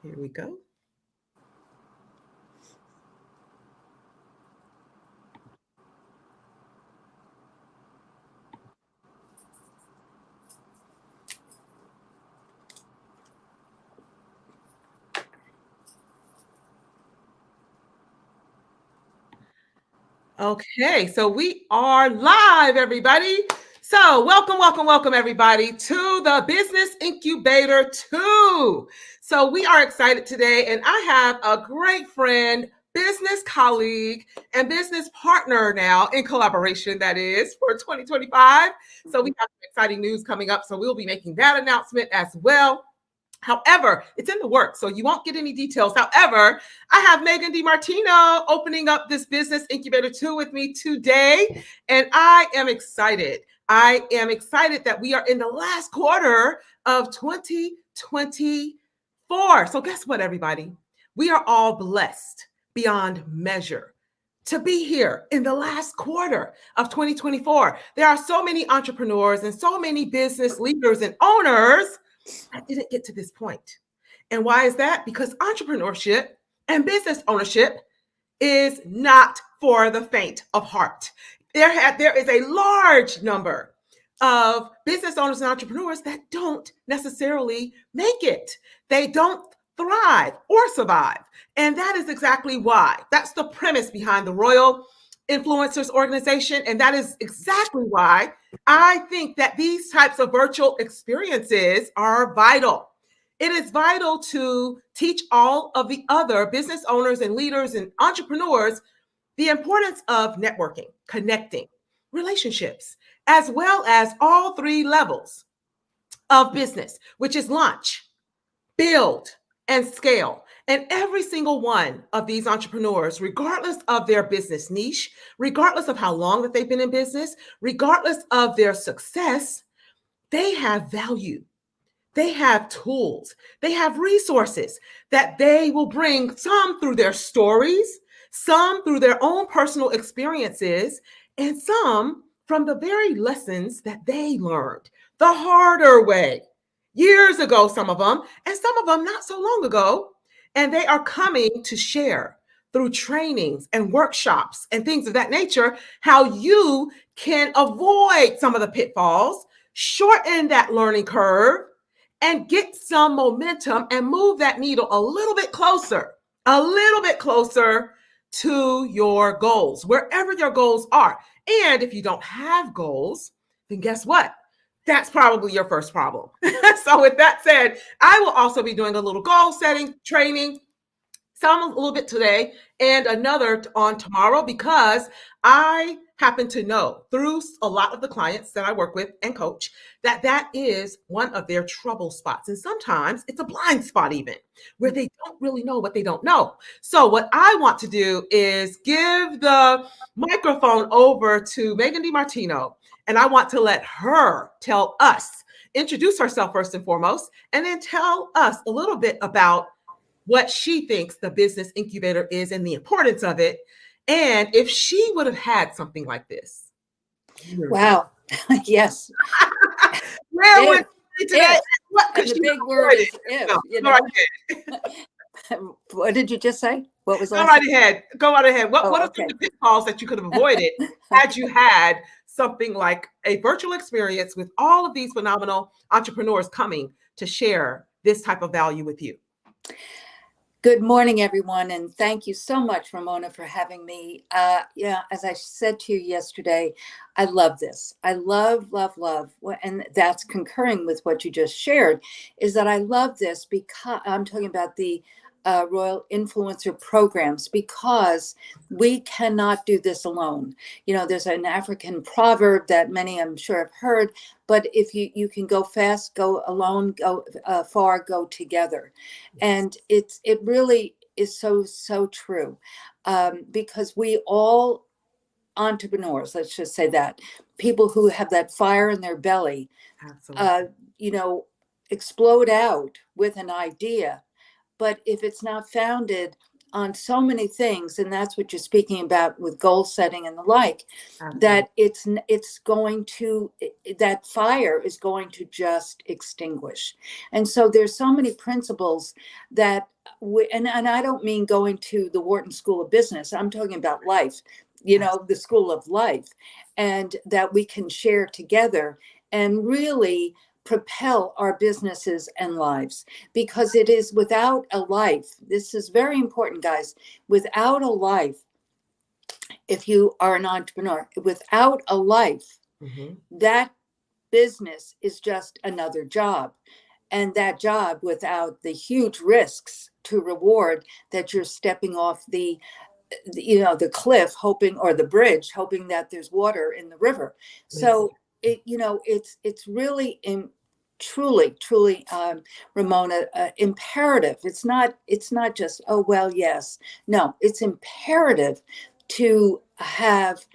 Here we go. Okay, so we are live, everybody. So welcome, everybody, to the Business Incubator 2. So we are excited today, and I have a great friend, business colleague, and business partner now in collaboration, that is, for 2025. So we have some exciting news coming up, so we'll be making that announcement as well. However, it's in the works, so you won't get any details. However, I have Megan DiMartino opening up this Business Incubator 2 with me today, and I am excited. I am excited that we are in the last quarter of 2024. So guess what, everybody? We are all blessed beyond measure to be here in the last quarter of 2024. There are so many entrepreneurs and so many business leaders and owners that didn't get to this point. And why is that? Because entrepreneurship and business ownership is not for the faint of heart. There is a large number of business owners and entrepreneurs that don't necessarily make it. They don't thrive or survive. And that is exactly why. That's the premise behind the Royal Influencers Organization. And that is exactly why I think that these types of virtual experiences are vital. It is vital to teach all of the other business owners and leaders and entrepreneurs the importance of networking, connecting, relationships, as well as all three levels of business, which is launch, build, and scale. And every single one of these entrepreneurs, regardless of their business niche, regardless of how long that they've been in business, regardless of their success, they have value. They have tools. They have resources that they will bring, some through their stories, some through their own personal experiences, and some from the very lessons that they learned the harder way years ago, some of them, and some of them not so long ago. And they are coming to share through trainings and workshops and things of that nature, how you can avoid some of the pitfalls, shorten that learning curve, and get some momentum and move that needle a little bit closer to your goals, wherever your goals are. And if you don't have goals, then guess what? That's probably your first problem. So with that said, I will also be doing a little goal setting training, some a little bit today and another on tomorrow, because I happen to know through a lot of the clients that I work with and coach that that is one of their trouble spots. And sometimes it's a blind spot even, where they don't really know what they don't know. So what I want to do is give the microphone over to Megan DiMartino, and I want to let her tell us, introduce herself first and foremost, and then tell us a little bit about what she thinks the Business Incubator is and the importance of it. And if she would have had something like this. Wow. Yes. Where would she today? What could the big word is if, no, you know? What did you just say? What was that? Go right ahead. What are some of the pitfalls that you could have avoided had you had something like a virtual experience with all of these phenomenal entrepreneurs coming to share this type of value with you? Good morning, everyone, and thank you so much, Ramona, for having me. As I said to you yesterday, I love this. I love, and that's concurring with what you just shared, is that I love this because I'm talking about the Royal Influencer programs, because we cannot do this alone. You know, there's an African proverb that many, I'm sure, have heard, but if you can go fast, go alone, go far, go together. And it really is so true, because we all entrepreneurs, let's just say that, people who have that fire in their belly, explode out with an idea. But if it's not founded on so many things, and that's what you're speaking about with goal setting and the like, Absolutely. that it's going to, that fire is going to just extinguish. And so there's so many principles that and I don't mean going to the Wharton School of Business. I'm talking about life, the school of life, and that we can share together and really propel our businesses and lives. Because it is without a life, this is very important, guys, without a life, if you are an entrepreneur, without a life, that business is just another job. And that job, without the huge risks to reward, that you're stepping off the cliff hoping, or the bridge hoping that there's water in the river. So it's really truly, Ramona, imperative. It's not just, oh well, yes. No, it's imperative to have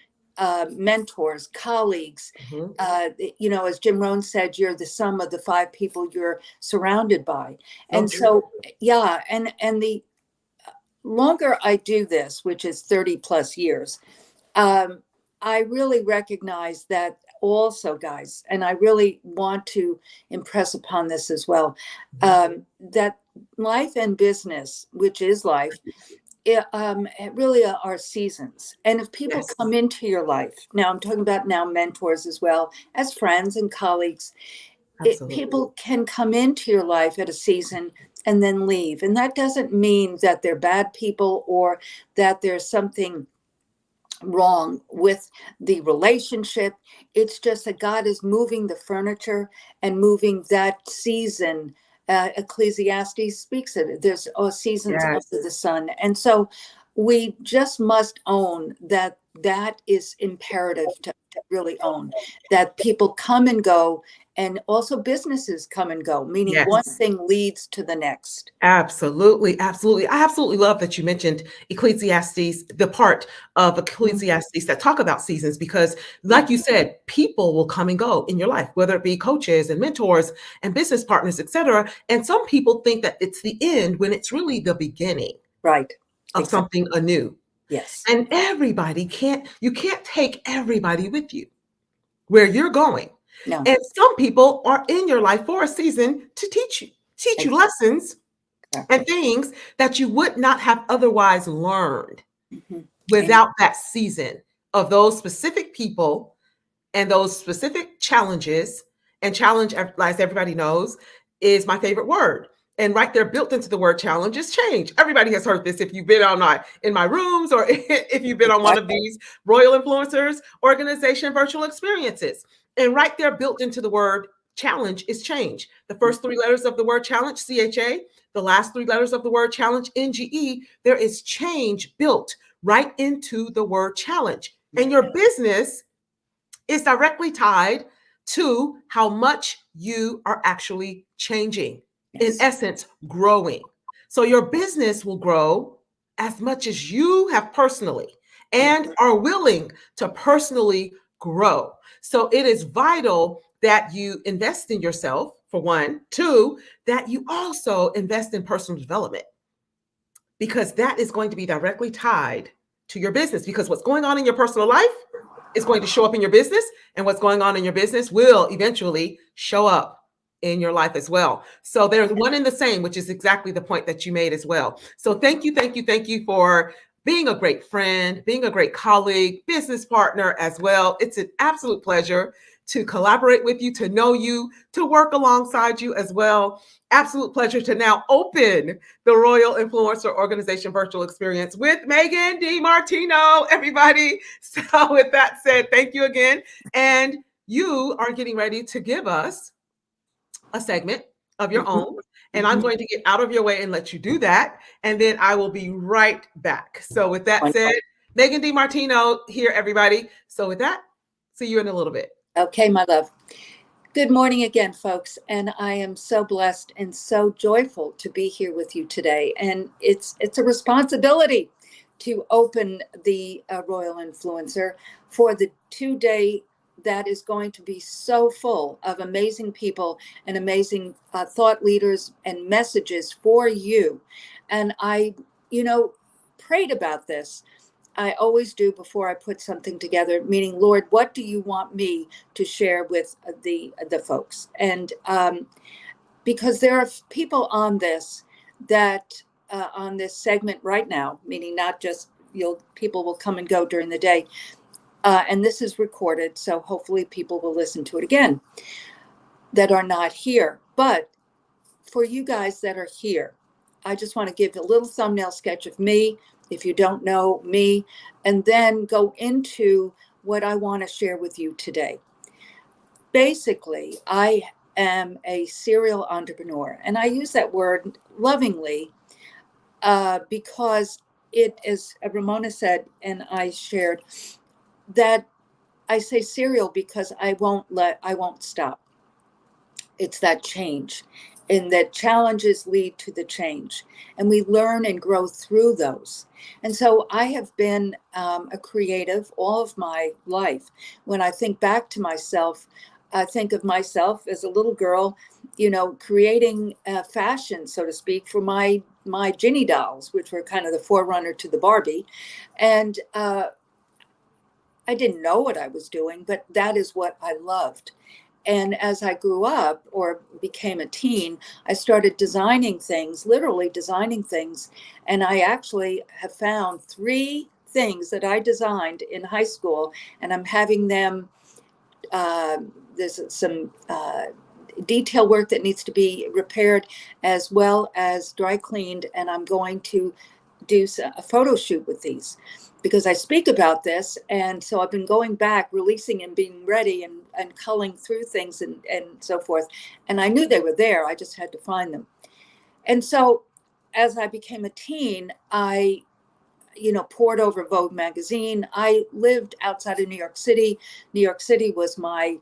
mentors, colleagues. As Jim Rohn said, you're the sum of the 5 people you're surrounded by. And so, yeah, and the longer I do this, which is 30 plus years, I really recognize that also, guys, and I really want to impress upon this as well, that life and business, which is life, it really are seasons. And if people come into your life, now I'm talking about now mentors as well as friends and colleagues, people can come into your life at a season and then leave. And that doesn't mean that they're bad people or that there's something wrong with the relationship. It's just that God is moving the furniture and moving that season. Ecclesiastes speaks of it. There's seasons under the sun. And so we just must own that is imperative to really own, that people come and go, and also businesses come and go, meaning one thing leads to the next. Absolutely. Absolutely. I absolutely love that you mentioned Ecclesiastes, the part of Ecclesiastes that talk about seasons, because like you said, people will come and go in your life, whether it be coaches and mentors and business partners, etc. And some people think that it's the end when it's really the beginning of something anew. Yes. And you can't take everybody with you where you're going. No. And some people are in your life for a season to teach you lessons and things that you would not have otherwise learned without that season of those specific people and those specific challenges. And challenge, as everybody knows, is my favorite word. And right there, built into the word challenge, is change. Everybody has heard this if you've been in my rooms, or if you've been on one of these Royal Influencers Organization virtual experiences. And right there, built into the word challenge, is change. The first 3 letters of the word challenge, CHA, the last 3 letters of the word challenge, NGE, there is change built right into the word challenge. And your business is directly tied to how much you are actually changing, in essence, growing. So your business will grow as much as you have personally and are willing to personally grow. So it is vital that you invest in yourself, for one. 2, that you also invest in personal development, because that is going to be directly tied to your business. Because what's going on in your personal life is going to show up in your business, and what's going on in your business will eventually show up in your life as well. So there's one and the same, which is exactly the point that you made as well. So thank you for being a great friend, being a great colleague, business partner as well. It's an absolute pleasure to collaborate with you, to know you, to work alongside you as well. Absolute pleasure to now open the Royal Influencer Organization virtual experience with Megan DiMartino, everybody. So with that said, thank you again. And you are getting ready to give us a segment of your own. And I'm going to get out of your way and let you do that. And then I will be right back. So with that said, Megan DiMartino here, everybody. So with that, see you in a little bit. Okay, my love. Good morning again, folks. And I am so blessed and so joyful to be here with you today. And it's a responsibility to open the Royal Influencer for the 2-day that is going to be so full of amazing people and amazing thought leaders and messages for you. And prayed about this. I always do before I put something together, meaning, Lord, what do you want me to share with the folks? And because there are people on this that on this segment right now, meaning not just people will come and go during the day, and this is recorded, so hopefully people will listen to it again that are not here. But for you guys that are here, I just want to give a little thumbnail sketch of me, if you don't know me, and then go into what I want to share with you today. Basically, I am a serial entrepreneur, and I use that word lovingly because it is, Ramona said, and I shared, that I say serial because I won't stop. It's that change, and that challenges lead to the change, and we learn and grow through those. And so I have been a creative all of my life. When I think back to myself, I think of myself as a little girl, creating fashion, so to speak, for my Ginny dolls, which were kind of the forerunner to the Barbie. And I didn't know what I was doing, but that is what I loved. And as I grew up or became a teen, I started designing things, literally designing things. And I actually have found 3 things that I designed in high school, and I'm having them, there's some detail work that needs to be repaired as well as dry cleaned. And I'm going to do a photo shoot with these because I speak about this. And so I've been going back, releasing and being ready and culling through things and so forth. And I knew they were there. I just had to find them. And so as I became a teen, I, poured over Vogue magazine. I lived outside of New York City. New York City was my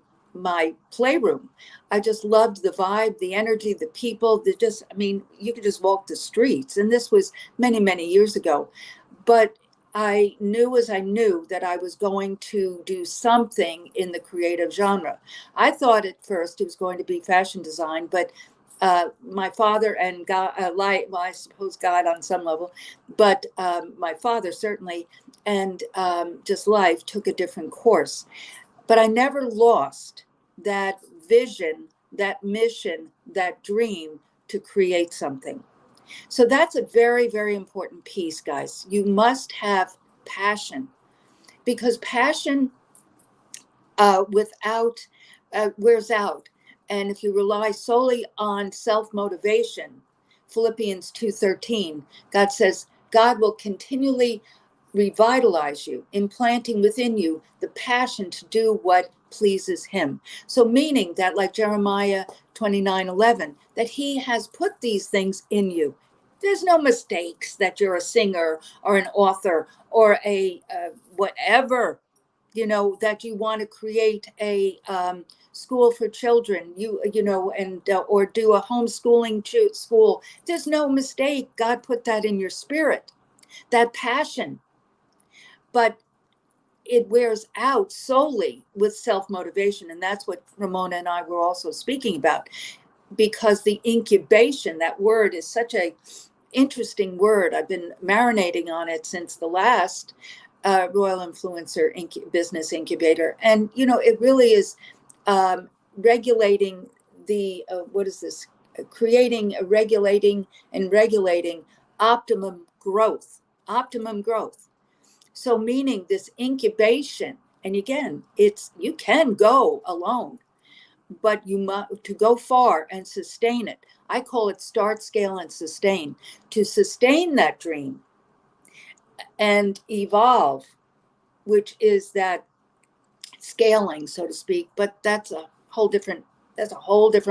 playroom. I just loved the vibe, the energy, the people, you could just walk the streets. And this was many, many years ago. But I knew that I was going to do something in the creative genre. I thought at first it was going to be fashion design, but my father and God, I suppose God on some level, but my father certainly, and just life took a different course. But I never lost that vision, that mission, that dream to create something. So that's a very, very important piece, guys. You must have passion, because passion without wears out. And if you rely solely on self-motivation, Philippians 2:13, God says, God will continually revitalize you, implanting within you the passion to do what pleases him. So meaning that, like Jeremiah 29:11, that he has put these things in you. There's no mistakes that you're a singer or an author or a whatever, that you want to create a school for children, or do a homeschooling school. There's no mistake. God put that in your spirit, that passion. But it wears out solely with self-motivation. And that's what Ramona and I were also speaking about, because the incubation, that word is such a interesting word. I've been marinating on it since the last Royal Influencer Business Incubator. And, it really is regulating the, creating, regulating, and regulating optimum growth. So meaning this incubation, and again, you can go alone, but you must, to go far and sustain it. I call it start, scale, and sustain. To sustain that dream and evolve, which is that scaling, so to speak, but that's a whole different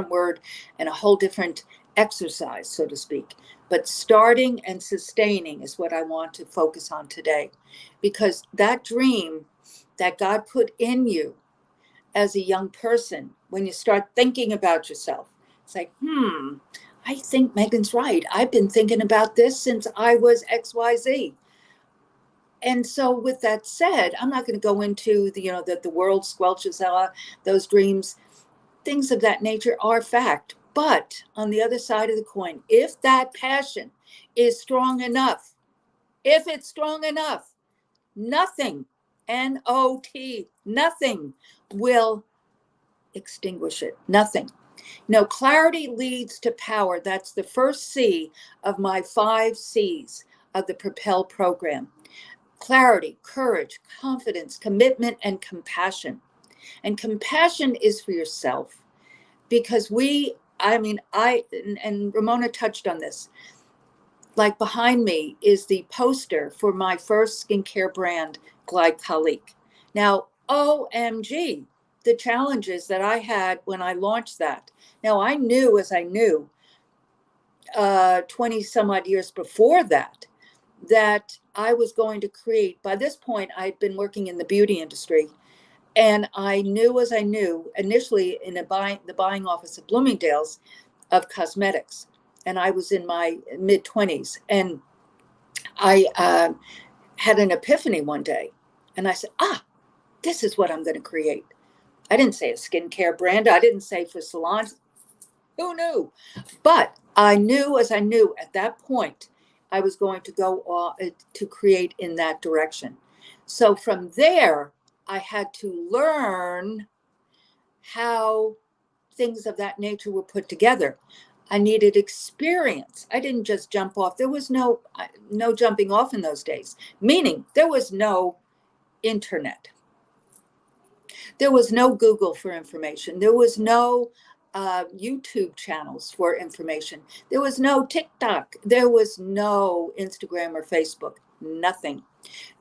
word and a whole different exercise, so to speak. But starting and sustaining is what I want to focus on today, because that dream that God put in you as a young person, when you start thinking about yourself, it's like, I think Megan's right. I've been thinking about this since I was XYZ. And so with that said, I'm not going to go into that the world squelches those dreams. Things of that nature are fact. But on the other side of the coin, if that passion is strong enough, If it's strong enough, nothing, N-O-T, nothing will extinguish it. Nothing. No, clarity leads to power. That's the first C of my 5 C's of the Propel program. Clarity, courage, confidence, commitment, and compassion. And compassion is for yourself, because and Ramona touched on this. Like behind me is the poster for my first skincare brand, Glycolique. Now, OMG, the challenges that I had when I launched that. Now, I knew, as I knew 20 some odd years before that, that I was going to create, by this point, I'd been working in the beauty industry. And I knew, as I knew, initially in the buying office of Bloomingdale's of cosmetics. And I was in my mid 20s. And I had an epiphany one day. And I said, this is what I'm going to create. I didn't say a skincare brand. I didn't say for salons. Who knew? But I knew, as I knew at that point, I was going to go to create in that direction. So from there, I had to learn how things of that nature were put together. I needed experience. I didn't just jump off. There was no jumping off in those days, meaning there was no internet. There was no Google for information. There was no YouTube channels for information. There was no TikTok. There was no Instagram or Facebook, nothing.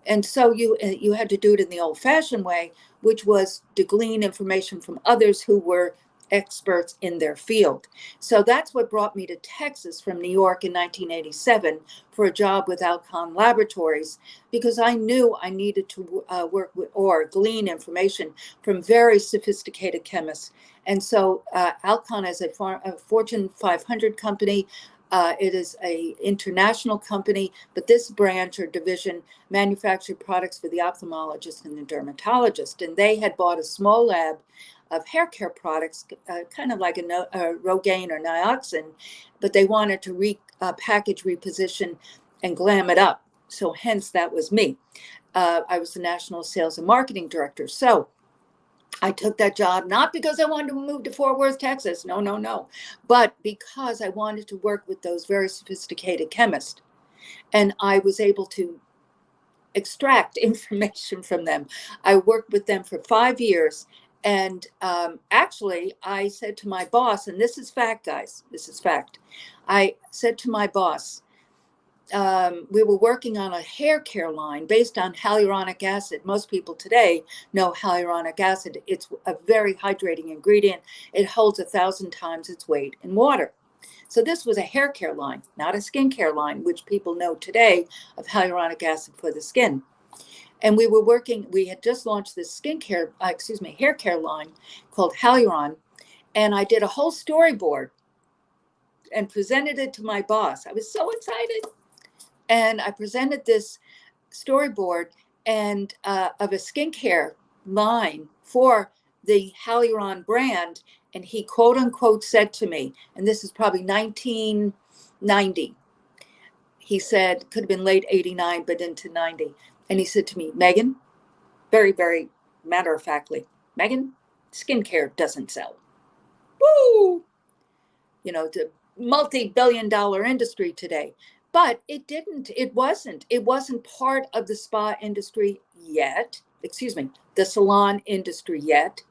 And so you had to do it in the old-fashioned way, which was to glean information from others who were experts in their field. So that's what brought me to Texas from New York in 1987 for a job with Alcon Laboratories, because I knew I needed to work with or glean information from very sophisticated chemists. And so Alcon is a Fortune 500 company. It is an international company, but this branch or division manufactured products for the ophthalmologist and the dermatologist. And they had bought a small lab of hair care products, kind of like a Rogaine or Nioxin, but they wanted to package, reposition, and glam it up. So hence, that was me. I was the national sales and marketing director. So I took that job, not because I wanted to move to Fort Worth, Texas. No. But because I wanted to work with those very sophisticated chemists. And I was able to extract information from them. I worked with them for 5 years. And actually, I said to my boss, and this is fact, guys, this is fact. I said to my boss, we were working on a hair care line based on hyaluronic acid. Most people today know hyaluronic acid. It's a very hydrating ingredient. It holds 1,000 times its weight in water. So this was a hair care line, not a skincare line, which people know today of hyaluronic acid for the skin. And we had just launched this hair care line called Hyaluron. And I did a whole storyboard and presented it to my boss. I was so excited. And I presented this storyboard and of a skincare line for the Hyaluron brand. And he quote unquote said to me, and this is probably 1990. He said, could have been late 89, but into 90. And he said to me, Megan, very, very matter-of-factly, Megan, skincare doesn't sell. Woo! The multi-billion-dollar industry today. But it wasn't part of the spa industry yet. The salon industry yet.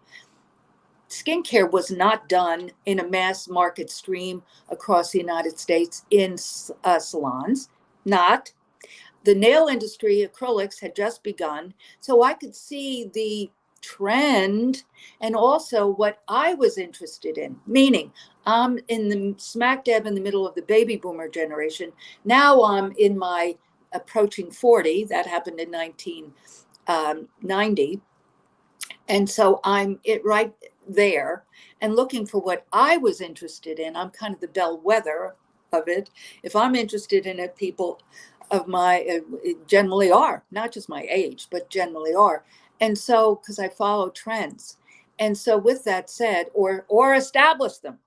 Skincare was not done in a mass market stream across the United States in salons, not. The nail industry, acrylics, had just begun. So I could see the trend and also what I was interested in, meaning I'm in the smack dab in the middle of the baby boomer generation. Now I'm in my approaching 40. That happened in 1990. And so I'm right there and looking for what I was interested in. I'm kind of the bellwether of it. If I'm interested in it, people of my generally are, not just my age, but generally are. And so, because I follow trends. And so with that said, or establish them.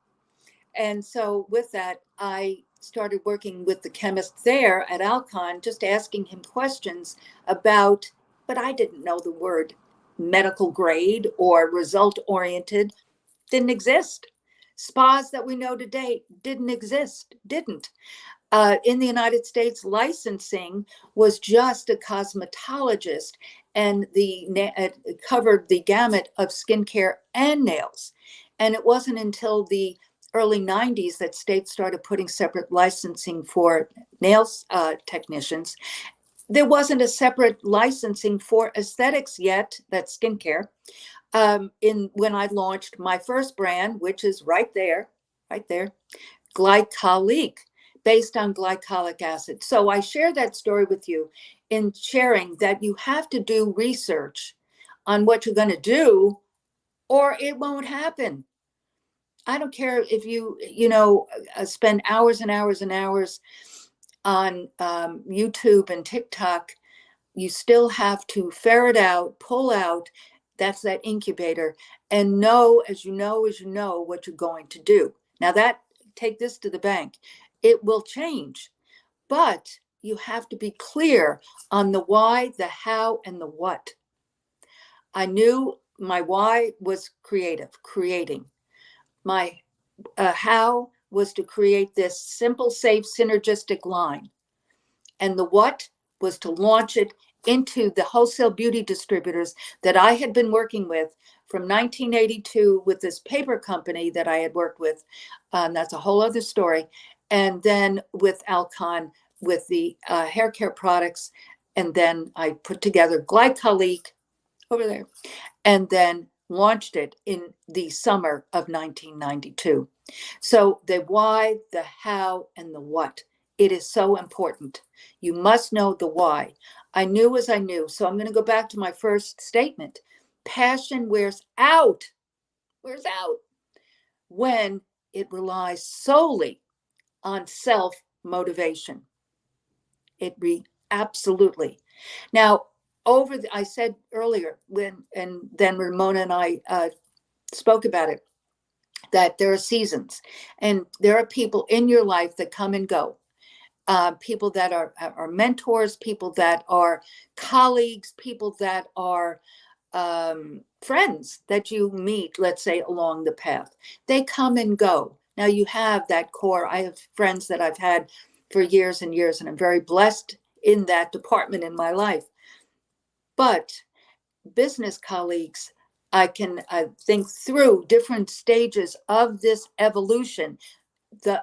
And so with that, I started working with the chemist there at Alcon, just asking him questions about, but I didn't know the word medical grade or result oriented, didn't exist. Spas that we know today didn't exist, didn't. In the United States, licensing was just a cosmetologist, and it covered the gamut of skincare and nails. And it wasn't until the early 90s that states started putting separate licensing for nails technicians. There wasn't a separate licensing for aesthetics yet, that's skincare. When I launched my first brand, which is right there, glycolic, based on glycolic acid. So I share that story with you in sharing that you have to do research on what you're going to do, or it won't happen. I don't care if you spend hours and hours and hours on YouTube and TikTok. You still have to ferret out, pull out. That's that incubator, and know as you know what you're going to do. Now take this to the bank. It will change, but you have to be clear on the why, the how, and the what. I knew my why was creating. My how was to create this simple, safe, synergistic line. And the what was to launch it into the wholesale beauty distributors that I had been working with from 1982 with this paper company that I had worked with. That's a whole other story. And then with Alcon, with the hair care products. And then I put together Glycolic over there, and then launched it in the summer of 1992. So the why, the how, and the what. It is so important. You must know the why. I knew as I knew. So I'm going to go back to my first statement. Passion wears out when it relies solely on self-motivation. Absolutely. Now, I said earlier and then Ramona and I spoke about it, that there are seasons and there are people in your life that come and go. People that are mentors, people that are colleagues, people that are friends that you meet, let's say, along the path. They come and go. Now you have that core. I have friends that I've had for years and years, and I'm very blessed in that department in my life. But business colleagues, I think through different stages of this evolution,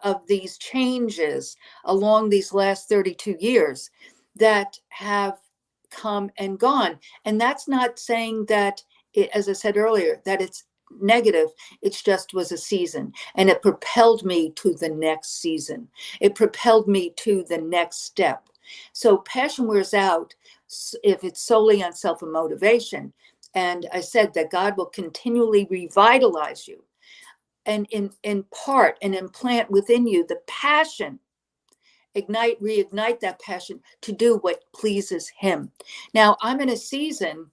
of these changes along these last 32 years that have come and gone. And that's not saying that, as I said earlier, that it's negative. It just was a season, and it propelled me to the next season. It propelled me to the next step. So passion wears out if it's solely on self-motivation. And I said that God will continually revitalize you and impart and implant within you the passion, reignite that passion to do what pleases him. Now I'm in a season,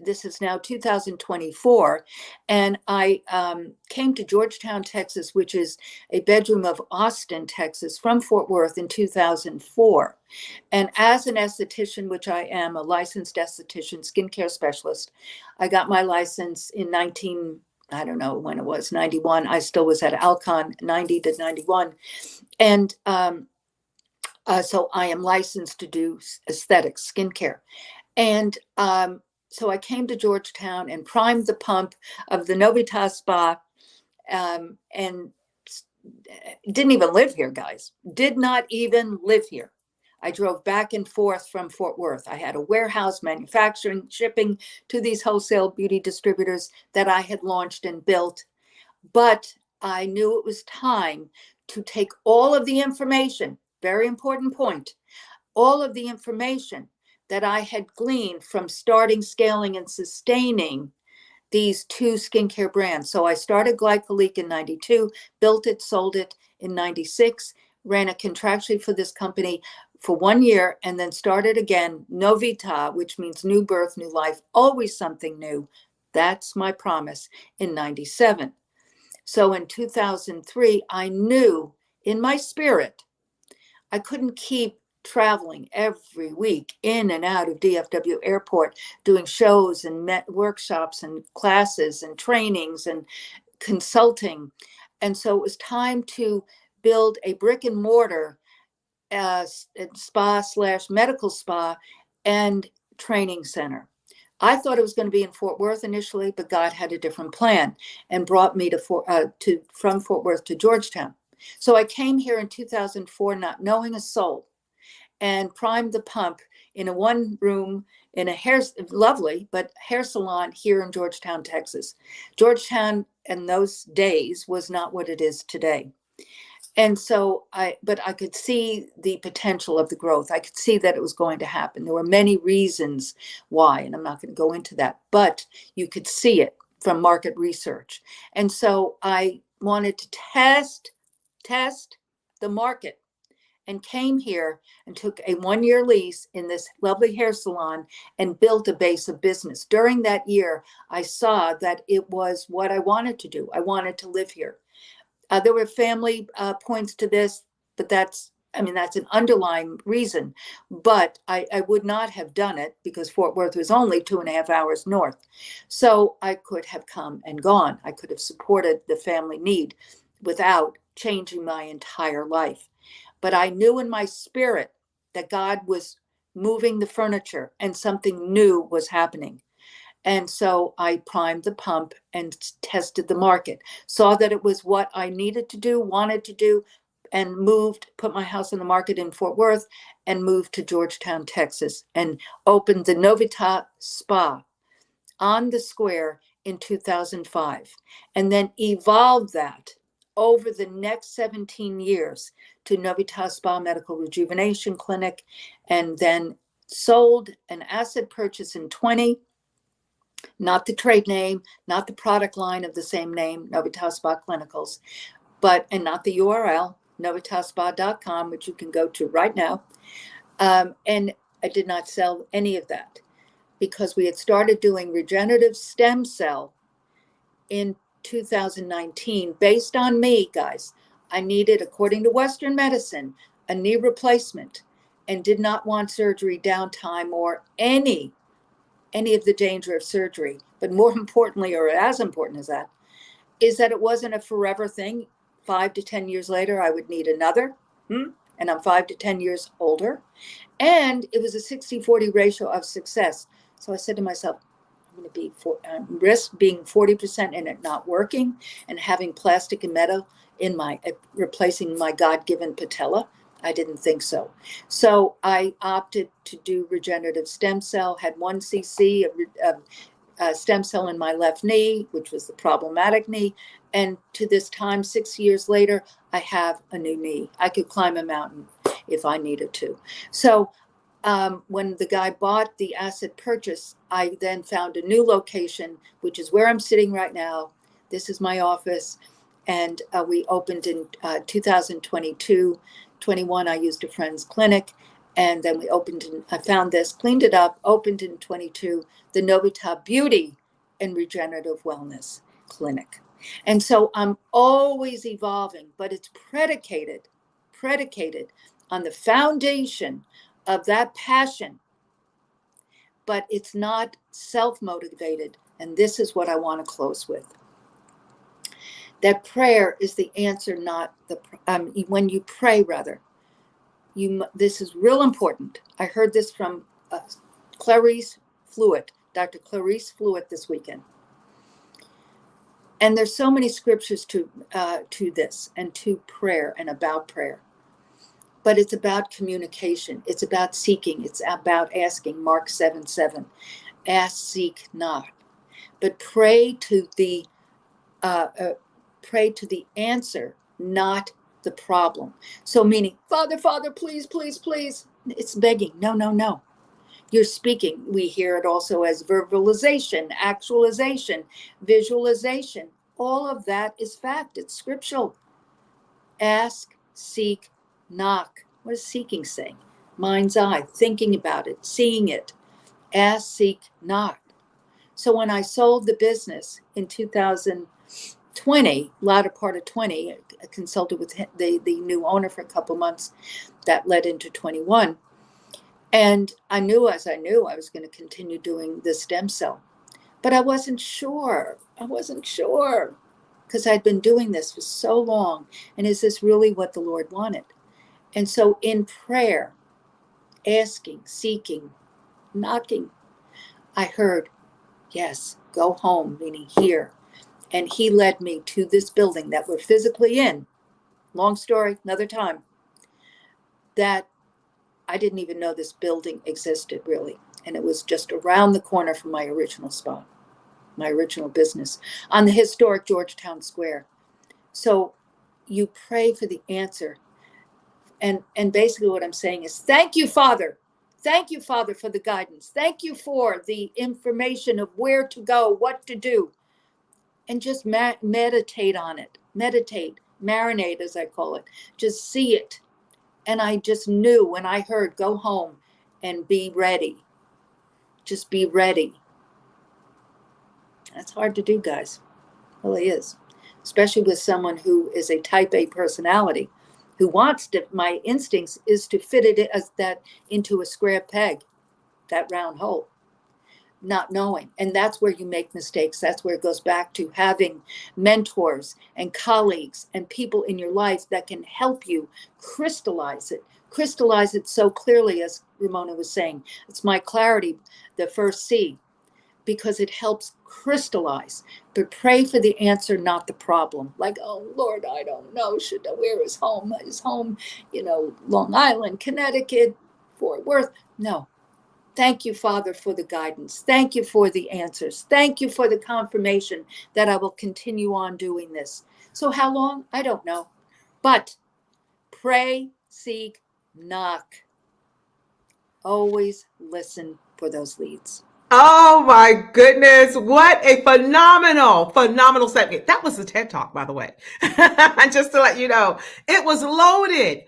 this is now 2024, and I came to Georgetown, Texas, which is a bedroom of Austin, Texas, from Fort Worth in 2004. And as an esthetician, which I am, a licensed esthetician, skincare specialist, I got my license in I don't know when it was, 91. I still was at Alcon, 90 to 91. And so I am licensed to do aesthetics, skincare. And so I came to Georgetown and primed the pump of the Novitas Spa, and didn't even live here, guys. Did not even live here. I drove back and forth from Fort Worth. I had a warehouse, manufacturing, shipping to these wholesale beauty distributors that I had launched and built. But I knew it was time to take all of the information, very important point, all of the information that I had gleaned from starting, scaling, and sustaining these two skincare brands. So I started Glycolic in 92, built it, sold it in 96, ran it contractually for this company for 1 year, and then started again, Novita, which means new birth, new life, always something new. That's my promise, in 97. So in 2003, I knew in my spirit, I couldn't keep traveling every week in and out of DFW Airport, doing shows and workshops and classes and trainings and consulting. And so it was time to build a brick and mortar spa / medical spa and training center. I thought it was going to be in Fort Worth initially, but God had a different plan and brought me from Fort Worth to Georgetown. So I came here in 2004, not knowing a soul, and primed the pump in a one room in a lovely hair salon here in Georgetown, Texas. Georgetown in those days was not what it is today. And so I could see the potential of the growth. I could see that it was going to happen. There were many reasons why, and I'm not going to go into that, but you could see it from market research. And so I wanted to test the market, and came here and took a 1-year lease in this lovely hair salon and built a base of business. During that year, I saw that it was what I wanted to do. I wanted to live here. There were family points to this, but that's an underlying reason. But I would not have done it because Fort Worth was only 2.5 hours north. So I could have come and gone. I could have supported the family need without changing my entire life. But I knew in my spirit that God was moving the furniture and something new was happening. And so I primed the pump and tested the market, saw that it was what I needed to do, wanted to do, and put my house on the market in Fort Worth and moved to Georgetown, Texas, and opened the Novitas Spa on the square in 2005, and then evolved that over the next 17 years to Novitas Spa Medical Rejuvenation Clinic, and then sold an asset purchase in 20, not the trade name, not the product line of the same name, Novitas Spa Clinicals, and not the URL, novitasspa.com, which you can go to right now. And I did not sell any of that because we had started doing regenerative stem cell in 2019 based on me, guys. I needed, according to Western medicine, a knee replacement and did not want surgery downtime or any of the danger of surgery. But more importantly, or as important as that, is that it wasn't a forever thing. 5 to 10 years later, I would need another. And I'm 5 to 10 years older. And it was a 60-40 ratio of success. So I said to myself, I'm going to risk being 40% in it not working and having plastic and metal in replacing my God-given patella. I didn't think so. So I opted to do regenerative stem cell, had 1 cc of stem cell in my left knee, which was the problematic knee. And to this time, 6 years later, I have a new knee. I could climb a mountain if I needed to. So when the guy bought the asset purchase, I then found a new location, which is where I'm sitting right now. This is my office. And we opened in 2022. 21, I used a friend's clinic. And then I found this, cleaned it up, opened in 22, the Novitas Beauty and Regenerative Wellness Clinic. And so I'm always evolving, but it's predicated on the foundation of that passion, but it's not self-motivated. And this is what I want to close with. That prayer is the answer, not when you pray, rather. This is real important. I heard this from Clarice Fluitt, Dr. Clarice Fluitt this weekend. And there's so many scriptures to this and to prayer and about prayer. But it's about communication. It's about seeking. It's about asking. Mark 7:7. Ask, seek, knock. But pray to the answer, not the problem. So meaning, Father, please, please, please. It's begging. No. You're speaking. We hear it also as verbalization, actualization, visualization. All of that is fact. It's scriptural. Ask, seek, knock. What does seeking say? Mind's eye, thinking about it, seeing it. Ask, seek, knock. So when I sold the business in 2000, 20, latter part of 20, I consulted with the new owner for a couple months. That led into 21. And I knew I was going to continue doing the stem cell. But I wasn't sure. Because I'd been doing this for so long. And is this really what the Lord wanted? And so in prayer, asking, seeking, knocking, I heard, yes, go home, meaning here. And he led me to this building that we're physically in. Long story, another time. That I didn't even know this building existed, really. And it was just around the corner from my original spot, my original business, on the historic Georgetown Square. So you pray for the answer. And basically what I'm saying is, thank you, Father. Thank you, Father, for the guidance. Thank you for the information of where to go, what to do. And just meditate on it. Meditate, marinate, as I call it. Just see it. And I just knew when I heard, go home and be ready. Just be ready. That's hard to do, guys. It really is. Especially with someone who is a type A personality, who wants to, my instincts is to fit it as that into a square peg, that round hole, not knowing. And that's where you make mistakes. That's where it goes back to having mentors and colleagues and people in your life that can help you crystallize it so clearly, as Ramona was saying. It's my clarity, the first C, because it helps crystallize. But pray for the answer, not the problem. Like, oh Lord, I don't know. Where is home? Is home, Long Island, Connecticut, Fort Worth? No. Thank you, Father, for the guidance. Thank you for the answers. Thank you for the confirmation that I will continue on doing this. So how long? I don't know. But pray, seek, knock. Always listen for those leads. Oh my goodness. What a phenomenal segment. That was the TED Talk, by the way. Just to let you know, it was loaded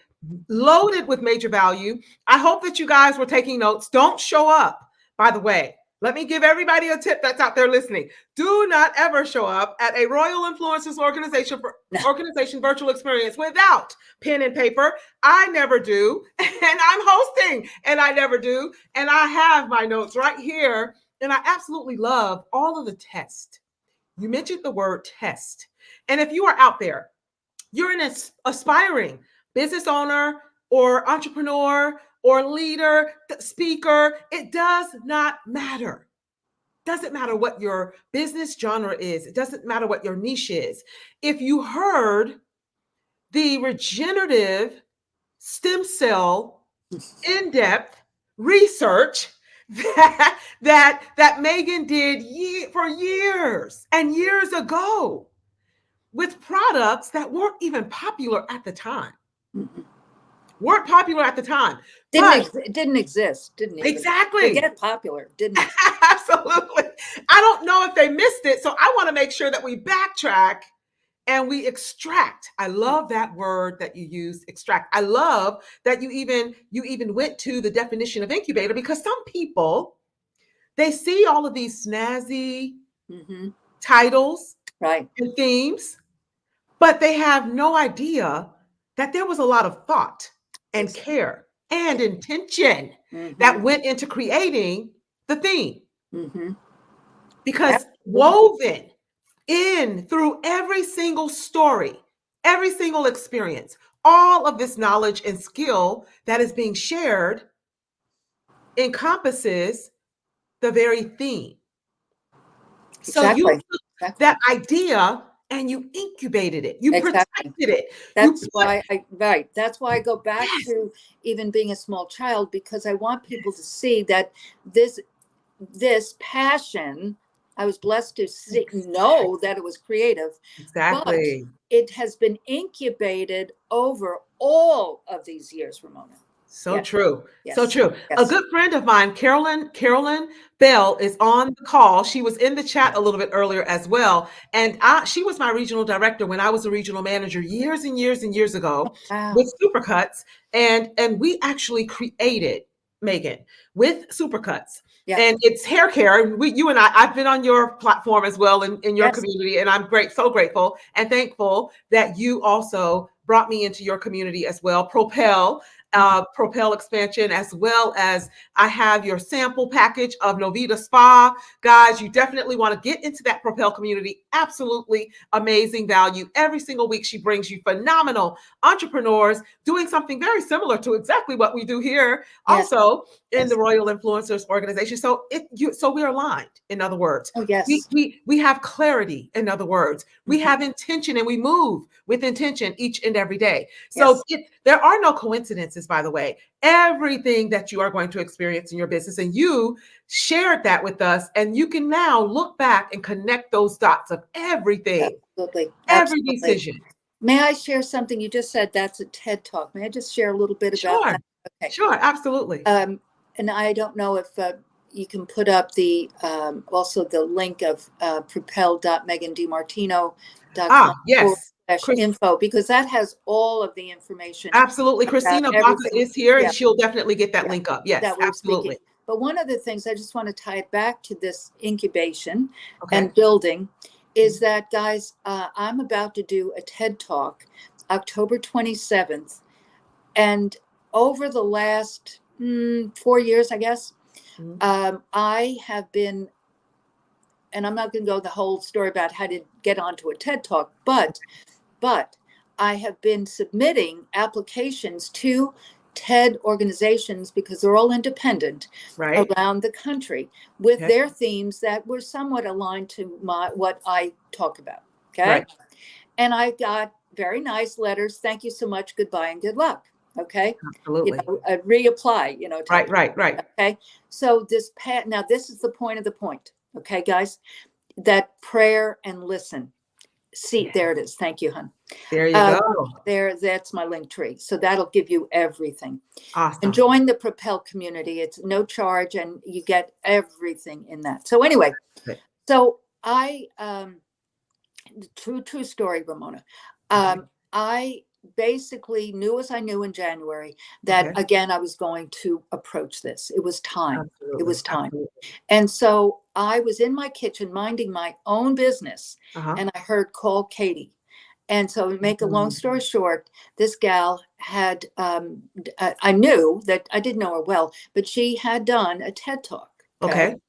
with major value. I hope that you guys were taking notes. Don't show up, by the way. Let me give everybody a tip that's out there listening. Do not ever show up at a Royal Influencers organization virtual experience without pen and paper. I never do. And I'm hosting and I never do. And I have my notes right here. And I absolutely love all of the tests. You mentioned the word test. And if you are out there, you're an aspiring business owner or entrepreneur or leader, speaker, it does not matter. Doesn't matter what your business genre is. It doesn't matter what your niche is. If you heard the regenerative stem cell in-depth research that Megan did for years and years ago with products that weren't even popular at the time. Mm-hmm. Weren't popular at the time. It didn't exist. Didn't even. Exactly. Forget popular. Didn't exist. Absolutely. I don't know if they missed it. So I want to make sure that we backtrack and we extract. I love that word that you used, extract. I love that you even went to the definition of incubator, because some people, they see all of these snazzy titles, right, and themes, but they have no idea that there was a lot of thought and care and intention that went into creating the theme. Because woven in through every single story, every single experience, all of this knowledge and skill that is being shared encompasses the very theme. So you took that idea and you incubated it. You protected it. That's why I go back to even being a small child, because I want people to see that this passion, I was blessed to know that it was creative. Exactly. But it has been incubated over all of these years, Ramona. So true. Yes. So true. Yes. A good friend of mine, Carolyn Bell, is on the call. She was in the chat a little bit earlier as well. And she was my regional director when I was a regional manager years and years and years ago with Supercuts. And we actually created, Megan, with Supercuts, Yeah. And it's hair care. You and I've been on your platform as well in your Yes. community, and I'm so grateful and thankful that you also brought me into your community as well. Propel expansion, as well as I have your sample package of Novita Spa. Guys, you definitely want to get into that Propel community. Absolutely amazing value. Every single week, she brings you phenomenal entrepreneurs doing something very similar to exactly what we do here, Yes. also in Yes. the Royal Influencers Organization. So we're aligned. In other words, Oh, yes. we have clarity. In other words, we Mhm. have intention, and we move with intention each and every day. So Yes. there are no coincidences, by the way. Everything that you are going to experience in your business, and you shared that with us, and you can now look back and connect those dots of everything, Absolutely. every Absolutely. decision. May I share something? You just said that's a TED Talk. May I just share a little bit about Sure, that? Okay. sure, absolutely. And I don't know if you can put up the also the link of propel.meghandimartino.com forward Yes, slash Chris, info, because that has all of the information absolutely. about Christina Baca everything. is here, and Yeah, she'll definitely get that yeah, link up. Yes, that we're speaking. absolutely. But one of the things I just want to tie it back to this incubation Okay. and building is that, guys, I'm about to do a TED Talk October 27th. And over the last 4 years, I guess, Mhm. I have been, and I'm not going to go the whole story about how to get onto a TED Talk, but I have been submitting applications to TED organizations, because they're all independent Right. around the country, with Okay. their themes that were somewhat aligned to what I talk about. Okay. Right. And I got very nice letters. Thank you so much. Goodbye and good luck. Okay. Absolutely. Reapply, type. Right. Right. Right. Okay. So now this is the point of the point. Okay, guys, that prayer and listen. See, Yeah. there it is. Thank you, hon. There you Uh, go. that's my link tree. So that'll give you everything. And Awesome. join the Propel community. It's no charge, and you get everything in that. So anyway, Okay. so I true story, Ramona. Okay. I basically knew, as I knew in January, that Okay. again I was going to approach this. It was time. It Absolutely. was time. Absolutely. And so I was in my kitchen minding my own business, Uh-huh. and I heard call Katie. And so, to make a long Mhm. story short, this gal had, I knew that I didn't know her well, but she had done a TED Talk. Okay. Okay.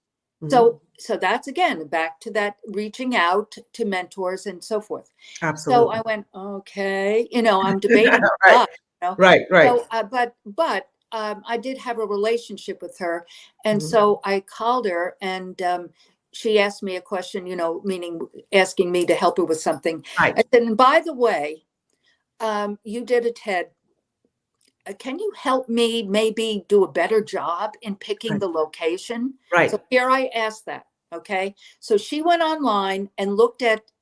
Mhm. So that's again back to that reaching out to mentors and so forth. So I Absolutely. went, okay, I'm debating a Right. lot, you know. Right. Right. So, but I did have a relationship with her, and Mhm. so I called her, and she asked me a question, meaning asking me to help her with something. Right. I said, and by the way, you did a TED. Can you help me maybe do a better job in picking Right. the location? So Right. here I asked that. Okay. So she went online and looked at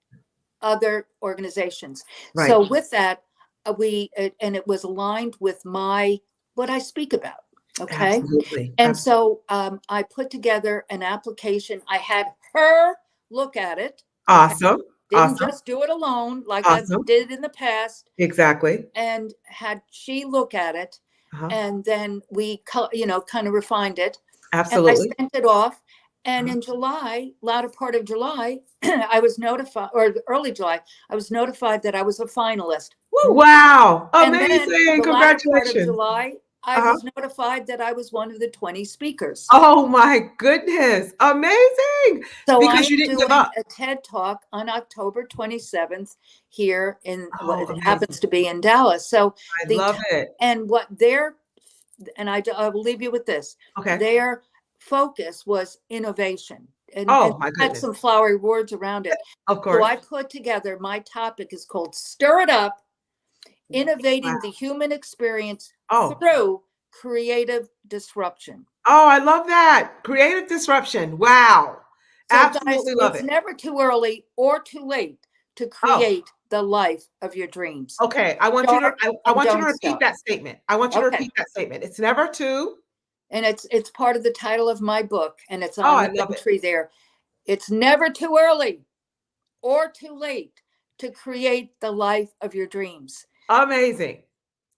other organizations. Right. So with that, and it was aligned with what I speak about. Okay. Absolutely. And Absolutely. so I put together an application. I had her look at it. Okay. Awesome. Didn't Awesome. just do it alone like I Awesome. did in the past, Exactly. and had she look at it, Uh-huh. and then we kind of refined it, and I Absolutely. sent it off. And Uh-huh. in July, latter part of July, I was notified, or early July, I was notified that I was a finalist. Woo! Wow. And then Amazing. the latter part of Congratulations. July, I Uh-huh. was notified that I was one of the 20 speakers. Oh my goodness. Amazing. So I Because you am didn't give doing up. a TED Talk on October 27th here in what Oh, it amazing. happens to be in Dallas. So I the love it. and what their and I will leave you with this. Okay. Their focus was innovation, and Oh my had goodness. some flowery words around it. Of So course. I put together, my topic is called Stir It Up, Wow. Innovating the Human Experience Oh. Through Creative Disruption. Oh, I love that. Creative disruption. Wow. So, guys, Absolutely love it's it. never too early or too late to Oh, create the life of your dreams. okay. I want you to Start I and want you to don't repeat stop. that statement. I want you to Okay. repeat that statement. It's never too. And it's part of the title of my book, and it's Oh, on I the love link it. tree there. It's never too early or too late to create the life of your dreams. Amazing.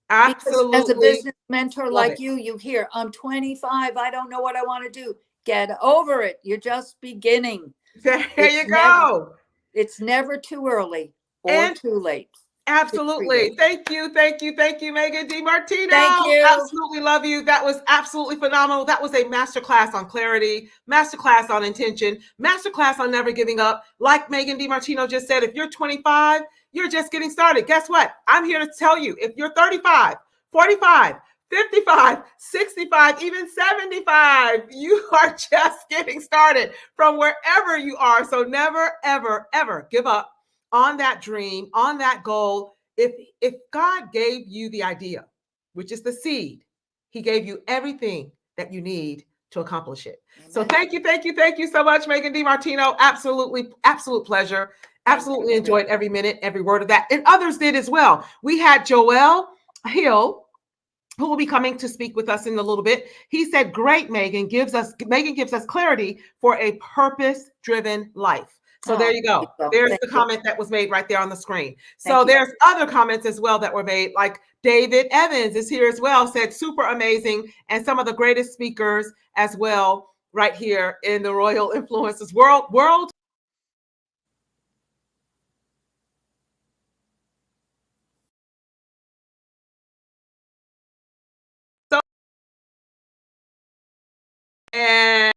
Because as a Absolutely business mentor love like it. you hear, I'm 25, I don't know what I want to do. Get over it. You're just beginning. There It's you never, go. it's never too early or And too late to absolutely. create. Thank you. Thank you. Thank you, Megan Thank DiMartino. you. Absolutely love you. That was absolutely phenomenal. That was a masterclass on clarity, masterclass on intention, masterclass on never giving up. Like Megan DiMartino just said, if you're 25, you're just getting started. Guess what? I'm here to tell you, if you're 35, 45, 55, 65, even 75, you are just getting started from wherever you are. So never, ever, ever give up on that dream, on that goal. If God gave you the idea, which is the seed, he gave you everything that you need to accomplish it. Amen. So thank you so much, Megan DiMartino. Absolutely, absolute pleasure. Absolutely enjoyed every minute, every word of that. And others did as well. We had Joel Hill, who will be coming to speak with us in a little bit. He said, great, Megan gives us clarity for a purpose-driven life. So there you go. There's the comment that was made right there on the screen. So there's other comments as well that were made, like David Evans is here as well, said super amazing, and some of the greatest speakers as well right here in the Royal Influencers world. So, and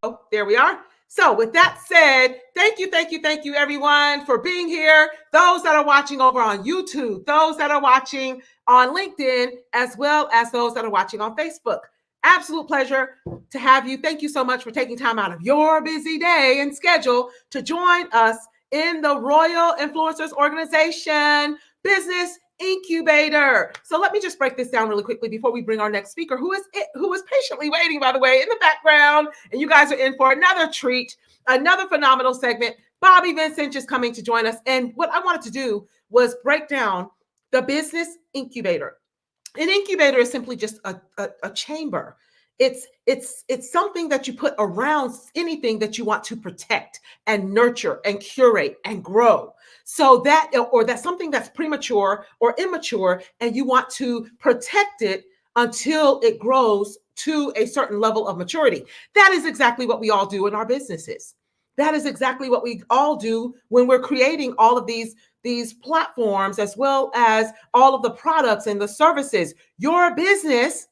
oh, there we are. So with that said, thank you, everyone, for being here. Those that are watching over on YouTube, those that are watching on LinkedIn, as well as those that are watching on Facebook. Absolute pleasure to have you. Thank you so much for taking time out of your busy day and schedule to join us in the Royal Influencers Organization Business Incubator. So let me just break this down really quickly before we bring our next speaker, who is patiently waiting, by the way, in the background. And you guys are in for another treat, another phenomenal segment. Bobby Vincent is coming to join us. And what I wanted to do was break down the Business Incubator. An incubator is simply just a chamber. It's something that you put around anything that you want to protect and nurture and curate and grow. So that, or that's something that's premature or immature, and you want to protect it until it grows to a certain level of maturity. That is exactly what we all do in our businesses. That is exactly what we all do when we're creating all of these platforms, as well as all of the products and the services. Your business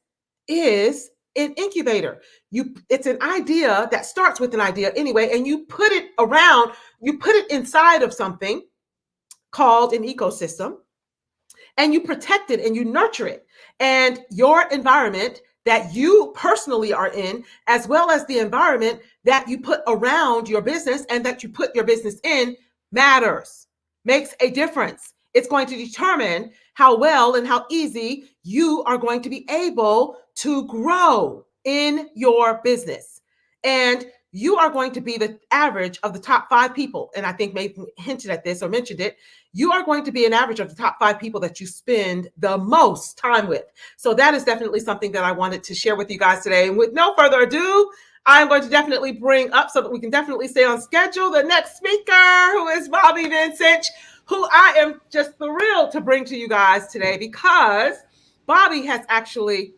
is an incubator. It's an idea that starts with an idea anyway, and you put it around, you put it inside of something called an ecosystem, and you protect it and you nurture it. And your environment that you personally are in, as well as the environment that you put around your business and that you put your business in, matters, makes a difference. It's going to determine how well and how easy you are going to be able to grow in your business. And you are going to be the average of the top 5 people. And I think maybe hinted at this or mentioned it. You are going to be an average of the top 5 people that you spend the most time with. So that is definitely something that I wanted to share with you guys today. And with no further ado, I'm going to definitely bring up, so that we can definitely stay on schedule, the next speaker, who is Bobby Vincent, who I am just thrilled to bring to you guys today, because Bobby has actually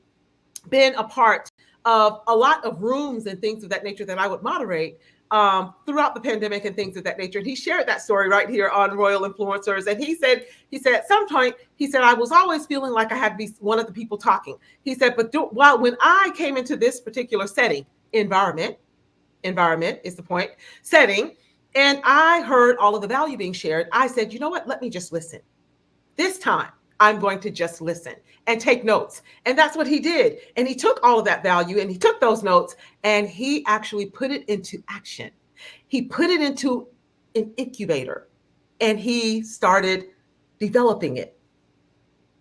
been a part of a lot of rooms and things of that nature that I would moderate throughout the pandemic and things of that nature. And he shared that story right here on Royal Influencers. And he said at some point, I was always feeling like I had to be one of the people talking. He said, but when I came into this particular environment is the point, setting, and I heard all of the value being shared, I said, you know what, let me just listen. This time, I'm going to just listen and take notes. And that's what he did. And he took all of that value and he took those notes and he actually put it into action. He put it into an incubator and he started developing it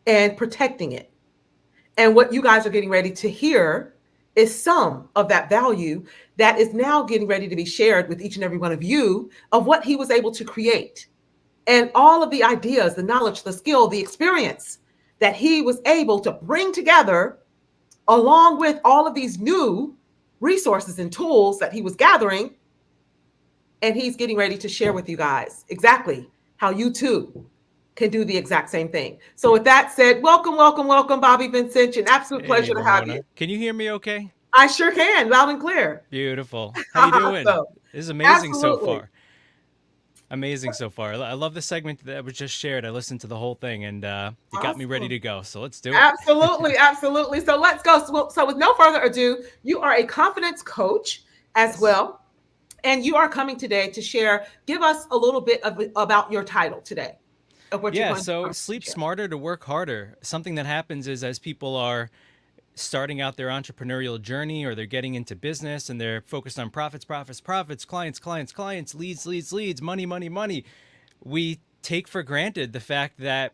and protecting it. And what you guys are getting ready to hear is some of that value that is now getting ready to be shared with each and every one of you, of what he was able to create. And all of the ideas, the knowledge, the skill, the experience that he was able to bring together, along with all of these new resources and tools that he was gathering. And he's getting ready to share with you guys exactly how you too can do the exact same thing. So with that said, welcome, Bobby Vincent. An absolute pleasure to have you. Can you hear me okay? I sure can, loud and clear. Beautiful. How you doing? So, This is amazing so absolutely. far. Amazing so far. I love the segment that was just shared. I listened to the whole thing, and it got me ready Awesome. to go. So let's do it. Absolutely, absolutely. So let's go. So with no further ado, you are a confidence coach as Yes. well, and you are coming today to share. Give us a little bit about your title today, of what you're Yeah, going to so come sleep share. smarter to work harder. Something that happens is as people are starting out their entrepreneurial journey or they're getting into business and they're focused on profits, profits, profits, clients, clients, clients, leads, leads, leads, money, money, money. We take for granted the fact that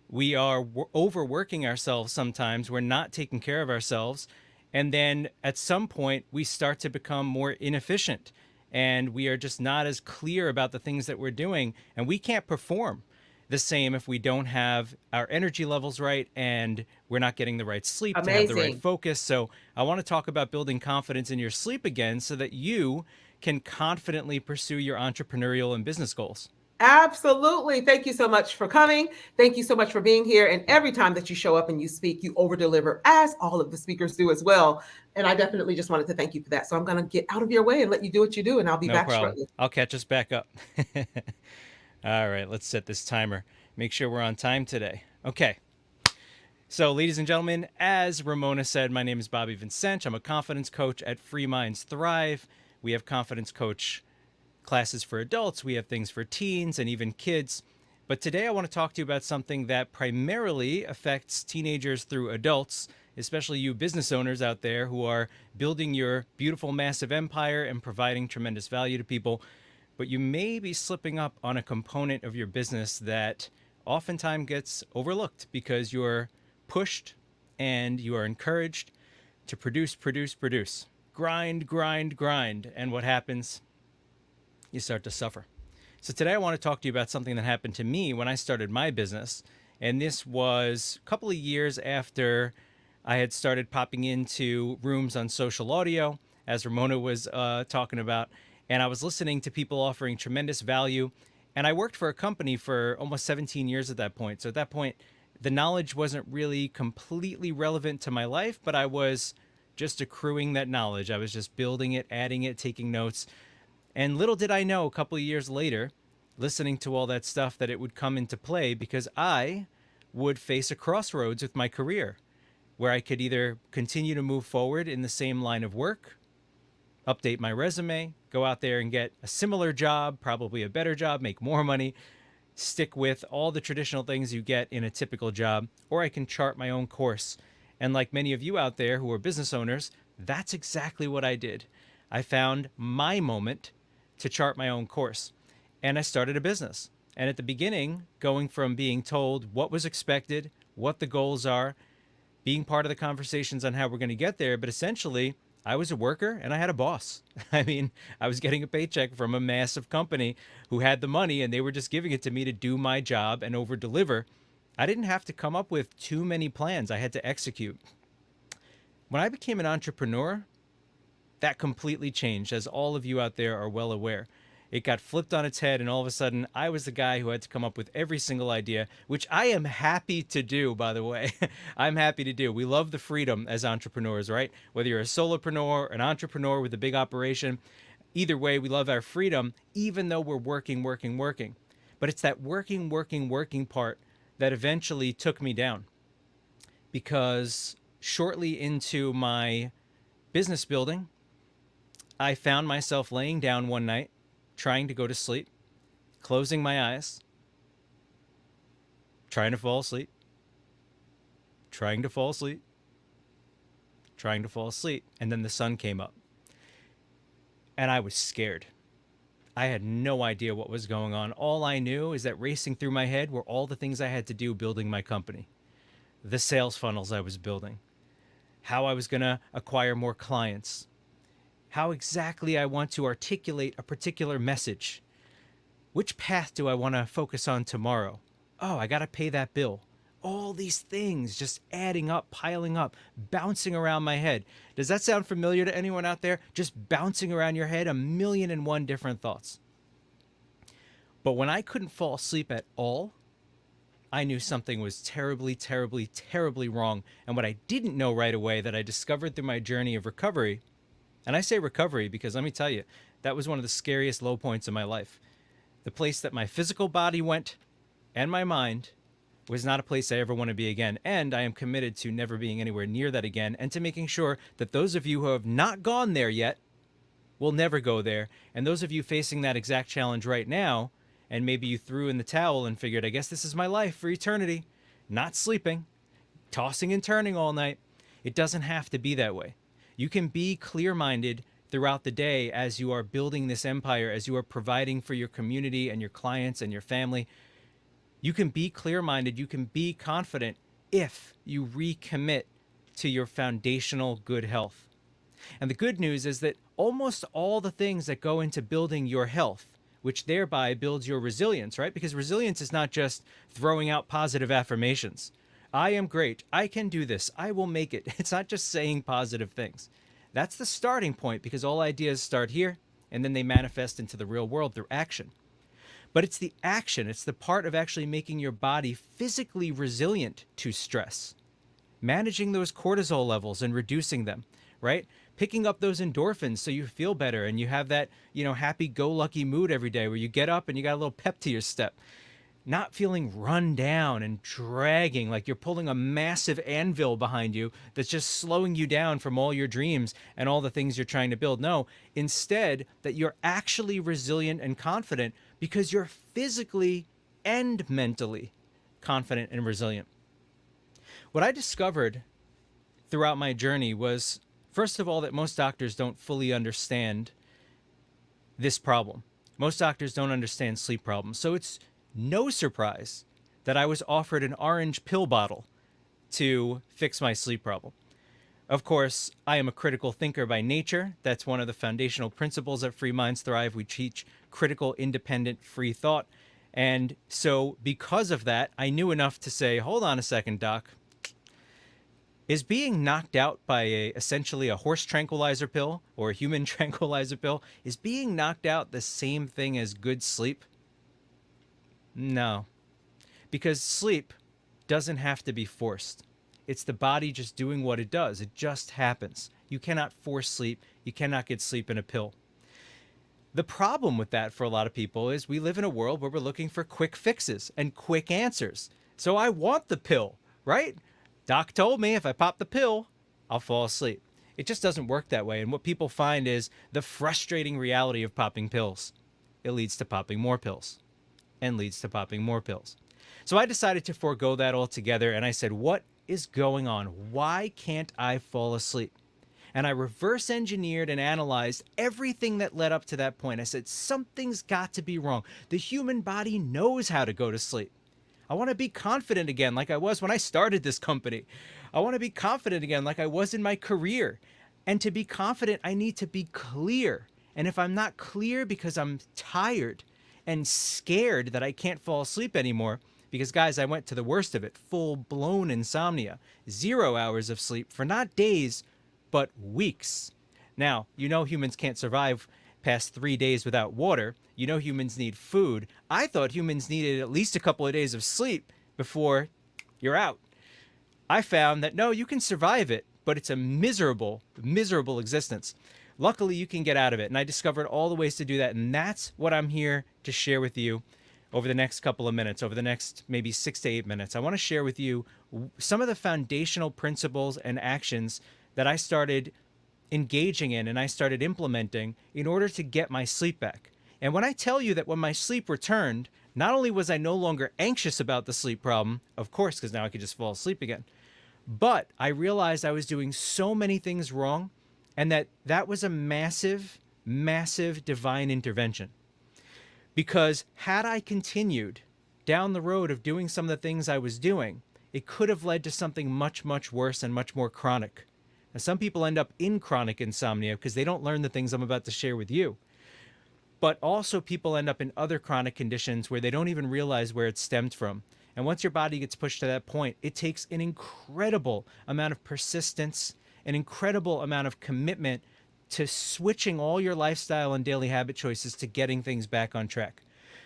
we are overworking ourselves sometimes. We're not taking care of ourselves. And then at some point, we start to become more inefficient and we are just not as clear about the things that we're doing. And we can't perform the same if we don't have our energy levels right and we're not getting the right sleep to have the right Amazing. focus. So, I want to talk about building confidence in your sleep again so that you can confidently pursue your entrepreneurial and business goals. Absolutely. Thank you so much for coming. Thank you so much for being here. And every time that you show up and you speak, you over deliver, as all of the speakers do as well. And I definitely just wanted to thank you for that. So I'm going to get out of your way and let you do what you do. And I'll be No back problem. shortly. I'll catch us back up. All right, let's set this timer. Make sure we're on time today. Okay. So, ladies and gentlemen, as Ramona said, my name is Bobby Vincent. I'm a confidence coach at Free Minds Thrive. We have confidence coach classes for adults, we have things for teens and even kids. But today I want to talk to you about something that primarily affects teenagers through adults, especially you business owners out there who are building your beautiful, massive empire and providing tremendous value to people. But you may be slipping up on a component of your business that oftentimes gets overlooked because you're pushed and you are encouraged to produce, produce, produce. Grind, grind, grind. And what happens? You start to suffer. So today I want to talk to you about something that happened to me when I started my business. And this was a couple of years after I had started popping into rooms on social audio, as Ramona was talking about. And I was listening to people offering tremendous value. And I worked for a company for almost 17 years at that point. So at that point, the knowledge wasn't really completely relevant to my life, but I was just accruing that knowledge. I was just building it, adding it, taking notes. And little did I know a couple of years later, listening to all that stuff, that it would come into play because I would face a crossroads with my career where I could either continue to move forward in the same line of work, update my resume, go out there and get a similar job, probably a better job, make more money, stick with all the traditional things you get in a typical job, or I can chart my own course. And like many of you out there who are business owners, that's exactly what I did. I found my moment to chart my own course. And I started a business. And at the beginning, going from being told what was expected, what the goals are, being part of the conversations on how we're going to get there, but essentially, I was a worker and I had a boss. I mean, I was getting a paycheck from a massive company who had the money and they were just giving it to me to do my job and over deliver. I didn't have to come up with too many plans, I had to execute. When I became an entrepreneur, that completely changed, as all of you out there are well aware. It got flipped on its head, and all of a sudden, I was the guy who had to come up with every single idea, which I am happy to do, by the way. I'm happy to do. We love the freedom as entrepreneurs, right? Whether you're a solopreneur, an entrepreneur with a big operation, either way, we love our freedom, even though we're working, working, working. But it's that working, working, working part that eventually took me down because shortly into my business building, I found myself laying down one night, trying to go to sleep, closing my eyes, trying to fall asleep, trying to fall asleep, trying to fall asleep. And then the sun came up. And I was scared. I had no idea what was going on. All I knew is that racing through my head were all the things I had to do building my company, the sales funnels I was building, how I was going to acquire more clients, how exactly I want to articulate a particular message. Which path do I want to focus on tomorrow? Oh, I got to pay that bill. All these things just adding up, piling up, bouncing around my head. Does that sound familiar to anyone out there? Just bouncing around your head, a million and one different thoughts. But when I couldn't fall asleep at all, I knew something was terribly, terribly, terribly wrong. And what I didn't know right away that I discovered through my journey of recovery, and I say recovery because let me tell you, that was one of the scariest low points of my life. The place that my physical body went and my mind was not a place I ever want to be again. And I am committed to never being anywhere near that again and to making sure that those of you who have not gone there yet will never go there. And those of you facing that exact challenge right now, and maybe you threw in the towel and figured, I guess this is my life for eternity, not sleeping, tossing and turning all night. It doesn't have to be that way. You can be clear-minded throughout the day as you are building this empire, as you are providing for your community and your clients and your family. You can be clear-minded, you can be confident if you recommit to your foundational good health. And the good news is that almost all the things that go into building your health, which thereby builds your resilience, right? Because resilience is not just throwing out positive affirmations. I am great. I can do this. I will make it. It's not just saying positive things. That's the starting point because all ideas start here and then they manifest into the real world through action. But it's the action. It's the part of actually making your body physically resilient to stress, managing those cortisol levels and reducing them, right? Picking up those endorphins so you feel better and you have that, happy-go-lucky mood every day where you get up and you got a little pep to your step. Not feeling run down and dragging like you're pulling a massive anvil behind you that's just slowing you down from all your dreams and all the things you're trying to build. No, instead that you're actually resilient and confident because you're physically and mentally confident and resilient. What I discovered throughout my journey was, first of all, that most doctors don't fully understand this problem. Most doctors don't understand sleep problems. So it's no surprise that I was offered an orange pill bottle to fix my sleep problem. Of course, I am a critical thinker by nature. That's one of the foundational principles at Free Minds Thrive. We teach critical, independent, free thought. And so because of that, I knew enough to say, hold on a second, doc. Is being knocked out by essentially a horse tranquilizer pill or a human tranquilizer pill, is being knocked out the same thing as good sleep? No, because sleep doesn't have to be forced. It's the body just doing what it does. It just happens. You cannot force sleep. You cannot get sleep in a pill. The problem with that for a lot of people is we live in a world where we're looking for quick fixes and quick answers. So I want the pill, right? Doc told me if I pop the pill, I'll fall asleep. It just doesn't work that way. And what people find is the frustrating reality of popping pills. It leads to popping more pills and leads to popping more pills. So I decided to forego that altogether. And I said, what is going on? Why can't I fall asleep? And I reverse engineered and analyzed everything that led up to that point. I said, something's got to be wrong. The human body knows how to go to sleep. I want to be confident again like I was when I started this company. I want to be confident again like I was in my career. And to be confident, I need to be clear. And if I'm not clear because I'm tired and scared that I can't fall asleep anymore, because guys, I went to the worst of it, full-blown insomnia, 0 hours of sleep for not days, but weeks. Now, humans can't survive past 3 days without water. Humans need food. I thought humans needed at least a couple of days of sleep before you're out. I found that no, you can survive it, but it's a miserable, miserable existence. Luckily, you can get out of it. And I discovered all the ways to do that. And that's what I'm here to share with you over the next couple of minutes, over the next maybe 6 to 8 minutes. I want to share with you some of the foundational principles and actions that I started engaging in and I started implementing in order to get my sleep back. And when I tell you that when my sleep returned, not only was I no longer anxious about the sleep problem, of course, because now I could just fall asleep again, but I realized I was doing so many things wrong and that was a massive, massive divine intervention. Because had I continued down the road of doing some of the things I was doing, it could have led to something much, much worse and much more chronic. Now, some people end up in chronic insomnia because they don't learn the things I'm about to share with you. But also people end up in other chronic conditions where they don't even realize where it stemmed from. And once your body gets pushed to that point, it takes an incredible amount of persistence, an incredible amount of commitment to switching all your lifestyle and daily habit choices to getting things back on track.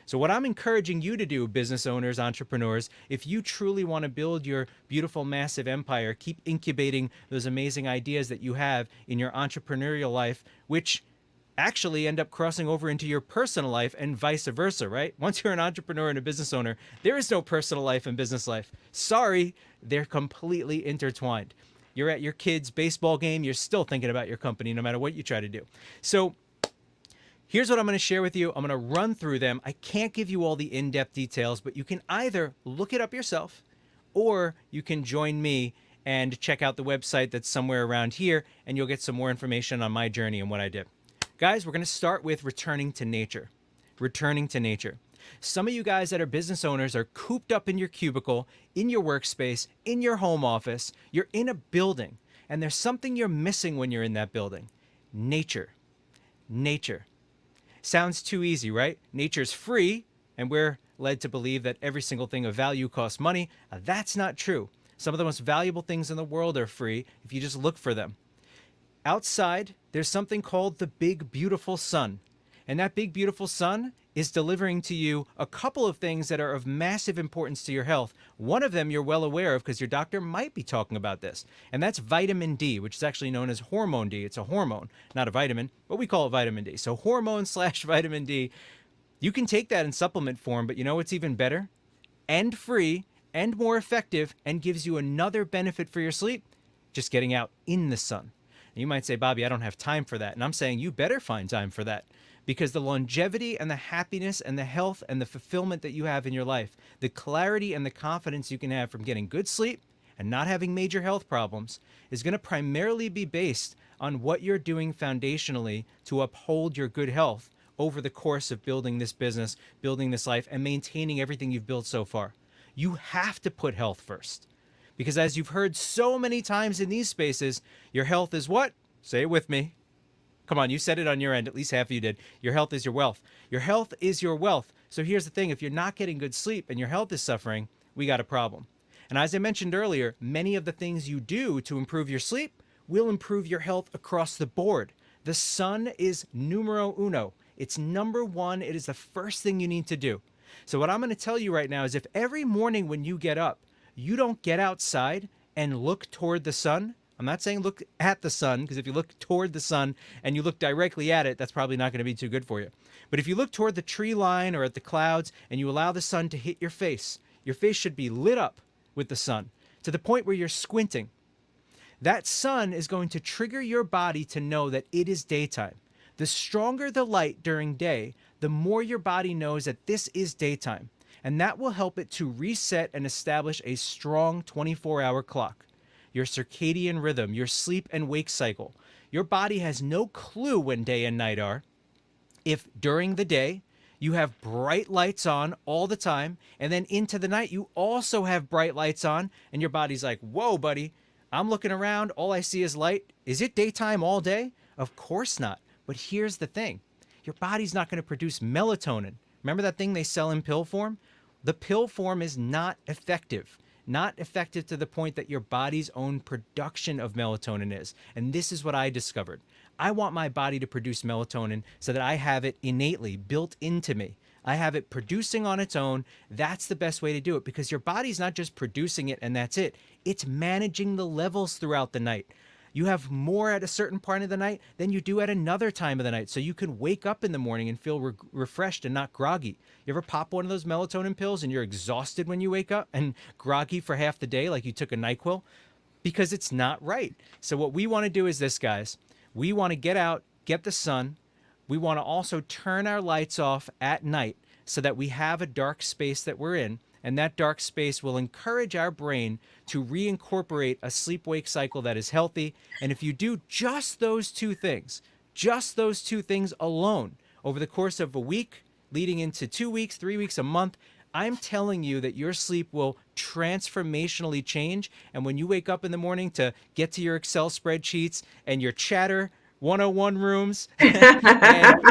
So what I'm encouraging you to do, business owners, entrepreneurs, if you truly want to build your beautiful, massive empire, keep incubating those amazing ideas that you have in your entrepreneurial life, which actually end up crossing over into your personal life and vice versa, right? Once you're an entrepreneur and a business owner, there is no personal life and business life. Sorry, they're completely intertwined. You're at your kid's baseball game, you're still thinking about your company no matter what you try to do. So here's what I'm going to share with you. I'm going to run through them. I can't give you all the in-depth details, but you can either look it up yourself or you can join me and check out the website that's somewhere around here, and you'll get some more information on my journey and what I did. Guys, we're going to start with returning to nature. Returning to nature. Some of you guys that are business owners are cooped up in your cubicle, in your workspace, in your home office. You're in a building, and there's something you're missing when you're in that building. Nature. Nature. Sounds too easy, right? Nature's free, and we're led to believe that every single thing of value costs money. That's not true. Some of the most valuable things in the world are free if you just look for them. Outside, there's something called the big, beautiful sun. And that big, beautiful sun is delivering to you a couple of things that are of massive importance to your health. One of them you're well aware of because your doctor might be talking about this. And that's vitamin D, which is actually known as hormone D. It's a hormone, not a vitamin, but we call it vitamin D. So hormone / vitamin D, you can take that in supplement form, but you know what's even better and free and more effective and gives you another benefit for your sleep? Just getting out in the sun. And you might say, Bobby, I don't have time for that. And I'm saying you better find time for that, because the longevity and the happiness and the health and the fulfillment that you have in your life, the clarity and the confidence you can have from getting good sleep and not having major health problems is going to primarily be based on what you're doing foundationally to uphold your good health over the course of building this business, building this life, and maintaining everything you've built so far. You have to put health first. Because as you've heard so many times in these spaces, your health is what? Say it with me. Come on, you said it on your end. At least half of you did. Your health is your wealth. Your health is your wealth. So here's the thing. If you're not getting good sleep and your health is suffering, we got a problem. And as I mentioned earlier, many of the things you do to improve your sleep will improve your health across the board. The sun is numero uno. It's number one. It is the first thing you need to do. So what I'm going to tell you right now is if every morning when you get up, you don't get outside and look toward the sun. I'm not saying look at the sun, because if you look toward the sun and you look directly at it, that's probably not going to be too good for you. But if you look toward the tree line or at the clouds and you allow the sun to hit your face should be lit up with the sun to the point where you're squinting. That sun is going to trigger your body to know that it is daytime. The stronger the light during day, the more your body knows that this is daytime. And that will help it to reset and establish a strong 24-hour clock. Your circadian rhythm, your sleep and wake cycle. Your body has no clue when day and night are. If during the day you have bright lights on all the time, and then into the night you also have bright lights on, and your body's like, whoa, buddy, I'm looking around, all I see is light. Is it daytime all day? Of course not. But here's the thing. Your body's not going to produce melatonin. Remember that thing they sell in pill form? The pill form is not effective. Not effective to the point that your body's own production of melatonin is. And this is what I discovered. I want my body to produce melatonin so that I have it innately built into me. I have it producing on its own. That's the best way to do it, because your body's not just producing it and that's it. It's managing the levels throughout the night. You have more at a certain part of the night than you do at another time of the night. So you can wake up in the morning and feel refreshed and not groggy. You ever pop one of those melatonin pills and you're exhausted when you wake up and groggy for half the day like you took a NyQuil? Because it's not right. So what we want to do is this, guys. We want to get out, get the sun. We want to also turn our lights off at night so that we have a dark space that we're in. And that dark space will encourage our brain to reincorporate a sleep-wake cycle that is healthy. And if you do just those two things alone over the course of a week, leading into 2 weeks, 3 weeks, a month, I'm telling you that your sleep will transformationally change. And when you wake up in the morning to get to your Excel spreadsheets and your chatter 101 rooms and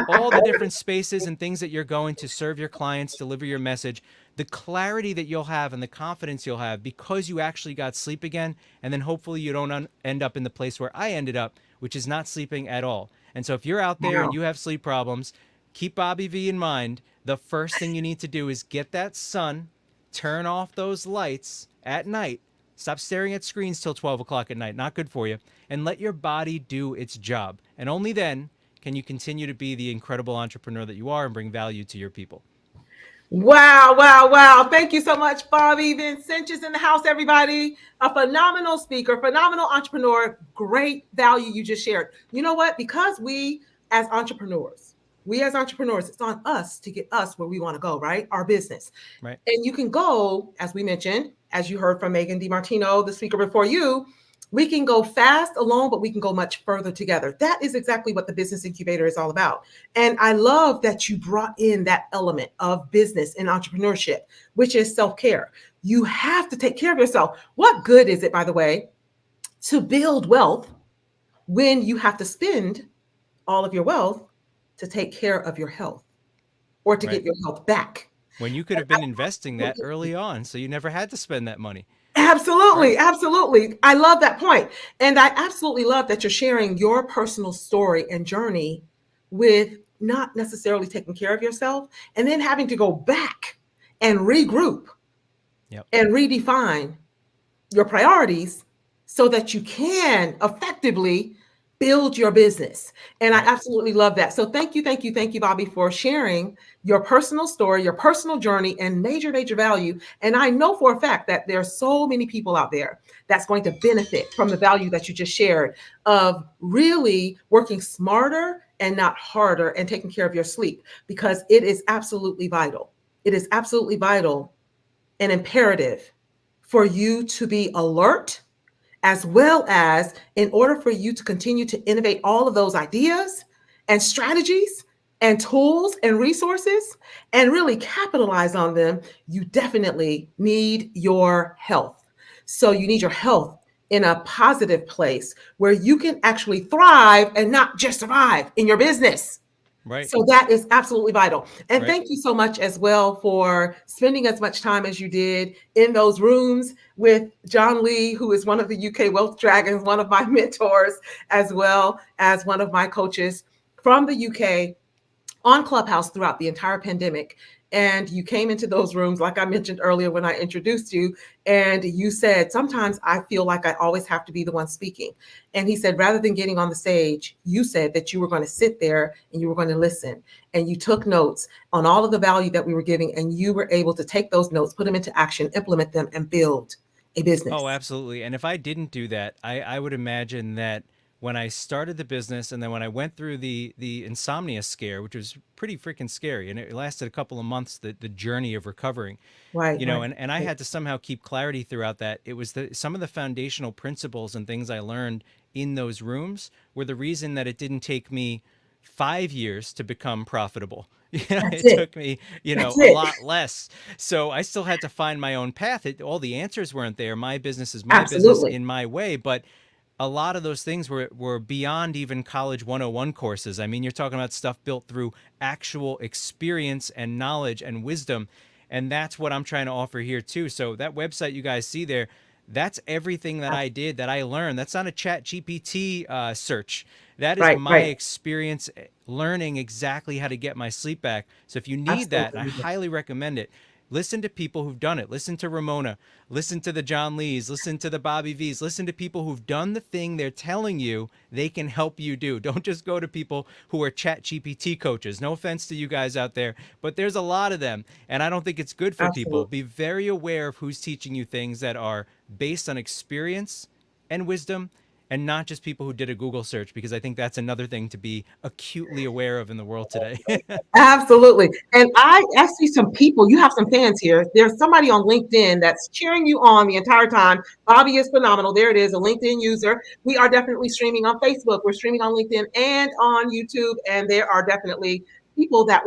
all the different spaces and things that you're going to serve your clients, deliver your message, the clarity that you'll have and the confidence you'll have because you actually got sleep again. And then hopefully you don't end up in the place where I ended up, which is not sleeping at all. And so if you're out there and you have sleep problems, keep Bobby V in mind. The first thing you need to do is get that sun, turn off those lights at night, stop staring at screens till 12 o'clock at night, not good for you, and let your body do its job. And only then can you continue to be the incredible entrepreneur that you are and bring value to your people. Wow, wow, wow. Thank you so much, Bobby. Vincentius in the house, everybody. A phenomenal speaker, phenomenal entrepreneur. Great value you just shared. You know what? Because as entrepreneurs, it's on us to get us where we want to go, right? Our business. Right. And you can go, as we mentioned, as you heard from Megan DiMartino, the speaker before you, we can go fast alone, but we can go much further together. That is exactly what the Business Incubator is all about. And I love that you brought in that element of business and entrepreneurship, which is self-care. You have to take care of yourself. What good is it, by the way, to build wealth when you have to spend all of your wealth to take care of your health or to get your health back? When you could have been investing that early on, so you never had to spend that money. Absolutely. Right. Absolutely. I love that point. And I absolutely love that you're sharing your personal story and journey with not necessarily taking care of yourself and then having to go back and regroup and redefine your priorities so that you can effectively build your business. And I absolutely love that. So thank you, Bobby, for sharing your personal story, your personal journey, and major value. And I know for a fact that there are so many people out there that's going to benefit from the value that you just shared of really working smarter and not harder and taking care of your sleep, because it is absolutely vital. It is absolutely vital and imperative for you to be alert, as well as in order for you to continue to innovate all of those ideas and strategies and tools and resources and really capitalize on them, you definitely need your health. So you need your health in a positive place where you can actually thrive and not just survive in your business. Right. So that is absolutely vital. And thank you so much as well for spending as much time as you did in those rooms with John Lee, who is one of the UK Wealth Dragons, one of my mentors, as well as one of my coaches from the UK on Clubhouse throughout the entire pandemic. And you came into those rooms, like I mentioned earlier when I introduced you, and you said, sometimes I feel like I always have to be the one speaking. And he said, rather than getting on the stage, you said that you were going to sit there and you were going to listen. And you took notes on all of the value that we were giving, and you were able to take those notes, put them into action, implement them, and build a business. Oh, absolutely. And if I didn't do that, I would imagine that when I started the business and then when I went through the insomnia scare, which was pretty freaking scary, and it lasted a couple of months, the journey of recovering, and I had to somehow keep clarity throughout that. It was some of the foundational principles and things I learned in those rooms were the reason that it didn't take me 5 years to become profitable. It took me, a lot less. So I still had to find my own path. All the answers weren't there. My business is my business in my way, but a lot of those things were beyond even college 101 courses. I mean, you're talking about stuff built through actual experience and knowledge and wisdom. And that's what I'm trying to offer here too. So that website you guys see there, that's everything that I did, that I learned. That's not a Chat GPT search. That is my experience learning exactly how to get my sleep back. So if you need that, I highly recommend it. Listen to people who've done it. Listen to Ramona. Listen to the John Lees. Listen to the Bobby V's. Listen to people who've done the thing they're telling you they can help you do. Don't just go to people who are Chat GPT coaches. No offense to you guys out there, but there's a lot of them, and I don't think it's good for people. Be very aware of who's teaching you things that are based on experience and wisdom, and not just people who did a Google search, because I think that's another thing to be acutely aware of in the world today. Absolutely. And I see some people, you have some fans here. There's somebody on LinkedIn that's cheering you on the entire time. Bobby is phenomenal. There it is, a LinkedIn user. We are definitely streaming on Facebook. We're streaming on LinkedIn and on YouTube. And there are definitely people that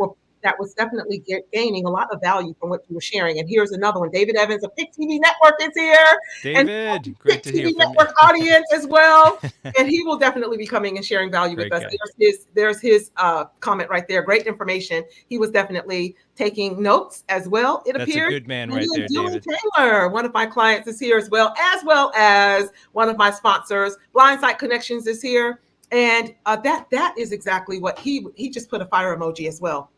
was definitely gaining a lot of value from what you were sharing. And here's another one. David Evans of Pick TV Network is here. David, and great to hear TV from Network you. audience as well. And he will definitely be coming and sharing value with us. There's his comment right there. Great information. He was definitely taking notes as well. It appears. That's a good man right there, Julie David. Taylor, one of my clients, is here as well as one of my sponsors. Blindsight Connections is here. And that is exactly what he just put a fire emoji as well.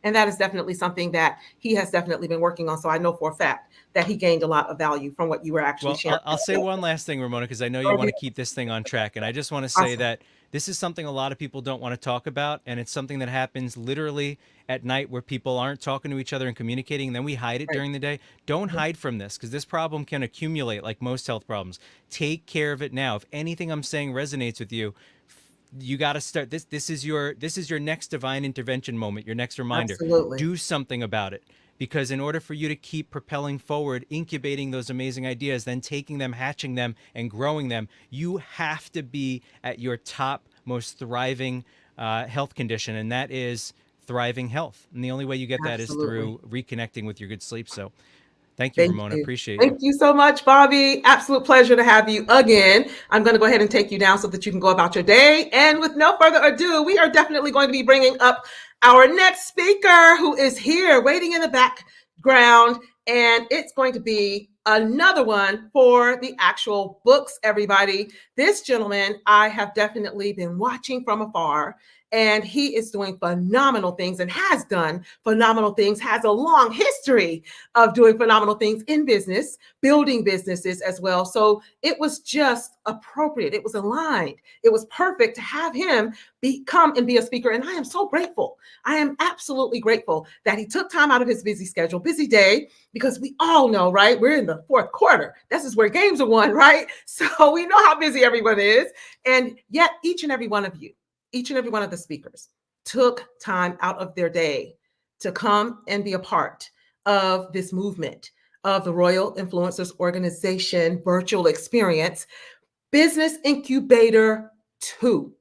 And that is definitely something that he has definitely been working on. So I know for a fact that he gained a lot of value from what you were actually Well, sharing. I'll say one last thing, Ramona, because I know you want to keep this thing on track. And I just want to say Awesome. that this is something a lot of people don't want to talk about. And it's something that happens literally at night where people aren't talking to each other and communicating. And then we hide it Great. during the day. Don't hide from this because this problem can accumulate like most health problems. Take care of it now. If anything I'm saying resonates with you, you got to start this is your next divine intervention moment, your next reminder. Absolutely. Do something about it, because in order for you to keep propelling forward, incubating those amazing ideas, then taking them, hatching them, and growing them, you have to be at your top most thriving health condition, and that is thriving health. And the only way you get that is Absolutely. through reconnecting with your good sleep. So thank you, Thank Ramona, you. appreciate you. Thank you so much, Bobby. Absolute pleasure to have you again. I'm going to go ahead and take you down so that you can go about your day. And with no further ado, we are definitely going to be bringing up our next speaker who is here waiting in the background. And it's going to be another one for the actual books, everybody. This gentleman, I have definitely been watching from afar. And he is doing phenomenal things and has done phenomenal things, has a long history of doing phenomenal things in business, building businesses as well. So it was just appropriate. It was aligned. It was perfect to have him come and be a speaker. And I am so grateful. I am absolutely grateful that he took time out of his busy schedule, busy day, because we all know, right? We're in the fourth quarter. This is where games are won, right? So we know how busy everyone is. And yet each and every one of you, each and every one of the speakers took time out of their day to come and be a part of this movement of the Royal Influencers Organization virtual experience, Business Incubator 2.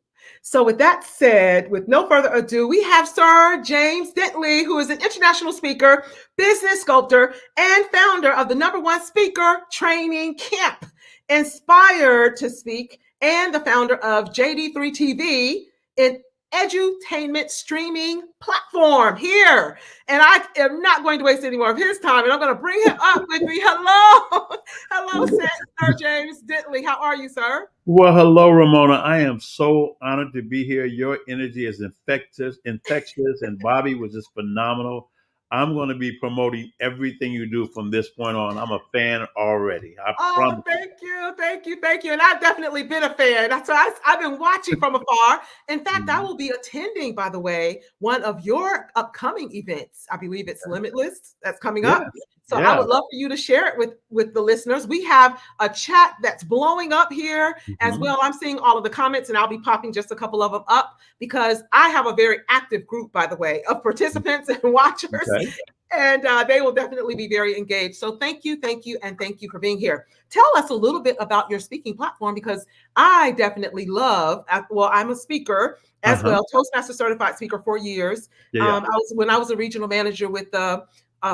So, with that said, with no further ado, we have Sir James Dentley, who is an international speaker, business sculptor, and founder of the #1 speaker training camp, Inspired to Speak, and the founder of JD3 TV, an edutainment streaming platform here. And I am not going to waste any more of his time, and I'm going to bring him up with me. Hello. Hello, Sir James Dentley. How are you, sir? Well, hello, Ramona. I am so honored to be here. Your energy is infectious, and Bobby was just phenomenal. I'm going to be promoting everything you do from this point on. I'm a fan already. I Oh, promise you. thank you, thank you, thank you. And I've definitely been a fan. That's why I've been watching from afar. In fact, I Mhm. will be attending, by the way, one of your upcoming events. I believe it's Limitless that's coming Yeah, up. So I yeah. would love for you to share it with the listeners. We have a chat that's blowing up here as Mhm. well. I'm seeing all of the comments, and I'll be popping just a couple of them up because I have a very active group, by the way, of participants and watchers, Okay. and they will definitely be very engaged. So thank you, and thank you for being here. Tell us a little bit about your speaking platform because I definitely love. Well, I'm a speaker as Uh-huh. well, Toastmaster certified speaker for years. Yeah, yeah. I was a regional manager with the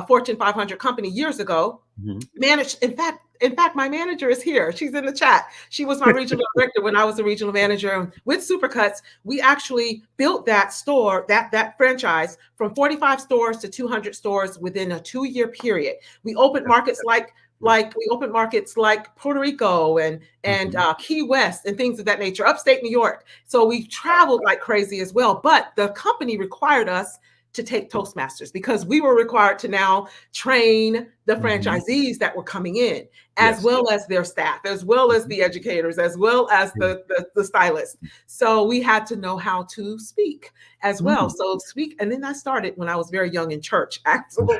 Fortune 500 company years ago. Mhm. Managed, in fact, my manager is here. She's in the chat. She was my regional director when I was a regional manager with Supercuts. We actually built that store, that franchise, from 45 stores to 200 stores within a 2-year period. We opened markets like Puerto Rico and Mhm. Key West and things of that nature, upstate New York. So we traveled like crazy as well. But the company required us to take Toastmasters because we were required to now train the Mhm. franchisees that were coming in, as Yes. well as their staff, as well as Mhm. the educators, as well as Mhm. the stylists. So we had to know how to speak as well. Mhm. So speak, and then I started when I was very young in church,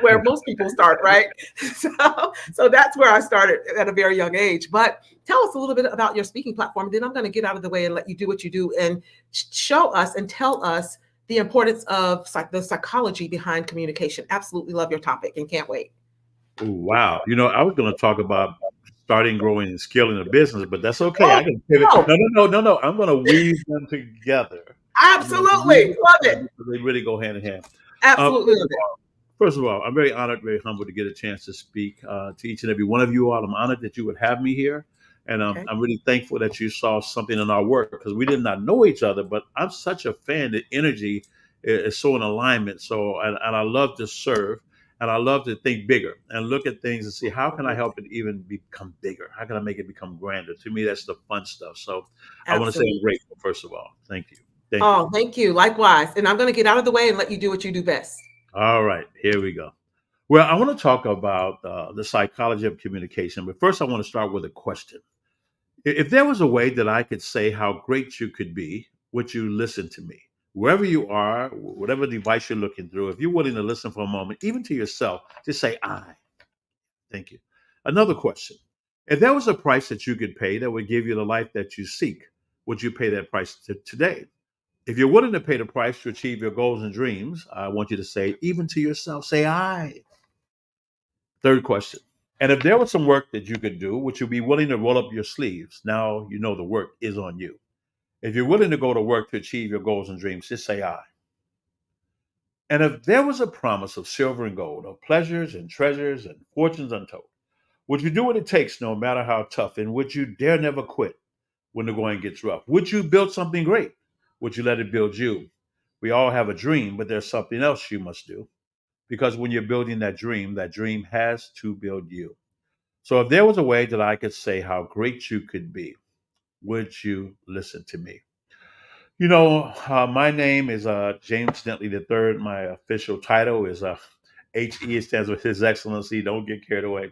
where most people start, right? So that's where I started at a very young age. But tell us a little bit about your speaking platform. Then I'm going to get out of the way and let you do what you do and show us and tell us the importance of the psychology behind communication. Absolutely love your topic and can't wait. Oh, wow. I was going to talk about starting, growing, and scaling a business, but that's okay. Oh, I can pivot. no, No. I'm going to weave them together. I'm going to weave absolutely them love together it. because they really go hand in hand. Absolutely First love of it. all, I'm very honored, very humbled to get a chance to speak to each and every one of you all. I'm honored that you would have me here. And Okay. I'm really thankful that you saw something in our work because we did not know each other, but I'm such a fan that energy is so in alignment. So, and I love to serve and I love to think bigger and look at things and see how can I help it even become bigger? How can I make it become grander? To me, that's the fun stuff. So I want to say I'm Absolutely. grateful, first of all. Thank you. Thank you. Oh, thank you. Likewise. And I'm going to get out of the way and let you do what you do best. All right, here we go. Well, I want to talk about the psychology of communication, but first I want to start with a question. If there was a way that I could say how great you could be, would you listen to me? Wherever you are, whatever device you're looking through, if you're willing to listen for a moment, even to yourself, just say, I. Thank you. Another question. If there was a price that you could pay that would give you the life that you seek, would you pay that price today? If you're willing to pay the price to achieve your goals and dreams, I want you to say, even to yourself, say, I. Third question. And if there was some work that you could do, would you be willing to roll up your sleeves? Now you know the work is on you. If you're willing to go to work to achieve your goals and dreams, just say I. And if there was a promise of silver and gold, of pleasures and treasures and fortunes untold, would you do what it takes no matter how tough? And would you dare never quit when the going gets rough? Would you build something great? Would you let it build you? We all have a dream, but there's something else you must do. Because when you're building that dream has to build you. So if there was a way that I could say how great you could be, would you listen to me? My name is James Dentley III. My official title is HE. It stands for His Excellency. Don't get carried away.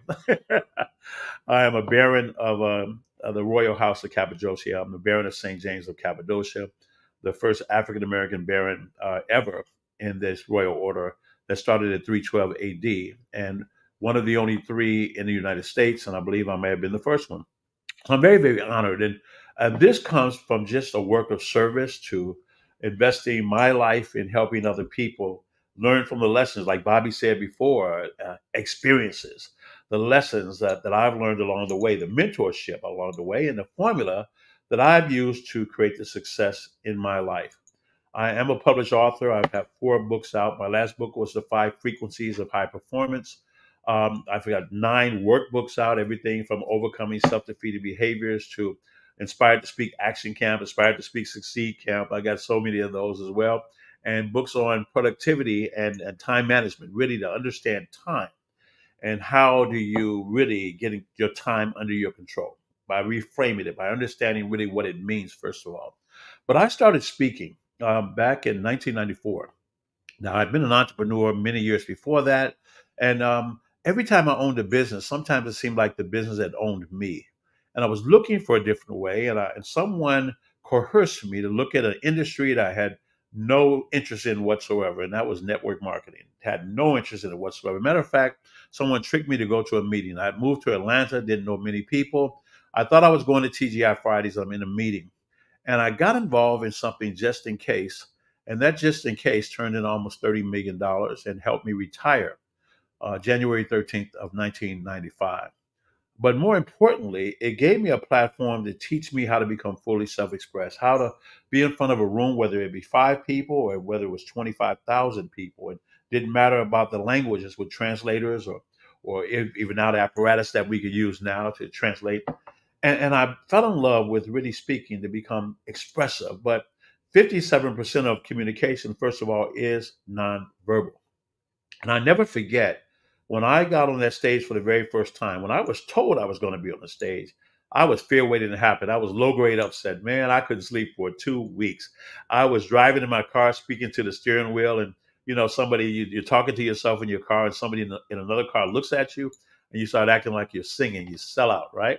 I am a Baron of the Royal House of Cappadocia. I'm the Baron of St. James of Cappadocia, the first African American Baron ever in this royal order that started at 312 AD, and one of the only three in the United States, and I believe I may have been the first one. I'm very, very honored. And this comes from just a work of service to investing my life in helping other people learn from the lessons, like Bobby said before, experiences, the lessons that I've learned along the way, the mentorship along the way, and the formula that I've used to create the success in my life. I am a published author. I've had 4 books out. My last book was The 5 Frequencies of High Performance. I've got 9 workbooks out, everything from overcoming self-defeating behaviors to Inspired to Speak Action Camp, Inspired to Speak Succeed Camp. I got so many of those as well. And books on productivity and time management, really to understand time and how do you really get your time under your control by reframing it, by understanding really what it means, first of all. But I started speaking back in 1994. Now, I've been an entrepreneur many years before that. And every time I owned a business, sometimes it seemed like the business had owned me. And I was looking for a different way. And someone coerced me to look at an industry that I had no interest in whatsoever. And that was network marketing. Had no interest in it whatsoever. Matter of fact, someone tricked me to go to a meeting. I moved to Atlanta, didn't know many people. I thought I was going to TGI Fridays. I'm in a meeting. And I got involved in something just in case. And that just in case turned in almost $30 million and helped me retire January 13th of 1995. But more importantly, it gave me a platform to teach me how to become fully self-expressed, how to be in front of a room, whether it be 5 people or whether it was 25,000 people. It didn't matter about the languages with translators or even now the apparatus that we could use now to translate. And I fell in love with really speaking to become expressive. But 57% of communication, first of all, is nonverbal. And I never forget when I got on that stage for the very first time, when I was told I was going to be on the stage, I was fear waiting to happen. I was low grade upset. Man, I couldn't sleep for 2 weeks. I was driving in my car, speaking to the steering wheel, and you're talking to yourself in your car, and somebody in another car looks at you, and you start acting like you're singing. You sell out, right?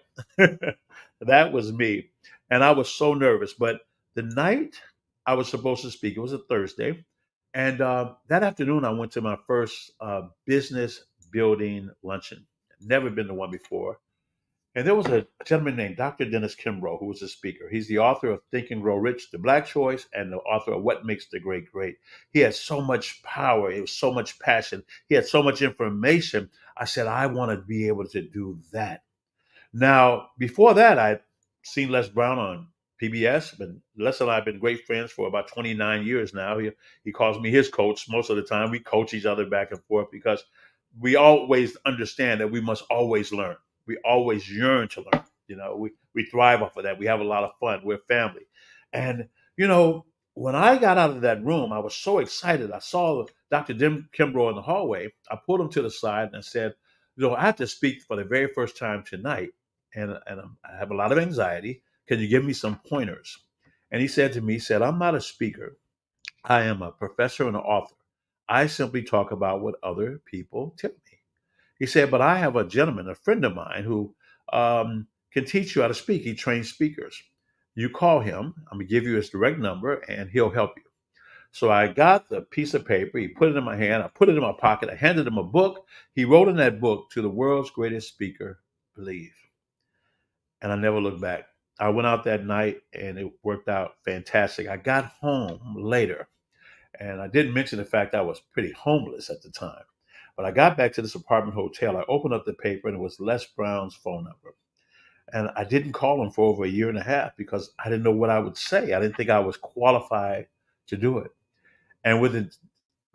That was me, and I was so nervous. But the night I was supposed to speak, it was a Thursday. And that afternoon, I went to my first business building luncheon. Never been to one before. And there was a gentleman named Dr. Dennis Kimbrough, who was a speaker. He's the author of Think and Grow Rich, The Black Choice, and the author of What Makes the Great Great. He had so much power. It was so much passion. He had so much information. I said, I want to be able to do that. Now, before that, I'd seen Les Brown on PBS, but Les and I have been great friends for about 29 years now. He calls me his coach most of the time. We coach each other back and forth because we always understand that we must always learn. We always yearn to learn. We thrive off of that. We have a lot of fun. We're family. And, when I got out of that room, I was so excited. I saw Dr. Kimbrough in the hallway. I pulled him to the side and I said, I have to speak for the very first time tonight and I have a lot of anxiety. Can you give me some pointers? And he said to me, he said, I'm not a speaker. I am a professor and an author. I simply talk about what other people tell me. He said, but I have a gentleman, a friend of mine, who can teach you how to speak. He trains speakers. You call him. I'm going to give you his direct number and he'll help you. So I got the piece of paper. He put it in my hand. I put it in my pocket. I handed him a book. He wrote in that book, "To the world's greatest speaker, believe." And I never looked back. I went out that night and it worked out fantastic. I got home later and I didn't mention the fact I was pretty homeless at the time. But I got back to this apartment hotel. I opened up the paper and it was Les Brown's phone number. And I didn't call him for over a year and a half because I didn't know what I would say. I didn't think I was qualified to do it. And within,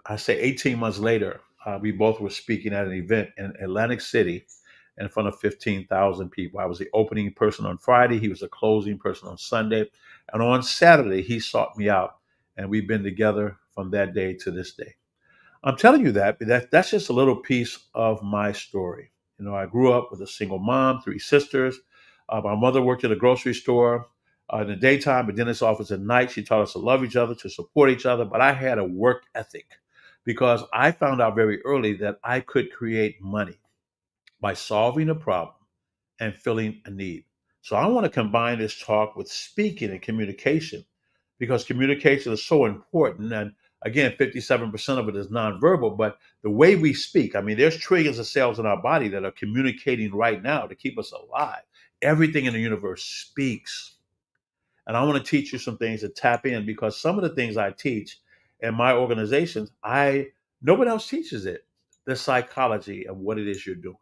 I say 18 months later, we both were speaking at an event in Atlantic City in front of 15,000 people. I was the opening person on Friday. He was the closing person on Sunday. And on Saturday, he sought me out. And we've been together from that day to this day. I'm telling you that's just a little piece of my story. You know, I grew up with a single mom, three sisters. My mother worked at a grocery store in the daytime, but dentist office at night. She taught us to love each other, to support each other. But I had a work ethic because I found out very early that I could create money by solving a problem and filling a need. So I want to combine this talk with speaking and communication because communication is so important. And again, 57% of it is nonverbal, but the way we speak, I mean, there's trillions of cells in our body that are communicating right now to keep us alive. Everything in the universe speaks. And I want to teach you some things to tap in because some of the things I teach in my organizations, I nobody else teaches it. The psychology of what it is you're doing.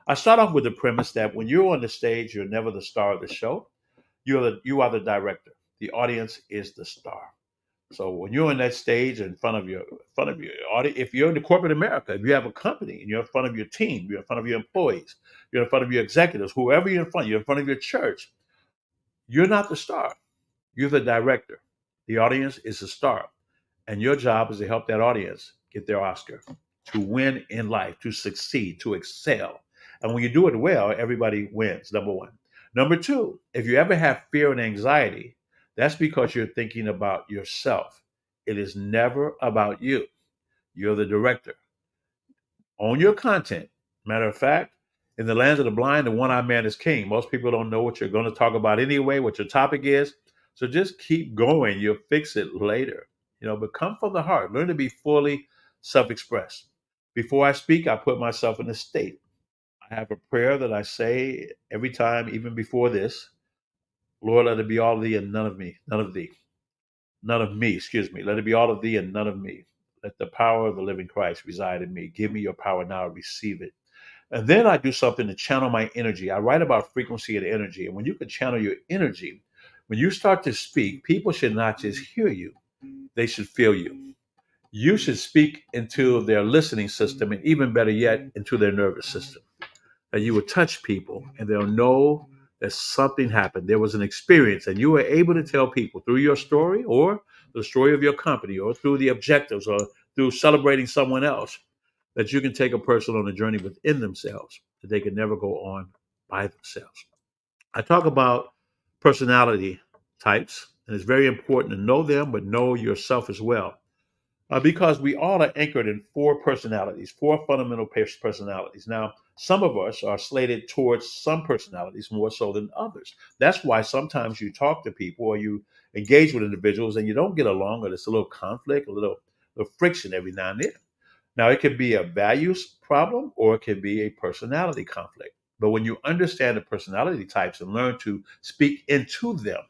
I start off with the premise that when you're on the stage, you're never the star of the show. You are the director. The audience is the star. So when you're on that stage in front of your audience, if you're in the corporate America, if you have a company and you're in front of your team, you're in front of your employees, you're in front of your executives, whoever you're in front of your church, you're not the star. You're the director. The audience is the star. And your job is to help that audience get their Oscar, to win in life, to succeed, to excel. And when you do it well, everybody wins, number one. Number two, if you ever have fear and anxiety, that's because you're thinking about yourself. It is never about you. You're the director. Own your content. Matter of fact, in the lands of the blind, the one-eyed man is king. Most people don't know what you're going to talk about anyway, what your topic is. So just keep going. You'll fix it later. But come from the heart. Learn to be fully self-expressed. Before I speak, I put myself in a state. I have a prayer that I say every time, even before this. Lord, let it be all of thee and none of me, none of thee, none of me, excuse me. Let it be all of thee and none of me. Let the power of the living Christ reside in me. Give me your power now, receive it. And then I do something to channel my energy. I write about frequency and energy. And when you can channel your energy, when you start to speak, people should not just hear you, they should feel you. You should speak into their listening system, and even better yet, into their nervous system. That you will touch people and they'll know that something happened. There was an experience, and you were able to tell people through your story or the story of your company or through the objectives or through celebrating someone else that you can take a person on a journey within themselves that they can never go on by themselves. I talk about personality types, and it's very important to know them, but know yourself as well. Because we all are anchored in four personalities, four fundamental personalities. Now, some of us are slated towards some personalities more so than others. That's why sometimes you talk to people or you engage with individuals and you don't get along, or there's a little conflict, a little friction every now and then. Now, it could be a values problem or it could be a personality conflict. But when you understand the personality types and learn to speak into them,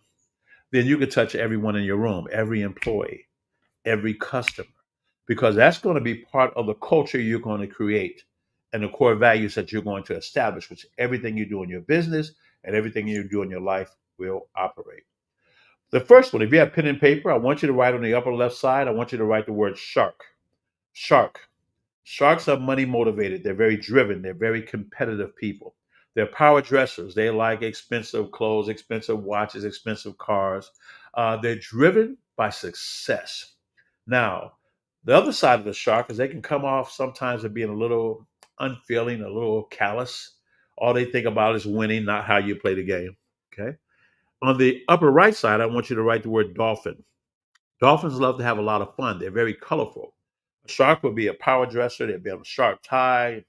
then you can touch everyone in your room, every employee, every customer, because that's going to be part of the culture you're going to create and the core values that you're going to establish, which everything you do in your business and everything you do in your life will operate. The first one, if you have pen and paper, I want you to write on the upper left side, I want you to write the word shark. Shark. Sharks are money motivated. They're very driven. They're very competitive people. They're power dressers. They like expensive clothes, expensive watches, expensive cars. They're driven by success. Now, the other side of the shark is they can come off sometimes as being a little unfeeling, a little callous. All they think about is winning, not how you play the game. Okay. On the upper right side, I want you to write the word dolphin. Dolphins love to have a lot of fun. They're very colorful. A shark would be a power dresser. They'd be on a sharp tie,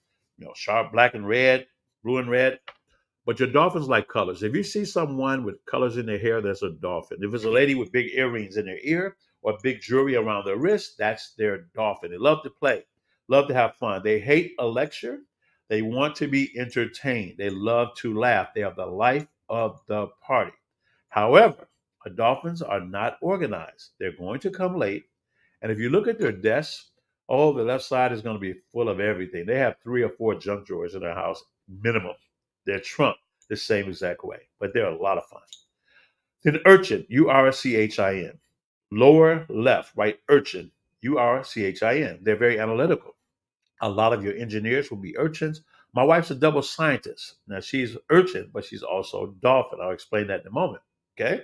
sharp black and red, blue and red. But your dolphins like colors. If you see someone with colors in their hair, that's a dolphin. If it's a lady with big earrings in their ear or big jewelry around their wrist, that's their dolphin. They love to play, love to have fun. They hate a lecture. They want to be entertained. They love to laugh. They are the life of the party. However, dolphins are not organized. They're going to come late. And if you look at their desks, oh, the left side is going to be full of everything. They have 3 or 4 junk drawers in their house, minimum. Their trunk the same exact way, but they're a lot of fun. Then urchin, urchin. Lower left, right, urchin, urchin. They're very analytical. A lot of your engineers will be urchins. My wife's a double scientist. Now she's urchin, but she's also dolphin. I'll explain that in a moment. Okay.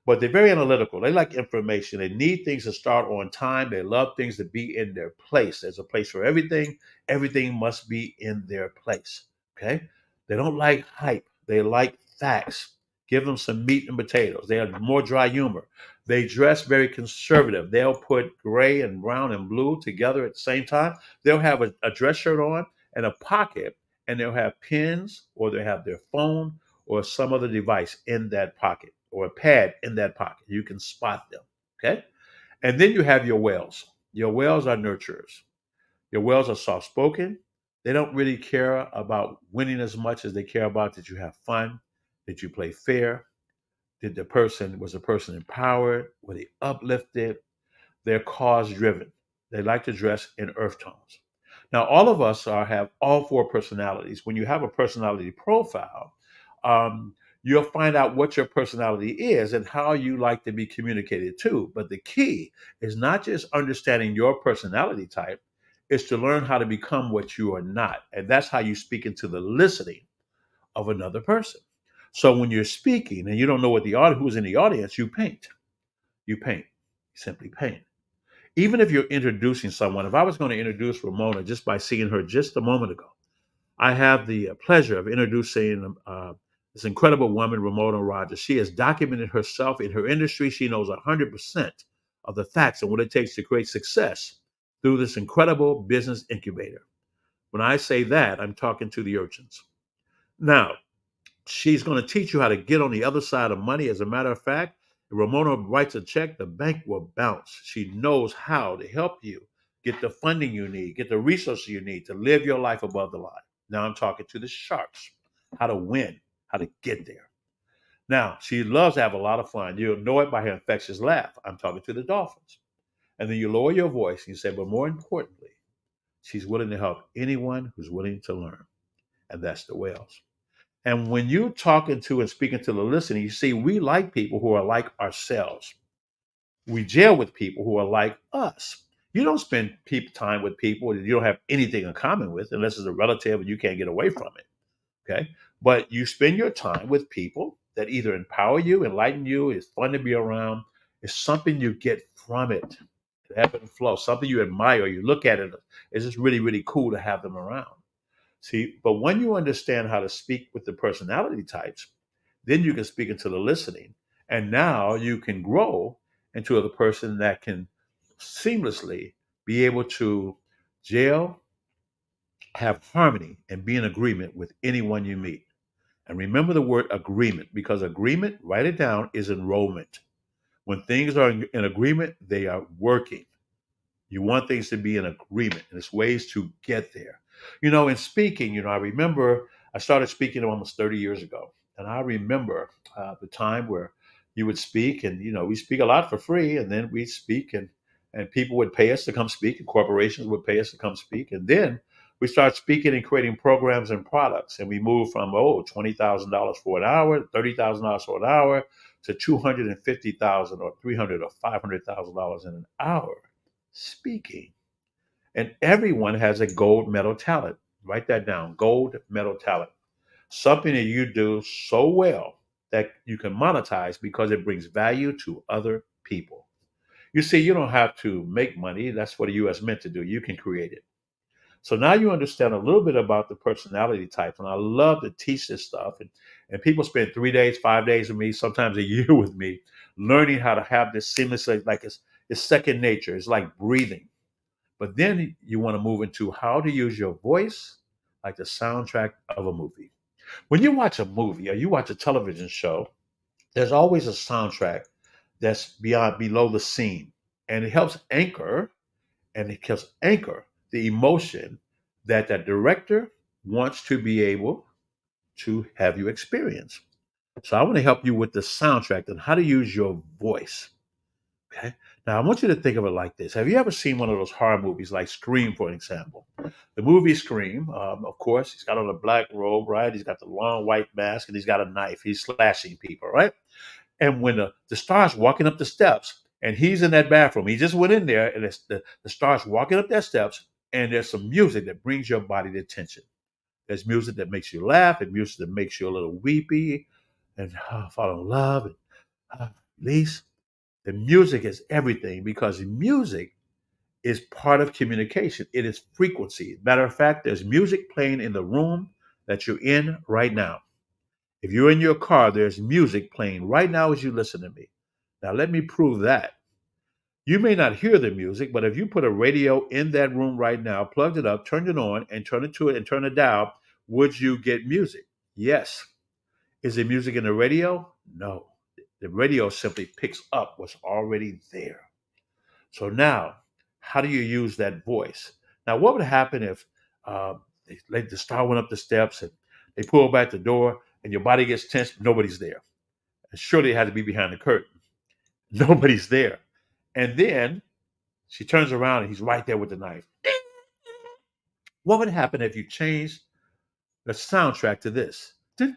But they're very analytical. They like information. They need things to start on time. They love things to be in their place. There's a place for everything. Everything must be in their place. Okay. They don't like hype. They like facts. Give them some meat and potatoes. They have more dry humor. They dress very conservative. They'll put gray and brown and blue together at the same time. They'll have a dress shirt on and a pocket, and they'll have pins or they'll have their phone or some other device in that pocket or a pad in that pocket. You can spot them. Okay. And then you have your whales. Your whales are nurturers. Your whales are soft spoken. They don't really care about winning as much as they care about that you have fun, that you play fair, that the person empowered, were they uplifted, they're cause driven. They like to dress in earth tones. Now, all of us have all 4 personalities. When you have a personality profile, um, you'll find out what your personality is and how you like to be communicated to. But the key is not just understanding your personality type, it's to learn how to become what you are not. And that's how you speak into the listening of another person. So when you're speaking and you don't know what who's in the audience, you paint. You paint. You simply paint. Even if you're introducing someone, if I was going to introduce Ramona just by seeing her just a moment ago, I have the pleasure of introducing this incredible woman, Ramona Rogers. She has documented herself in her industry. She knows 100% of the facts and what it takes to create success through this incredible business incubator. When I say that, I'm talking to the urchins. Now, she's going to teach you how to get on the other side of money. As a matter of fact, if Ramona writes a check, the bank will bounce. She knows how to help you get the funding you need, get the resources you need to live your life above the line. Now I'm talking to the sharks, how to win, how to get there. Now, she loves to have a lot of fun. You'll know it by her infectious laugh. I'm talking to the dolphins. And then you lower your voice and you say, but more importantly, she's willing to help anyone who's willing to learn. And that's the whales. And when you're talking to and speaking to the listener, you see, we like people who are like ourselves. We jail with people who are like us. You don't spend time with people that you don't have anything in common with, unless it's a relative and you can't get away from it. Okay. But you spend your time with people that either empower you, enlighten you, is fun to be around, it's something you get from it. It ebb and flow, something you admire, you look at it. It's just really, really cool to have them around. See, but when you understand how to speak with the personality types, then you can speak into the listening. And now you can grow into the person that can seamlessly be able to gel, have harmony, and be in agreement with anyone you meet. And remember the word agreement, because agreement, write it down, is enrollment. When things are in agreement, they are working. You want things to be in agreement, and there's ways to get there. In speaking, I remember I started speaking almost 30 years ago. And I remember the time where you would speak, and, we speak a lot for free, and then we'd speak, and people would pay us to come speak, and corporations would pay us to come speak. And then we start speaking and creating programs and products. And we moved from, $20,000 for an hour, $30,000 for an hour, to $250,000 or $300,000 or $500,000 in an hour speaking. And everyone has a gold medal talent. Write that down, gold medal talent. Something that you do so well that you can monetize because it brings value to other people. You see, you don't have to make money. That's what the U.S. meant to do. You can create it. So now you understand a little bit about the personality types. And I love to teach this stuff. And people spend 3 days, 5 days with me, sometimes a year with me, learning how to have this seamless, like it's second nature. It's like breathing. But then you want to move into how to use your voice like the soundtrack of a movie. When you watch a movie or you watch a television show, there's always a soundtrack that's beyond below the scene. And it helps anchor the emotion that the director wants to be able to have you experience. So I want to help you with the soundtrack and how to use your voice. Okay. Now I want you to think of it like this. Have you ever seen one of those horror movies like Scream, for example? The movie Scream, of course, he's got on a black robe, right? He's got the long white mask and he's got a knife. He's slashing people, right? And when the star's walking up the steps and he's in that bathroom, he just went in there and the star's walking up that steps and there's some music that brings your body to tension. There's music that makes you laugh and music that makes you a little weepy and fall in love and release. The music is everything because music is part of communication. It is frequency. Matter of fact, there's music playing in the room that you're in right now. If you're in your car, there's music playing right now as you listen to me. Now, let me prove that. You may not hear the music, but if you put a radio in that room right now, plugged it up, turned it on, and turn it to it and turn it down, would you get music? Yes. Is there music in the radio? No. The radio simply picks up what's already there. So now, how do you use that voice? Now, what would happen if the star went up the steps and they pull back the door and your body gets tense? Nobody's there. And surely it had to be behind the curtain. Nobody's there. And then she turns around and he's right there with the knife. What would happen if you changed the soundtrack to this? You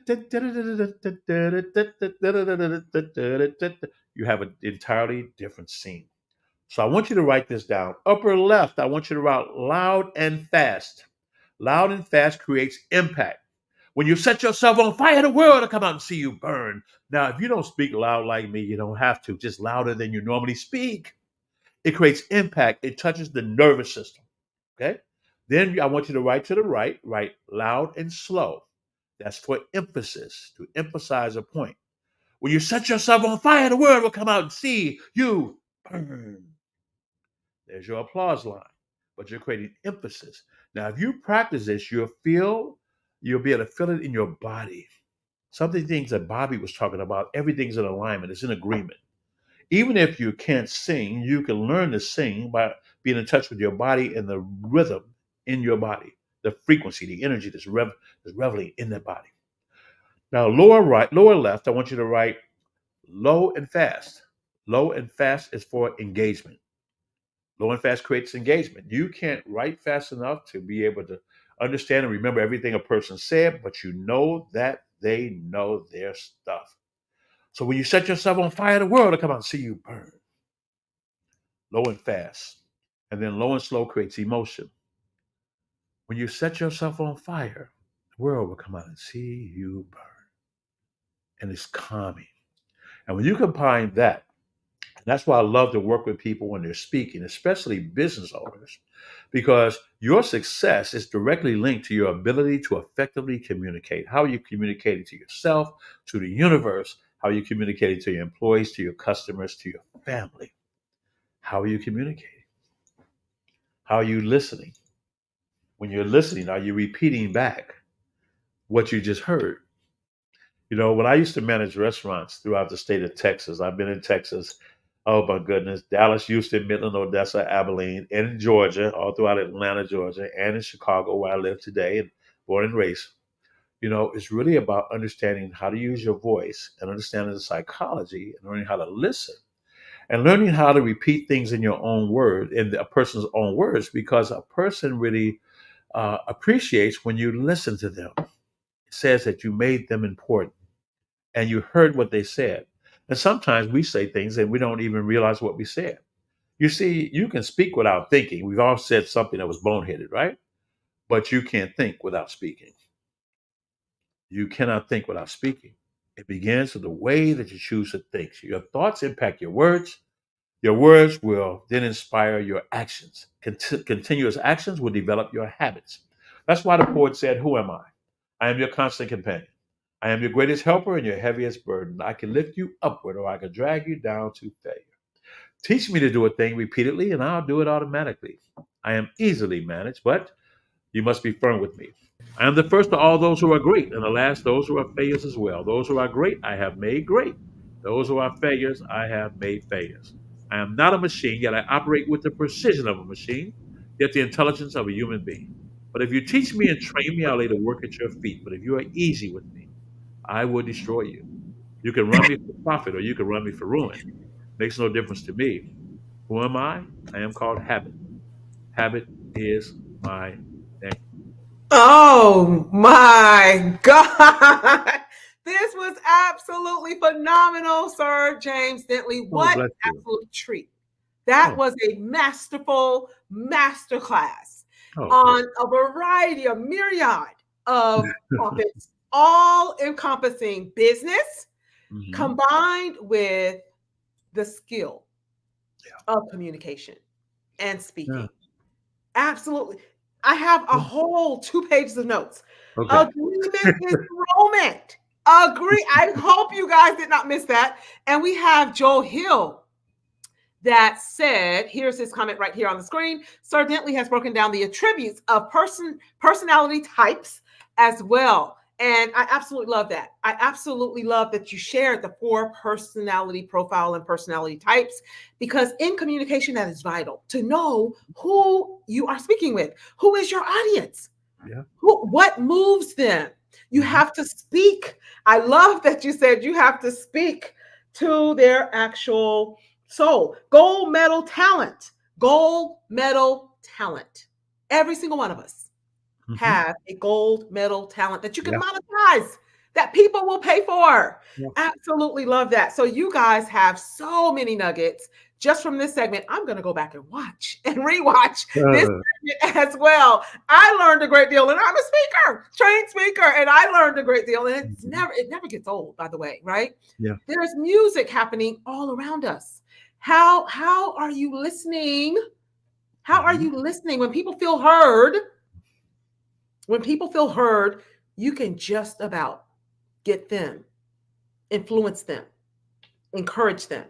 have an entirely different scene. So I want you to write this down. Upper left, I want you to write loud and fast. Loud and fast creates impact. When you set yourself on fire, the world will come out and see you burn. Now, if you don't speak loud like me, you don't have to. Just louder than you normally speak. It creates impact. It touches the nervous system. Okay? Then I want you to write to the right, write loud and slow. That's for emphasis, to emphasize a point. When you set yourself on fire, the world will come out and see you burn. There's your applause line, but you're creating emphasis. Now, if you practice this, you'll be able to feel it in your body. Some of the things that Bobby was talking about, everything's in alignment, it's in agreement. Even if you can't sing, you can learn to sing by being in touch with your body and the rhythm in your body, the frequency, the energy that's reveling in that body. Now, lower right, lower left, I want you to write low and fast. Low and fast is for engagement. Low and fast creates engagement. You can't write fast enough to be able to understand and remember everything a person said, but you know that they know their stuff. So when you set yourself on fire, the world will come out and see you burn. Low and fast. And then low and slow creates emotion. When you set yourself on fire, the world will come out and see you burn. And it's calming. And when you combine that, that's why I love to work with people when they're speaking, especially business owners, because your success is directly linked to your ability to effectively communicate. How are you communicating to yourself, to the universe? How are you communicating to your employees, to your customers, to your family? How are you communicating? How are you listening? When you're listening, are you repeating back what you just heard? You know, when I used to manage restaurants throughout the state of Texas, I've been in Texas, oh my goodness, Dallas, Houston, Midland, Odessa, Abilene, and in Georgia, all throughout Atlanta, Georgia, and in Chicago, where I live today and born and raised. You know, it's really about understanding how to use your voice and understanding the psychology and learning how to listen and learning how to repeat things in your own word, in a person's own words, because a person really appreciates when you listen to them. It says that you made them important and you heard what they said. And sometimes we say things and we don't even realize what we said. You see, you can speak without thinking. We've all said something that was boneheaded, right? But you can't think without speaking. You cannot think without speaking. It begins with the way that you choose to think. Your thoughts impact your words. Your words will then inspire your actions. Continuous actions will develop your habits. That's why the poet said, "Who am I? I am your constant companion. I am your greatest helper and your heaviest burden. I can lift you upward or I can drag you down to failure. Teach me to do a thing repeatedly and I'll do it automatically. I am easily managed, but you must be firm with me. I am the first to all those who are great, and the last those who are failures as well. Those who are great, I have made great. Those who are failures, I have made failures. I am not a machine, yet I operate with the precision of a machine, yet the intelligence of a human being. But if you teach me and train me, I'll lay the work at your feet. But if you are easy with me, I will destroy you. You can run me for profit or you can run me for ruin. Makes no difference to me. Who am I? I am called habit. Habit is my name. Oh my God. This was absolutely phenomenal, Sir James Dentley. Oh, What bless you. absolute treat. That Oh, was a masterful masterclass oh, on a variety, a myriad of topics, all encompassing business hmm combined with the skill yeah, of communication and yeah. speaking. Absolutely. I have a whole 2 pages of notes. Okay. Agreement is enrollment. Agree. I hope you guys did not miss that. And we have Joe Hill that said, here's his comment right here on the screen. Sir Dentley has broken down the attributes of personality types as well. And I absolutely love that. I absolutely love that you shared the 4 personality profile and personality types, because in communication, that is vital to know who you are speaking with. Who is your audience? Yeah. What moves them? You hmm have to speak. I love that you said you have to speak to their actual soul. Gold medal talent. Gold medal talent. Every single one of us hmm have a gold medal talent that you can Yeah. monetize, that people will pay for. Yeah. Absolutely love that. So you guys have so many nuggets just from this segment. I'm going to go back and watch and rewatch this Uh, segment as well. I learned a great deal, and I'm a speaker, trained speaker, and I learned a great deal. And mhm. it never gets old, by the way, right? Yeah. There's music happening all around us. How are you listening? How are hmm you listening when people feel heard? When people feel heard, you can just about get them, influence them, encourage them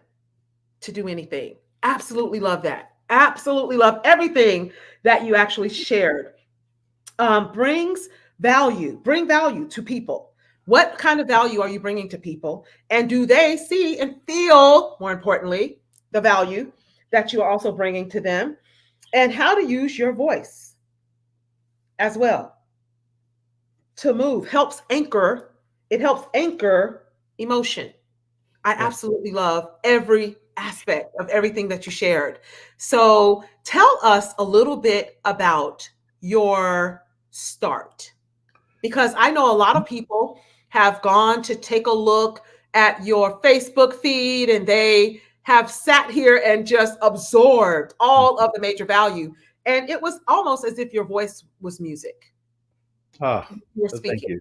to do anything. Absolutely love that. Absolutely love everything that you actually shared. Bring value to people. What kind of value are you bringing to people? And do they see and feel, more importantly, the value that you are also bringing to them? And how to use your voice as well to move it helps anchor emotion. I Yeah. absolutely love every aspect of everything that you shared. So tell us a little bit about your start, because I know a lot of people have gone to take a look at your Facebook feed and they have sat here and just absorbed all Mhm. of the major value. And it was almost as if your voice was music. Ah, You were thank speaking. you.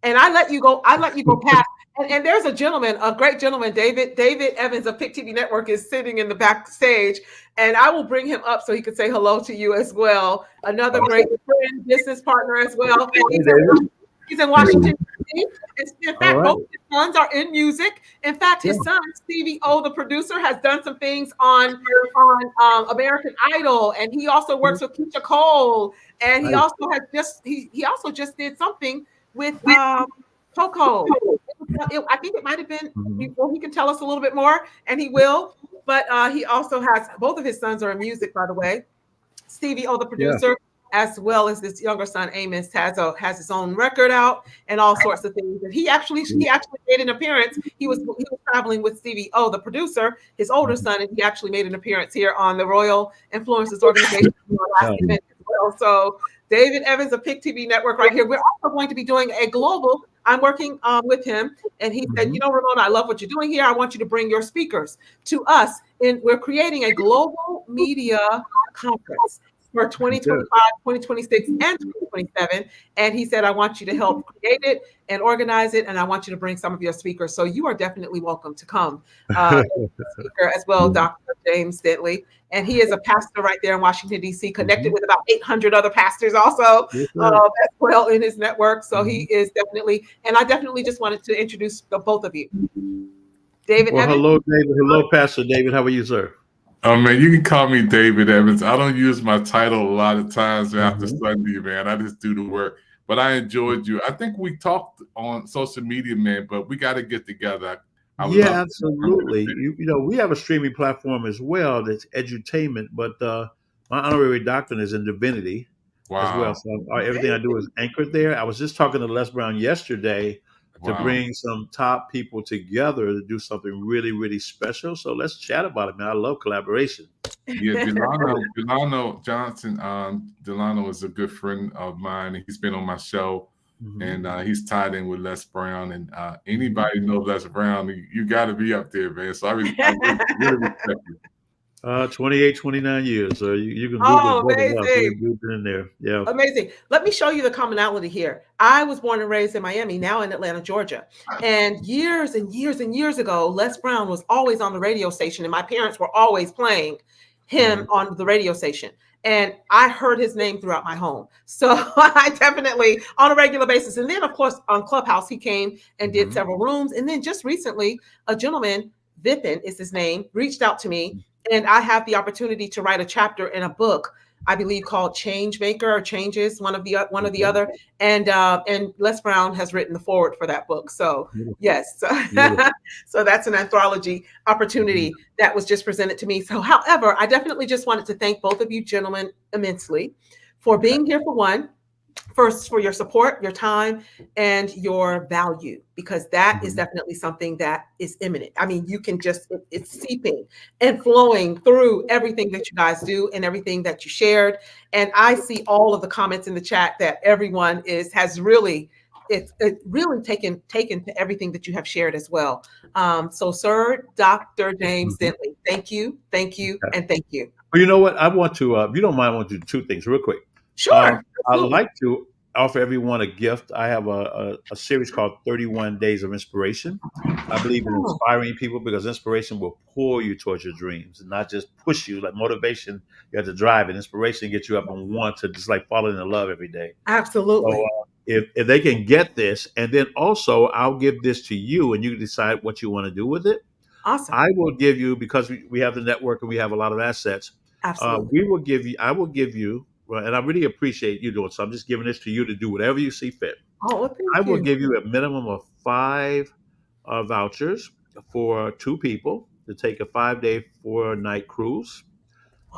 And I let you go past. And there's a gentleman, a great gentleman, David Evans of Pick TV Network is sitting in the backstage, and I will bring him up so he could say hello to you as well. Another great Awesome. friend, business partner as well. Hey, David. He's in Washington, D.C. In All fact, right. both his sons are in music. In fact, Yeah. his son, Stevie O, the producer, has done some things on American Idol, and he also works with Keisha Cole, and he Nice. also has just he also just did something with Coco. I think it might have been. hmm Well, he can tell us a little bit more, and he will. But he also has both of his sons are in music, by the way. Stevie O, the Yeah. producer, as well as his younger son Amos has his own record out and all sorts of things. And he actually made an appearance. He was traveling with Stevie O, the producer, his older Mhm. son, and he actually made an appearance here on the Royal Influencers Organization last Yeah. event as well. So David Evans of Pick TV Network right here. We're also going to be doing a global. I'm working with him, and he said, hmm Ramona, I love what you're doing here. I want you to bring your speakers to us. And we're creating a global media conference for Good. 2025, 2026, and 2027. And he said, I want you to help create it and organize it. And I want you to bring some of your speakers. So you are definitely welcome to come as a speaker as well, Dr. James Dentley. And he is a pastor right there in Washington, D.C., connected hmm with about 800 other pastors also Yes, sir. as well in his network. So he hmm is definitely, and I definitely just wanted to introduce the both of you. David Well, Evans. hello, David. Hello, Pastor David. How are you, sir? Oh man, you can call me David Evans. I don't use my title a lot of times after Mhm. Sunday, man. I just do the work. But I enjoyed you. I think we talked on social media, man, but we got to get together. I would love Yeah, to come to the absolutely. city. You know, we have a streaming platform as well that's edutainment, but my honorary doctorate is in divinity as well. Wow. So everything I do is anchored there. I was just talking to Les Brown yesterday to Wow. bring some top people together to do something really, really special. So let's chat about it, man. I love collaboration. Yeah, Delano Johnson, Delano is a good friend of mine. And he's been on my show, Mhm. and he's tied in with Les Brown. And Mhm. anybody know Les Brown, you got to be up there, man. So I really, really respect you. 28, 29 years. So you can Google Oh, both of us. amazing. We've been in there. Yeah. Amazing. Let me show you the commonality here. I was born and raised in Miami, now in Atlanta, Georgia. And years and years and years ago, Les Brown was always on the radio station, and my parents were always playing him Mhm. on the radio station. And I heard his name throughout my home. So I definitely, on a regular basis. And then, of course, on Clubhouse, he came and did Mhm. several rooms. And then just recently, a gentleman, Vipin is his name, reached out to me. And I have the opportunity to write a chapter in a book, I believe, called Change Maker or Changes, one of the Okay. other. And Les Brown has written the forward for that book. So Beautiful. yes, Beautiful. so that's an anthology Mhm. opportunity that was just presented to me. So, however, I definitely just wanted to thank both of you gentlemen immensely for being here for one. First, for your support, your time, and your value, because that is Mhm. definitely something that is imminent. I mean, you can just, it's seeping and flowing through everything that you guys do and everything that you shared. And I see all of the comments in the chat that everyone has really, it really taken to everything that you have shared as well. So, Sir Dr. James Mhm. Dentley, thank you, Okay. and thank you. Well, you know what? I want to, if you don't mind, I want to do two things real quick. Sure, I'd absolutely. like to offer everyone a gift. I have a series called 31 Days of Inspiration. I believe in Oh, inspiring people because inspiration will pull you towards your dreams and not just push you. Like motivation, you have to drive it. Inspiration gets you up and want to just like falling in love every day. So absolutely. if they can get this, and then also I'll give this to you, and you decide what you want to do with it. Awesome. I will give you because we have the network and we have a lot of assets. Absolutely. We will give you. I will give you, well, and I really appreciate you doing. So I'm just giving this to you to do whatever you see fit. Oh, well, I thank will you. give you a minimum of five vouchers for two people to take a 5 day, 4 night cruise.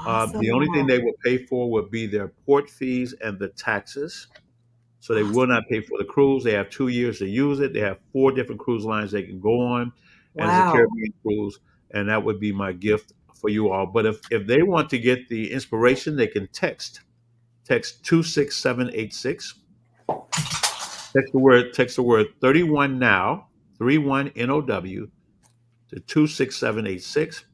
The only thing Awesome. they will pay for will be their port fees and the taxes. So they will Awesome. not pay for the cruise. They have 2 years to use it. They have four different cruise lines they can go on, and it's a Wow. Caribbean cruise. And that would be my gift for you all. But if they want to get the inspiration, they can text 26786. Text the word 31 now 31 NOW to 26786.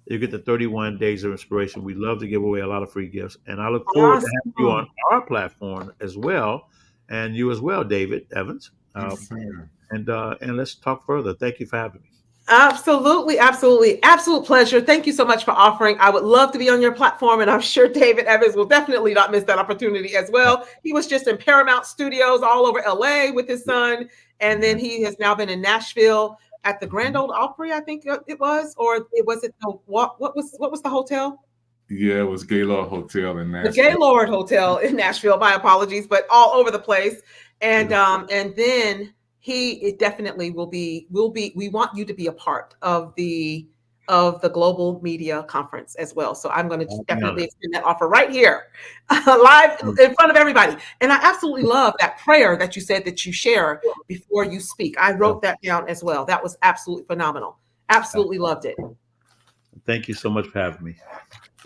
You get the 31 days of inspiration. We love to give away a lot of free gifts, and I look forward to having you on Awesome. our platform as well, and you as well, David Evans. Yes, sir. And let's talk further. Thank you for having me. Absolutely, absolutely. Absolute pleasure. Thank you so much for offering. I would love to be on your platform, and I'm sure David Evans will definitely not miss that opportunity as well. He was just in Paramount Studios all over LA with his son, and then he has now been in Nashville at the Grand Mhm. Ole Opry, I think it was, or it was it the what was the hotel? Yeah, it was Gaylord Hotel in The Nashville. Gaylord Hotel in Nashville. My apologies, but all over the place. And Yeah. and then it definitely will be. We want you to be a part of the global media conference as well. So I'm going to I'll be definitely honored. extend that offer right here, live in front of everybody. And I absolutely love that prayer that you said that you share before you speak. I Yeah. wrote that down as well. That was absolutely phenomenal. Absolutely loved it. Thank you so much for having me.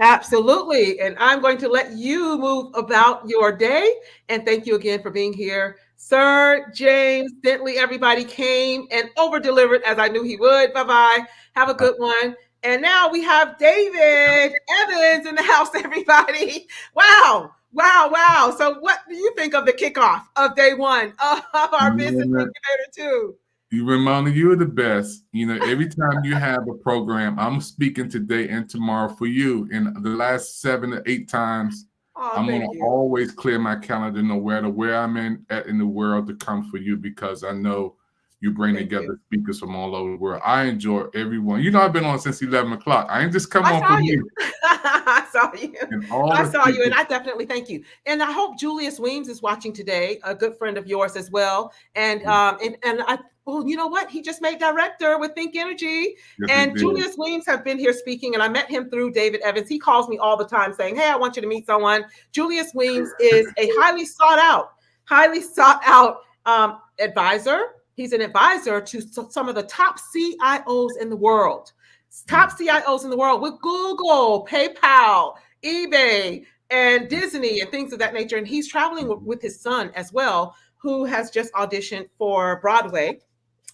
Absolutely. And I'm going to let you move about your day. And thank you again for being here. Sir James Bentley, everybody came and over delivered as I knew he would. Bye bye. Have a good one. And now we have David Evans in the house, everybody. Wow. Wow. Wow. So, what do you think of the kickoff of day one of our business Yeah, incubator, too? you Ramona, you're the best. You know, every time you have a program, I'm speaking today and tomorrow for you. And the last 7 to 8 times, Oh, I'm thank gonna you. always clear my calendar, no matter where I'm at in the world, to come for you because I know You bring Thank together you. speakers from all over the world. I enjoy everyone. You know, I've been on since 11 o'clock. I ain't just come I on saw for you. me. I saw you. And all I the saw you, and speakers. I definitely thank you. And I hope Julius Weems is watching today, a good friend of yours as well. And I, well, you know what? He just made director with Think Energy. Yes, he And did. Julius Weems have been here speaking, and I met him through David Evans. He calls me all the time saying, "Hey, I want you to meet someone." Julius Weems is a highly sought out advisor. He's an advisor to some of the top CIOs in the world. Top CIOs in the world with Google, PayPal, eBay, and Disney, and things of that nature. And he's traveling with his son as well, who has just auditioned for Broadway,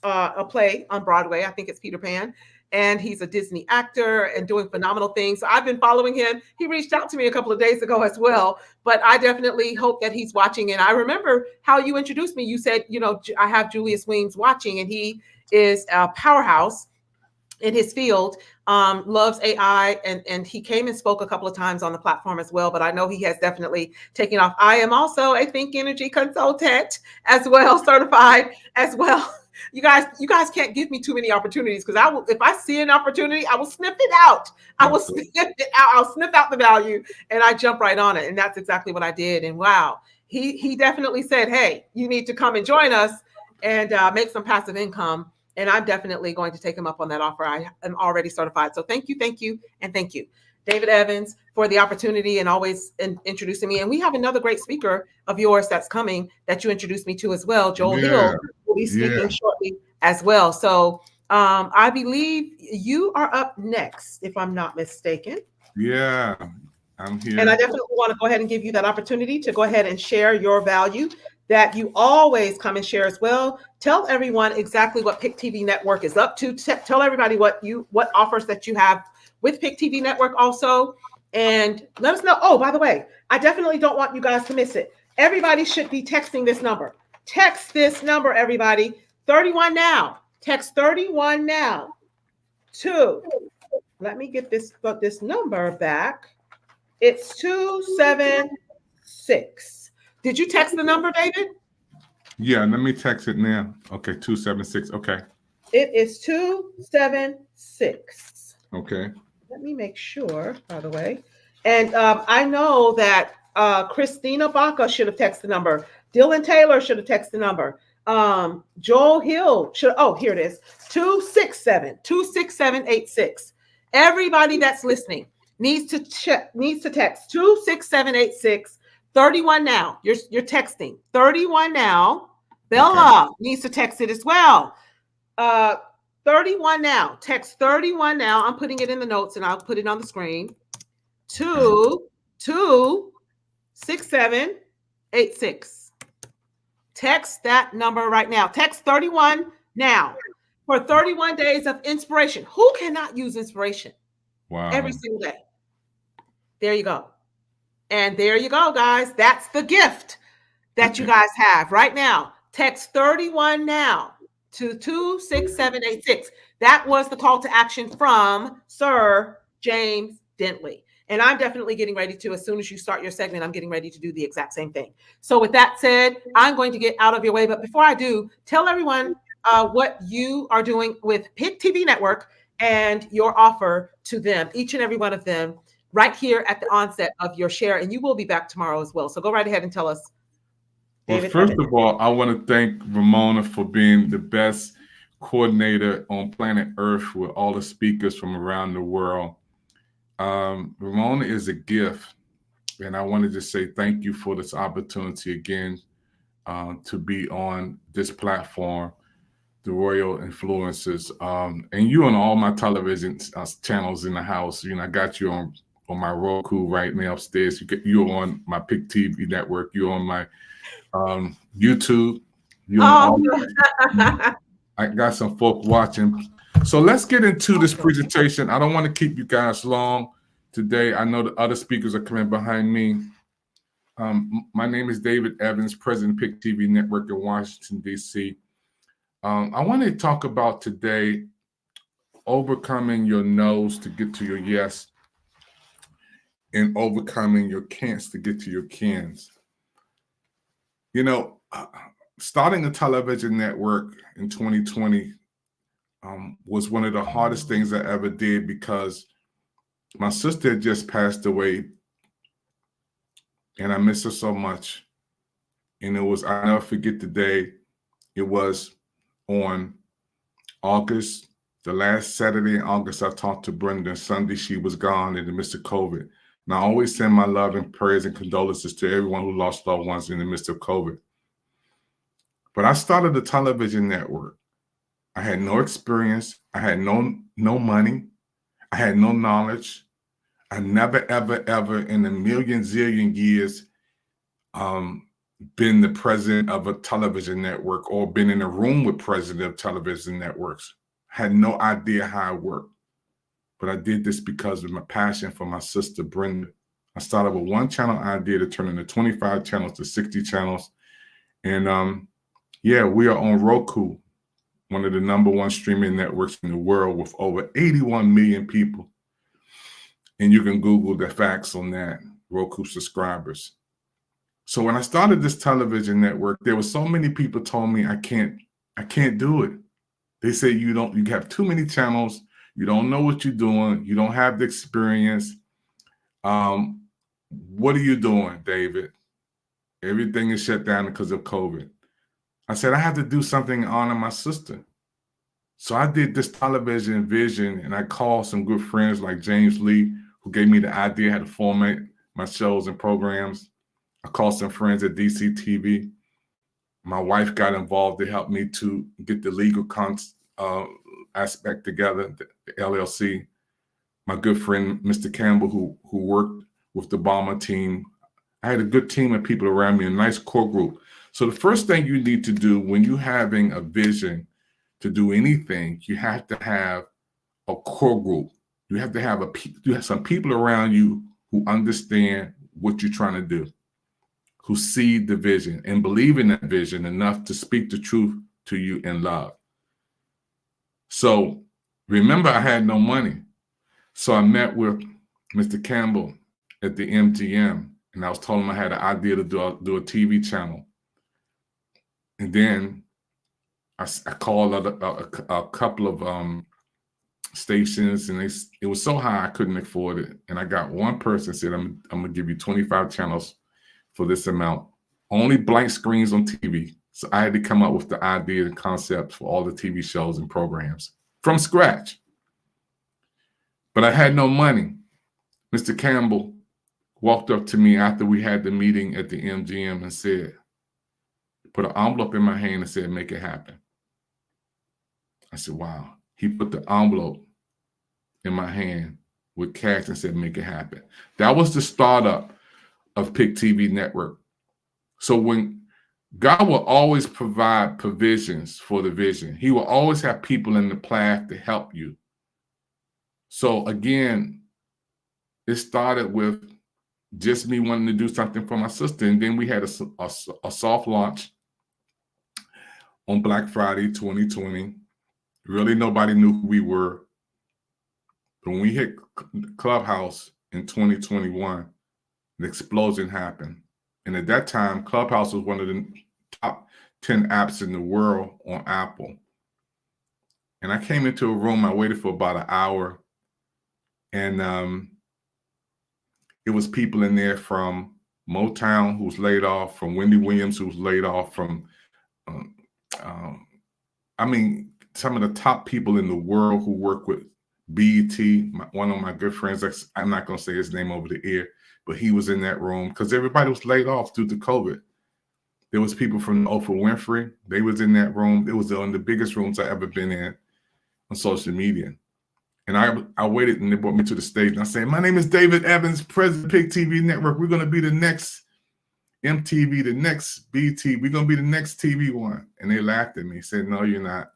a play on Broadway. I think it's Peter Pan. And he's a Disney actor and doing phenomenal things. So I've been following him. He reached out to me a couple of days ago as well, but I definitely hope that he's watching. And I remember how you introduced me. You said, you know, I have Julius Weems watching, and he is a powerhouse in his field, loves AI, and he came and spoke a couple of times on the platform as well, but I know he has definitely taken off. I am also a Think Energy consultant as well, certified as well. You guys can't give me too many opportunities, because if I see an opportunity, I will sniff it out. I'll sniff out the value, and I jump right on it. And that's exactly what I did. And wow, he definitely said, "Hey, you need to come and join us and make some passive income." And I'm definitely going to take him up on that offer. I am already certified. So thank you, and thank you, David Evans, for the opportunity and always introducing me. And we have another great speaker of yours that's coming that you introduced me to as well. Joel Hill will be speaking shortly as well. So I believe you are up next, if I'm not mistaken. Yeah, I'm here. And I definitely want to go ahead and give you that opportunity to go ahead and share your value that you always come and share as well. Tell everyone exactly what Pick TV Network is up to. Tell everybody what offers that you have with Pick TV Network also. And let us know. Oh, by the way, I definitely don't want you guys to miss it. Everybody should be texting this number. Text this number, everybody. 31 now. Text 31 now to, let me get this number back. It's 276. Did you text the number, David? Yeah, let me text it now. Okay, 276. Okay. It is 276. Okay. Let me make sure, by the way. And I know that Christina Baca should have texted the number. Dylan Taylor should have texted the number. Joel Hill should. Oh, here it is. 267-26786. Everybody that's listening needs to text 26786. 31 now. You're texting 31 now. Bella needs to text it as well. 31 now. Text 31 now. I'm putting it in the notes and I'll put it on the screen. 26786. Text that number right now. Text 31 now for 31 days of inspiration. Who cannot use inspiration? Wow. Every single day. There you go. And there you go, guys. That's the gift that you guys have right now. Text 31 now to 26786. That was the call to action from Sir James Dentley. And I'm definitely getting ready to, as soon as you start your segment, I'm getting ready to do the exact same thing. So with that said, I'm going to get out of your way. But before I do, tell everyone what you are doing with Pick TV Network and your offer to them, each and every one of them, right here at the onset of your share. And you will be back tomorrow as well. So go right ahead and tell us. Well, first of all, I want to thank Ramona for being the best coordinator on planet Earth with all the speakers from around the world. Ramona is a gift. And I wanted to say thank you for this opportunity again to be on this platform, the Royal Influencers. And you on all my television channels in the house. You know, I got you on my Roku right now upstairs. You're on my Pick TV Network. You're on my YouTube. You're on I got some folk watching. So let's get into this presentation. I don't want to keep you guys long today. I know the other speakers are coming behind me. My name is David Evans, President of Pick TV Network in Washington, D.C. I want to talk about today overcoming your no's to get to your yes and overcoming your can'ts to get to your cans. You know, starting a television network in 2020 was one of the hardest things I ever did because my sister had just passed away and I miss her so much. And I'll never forget the day. It was on August, the last Saturday in August, I talked to Brenda. Sunday, she was gone in the midst of COVID. And I always send my love and prayers and condolences to everyone who lost loved ones in the midst of COVID. But I started a television network. I had no experience. I had no money. I had no knowledge. I never, ever, ever in a million zillion years been the president of a television network or been in a room with president of television networks. Had no idea how it worked. But I did this because of my passion for my sister, Brenda. I started with one channel idea to turn into 25 channels to 60 channels. And yeah, we are on Roku, one of the #1 streaming networks in the world with over 81 million people. And you can Google the facts on that, Roku subscribers. So when I started this television network, there were so many people told me I can't do it. They say you have too many channels, you don't know what you're doing, you don't have the experience. What are you doing, David? Everything is shut down because of COVID. I said, I have to do something to honor my sister. So I did this television vision, and I called some good friends like James Lee, who gave me the idea how to format my shows and programs. I called some friends at DCTV. My wife got involved to help me to get the legal aspect together, the LLC. My good friend, Mr. Campbell, who worked with the Obama team. I had a good team of people around me, a nice core group. So the first thing you need to do when you're having a vision to do anything, you have to have a core group. You have to have some people around you who understand what you're trying to do, who see the vision and believe in that vision enough to speak the truth to you in love. So remember, I had no money. So I met with Mr. Campbell at the MGM, and I was told him I had an idea to do a TV channel. And then I called a couple of stations, and it was so high I couldn't afford it. And I got one person said, I'm going to give you 25 channels for this amount. Only blank screens on TV. So I had to come up with the idea and concepts for all the TV shows and programs from scratch. But I had no money. Mr. Campbell walked up to me after we had the meeting at the MGM and said, put an envelope in my hand and said, make it happen. I said, wow. He put the envelope in my hand with cash and said, make it happen. That was the startup of Pick TV Network. So when God will always provide provisions for the vision, he will always have people in the path to help you. So again, it started with just me wanting to do something for my sister. And then we had a soft launch on Black Friday 2020. Really, nobody knew who we were. But when we hit Clubhouse in 2021, an explosion happened. And at that time, Clubhouse was one of the top 10 apps in the world on Apple. And I came into a room, I waited for about an hour. And it was people in there from Motown, who's laid off, from Wendy Williams, who's laid off, from, some of the top people in the world who work with BET. One of my good friends, I'm not going to say his name over the air, but he was in that room because everybody was laid off due to COVID. There was people from Oprah Winfrey. They was in that room. It was one of the biggest rooms I ever been in on social media. And I waited, and they brought me to the stage. And I said, my name is David Evans, President of Pick TV Network. We're going to be the next MTV, the next BT. We're going to be the next TV one. And they laughed at me, said, no, you're not.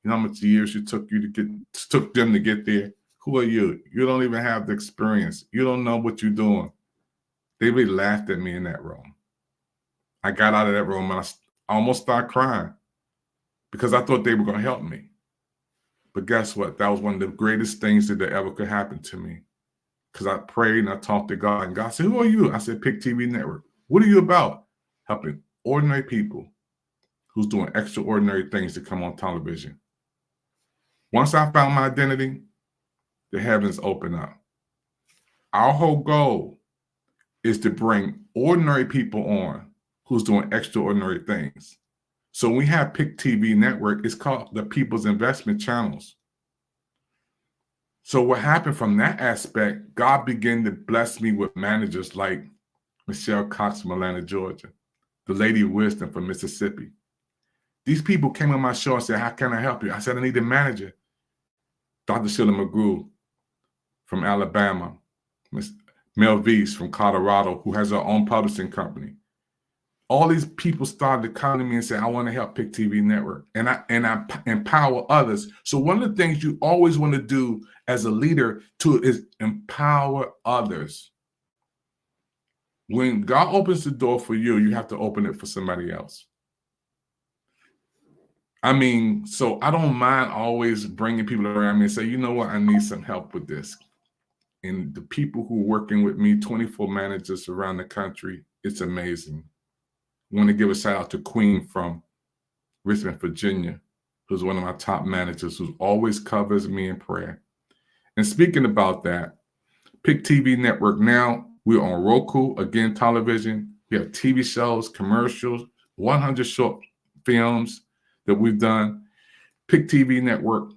You know how much years it took them to get there? Who are you? You don't even have the experience. You don't know what you're doing. They really laughed at me in that room. I got out of that room and I almost started crying because I thought they were going to help me. But guess what? That was one of the greatest things that ever could happen to me. Because I prayed and I talked to God, and God said, who are you? I said, Pick TV Network. What are you about? Helping ordinary people who's doing extraordinary things to come on television. Once I found my identity, the heavens open up. Our whole goal is to bring ordinary people on who's doing extraordinary things. So we have Pick TV Network. It's called the People's Investment Channels. So what happened from that aspect, God began to bless me with managers like Michelle Cox from Atlanta, Georgia, the Lady of Wisdom from Mississippi. These people came on my show and said, how can I help you? I said, I need a manager. Dr. Sheila McGrew from Alabama, Miss Mel Vies from Colorado, who has her own publishing company. All these people started to come to me and say, I want to help Pick TV Network. And I empower others. So one of the things you always want to do as a leader too is empower others. When God opens the door for you, you have to open it for somebody else. I mean, so I don't mind always bringing people around me and say, you know what, I need some help with this. And the people who are working with me, 24 managers around the country, it's amazing. I want to give a shout out to Queen from Richmond, Virginia, who's one of my top managers, who always covers me in prayer. And speaking about that, Pick TV Network now, we're on Roku, again, television. We have TV shows, commercials, 100 short films that we've done. Pick TV Network,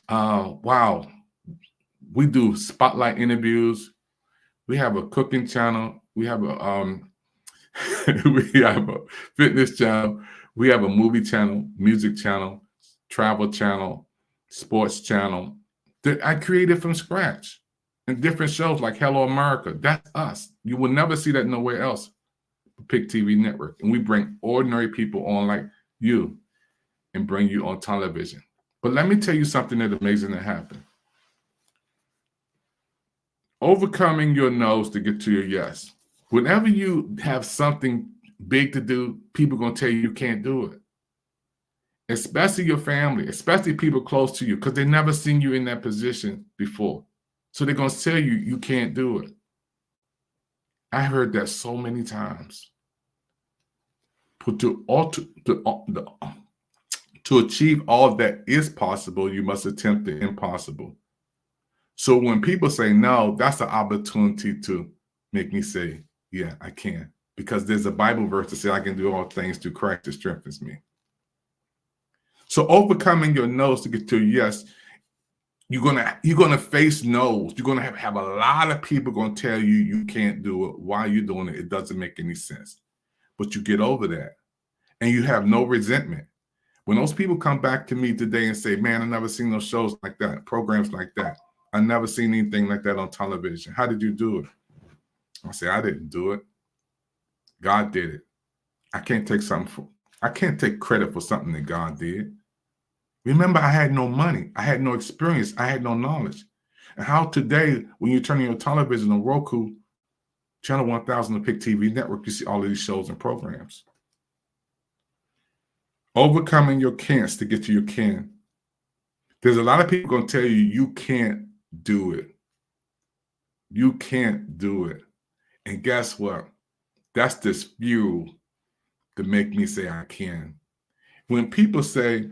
wow. We do spotlight interviews. We have a cooking channel. We have a we have a fitness channel. We have a movie channel, music channel, travel channel, sports channel that I created from scratch. And different shows like Hello America. That's us. You will never see that nowhere else. Pick TV Network. And we bring ordinary people on like you and bring you on television. But let me tell you something that's amazing that happened. Overcoming your no's to get to your yes. Whenever you have something big to do, people are going to tell you can't do it. Especially your family, especially people close to you, because they've never seen you in that position before. So they're going to tell you you can't do it. I heard that so many times. But to achieve all that is possible, you must attempt the impossible. So when people say no, that's an opportunity to make me say, yeah, I can. Because there's a Bible verse that says I can do all things through Christ that strengthens me. So overcoming your no's to get to a yes, you're gonna face no's. You're gonna have a lot of people gonna tell you you can't do it. Why are you doing it? It doesn't make any sense. But you get over that. And you have no resentment. When those people come back to me today and say, man, I never seen those shows like that, programs like that. I never seen anything like that on television. How did you do it? I say, I didn't do it. God did it. I can't take credit for something that God did. Remember, I had no money. I had no experience. I had no knowledge. And how today, when you turn on your television on Roku, Channel 1000, the Pick TV Network, you see all of these shows and programs. Overcoming your can'ts to get to your can. There's a lot of people going to tell you, you can't do it. You can't do it. And guess what? That's this fuel to make me say I can. When people say,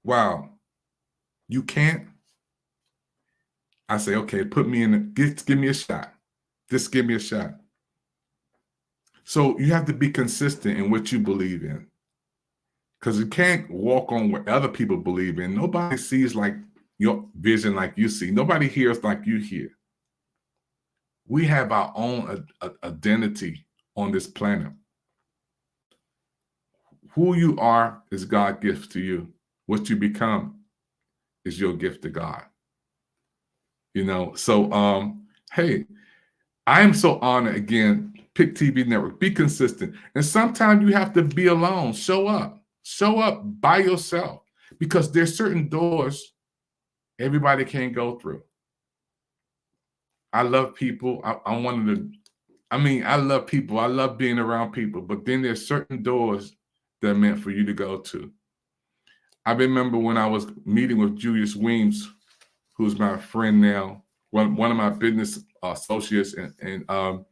wow, you can't, I say, okay, put me in, give me a shot. Just give me a shot. So you have to be consistent in what you believe in. Because you can't walk on what other people believe in. Nobody sees like your vision like you see. Nobody hears like you hear. We have our own identity on this planet. Who you are is God's gift to you. What you become is your gift to God. You know, so hey, I am so honored again. Pick TV Network, be consistent. And sometimes you have to be alone. Show up by yourself, because there's certain doors everybody can't go through. I love people. I love people. I love being around people, but then there's certain doors that are meant for you to go to. I remember when I was meeting with Julius Weems, who's my friend now, one of my business associates and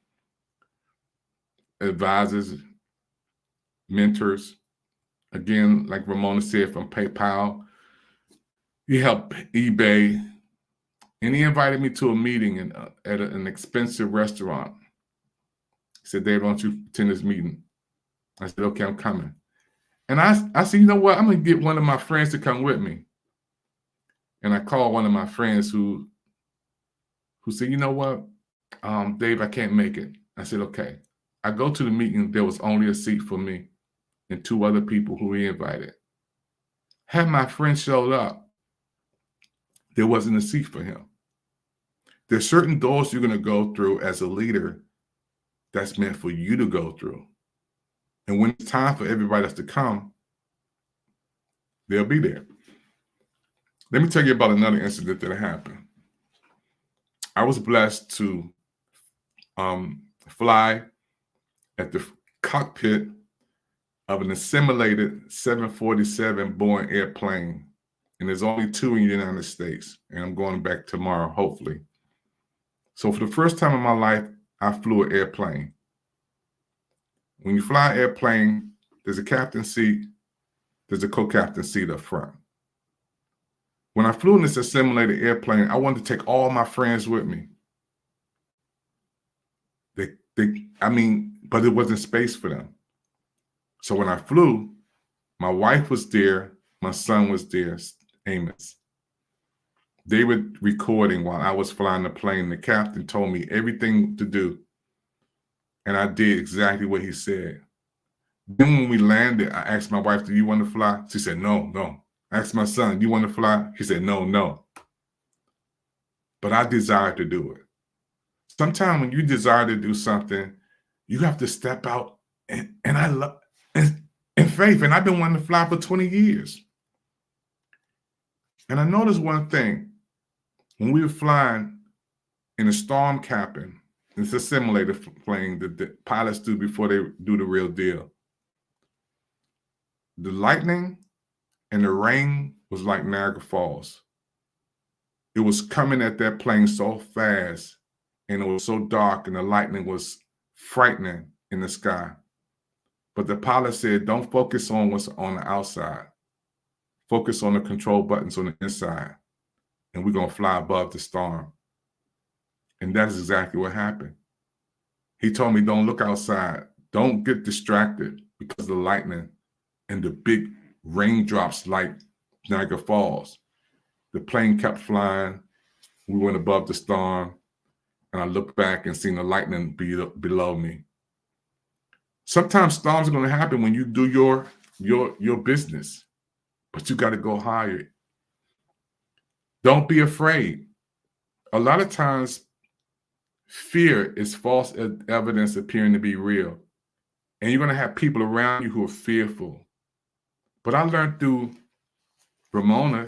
advisors. mentors. Again, like Ramona said, from PayPal. He helped eBay. And he invited me to a meeting at an expensive restaurant. He said, Dave, why don't you attend this meeting? I said, okay, I'm coming. And I said, you know what? I'm going to get one of my friends to come with me. And I called one of my friends who said, you know what, Dave, I can't make it. I said, okay. I go to the meeting. There was only a seat for me and 2 other people who he invited. Had my friend showed up, there wasn't a seat for him. There's certain doors you're going to go through as a leader that's meant for you to go through. And when it's time for everybody else to come, they'll be there. Let me tell you about another incident that happened. I was blessed to fly at the cockpit of an assimilated 747 Boeing airplane. And there's only 2 in the United States. And I'm going back tomorrow, hopefully. So for the first time in my life, I flew an airplane. When you fly an airplane, there's a captain seat, there's a co-captain seat up front. When I flew in this assimilated airplane, I wanted to take all my friends with me. But it wasn't space for them. So when I flew, my wife was there, my son was there, Amos. They were recording while I was flying the plane. The captain told me everything to do. And I did exactly what he said. Then when we landed, I asked my wife, do you want to fly? She said, no. I asked my son, do you want to fly? He said, no. But I desired to do it. Sometimes when you desire to do something, you have to step out and I love in faith. And I've been wanting to fly for 20 years. And I noticed one thing. When we were flying in a storm cabin, it's a simulator plane that the pilots do before they do the real deal. The lightning and the rain was like Niagara Falls. It was coming at that plane so fast and it was so dark and the lightning was frightening in the sky. But the pilot said, don't focus on what's on the outside. Focus on the control buttons on the inside. And we're going to fly above the storm. And that's exactly what happened. He told me, don't look outside. Don't get distracted because of the lightning and the big raindrops like Niagara Falls. The plane kept flying. We went above the storm. And I looked back and seen the lightning below me. Sometimes storms are going to happen when you do your business. But you got to go higher. Don't be afraid. A lot of times, fear is false evidence appearing to be real. And you're going to have people around you who are fearful. But I learned through Ramona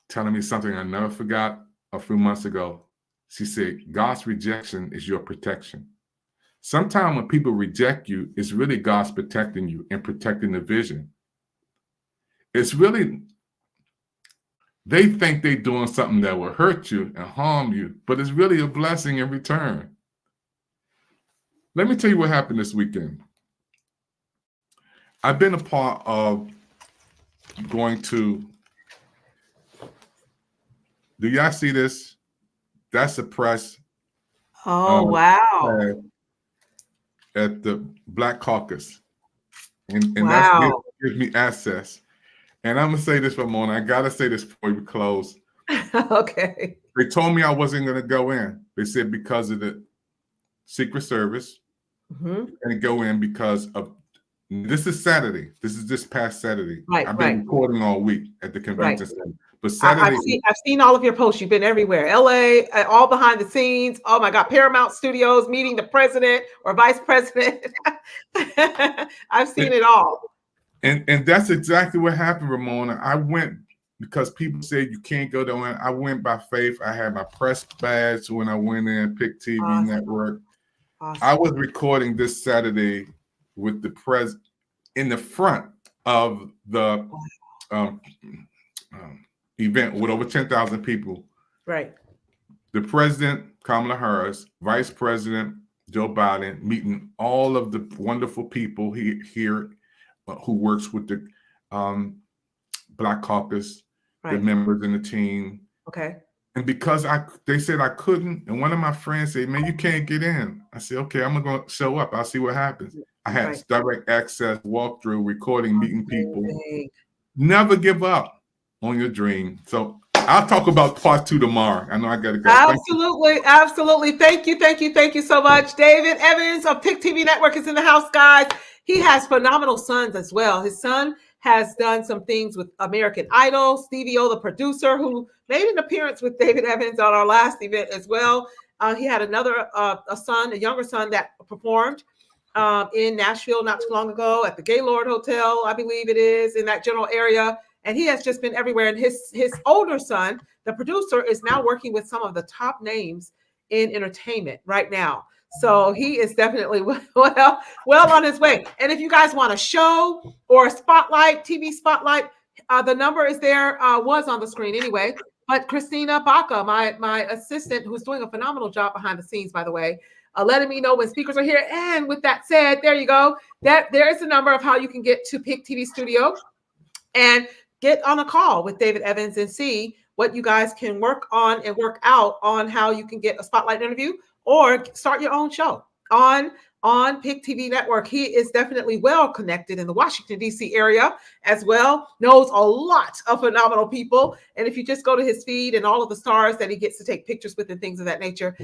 telling me something I never forgot a few months ago. She said, God's rejection is your protection. Sometimes when people reject you, it's really God's protecting you and protecting the vision. It's really, they think they're doing something that will hurt you and harm you, but it's really a blessing in return. Let me tell you what happened this weekend. I've been a part of going to, do y'all see this? That's the press. Oh, wow. At the Black Caucus. And wow. That gives me access. And I'm going to say this, Ramona. I got to say this before we close. Okay. They told me I wasn't going to go in. They said because of the Secret Service. And go in because of, this is Saturday. This is this past Saturday. Right, I've been recording all week at the convention center. But Saturday, I've seen all of your posts. You've been everywhere. LA, all behind the scenes. Oh my God, Paramount Studios, meeting the president or vice president. I've seen it all. And that's exactly what happened, Ramona. I went because people said you can't go there. I went by faith. I had my press badge when I went in, Pick TV Network. Awesome. I was recording this Saturday with the president in the front of the event with over 10,000 people. Right. The president, Kamala Harris, Vice President Joe Biden, meeting all of the wonderful people here who works with the Black Caucus, the Right. members in the team. Okay. And because they said I couldn't, and one of my friends said, "Man, you can't get in." I said, "Okay, I'm gonna show up. I'll see what happens." I had Right. direct access, walkthrough, recording, meeting people. Amazing. Never give up on your dream. So I'll talk about part 2 tomorrow. I know I gotta go. Absolutely, absolutely. Thank you so much. David Evans of Pick TV Network is in the house, guys. He has phenomenal sons as well. His son has done some things with American Idol. Stevie O, the producer, who made an appearance with David Evans on our last event as well. He had another a younger son that performed in Nashville not too long ago at the Gaylord Hotel, I believe it is, in that general area. And he has just been everywhere. And his older son, the producer, is now working with some of the top names in entertainment right now. So he is definitely well on his way. And if you guys want a show or a spotlight, TV spotlight, the number is there, was on the screen anyway. But Christina Baca, my assistant, who's doing a phenomenal job behind the scenes, by the way, letting me know when speakers are here. And with that said, there you go. There is a number of how you can get to Pick TV Studio and get on a call with David Evans and see what you guys can work on and work out on how you can get a spotlight interview or start your own show on Pick TV Network. He is definitely well connected in the Washington, D.C. area as well, knows a lot of phenomenal people. And if you just go to his feed and all of the stars that he gets to take pictures with and things of that nature,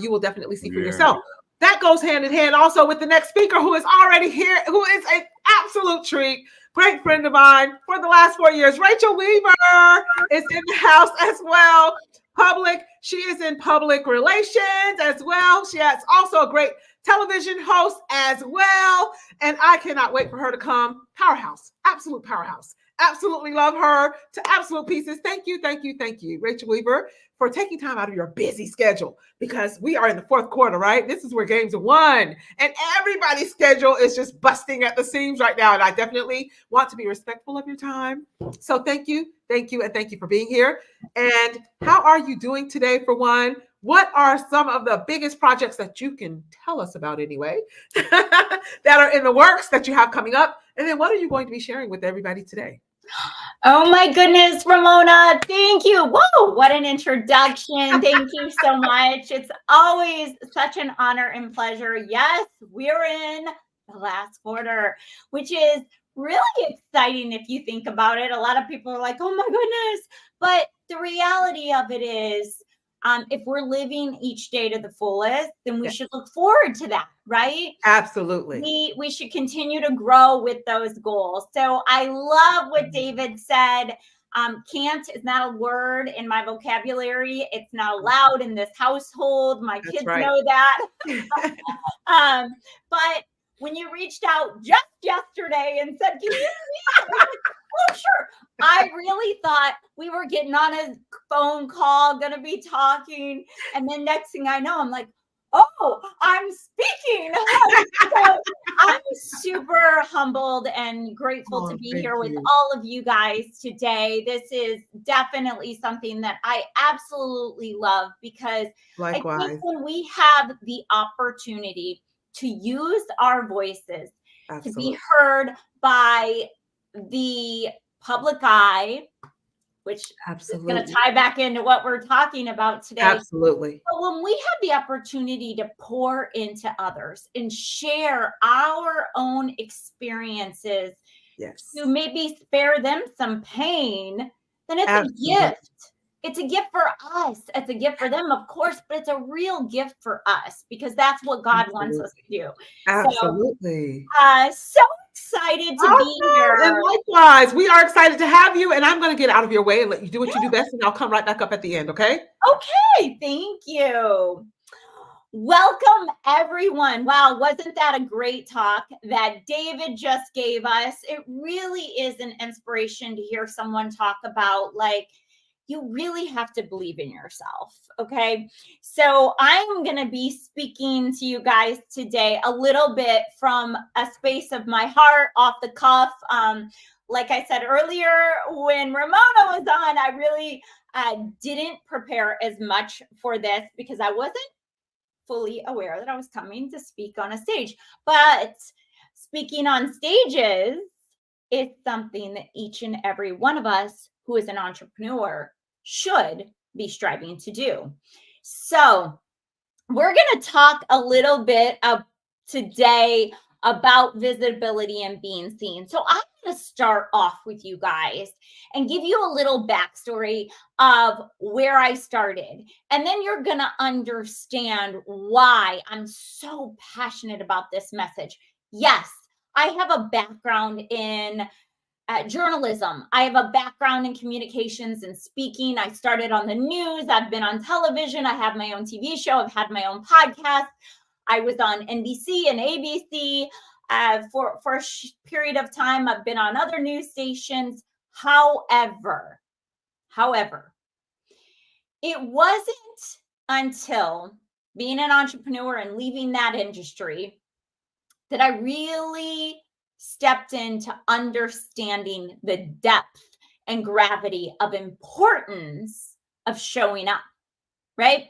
you will definitely see for yourself. That goes hand in hand also with the next speaker, who is already here, who is an absolute treat. Great friend of mine for the last 4 years. Rachel Weaver is in the house as well. She is in public relations as well. She is also a great television host as well. And I cannot wait for her to come. Powerhouse, absolute powerhouse. Absolutely love her to absolute pieces. Thank you, Rachel Weaver, for taking time out of your busy schedule, because we are in the fourth quarter, right? This is where games are won, and everybody's schedule is just busting at the seams right now. And I definitely want to be respectful of your time. So thank you, and thank you for being here. And how are you doing today, for one? What are some of the biggest projects that you can tell us about anyway, that are in the works that you have coming up? And then what are you going to be sharing with everybody today? Oh my goodness, Ramona, thank you. Whoa, what an introduction. Thank you so much. It's always such an honor and pleasure. Yes, we're in the last quarter, which is really exciting if you think about it. A lot of people are like, oh my goodness. But the reality of it is, if we're living each day to the fullest, then we should look forward to that, right? Absolutely. We should continue to grow with those goals. So I love what David said. Can't is not a word in my vocabulary. It's not allowed in this household. My kids know that. But when you reached out just yesterday and said, can you meet? Oh, sure. I really thought we were getting on a phone call, going to be talking. And then next thing I know, I'm like, oh, I'm speaking. So I'm super humbled and grateful to be here with all of you guys today. This is definitely something that I absolutely love, because I think when we have the opportunity to use our voices to be heard by the public eye, which is going to tie back into what we're talking about today. Absolutely. But when we have the opportunity to pour into others and share our own experiences to maybe spare them some pain, then it's a gift. It's a gift for us. It's a gift for them, of course, but it's a real gift for us, because that's what God wants us to do. Absolutely. So excited to be here. And likewise, we are excited to have you. And I'm going to get out of your way and let you do what you do best, and I'll come right back up at the end, okay? Okay, thank you. Welcome, everyone. Wow, wasn't that a great talk that David just gave us? It really is an inspiration to hear someone talk about, like, you really have to believe in yourself, okay? So I'm going to be speaking to you guys today a little bit from a space of my heart, off the cuff. Like I said earlier, when Ramona was on, I really didn't prepare as much for this, because I wasn't fully aware that I was coming to speak on a stage. But speaking on stages is something that each and every one of us who is an entrepreneur should be striving to do. So we're going to talk a little bit today about visibility and being seen. So I'm going to start off with you guys and give you a little backstory of where I started. And then you're going to understand why I'm so passionate about this message. Yes, I have a background in journalism. I have a background in communications and speaking. I started on the news. I've been on television. I have my own TV show. I've had my own podcast. I was on NBC and ABC for a period of time. I've been on other news stations. However, it wasn't until being an entrepreneur and leaving that industry that I really stepped into understanding the depth and gravity of importance of showing up, right?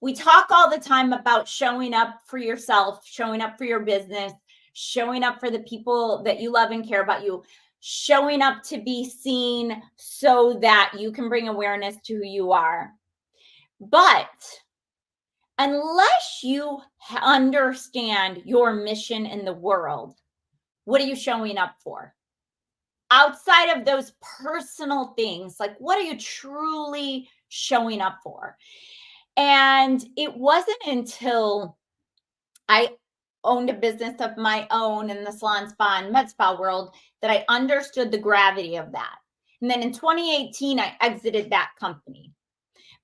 We talk all the time about showing up for yourself, showing up for your business, showing up for the people that you love and care about you, showing up to be seen so that you can bring awareness to who you are. But unless you understand your mission in the world, what are you showing up for? Outside of those personal things, like what are you truly showing up for? And it wasn't until I owned a business of my own in the salon, spa, and med spa world that I understood the gravity of that. And then in 2018, I exited that company.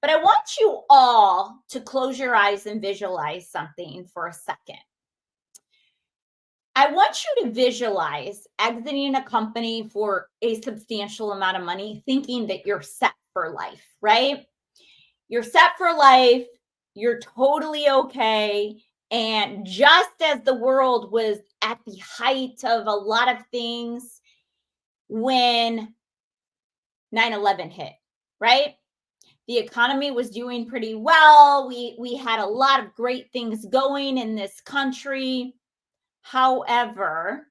But I want you all to close your eyes and visualize something for a second. I want you to visualize exiting a company for a substantial amount of money, thinking that you're set for life, right? You're set for life. You're totally okay. And just as the world was at the height of a lot of things when 9/11 hit, right? The economy was doing pretty well. We had a lot of great things going in this country. However,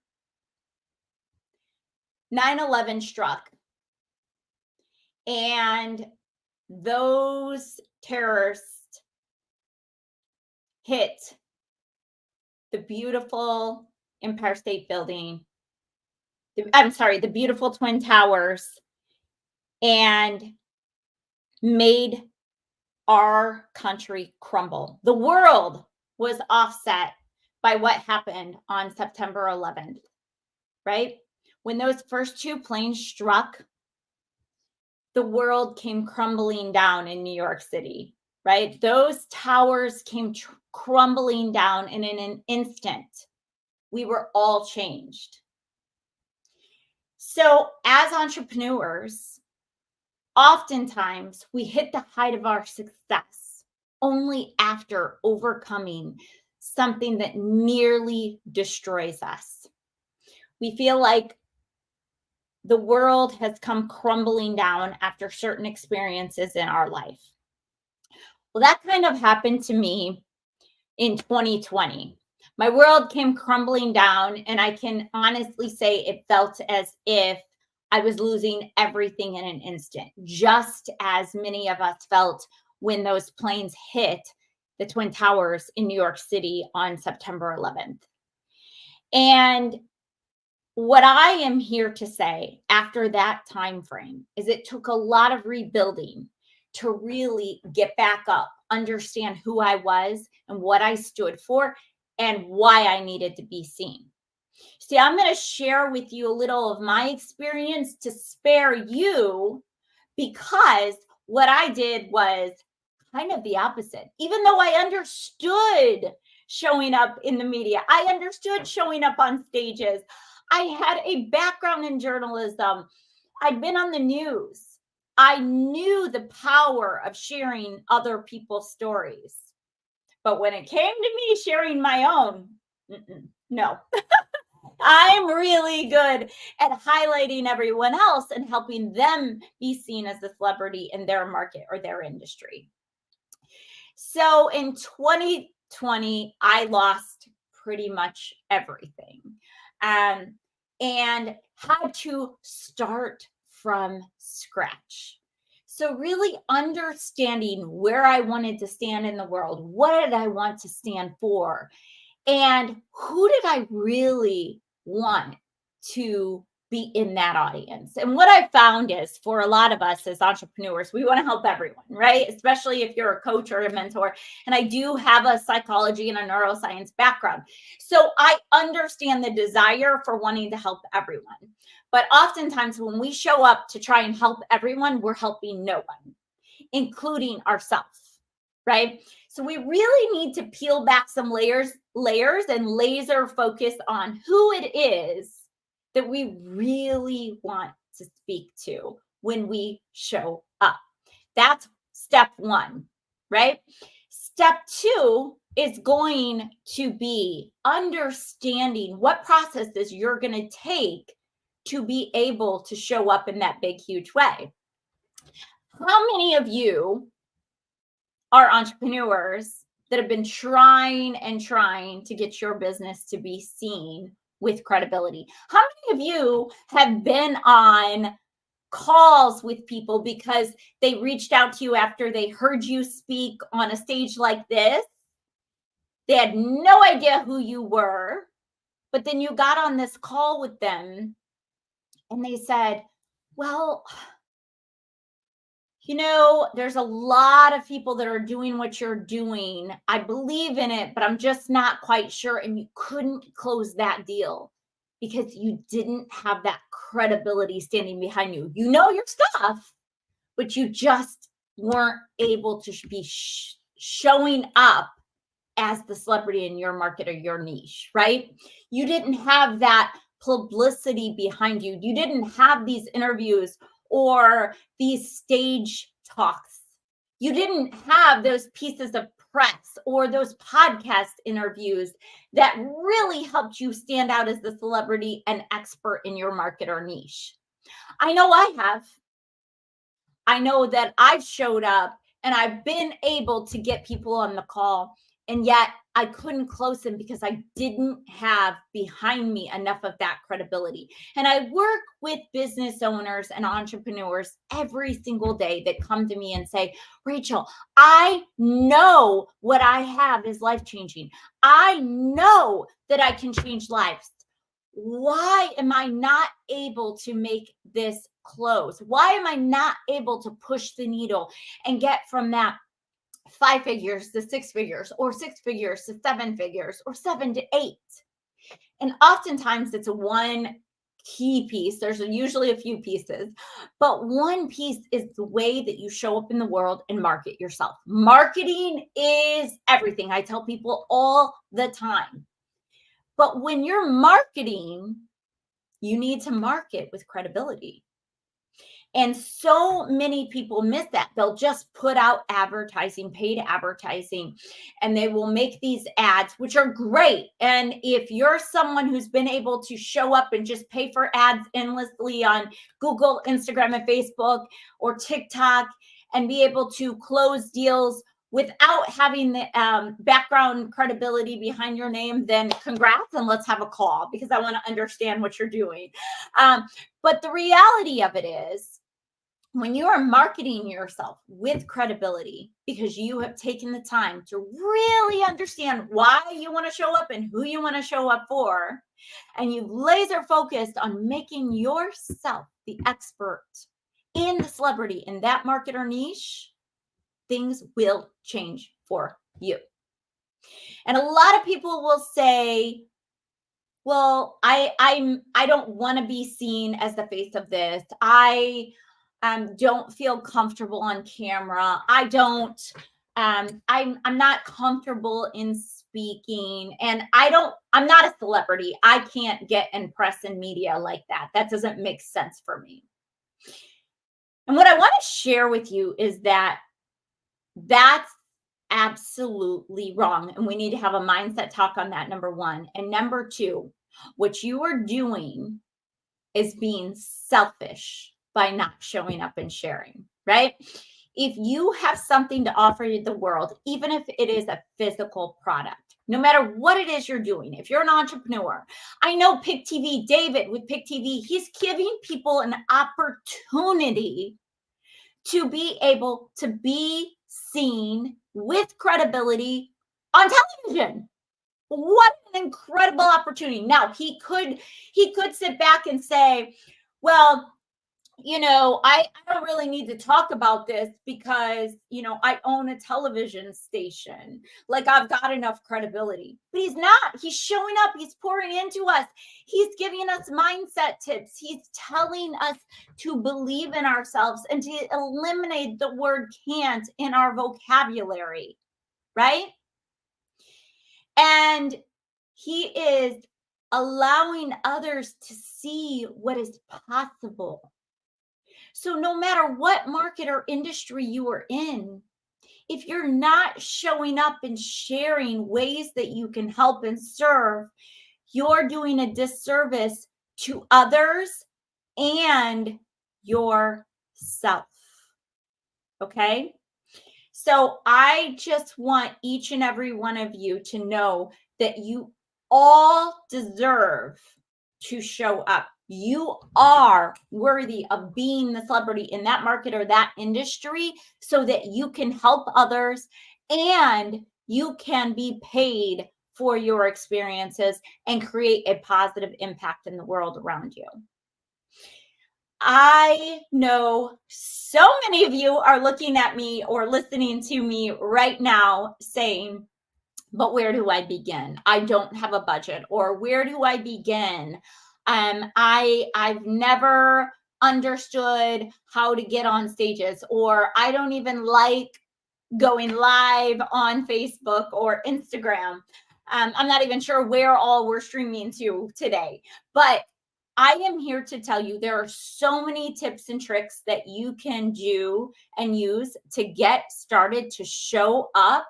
9/11 struck, and those terrorists hit the beautiful Empire State Building. The beautiful Twin Towers, and made our country crumble. The world was offset by what happened on September 11th, right? When those first two planes struck, the world came crumbling down in New York City, right? Those towers came crumbling down, and in an instant, we were all changed. So as entrepreneurs, oftentimes we hit the height of our success only after overcoming something that nearly destroys us. We feel like the world has come crumbling down after certain experiences in our life. Well, that kind of happened to me in 2020. My world came crumbling down, and I can honestly say it felt as if I was losing everything in an instant, just as many of us felt when those planes hit the Twin Towers in New York City on September 11th. And what I am here to say after that time frame is it took a lot of rebuilding to really get back up, understand who I was and what I stood for and why I needed to be seen. See, I'm going to share with you a little of my experience to spare you, because what I did was kind of the opposite. Even though I understood showing up in the media, I understood showing up on stages, I had a background in journalism, I'd been on the news, I knew the power of sharing other people's stories. But when it came to me sharing my own, no. I'm really good at highlighting everyone else and helping them be seen as the celebrity in their market or their industry. So in 2020, I lost pretty much everything. and had to start from scratch. So really understanding where I wanted to stand in the world, what did I want to stand for, and who did I really want to be in that audience? And what I found is, for a lot of us as entrepreneurs, we want to help everyone, right? Especially if you're a coach or a mentor. And I do have a psychology and a neuroscience background. So I understand the desire for wanting to help everyone. But oftentimes when we show up to try and help everyone, we're helping no one, including ourselves, right? So we really need to peel back some layers and laser focus on who it is that we really want to speak to when we show up. That's step one, right? Step two is going to be understanding what processes you're going to take to be able to show up in that big, huge way. How many of you are entrepreneurs that have been trying to get your business to be seen with credibility? How many of you have been on calls with people because they reached out to you after they heard you speak on a stage like this? They had no idea who you were, but then you got on this call with them and they said, well, you know, there's a lot of people that are doing what you're doing. I believe in it, but I'm just not quite sure. And you couldn't close that deal because you didn't have that credibility standing behind you. You know your stuff, but you just weren't able to be showing up as the celebrity in your market or your niche, right? You didn't have that publicity behind you. You didn't have these interviews or these stage talks. You didn't have those pieces of press or those podcast interviews that really helped you stand out as the celebrity and expert in your market or niche. I know I have. I know that I've showed up and I've been able to get people on the call, and yet I couldn't close them because I didn't have behind me enough of that credibility. And I work with business owners and entrepreneurs every single day that come to me and say, Rachel, I know what I have is life-changing. I know that I can change lives. Why am I not able to make this close? Why am I not able to push the needle and get from that 5 figures to 6 figures, or 6 figures to 7 figures, or 7 to 8? And oftentimes it's a one key piece. There's usually a few pieces, but one piece is the way that you show up in the world and market yourself. Marketing is everything. I tell people all the time. But when you're marketing, you need to market with credibility. And so many people miss that. They'll just put out advertising, paid advertising, and they will make these ads, which are great. And if you're someone who's been able to show up and just pay for ads endlessly on Google, Instagram, and Facebook, or TikTok, and be able to close deals without having the background credibility behind your name, then congrats, and let's have a call because I want to understand what you're doing. But the reality of it is, when you are marketing yourself with credibility, because you have taken the time to really understand why you want to show up and who you want to show up for, and you've laser focused on making yourself the expert in the celebrity in that market or niche, things will change for you. And a lot of people will say, well, I don't want to be seen as the face of this. I don't feel comfortable on camera. I'm not comfortable in speaking, and I'm not a celebrity. I can't get in press and media like that. That doesn't make sense for me. And what I want to share with you is that that's absolutely wrong. And we need to have a mindset talk on that, number one. And number two, what you are doing is being selfish by not showing up and sharing, right? If you have something to offer the world, even if it is a physical product, no matter what it is you're doing. If you're an entrepreneur, I know Pick TV, David with Pick TV, he's giving people an opportunity to be able to be seen with credibility on television. What an incredible opportunity. Now, he could sit back and say, well, I don't really need to talk about this because, I own a television station. Like, I've got enough credibility. But he's not. He's showing up. He's pouring into us. He's giving us mindset tips. He's telling us to believe in ourselves and to eliminate the word can't in our vocabulary, right? And he is allowing others to see what is possible. So no matter what market or industry you are in, if you're not showing up and sharing ways that you can help and serve, you're doing a disservice to others and yourself. Okay? So I just want each and every one of you to know that you all deserve to show up. You are worthy of being the celebrity in that market or that industry so that you can help others and you can be paid for your experiences and create a positive impact in the world around you. I know so many of you are looking at me or listening to me right now saying, but where do I begin? I don't have a budget. Or where do I begin? I've never understood how to get on stages, or I don't even like going live on Facebook or Instagram. I'm not even sure where all we're streaming to today, but I am here to tell you there are so many tips and tricks that you can do and use to get started to show up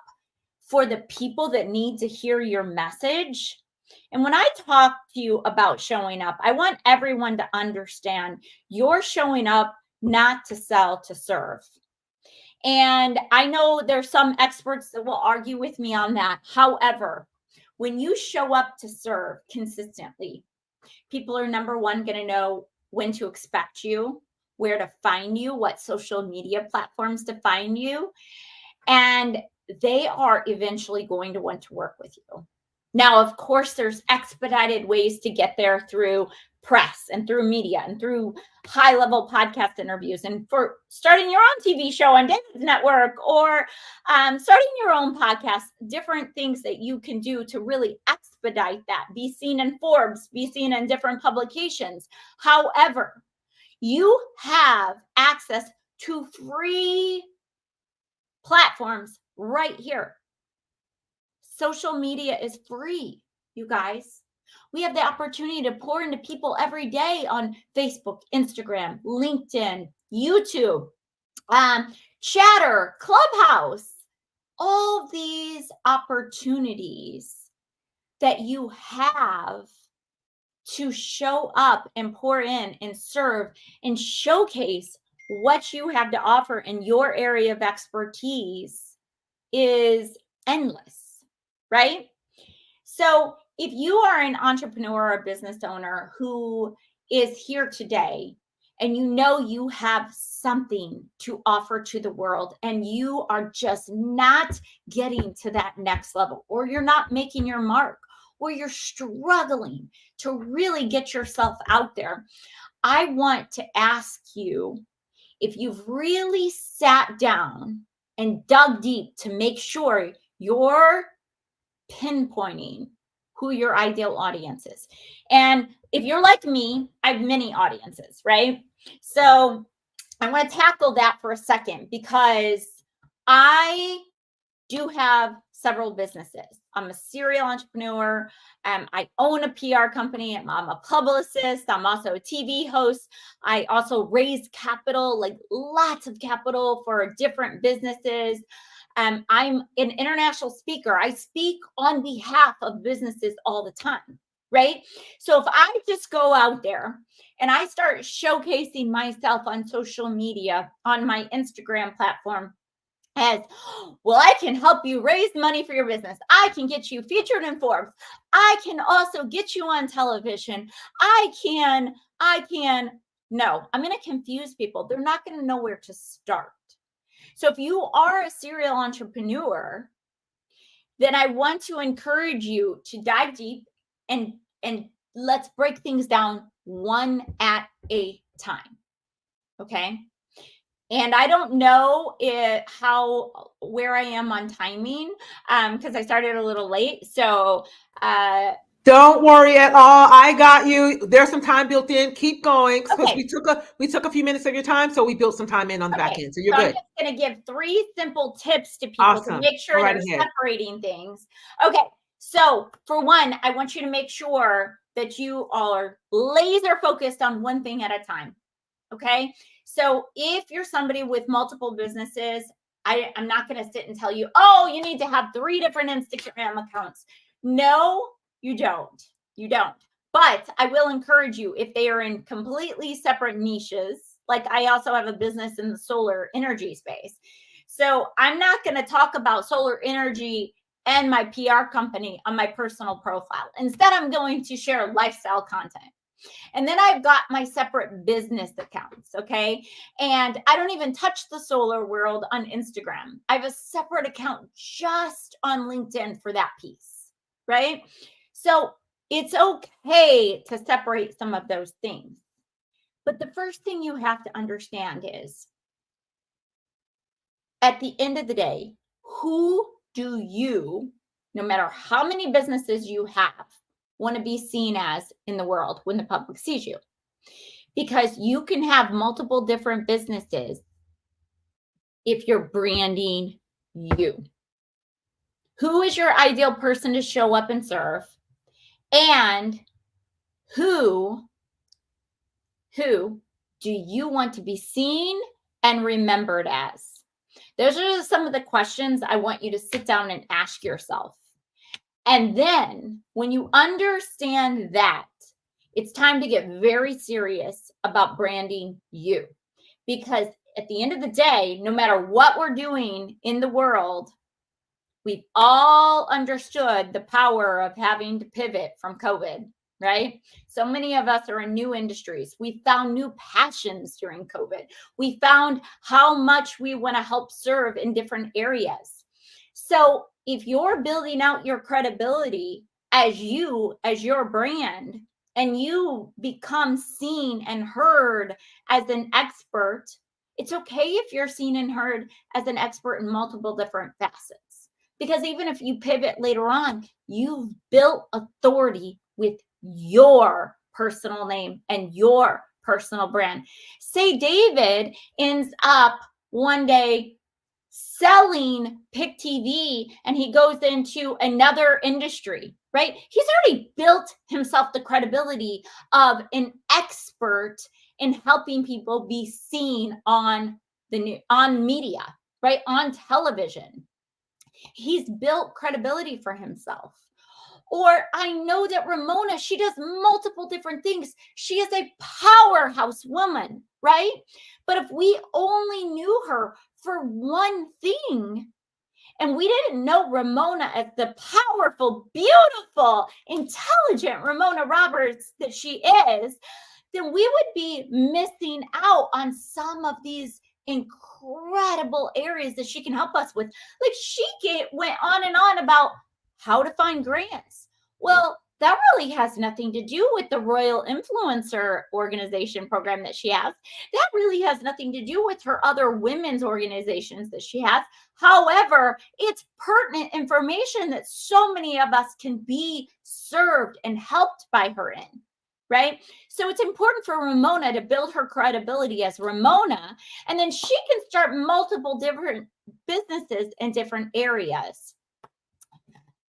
for the people that need to hear your message. And when I talk to you about showing up, I want everyone to understand you're showing up not to sell, to serve. And I know there's some experts that will argue with me on that. However, when you show up to serve consistently, people are, number one, going to know when to expect you, where to find you, what social media platforms to find you. And they are eventually going to want to work with you. Now, of course, there's expedited ways to get there through press and through media and through high-level podcast interviews, and for starting your own TV show on David's network, or starting your own podcast, different things that you can do to really expedite that, be seen in Forbes, be seen in different publications. However, you have access to free platforms right here. Social media is free, you guys. We have the opportunity to pour into people every day on Facebook, Instagram, LinkedIn, YouTube, Chatter, Clubhouse, all these opportunities that you have to show up and pour in and serve and showcase what you have to offer in your area of expertise is endless, right? So if you are an entrepreneur or a business owner who is here today and you know you have something to offer to the world and you are just not getting to that next level, or you're not making your mark, or you're struggling to really get yourself out there, I want to ask you if you've really sat down and dug deep to make sure you're pinpointing who your ideal audience is. And if you're like me, I have many audiences, right? So I want to tackle that for a second because I do have several businesses. I'm a serial entrepreneur. I own a PR company. I'm a publicist. I'm also a TV host. I also raise capital, like lots of capital for different businesses. I'm an international speaker. I speak on behalf of businesses all the time, right? So if I just go out there and I start showcasing myself on social media, on my Instagram platform, as, well, I can help you raise money for your business. I can get you featured in Forbes. I can also get you on television. I can. No, I'm going to confuse people. They're not going to know where to start. So if you are a serial entrepreneur, then I want to encourage you to dive deep and let's break things down one at a time. Okay. And I don't know where I am on timing, because I started a little late. So don't worry at all. I got you. There's some time built in. Keep going, because okay. we took a few minutes of your time, so we built some time in on the back end. So you're good. I'm just going to give 3 simple tips to people to make sure they're separating things. Okay. So for one, I want you to make sure that you are laser focused on one thing at a time. Okay. So if you're somebody with multiple businesses, I'm not going to sit and tell you, oh, you need to have 3 different Instagram accounts. No, you don't. You don't. But I will encourage you, if they are in completely separate niches, like I also have a business in the solar energy space. So I'm not going to talk about solar energy and my PR company on my personal profile. Instead, I'm going to share lifestyle content. And then I've got my separate business accounts, okay? And I don't even touch the solar world on Instagram. I have a separate account just on LinkedIn for that piece, right? So it's okay to separate some of those things. But the first thing you have to understand is, at the end of the day, who do you, no matter how many businesses you have, want to be seen as in the world when the public sees you? Because you can have multiple different businesses if you're branding you. Who is your ideal person to show up and serve? And who do you want to be seen and remembered as? Those are some of the questions I want you to sit down and ask yourself. And then when you understand that, it's time to get very serious about branding you. Because at the end of the day, no matter what we're doing in the world, we've all understood the power of having to pivot from COVID, right? So many of us are in new industries. We found new passions during COVID. We found how much we want to help serve in different areas. So if you're building out your credibility as your brand, and you become seen and heard as an expert, it's okay if you're seen and heard as an expert in multiple different facets. Because even if you pivot later on, you've built authority with your personal name and your personal brand. Say David ends up one day selling Pick TV and he goes into another industry, right? He's already built himself the credibility of an expert in helping people be seen on media, right? On television. He's built credibility for himself. Or I know that Ramona, she does multiple different things. She is a powerhouse woman, right? But if we only knew her for one thing, and we didn't know Ramona as the powerful, beautiful, intelligent Ramona Roberts that she is, then we would be missing out on some of these incredible areas that she can help us with. Like went on and on about how to find grants. Well, that really has nothing to do with the Royal Influencer Organization program that she has. That really has nothing to do with her other women's organizations that she has. However, it's pertinent information that so many of us can be served and helped by her in, right? So it's important for Ramona to build her credibility as Ramona, and then she can start multiple different businesses in different areas.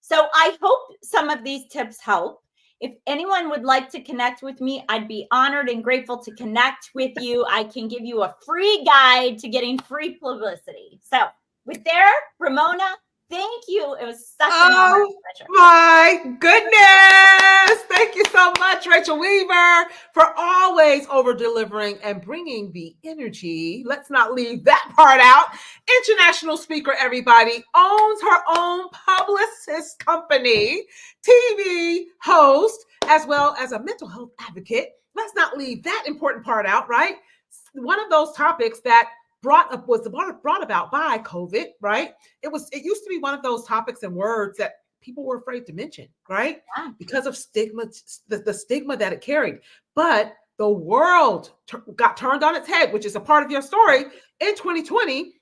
So I hope some of these tips help. If anyone would like to connect with me, I'd be honored and grateful to connect with you. I can give you a free guide to getting free publicity. So with there, Ramona, Thank you. It was such an honor and pleasure. My goodness. Thank you so much, Rachel Weaver, for always over delivering and bringing the energy. Let's not leave that part out. International speaker, everybody, owns her own publicist company, TV host, as well as a mental health advocate. Let's not leave that important part out, right? One of those topics that brought about by COVID, right? It used to be one of those topics and words that people were afraid to mention, right? Yeah. Because of stigma, the stigma that it carried. But the world got turned on its head, which is a part of your story in 2020,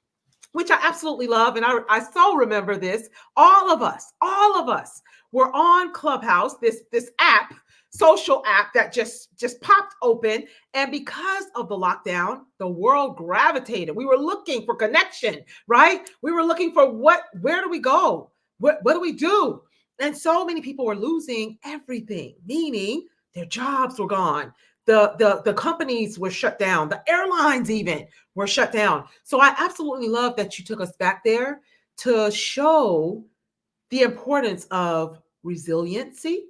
which I absolutely love. And I so remember this. All of us were on Clubhouse, this app, social app that just popped open. And because of the lockdown, the world gravitated. We were looking for connection, right? We were looking for where do we go? What do we do? And so many people were losing everything, meaning their jobs were gone. The companies were shut down. The airlines even were shut down. So I absolutely love that you took us back there to show the importance of resiliency,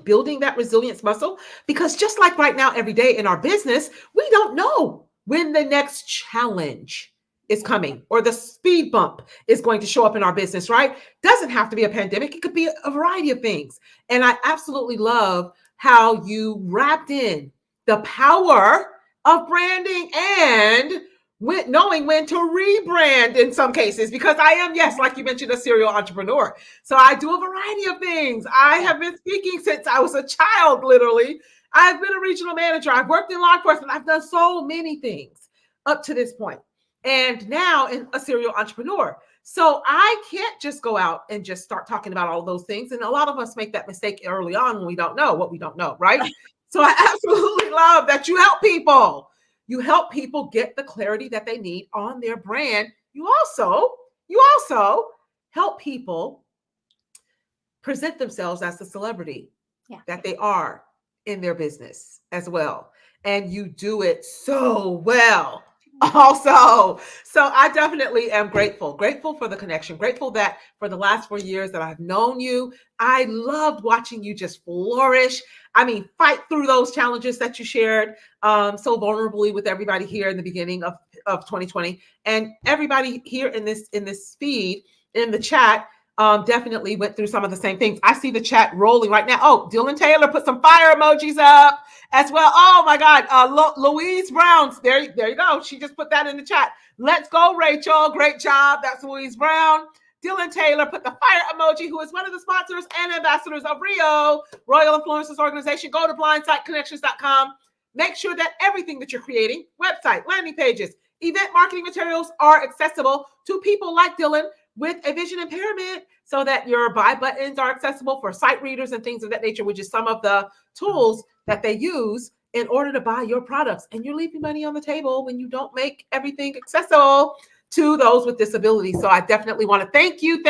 building that resilience muscle, because just like right now, every day in our business, we don't know when the next challenge is coming or the speed bump is going to show up in our business, right? Doesn't have to be a pandemic. It could be a variety of things. And I absolutely love how you wrapped in the power of branding and knowing when to rebrand in some cases, because I am, yes, like you mentioned, a serial entrepreneur. So I do a variety of things. I have been speaking since I was a child, literally. I've been a regional manager. I've worked in law enforcement. I've done so many things up to this point. And now I'm a serial entrepreneur. So I can't just go out and just start talking about all of those things. And a lot of us make that mistake early on when we don't know what we don't know, right? So I absolutely love that you help people. You help people get the clarity that they need on their brand. You also help people present themselves as the celebrity that they are in their business as well. And you do it so well also. So I definitely am grateful for the connection, grateful that for the last 4 years that I've known you, I loved watching you just flourish. I mean, fight through those challenges that you shared so vulnerably with everybody here in the beginning of 2020, and everybody here in this feed, in the chat, definitely went through some of the same things. I see the chat rolling right now. Oh, Dylan Taylor put some fire emojis up as well. Oh my God, Louise Brown, there you go. She just put that in the chat. Let's go, Rachel. Great job. That's Louise Brown. Dylan Taylor put the fire emoji, who is one of the sponsors and ambassadors of Rio Royal Influencers Organization. Go to blindsideconnections.com. Make sure that everything that you're creating, website, landing pages, event marketing materials, are accessible to people like Dylan with a vision impairment, so that your buy buttons are accessible for sight readers and things of that nature, which is some of the tools that they use in order to buy your products. And you're leaving money on the table when you don't make everything accessible to those with disabilities. So I definitely want to thank you.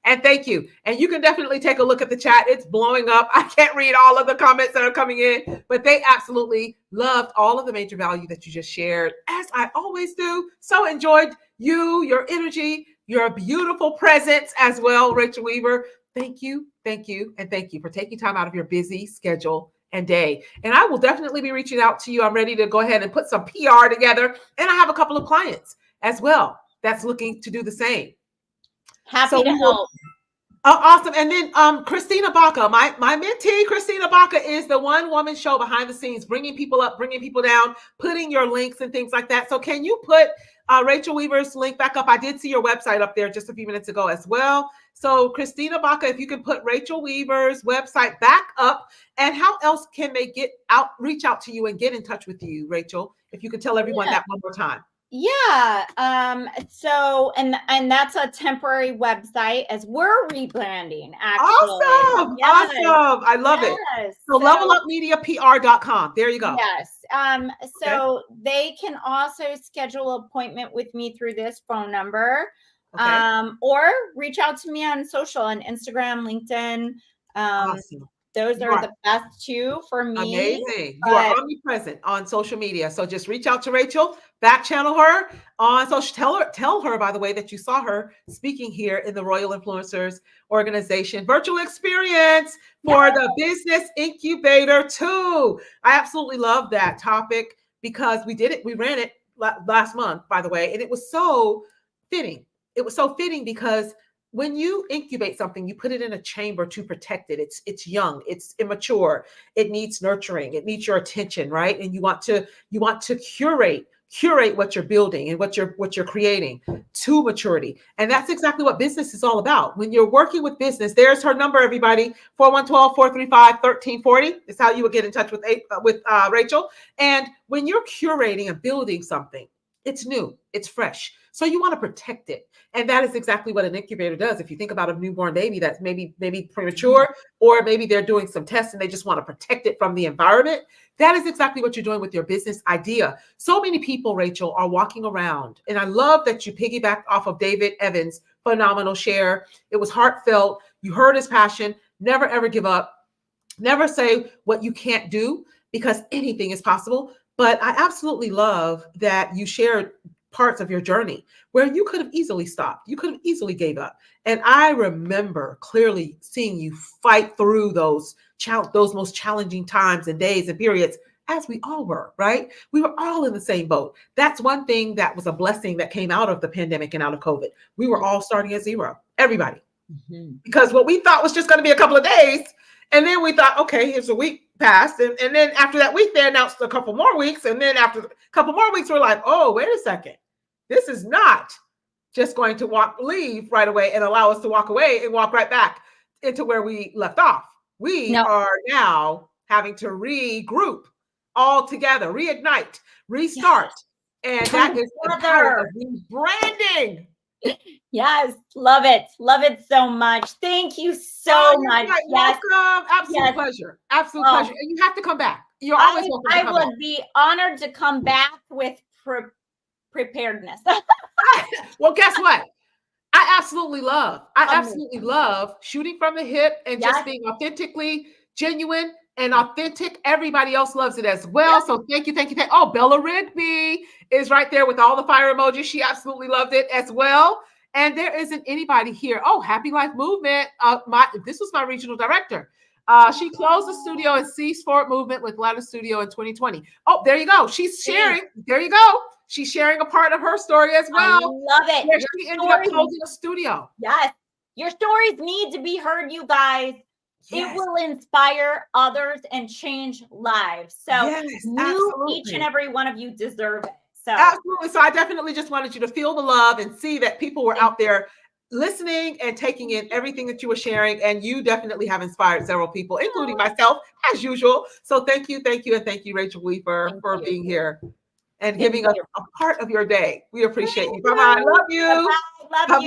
And you can definitely take a look at the chat. It's blowing up. I can't read all of the comments that are coming in, but they absolutely loved all of the major value that you just shared, as I always do. So enjoyed you, your energy, your beautiful presence as well, Rachel Weaver. Thank you, and thank you for taking time out of your busy schedule and day. And I will definitely be reaching out to you. I'm ready to go ahead and put some PR together. And I have a couple of clients as well that's looking to do the same. Happy to help. Awesome. And then Christina Baca, my mentee, Christina Baca, is the one-woman show behind the scenes, bringing people up, bringing people down, putting your links and things like that. So can you put Rachel Weaver's link back up? I did see your website up there just a few minutes ago as well. So Christina Baca, if you can put Rachel Weaver's website back up, and how else can they reach out to you and get in touch with you, Rachel? If you could tell everyone that one more time. Yeah. So, and that's a temporary website as we're rebranding, actually. Awesome. Yes. Awesome. I love it. So levelupmediapr.com. There you go. Yes. So they can also schedule an appointment with me through this phone number. Or reach out to me on social, on Instagram, LinkedIn. Awesome. Those You are are the best two for me. amazing. You are omnipresent on social media. So just reach out to Rachel, back channel her on social. Tell her, by the way, that you saw her speaking here in the Royal Influencers Organization virtual experience for the Business Incubator 2. I absolutely love that topic because we did it. We ran it last month, by the way, and it was so fitting. It was so fitting because when you incubate something, you put it in a chamber to protect it. It's young, it's immature, it needs nurturing, it needs your attention, right? And you want to curate what you're building and what you're creating to maturity. And that's exactly what business is all about. When you're working with business, there's her number, everybody, 4112-435-1340 is how you would get in touch with Rachel. And when you're curating and building something, it's new, it's fresh. So you want to protect it. And that is exactly what an incubator does. If you think about a newborn baby that's maybe premature, or maybe they're doing some tests and they just want to protect it from the environment, that is exactly what you're doing with your business idea. So many people, Rachel, are walking around. And I love that you piggybacked off of David Evans' phenomenal share. It was heartfelt. You heard his passion. Never, ever give up. Never say what you can't do, because anything is possible. But I absolutely love that you shared parts of your journey where you could have easily stopped. You could have easily gave up. And I remember clearly seeing you fight through those most challenging times and days and periods, as we all were, right? We were all in the same boat. That's one thing that was a blessing that came out of the pandemic and out of COVID. We were all starting at zero, everybody. Because what we thought was just going to be a couple of days, and then we thought, okay, here's a week passed. And then after that week, they announced a couple more weeks. And then after a couple more weeks, we're like, oh, wait a second. This is not just going to leave right away and allow us to walk away and walk right back into where we left off. We are now having to regroup all together, reignite, restart. And that is the power of rebranding. Yes, love it. Love it so much. Thank you so much. Yes. Welcome. Absolute pleasure. Absolute pleasure. And you have to come back. You're always welcome to come back. I would be honored to come back with preparedness. Well, guess what? I absolutely love shooting from the hip and just being authentically genuine and authentic. Everybody else loves it as well. So thank you. Oh, Bella Rigby is right there with all the fire emojis. She absolutely loved it as well. And there isn't anybody here. Oh, Happy Life Movement. This was my regional director. She closed the studio and ceased forward movement with Atlanta Studio in 2020. Oh, there you go. She's sharing. There you go. She's sharing a part of her story as well. I love it. Where she ended up closing a studio. Yes. Your stories need to be heard, you guys. Yes. It will inspire others and change lives. So each and every one of you deserve it. So absolutely. So I definitely just wanted you to feel the love and see that people were out there listening and taking in everything that you were sharing. And you definitely have inspired several people, including myself, as usual. So thank you, and thank you, Rachel Weaver, for being here and giving us a part of your day. We appreciate you. Bye-bye. Love you. Love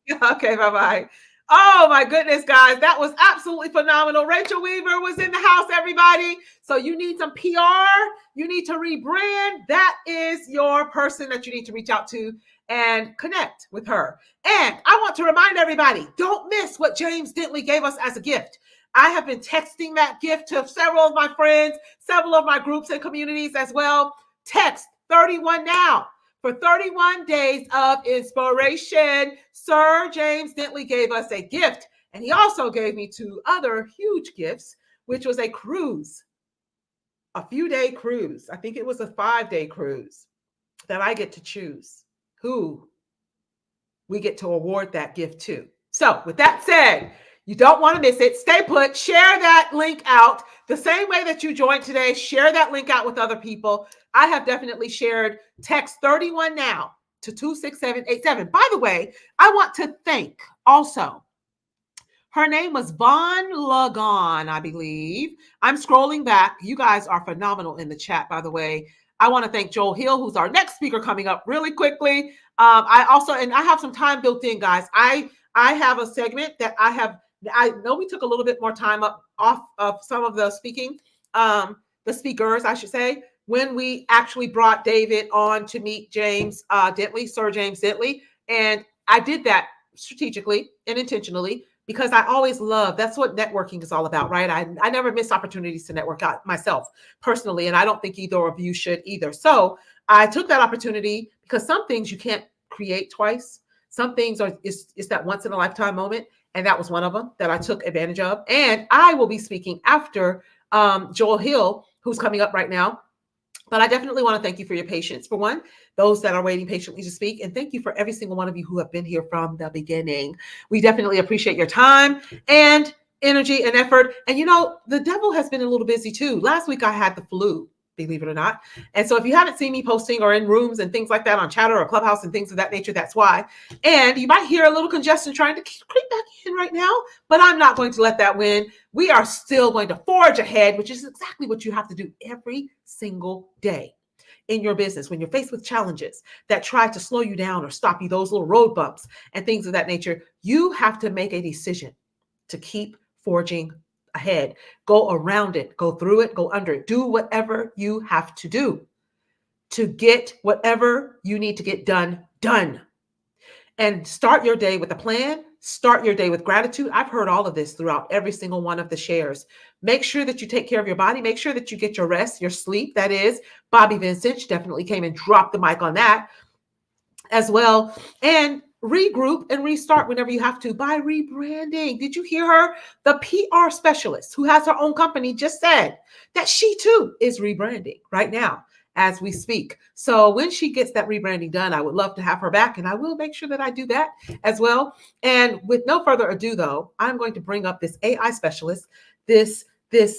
you. Okay, bye-bye. Oh my goodness, guys. That was absolutely phenomenal. Rachel Weaver was in the house, everybody. So you need some PR. You need to rebrand. That is your person that you need to reach out to and connect with her. And I want to remind everybody, don't miss what James Dentley gave us as a gift. I have been texting that gift to several of my friends, several of my groups and communities as well. Text 31 now. For 31 days of inspiration, Sir James Dentley gave us a gift. And he also gave me two other huge gifts, which was a cruise, a few-day cruise. I think it was a 5-day cruise that I get to choose who we get to award that gift to. So with that said, you don't want to miss it. Stay put. Share that link out. The same way that you joined today, share that link out with other people. I have definitely shared. Text 31 now to 26787. By the way, I want to thank also, her name was Vaughn Lagon, I believe. I'm scrolling back. You guys are phenomenal in the chat, by the way. I want to thank Joel Hill, who's our next speaker coming up really quickly. I have some time built in, guys. I have a segment that I know we took a little bit more time off of some of the speakers, I should say, when we actually brought David on to meet James Dentley, Sir James Dentley. And I did that strategically and intentionally because I always love, that's what networking is all about, right? I never miss opportunities to network out myself personally, and I don't think either of you should either. So I took that opportunity because some things you can't create twice. Some things are, it's that once in a lifetime moment. And that was one of them that I took advantage of. And I will be speaking after Joel Hill, who's coming up right now. But I definitely want to thank you for your patience. For one, those that are waiting patiently to speak. And thank you for every single one of you who have been here from the beginning. We definitely appreciate your time and energy and effort. And you know, the devil has been a little busy too. Last week I had the flu, believe it or not. And so if you haven't seen me posting or in rooms and things like that on Chatter or Clubhouse and things of that nature, that's why. And you might hear a little congestion trying to creep back in right now, but I'm not going to let that win. We are still going to forge ahead, which is exactly what you have to do every single day in your business. When you're faced with challenges that try to slow you down or stop you, those little road bumps and things of that nature, you have to make a decision to keep forging ahead, go around it, go through it, go under it, do whatever you have to do to get whatever you need to get done. And start your day with a plan, start your day with gratitude. I've heard all of this throughout every single one of the shares. Make sure that you take care of your body, make sure that you get your rest, your sleep. That is, Bobby Vincent definitely came and dropped the mic on that as well. And regroup and restart whenever you have to by rebranding. Did you hear her? The PR specialist who has her own company just said that she too is rebranding right now as we speak. So when she gets that rebranding done, I would love to have her back, and I will make sure that I do that as well. And with no further ado, though, I'm going to bring up this AI specialist, this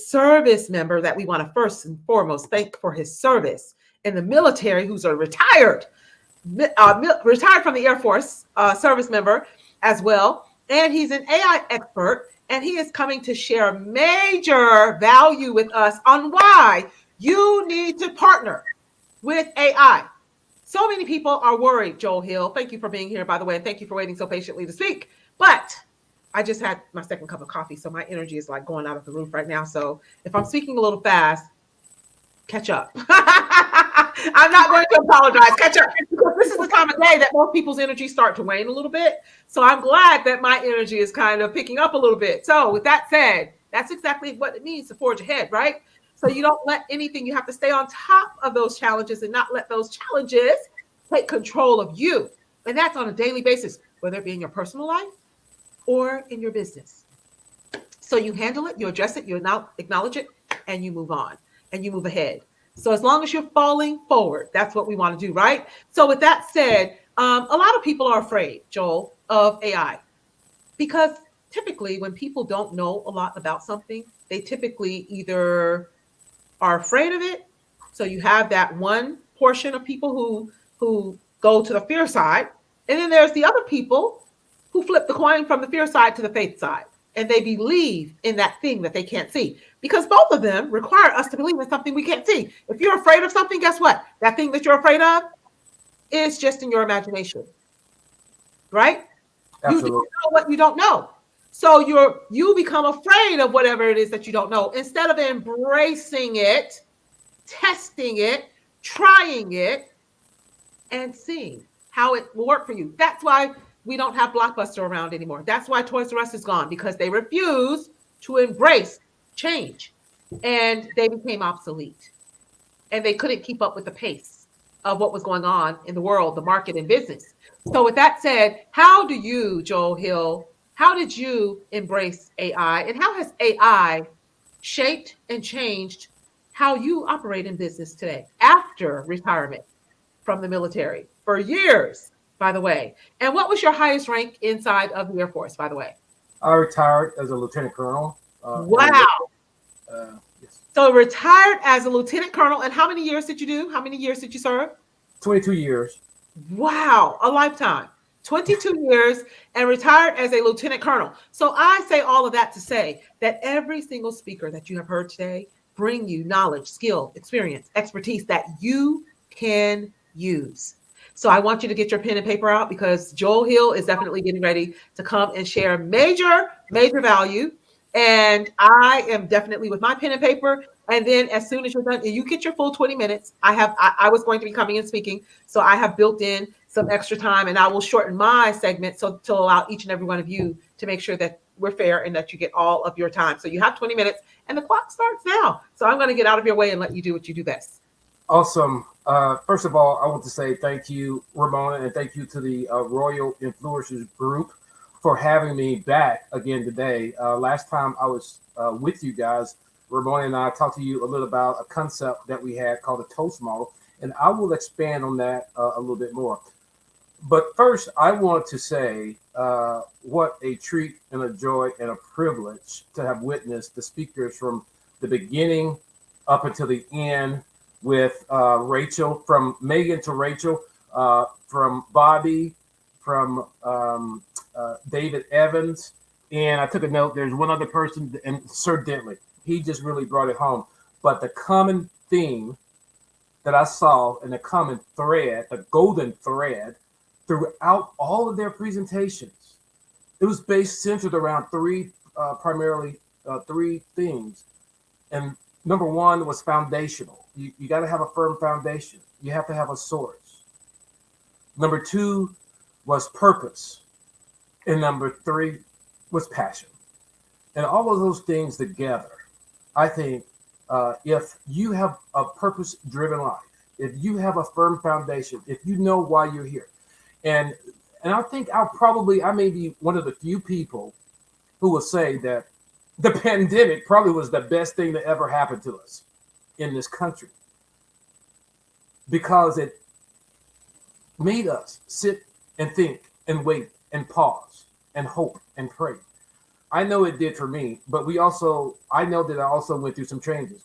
service member that we want to first and foremost thank for his service in the military, who's a retired from the Air Force service member as well. And he's an AI expert, and he is coming to share major value with us on why you need to partner with AI. So many people are worried, Joel Hill. Thank you for being here, by the way, and thank you for waiting so patiently to speak. But I just had my second cup of coffee, so my energy is like going out of the roof right now. So if I'm speaking a little fast, catch up. I'm not going to apologize. Catch up. Because this is the time of day that most people's energy start to wane a little bit. So I'm glad that my energy is kind of picking up a little bit. So with that said, that's exactly what it means to forge ahead, right? So you don't let anything, you have to stay on top of those challenges and not let those challenges take control of you. And that's on a daily basis, whether it be in your personal life or in your business. So you handle it, you address it, you acknowledge it, and you move on and you move ahead. So as long as you're falling forward, that's what we want to do, right? So with that said, a lot of people are afraid, Joel, of AI, because typically when people don't know a lot about something, they typically either are afraid of it. So you have that one portion of people who go to the fear side, and then there's the other people who flip the coin from the fear side to the faith side. And they believe in that thing that they can't see, because both of them require us to believe in something we can't see. If you're afraid of something, guess what? That thing that you're afraid of is just in your imagination, right? Absolutely. You don't know what you don't know. So you become afraid of whatever it is that you don't know, instead of embracing it, testing it, trying it, and seeing how it will work for you. That's why we don't have Blockbuster around anymore. That's why Toys R Us is gone, because they refuse to embrace change, and they became obsolete, and they couldn't keep up with the pace of what was going on in the world, the market, and business. So with that said, how do you, Joel Hill, how did you embrace AI, and how has AI shaped and changed how you operate in business today after retirement from the military for years, by the way? And what was your highest rank inside of the Air Force, by the way? I retired as a lieutenant colonel. Wow. Yes. So retired as a lieutenant colonel. And how many years did you do? How many years did you serve? 22 years. Wow, a lifetime. 22 years and retired as a lieutenant colonel. So I say all of that to say that every single speaker that you have heard today bring you knowledge, skill, experience, expertise that you can use. So I want you to get your pen and paper out, because Joel Hill is definitely getting ready to come and share major value. And I am definitely with my pen and paper. And then as soon as you're done, you get your full 20 minutes. I was going to be coming and speaking, so I have built in some extra time, and I will shorten my segment so to allow each and every one of you to make sure that we're fair and that you get all of your time. So you have 20 minutes and the clock starts now. So I'm going to get out of your way and let you do what you do best. Awesome. First of all, I want to say thank you, Ramona, and thank you to the Royal Influencers Group for having me back again today. Last time I was with you guys, Ramona and I talked to you a little about a concept that we had called the Toast model, and I will expand on that a little bit more. But first, I want to say what a treat and a joy and a privilege to have witnessed the speakers from the beginning up until the end, with Rachel, from Megan to Rachel, from Bobby, from David Evans. And I took a note, there's one other person, and Sir Dentley. He just really brought it home. But the common theme that I saw, and the common thread, the golden thread, throughout all of their presentations, it was centered around primarily three things. And number one was foundational. You got to have a firm foundation. You have to have a source. Number two was purpose. And number three was passion. And all of those things together, I think if you have a purpose-driven life, if you have a firm foundation, if you know why you're here, and I think I may be one of the few people who will say that the pandemic probably was the best thing that ever happened to us in this country, because it made us sit and think and wait and pause and hope and pray. I know it did for me, but I know that I also went through some changes.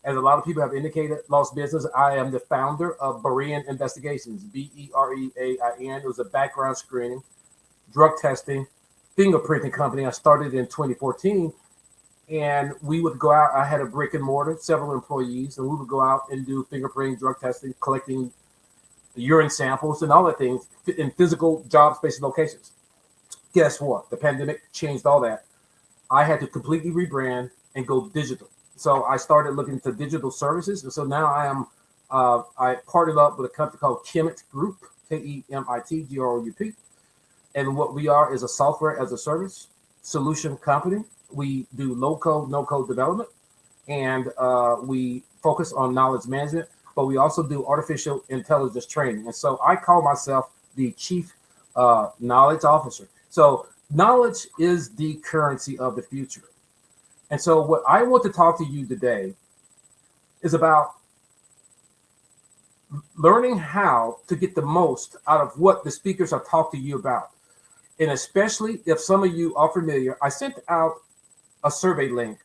As a lot of people have indicated, lost business. I am the founder of Berean Investigations, Bereain. It was a background screening, drug testing, fingerprinting company. I started in 2014, and we would go out. I had a brick and mortar, several employees, and we would go out and do fingerprinting, drug testing, collecting urine samples and all that things in physical job spaces locations. Guess what? The pandemic changed all that. I had to completely rebrand and go digital. So I started looking into digital services. And so now I partnered up with a company called Kemet Group, Kemitgroup. And what we are is a software as a service solution company. We do low code, no code development, and we focus on knowledge management, but we also do artificial intelligence training. And so I call myself the chief knowledge officer. So knowledge is the currency of the future. And so what I want to talk to you today is about learning how to get the most out of what the speakers have talked to you about. And especially if some of you are familiar, I sent out a survey link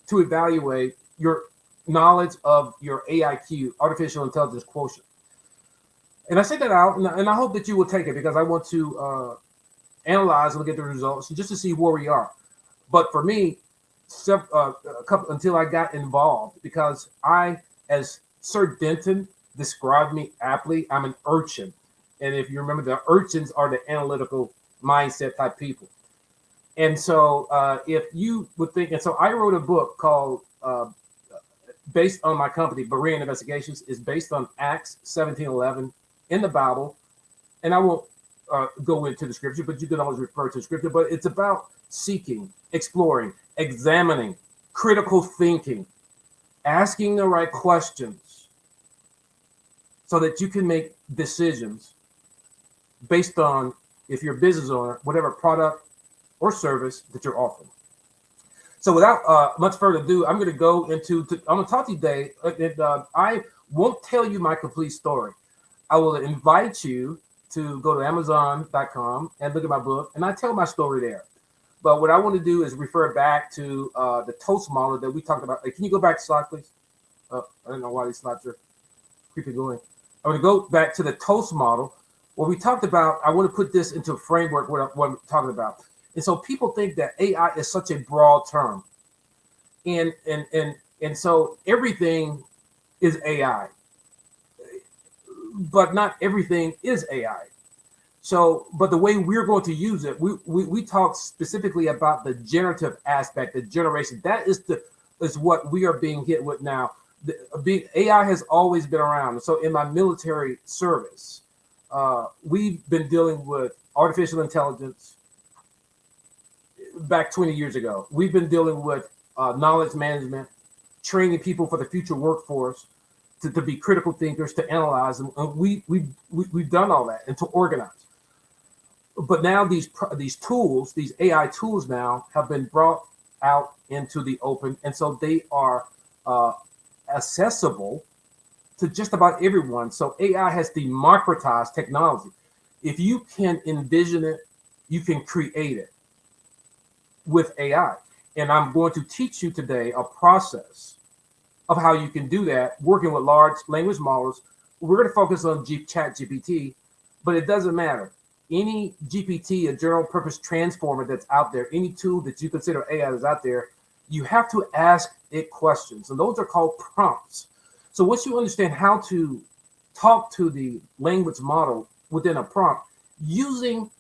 to evaluate your knowledge of your AIQ, artificial intelligence quotient. And I sent that out, and I hope that you will take it, because I want to analyze and look at the results just to see where we are. But for me, until I got involved, because as Sir Denton described me aptly, I'm an urchin. And if you remember, the urchins are the analytical mindset type people. And so if you would think, and so I wrote a book called, based on my company, Berean Investigations, is based on Acts 17:11 in the Bible. And I won't go into the scripture, but you can always refer to the scripture. But it's about seeking, exploring, examining, critical thinking, asking the right questions so that you can make decisions based on, if you're a business owner, whatever product or service that you're offering. So without much further ado, I'm going to go into, I'm going to talk to you today. I won't tell you my complete story. I will invite you to go to Amazon.com and look at my book, and I tell my story there. But what I want to do is refer back to the Toast model that we talked about. Can you go back to slide, please? I don't know why these slides are creepy going. I'm going to go back to the Toast model where we talked about, I want to put this into a framework what I'm talking about. And so people think that AI is such a broad term. And so everything is AI. But not everything is AI. So, but the way we're going to use it, we talk specifically about the generative aspect, the generation. That is what we are being hit with now. AI has always been around. So in my military service, we've been dealing with artificial intelligence back 20 years ago. We've been dealing with knowledge management, training people for the future workforce, to be critical thinkers, to analyze, and we've done all that, and to organize. But now these tools, these AI tools now have been brought out into the open, and so they are accessible to just about everyone. So AI has democratized technology. If you can envision it, you can create it with AI. And I'm going to teach you today a process of how you can do that, working with large language models. We're going to focus on ChatGPT, but it doesn't matter. Any GPT, a general purpose transformer that's out there, any tool that you consider AI that's out there, you have to ask it questions. And those are called prompts. So once you understand how to talk to the language model within a prompt using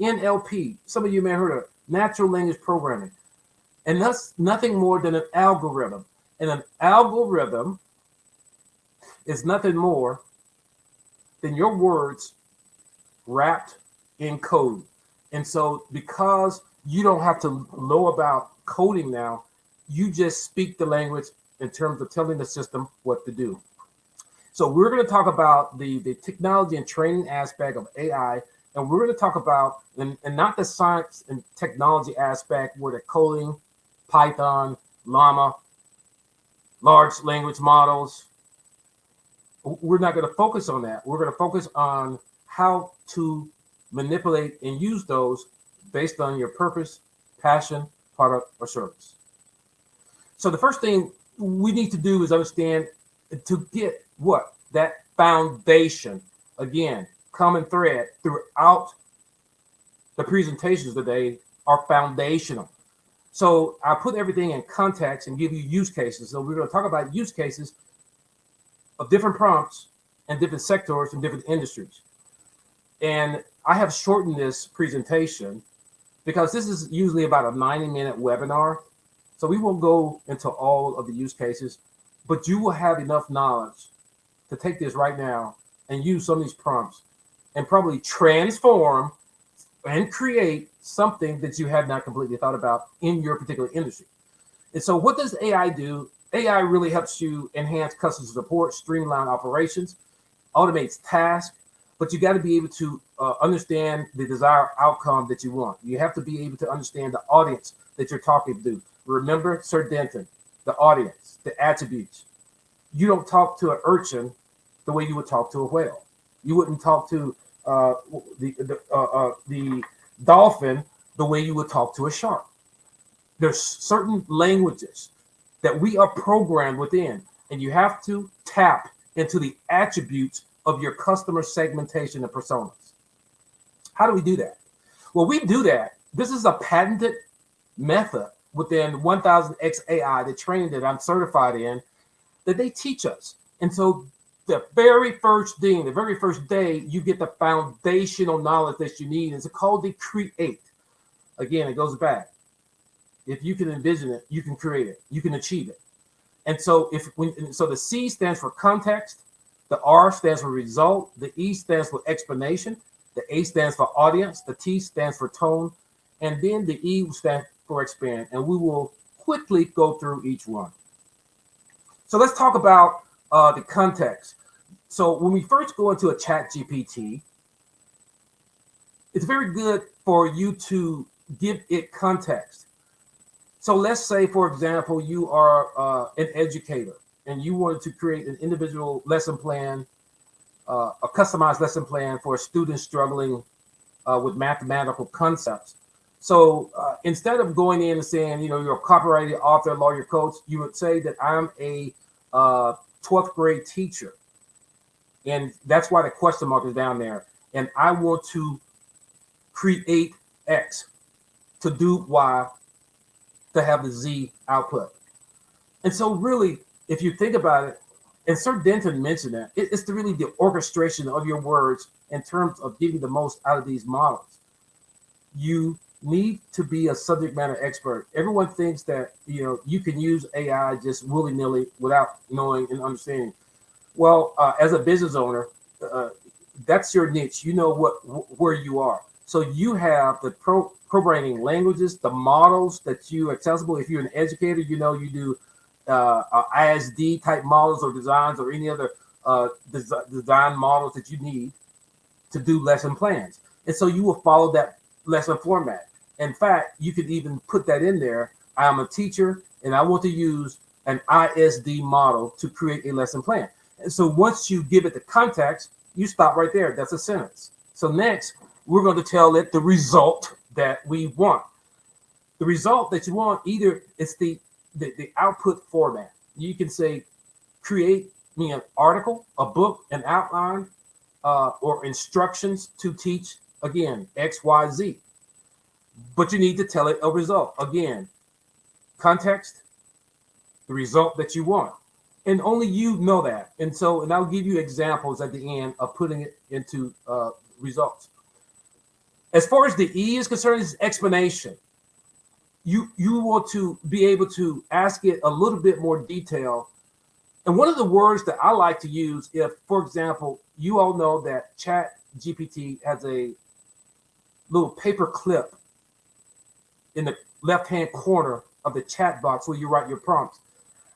NLP, some of you may have heard of natural language programming, and that's nothing more than an algorithm. And an algorithm is nothing more than your words wrapped in code. And so because you don't have to know about coding now, you just speak the language in terms of telling the system what to do. So we're going to talk about the technology and training aspect of AI, and we're going to talk about, and not the science and technology aspect where the coding, Python, Llama, large language models. We're not going to focus on that. We're going to focus on how to manipulate and use those based on your purpose, passion, product, or service. So the first thing we need to do is understand to get what? That foundation. Again, common thread throughout the presentations today are foundational. So I put everything in context and give you use cases. So we're going to talk about use cases of different prompts and different sectors and different industries. And I have shortened this presentation because this is usually about a 90-minute webinar. So we won't go into all of the use cases, but you will have enough knowledge to take this right now and use some of these prompts and probably transform and create something that you had not completely thought about in your particular industry. And so what does AI do? AI really helps you enhance customer support, streamline operations, automates tasks, but you got to be able to understand the desired outcome that you want. You have to be able to understand the audience that you're talking to. Remember Sir Denton, the audience, the attributes. You don't talk to an urchin the way you would talk to a whale. You wouldn't talk to the dolphin the way you would talk to a shark. There's certain languages that we are programmed within, and you have to tap into the attributes of your customer segmentation and personas. How do we do that? Well, we do that. This is a patented method within 1000X AI, the training that I'm certified in, that they teach us. And so the very first thing, the very first day, you get the foundational knowledge that you need. It's called the create. Again, it goes back. If you can envision it, you can create it. You can achieve it. And so so the C stands for context, the R stands for result, the E stands for explanation, the A stands for audience, the T stands for tone, and then the E stands for expand. And we will quickly go through each one. So let's talk about the context. So when we first go into a ChatGPT, it's very good for you to give it context. So let's say, for example, you are an educator and you wanted to create an individual lesson plan, a customized lesson plan for a student struggling with mathematical concepts. So instead of going in and saying, you know, you're a copywriter, author, lawyer, coach, you would say that I'm a 12th grade teacher. And that's why the question mark is down there. And I want to create X to do Y to have the Z output. And so really, if you think about it, and Sir Denton mentioned that, it's really the orchestration of your words in terms of getting the most out of these models. You need to be a subject matter expert. Everyone thinks that, you know, you can use AI just willy-nilly without knowing and understanding. Well, as a business owner, that's your niche. You know where you are. So you have the programming languages, the models that you accessible. If you're an educator, you know you do ISD type models or designs or any other design models that you need to do lesson plans. And so you will follow that lesson format. In fact, you could even put that in there. I am a teacher and I want to use an ISD model to create a lesson plan. And so once you give it the context, you stop right there. That's a sentence. So next, we're going to tell it the result that we want. The result that you want, either it's the output format. You can say, create me an article, a book, an outline, or instructions to teach, again, X, Y, Z. But you need to tell it a result. Again, context, the result that you want. And only you know that. And I'll give you examples at the end of putting it into results. As far as the E is concerned, it's explanation. You want to be able to ask it a little bit more detail. And one of the words that I like to use, if, for example, you all know that Chat GPT has a little paper clip in the left-hand corner of the chat box where you write your prompts.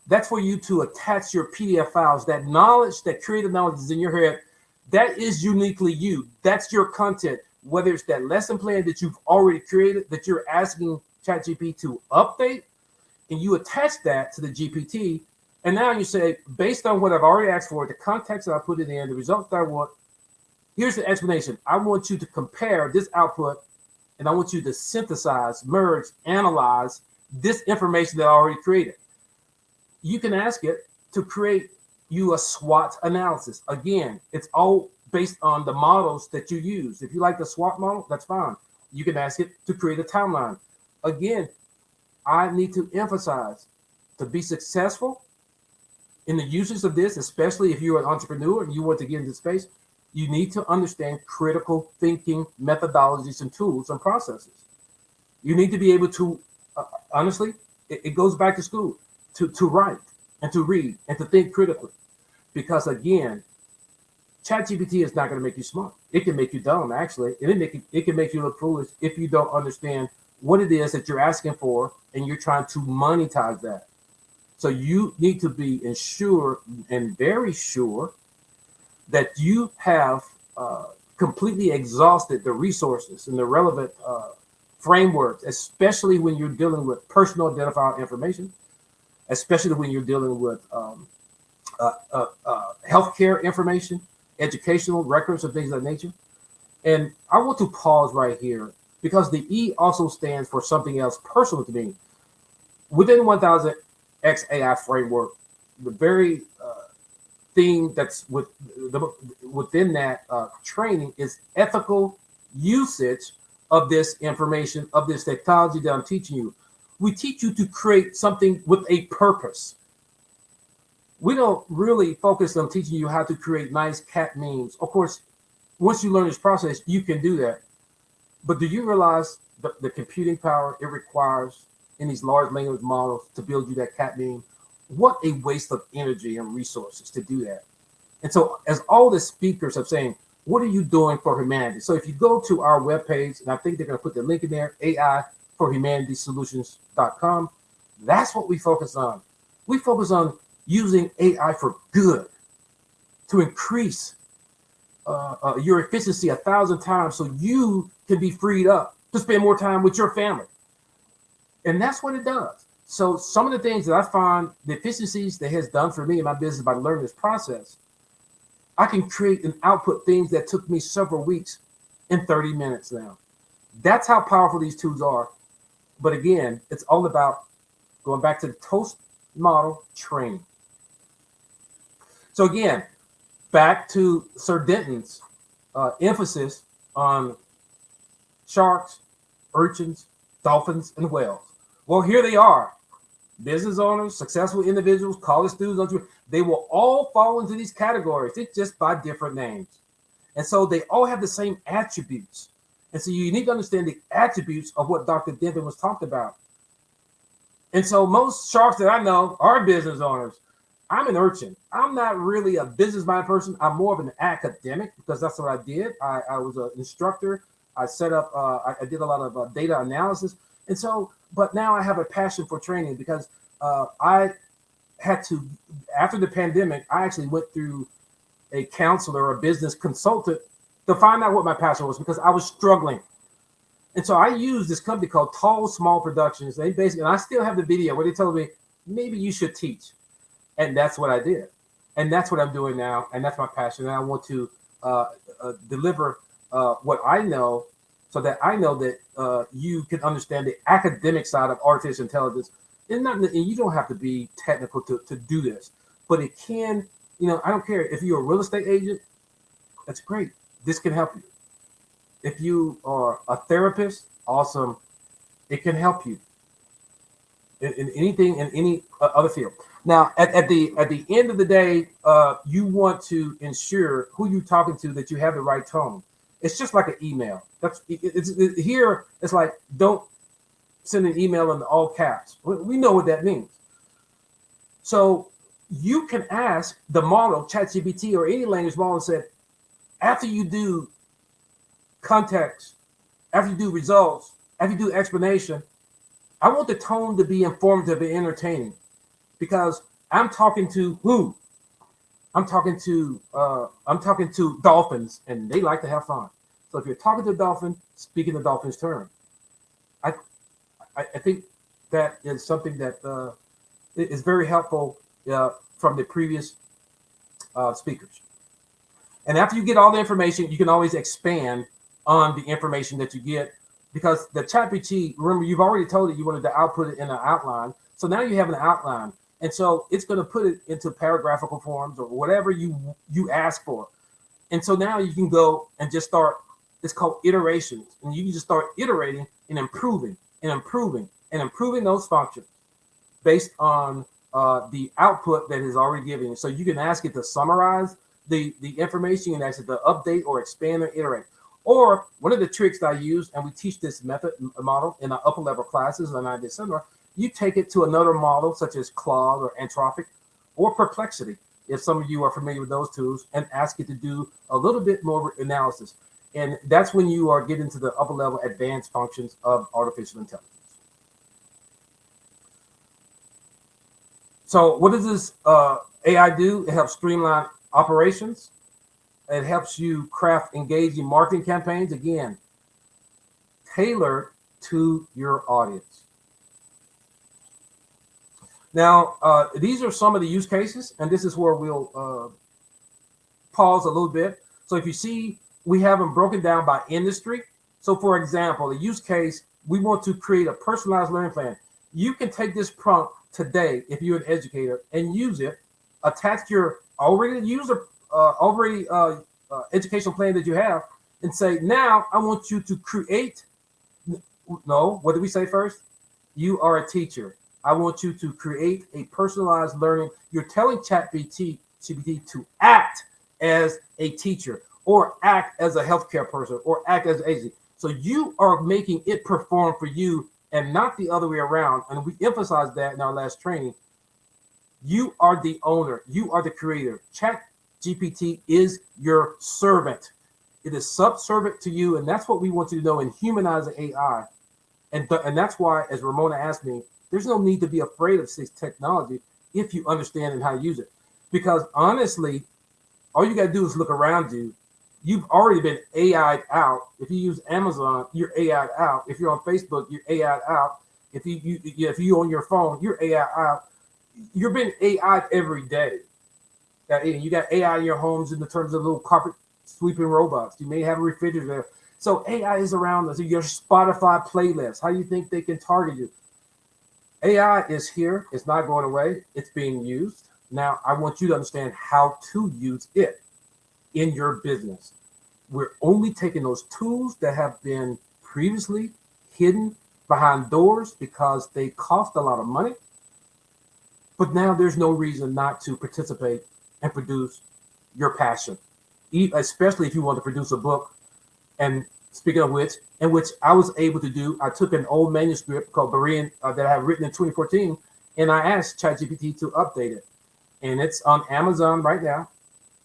That's for you to attach your PDF files. That knowledge, that creative knowledge is in your head. That is uniquely you. That's your content. Whether it's that lesson plan that you've already created, that you're asking ChatGPT to update, and you attach that to the GPT. And now you say, based on what I've already asked for, the context that I put it in, the results that I want, here's the explanation. I want you to compare this output, and I want you to synthesize, merge, analyze this information that I already created. You can ask it to create you a SWOT analysis. Again, it's all based on the models that you use. If you like the SWOT model, that's fine. You can ask it to create a timeline. Again, I need to emphasize, to be successful in the usage of this, especially if you're an entrepreneur and you want to get into space, you need to understand critical thinking methodologies and tools and processes. You need to be able to, honestly, it goes back to school, to write and to read and to think critically. Because again, ChatGPT is not going to make you smart. It can make you dumb, actually. And it can make you look foolish if you don't understand what it is that you're asking for and you're trying to monetize that. So you need to be ensured and very sure that you have completely exhausted the resources and the relevant frameworks, especially when you're dealing with personal identifier information, especially when you're dealing with healthcare information, educational records, and things of that nature. And I want to pause right here because the E also stands for something else personal to me. Within 1000X AI framework, the very thing that's within that training is ethical usage of this information, of this technology that I'm teaching you. We teach you to create something with a purpose. We don't really focus on teaching you how to create nice cat memes. Of course, once you learn this process, you can do that. But do you realize the computing power it requires in these large language models to build you that cat meme? What a waste of energy and resources to do that. And so as all the speakers are saying, what are you doing for humanity? So if you go to our webpage, and I think they're going to put the link in there, AIforhumanitysolutions.com, that's what we focus on. We focus on using AI for good, to increase your efficiency 1,000 times so you can be freed up to spend more time with your family. And that's what it does. So some of the things that I find, the efficiencies that has done for me in my business by learning this process, I can create and output things that took me several weeks in 30 minutes now. That's how powerful these tools are. But again, it's all about going back to the Toast model training. So again, back to Sir Denton's emphasis on sharks, urchins, dolphins, and whales. Well, here they are. Business owners, successful individuals, college students, they will all fall into these categories. It's just by different names. And so they all have the same attributes. And so you need to understand the attributes of what Dr. Denton was talking about. And so most sharks that I know are business owners. I'm an urchin. I'm not really a business-minded person. I'm more of an academic because that's what I did. I was an instructor I set up. I did a lot of data analysis, and so. But now I have a passion for training because I had to. After the pandemic, I actually went through a counselor, a business consultant, to find out what my passion was because I was struggling. And so I used this company called Tall Small Productions. They basically, and I still have the video where they told me maybe you should teach, and that's what I did, and that's what I'm doing now, and that's my passion. And I want to deliver what I know, so that I know that you can understand the academic side of artificial intelligence. And you don't have to be technical to do this, but it can. I don't care if you're a real estate agent. That's great. This can help you. If you are a therapist, awesome. It can help you in anything, in any other field. Now, at the end of the day, you want to ensure who you're talking to, that you have the right tone. It's just like an email. Here. It's like, don't send an email in all caps. We know what that means. So you can ask the model, ChatGPT or any language model, and say, after you do context, after you do results, after you do explanation, I want the tone to be informative and entertaining, because I'm talking to who? I'm talking to dolphins, and they like to have fun. So if you're talking to a dolphin, speak in the dolphin's term. I think that is something that is very helpful from the previous speakers. And after you get all the information, you can always expand on the information that you get, because the ChatGPT, remember, you've already told it you wanted to output it in an outline. So now you have an outline. And so it's going to put it into paragraphical forms or whatever you ask for. And so now you can go and just start, it's called iterations. And you can just start iterating and improving and improving and improving those functions based on the output that is already given. So you can ask it to summarize the information, and ask it to update or expand or iterate. Or one of the tricks that I use, and we teach this model in our upper level classes, and I did similar, you take it to another model such as Claude or Anthropic or Perplexity, if some of you are familiar with those tools, and ask it to do a little bit more analysis. And that's when you are getting to the upper level advanced functions of artificial intelligence. So what does this AI do? It helps streamline operations. It helps you craft engaging marketing campaigns, again, tailored to your audience. Now, these are some of the use cases, and this is where we'll pause a little bit. So if you see, we have them broken down by industry. So for example, the use case, we want to create a personalized learning plan. You can take this prompt today, if you're an educator, and use it, attach your educational plan that you have, and say, now I want you to create. No, what did we say first? You are a teacher. I want you to create a personalized learning. You're telling ChatGPT to act as a teacher, or act as a healthcare person, or act as an agency. So you are making it perform for you, and not the other way around. And we emphasize that in our last training. You are the owner. You are the creator. ChatGPT is your servant. It is subservient to you, and that's what we want you to know in humanizing AI. And that's why, as Ramona asked me, there's no need to be afraid of this technology if you understand and how to use it. Because honestly, all you got to do is look around you. You've already been AI'd out. If you use Amazon, you're AI'd out. If you're on Facebook, you're AI'd out. If you on your phone, you're AI'd out. You're being AI'd every day. You got AI in your homes in the terms of little carpet sweeping robots. You may have a refrigerator there. So AI is around us. Your Spotify playlist. How do you think they can target you? AI is here. It's not going away. It's being used. Now, I want you to understand how to use it in your business. We're only taking those tools that have been previously hidden behind doors because they cost a lot of money. But now there's no reason not to participate and produce your passion, especially if you want to produce a book. And speaking of which, I was able to do, I took an old manuscript called Berean that I had written in 2014, and I asked ChatGPT to update it. And it's on Amazon right now.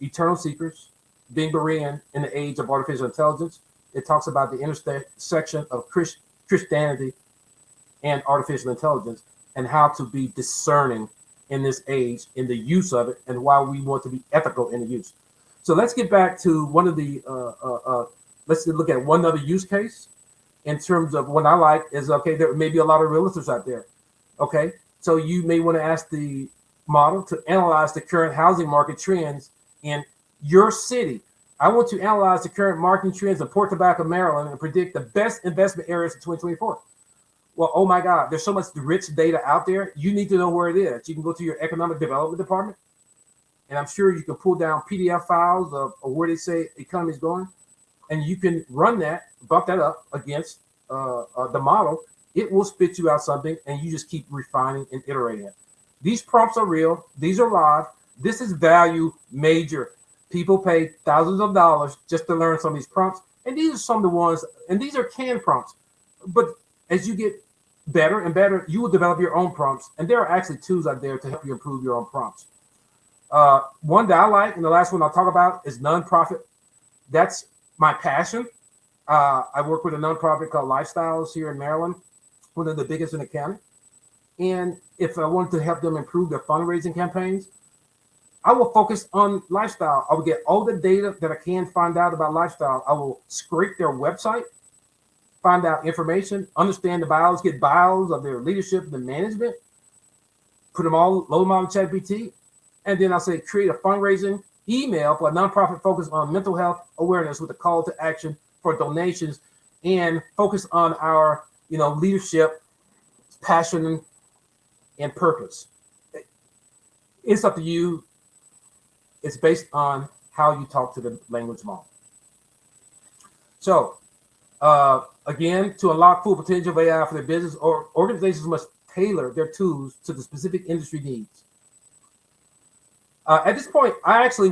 Eternal Secrets, Being Berean in the Age of Artificial Intelligence. It talks about the intersection of Christianity and artificial intelligence and how to be discerning in this age in the use of it and why we want to be ethical in the use. So let's get back to one of the, let's look at one other use case in terms of what I like is, okay, there may be a lot of realtors out there. Okay, so you may want to ask the model to analyze the current housing market trends in your city. I want to analyze the current market trends in Port Tobacco, Maryland, and predict the best investment areas in 2024. Well, oh my God, there's so much rich data out there. You need to know where it is. You can go to your economic development department, and I'm sure you can pull down PDF files of where they say the economy is going, and you can run that, bump that up against the model. It will spit you out something, and you just keep refining and iterating it. These prompts are real. These are live. This is value major. People pay thousands of dollars just to learn some of these prompts, and these are some of the ones, and these are canned prompts. But as you get better and better, you will develop your own prompts, and there are actually tools out there to help you improve your own prompts. One that I like, and the last one I'll talk about is nonprofit. That's my passion. I work with a nonprofit called Lifestyles here in Maryland, one of the biggest in the county. And if I want to help them improve their fundraising campaigns, I will focus on lifestyle. I will get all the data that I can find out about lifestyle. I will scrape their website, find out information, understand the bios, get bios of their leadership and the management, put them all, load them on ChatGPT, and then I'll say create a fundraising email for a nonprofit focused on mental health awareness with a call to action for donations and focus on our, leadership, passion, and purpose. It's up to you. It's based on how you talk to the language model. So, again, to unlock full potential of AI for their business, or organizations must tailor their tools to the specific industry needs. At this point,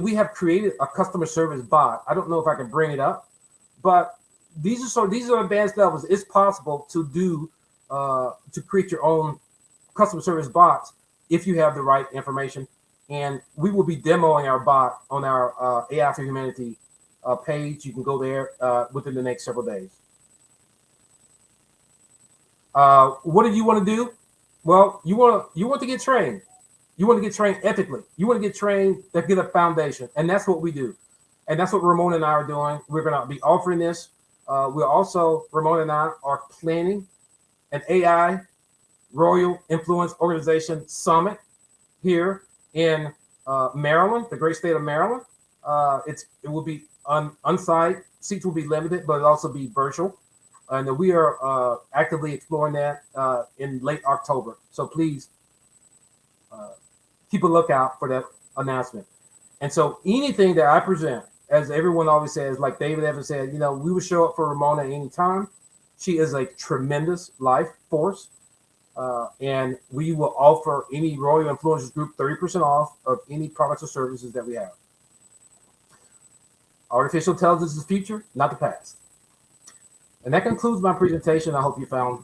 we have created a customer service bot. I don't know if I can bring it up, but these are advanced levels. It's possible to do to create your own customer service bots if you have the right information. And we will be demoing our bot on our AI for Humanity page. You can go there within the next several days. What do you want to do? Well, you want to get trained. You want to get trained ethically. You want to get trained to get a foundation. And that's what we do. And that's what Ramona and I are doing. We're going to be offering this. Ramona and I are planning an AI Royal Influence Organization Summit here in Maryland, the great state of Maryland. It will be on-site. Seats will be limited, but it'll also be virtual. And we are actively exploring that in late October. So please keep a lookout for that announcement. And so anything that I present, as everyone always says, like David Evans said, we will show up for Ramona anytime. She is a tremendous life force. And we will offer any Royal Influencers Group 30% off of any products or services that we have. Artificial intelligence is the future, not the past. And that concludes my presentation. I hope you found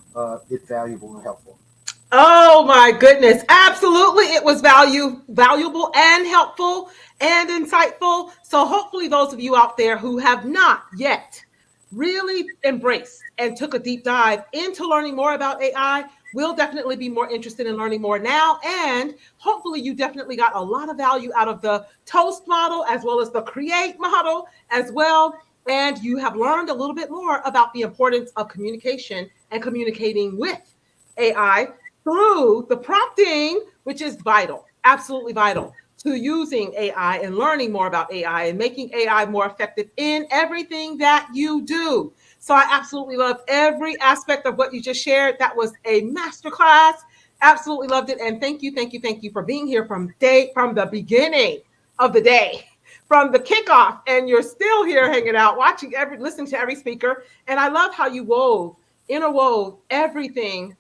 it valuable and helpful. Oh my goodness. Absolutely. It was valuable and helpful and insightful. So hopefully those of you out there who have not yet really embraced and took a deep dive into learning more about AI will definitely be more interested in learning more now. And hopefully you definitely got a lot of value out of the Toast model as well as the Create model as well. And you have learned a little bit more about the importance of communication and communicating with AI through the prompting, which is vital, absolutely vital to using AI and learning more about AI and making AI more effective in everything that you do. So I absolutely love every aspect of what you just shared. That was a masterclass. Absolutely loved it. And thank you for being here from the beginning of the day, from the kickoff. And you're still here hanging out, listening to every speaker. And I love how you interwove everything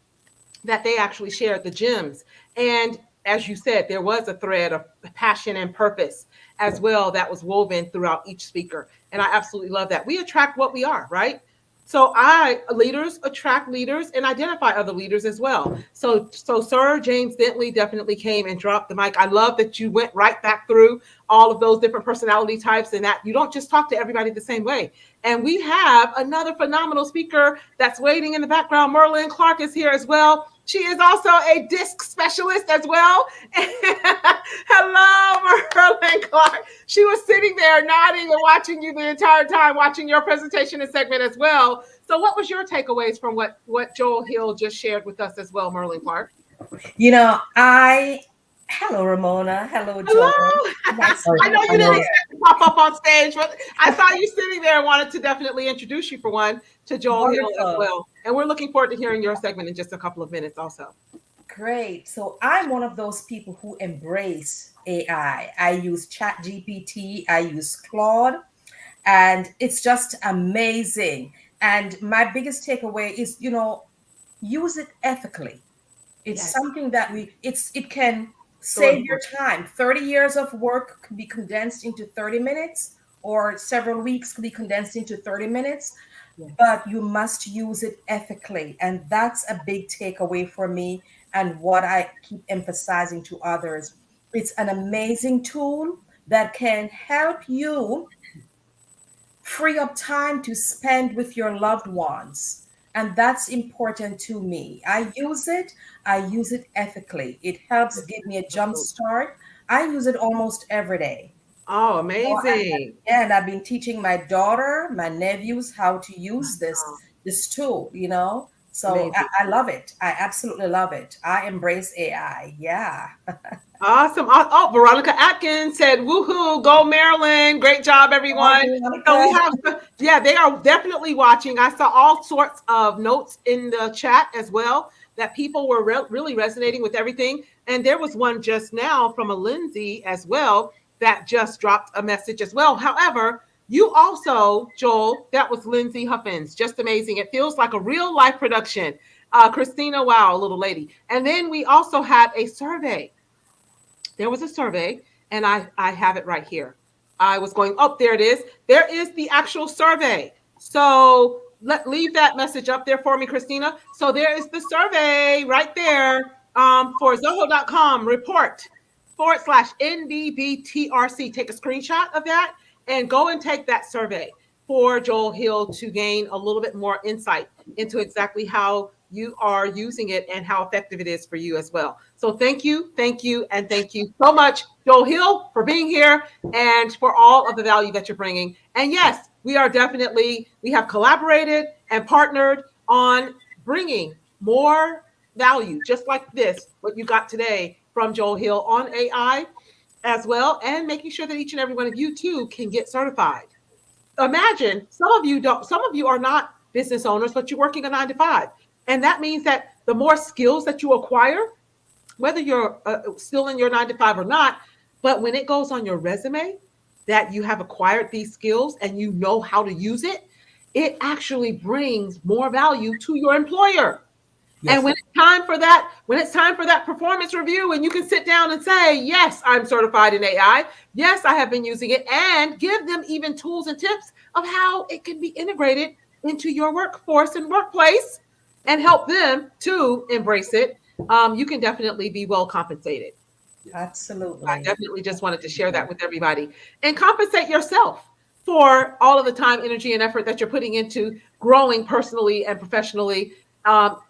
that they actually shared, the gems. And as you said, there was a thread of passion and purpose as well that was woven throughout each speaker. And I absolutely love that. We attract what we are, right? So leaders attract leaders and identify other leaders as well. So Sir James Bentley definitely came and dropped the mic. I love that you went right back through all of those different personality types and that you don't just talk to everybody the same way. And we have another phenomenal speaker that's waiting in the background. Merlin Clark is here as well. She is also a disc specialist as well. Hello, Merlin Clark. She was sitting there nodding and watching you the entire time, watching your presentation and segment as well. So what was your takeaways from what Joel Hill just shared with us as well, Merlin Clark? Hello, Ramona. Hello, Hello. Joel. Nice I know you didn't expect to pop up on stage, but I saw you sitting there and wanted to definitely introduce you for one to Joel Hill as well. And we're looking forward to hearing your segment in just a couple of minutes also. Great. So I'm one of those people who embrace AI. I use ChatGPT, I use Claude, and it's just amazing. And my biggest takeaway is, use it ethically. It's something that it can save your time. 30 years of work can be condensed into 30 minutes, or several weeks can be condensed into 30 minutes. But you must use it ethically. And that's a big takeaway for me and what I keep emphasizing to others. It's an amazing tool that can help you free up time to spend with your loved ones. And that's important to me. I use it ethically. It helps give me a jump start. I use it almost every day. Oh, amazing. And I've been teaching my daughter, my nephews how to use this tool, So I love it. I absolutely love it. I embrace AI. Yeah. Awesome. Oh, Veronica Atkins said, woohoo, go Maryland. Great job, everyone. So we have, they are definitely watching. I saw all sorts of notes in the chat as well that people were really resonating with everything. And there was one just now from a Lindsay as well that just dropped a message as well. However, you also, Joel, that was Lindsay Huffins. Just amazing. It feels like a real life production. Christina, wow, little lady. And then we also had a survey. There was a survey, and I have it right here. I was going, there it is. There is the actual survey. So leave that message up there for me, Christina. So there is the survey right there for Zoho.com report /NDBTRC. Take a screenshot of that and go and take that survey for Joel Hill to gain a little bit more insight into exactly how you are using it and how effective it is for you as well. So thank you, and thank you so much, Joel Hill, for being here and for all of the value that you're bringing. And yes, we have collaborated and partnered on bringing more value, just like this, what you got today from Joel Hill on AI as well, and making sure that each and every one of you too can get certified. Imagine some of you are not business owners, but you're working a 9-to-5. And that means that the more skills that you acquire, whether you're still in your 9-to-5 or not, but when it goes on your resume that you have acquired these skills and you know how to use it, it actually brings more value to your employer. Yes. And when it's time for that performance review, and you can sit down and say, yes, I'm certified in AI. Yes, I have been using it, and give them even tools and tips of how it can be integrated into your workforce and workplace and help them to embrace it. You can definitely be well compensated. Absolutely. I definitely just wanted to share that with everybody. And compensate yourself for all of the time, energy, and effort that you're putting into growing personally and professionally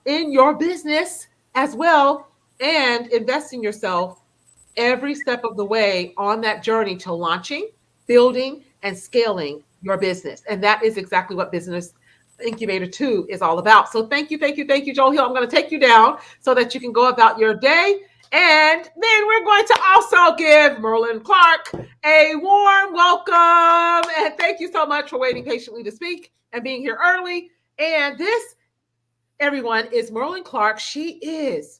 in your business as well, and invest in yourself every step of the way on that journey to launching, building, and scaling your business. And that is exactly what Business Incubator 2 is all about. So thank you, Joel Hill. I'm going to take you down so that you can go about your day. And then we're going to also give Merlin Clark a warm welcome. And thank you so much for waiting patiently to speak and being here early. And this, everyone, is Merlin Clark. She is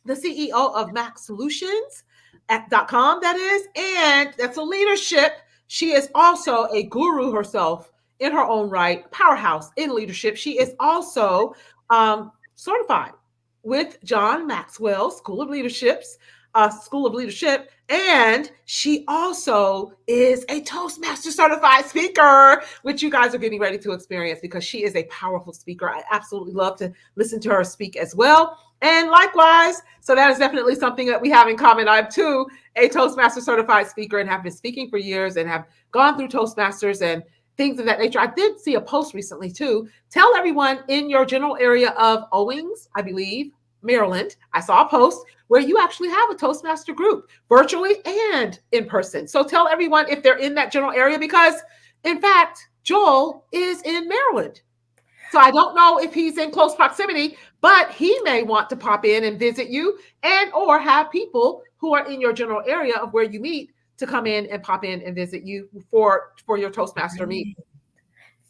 the CEO of MaxSolutions.com, that is, and that's a leadership. She is also a guru herself in her own right, powerhouse in leadership. She is also certified with John Maxwell School of Leadership's School of Leadership, and she also is a Toastmaster certified speaker, which you guys are getting ready to experience because she is a powerful speaker. I absolutely love to listen to her speak as well. And likewise, so that is definitely something that we have in common. I'm too a Toastmaster certified speaker and have been speaking for years and have gone through Toastmasters and things of that nature. I did see a post recently too. Tell everyone in your general area of Owings, I believe, Maryland, I saw a post where you actually have a Toastmaster group virtually and in person. So tell everyone if they're in that general area, because in fact, Joel is in Maryland. So I don't know if he's in close proximity, but he may want to pop in and visit you and or have people who are in your general area of where you meet to come in and pop in and visit you for your Toastmaster meet.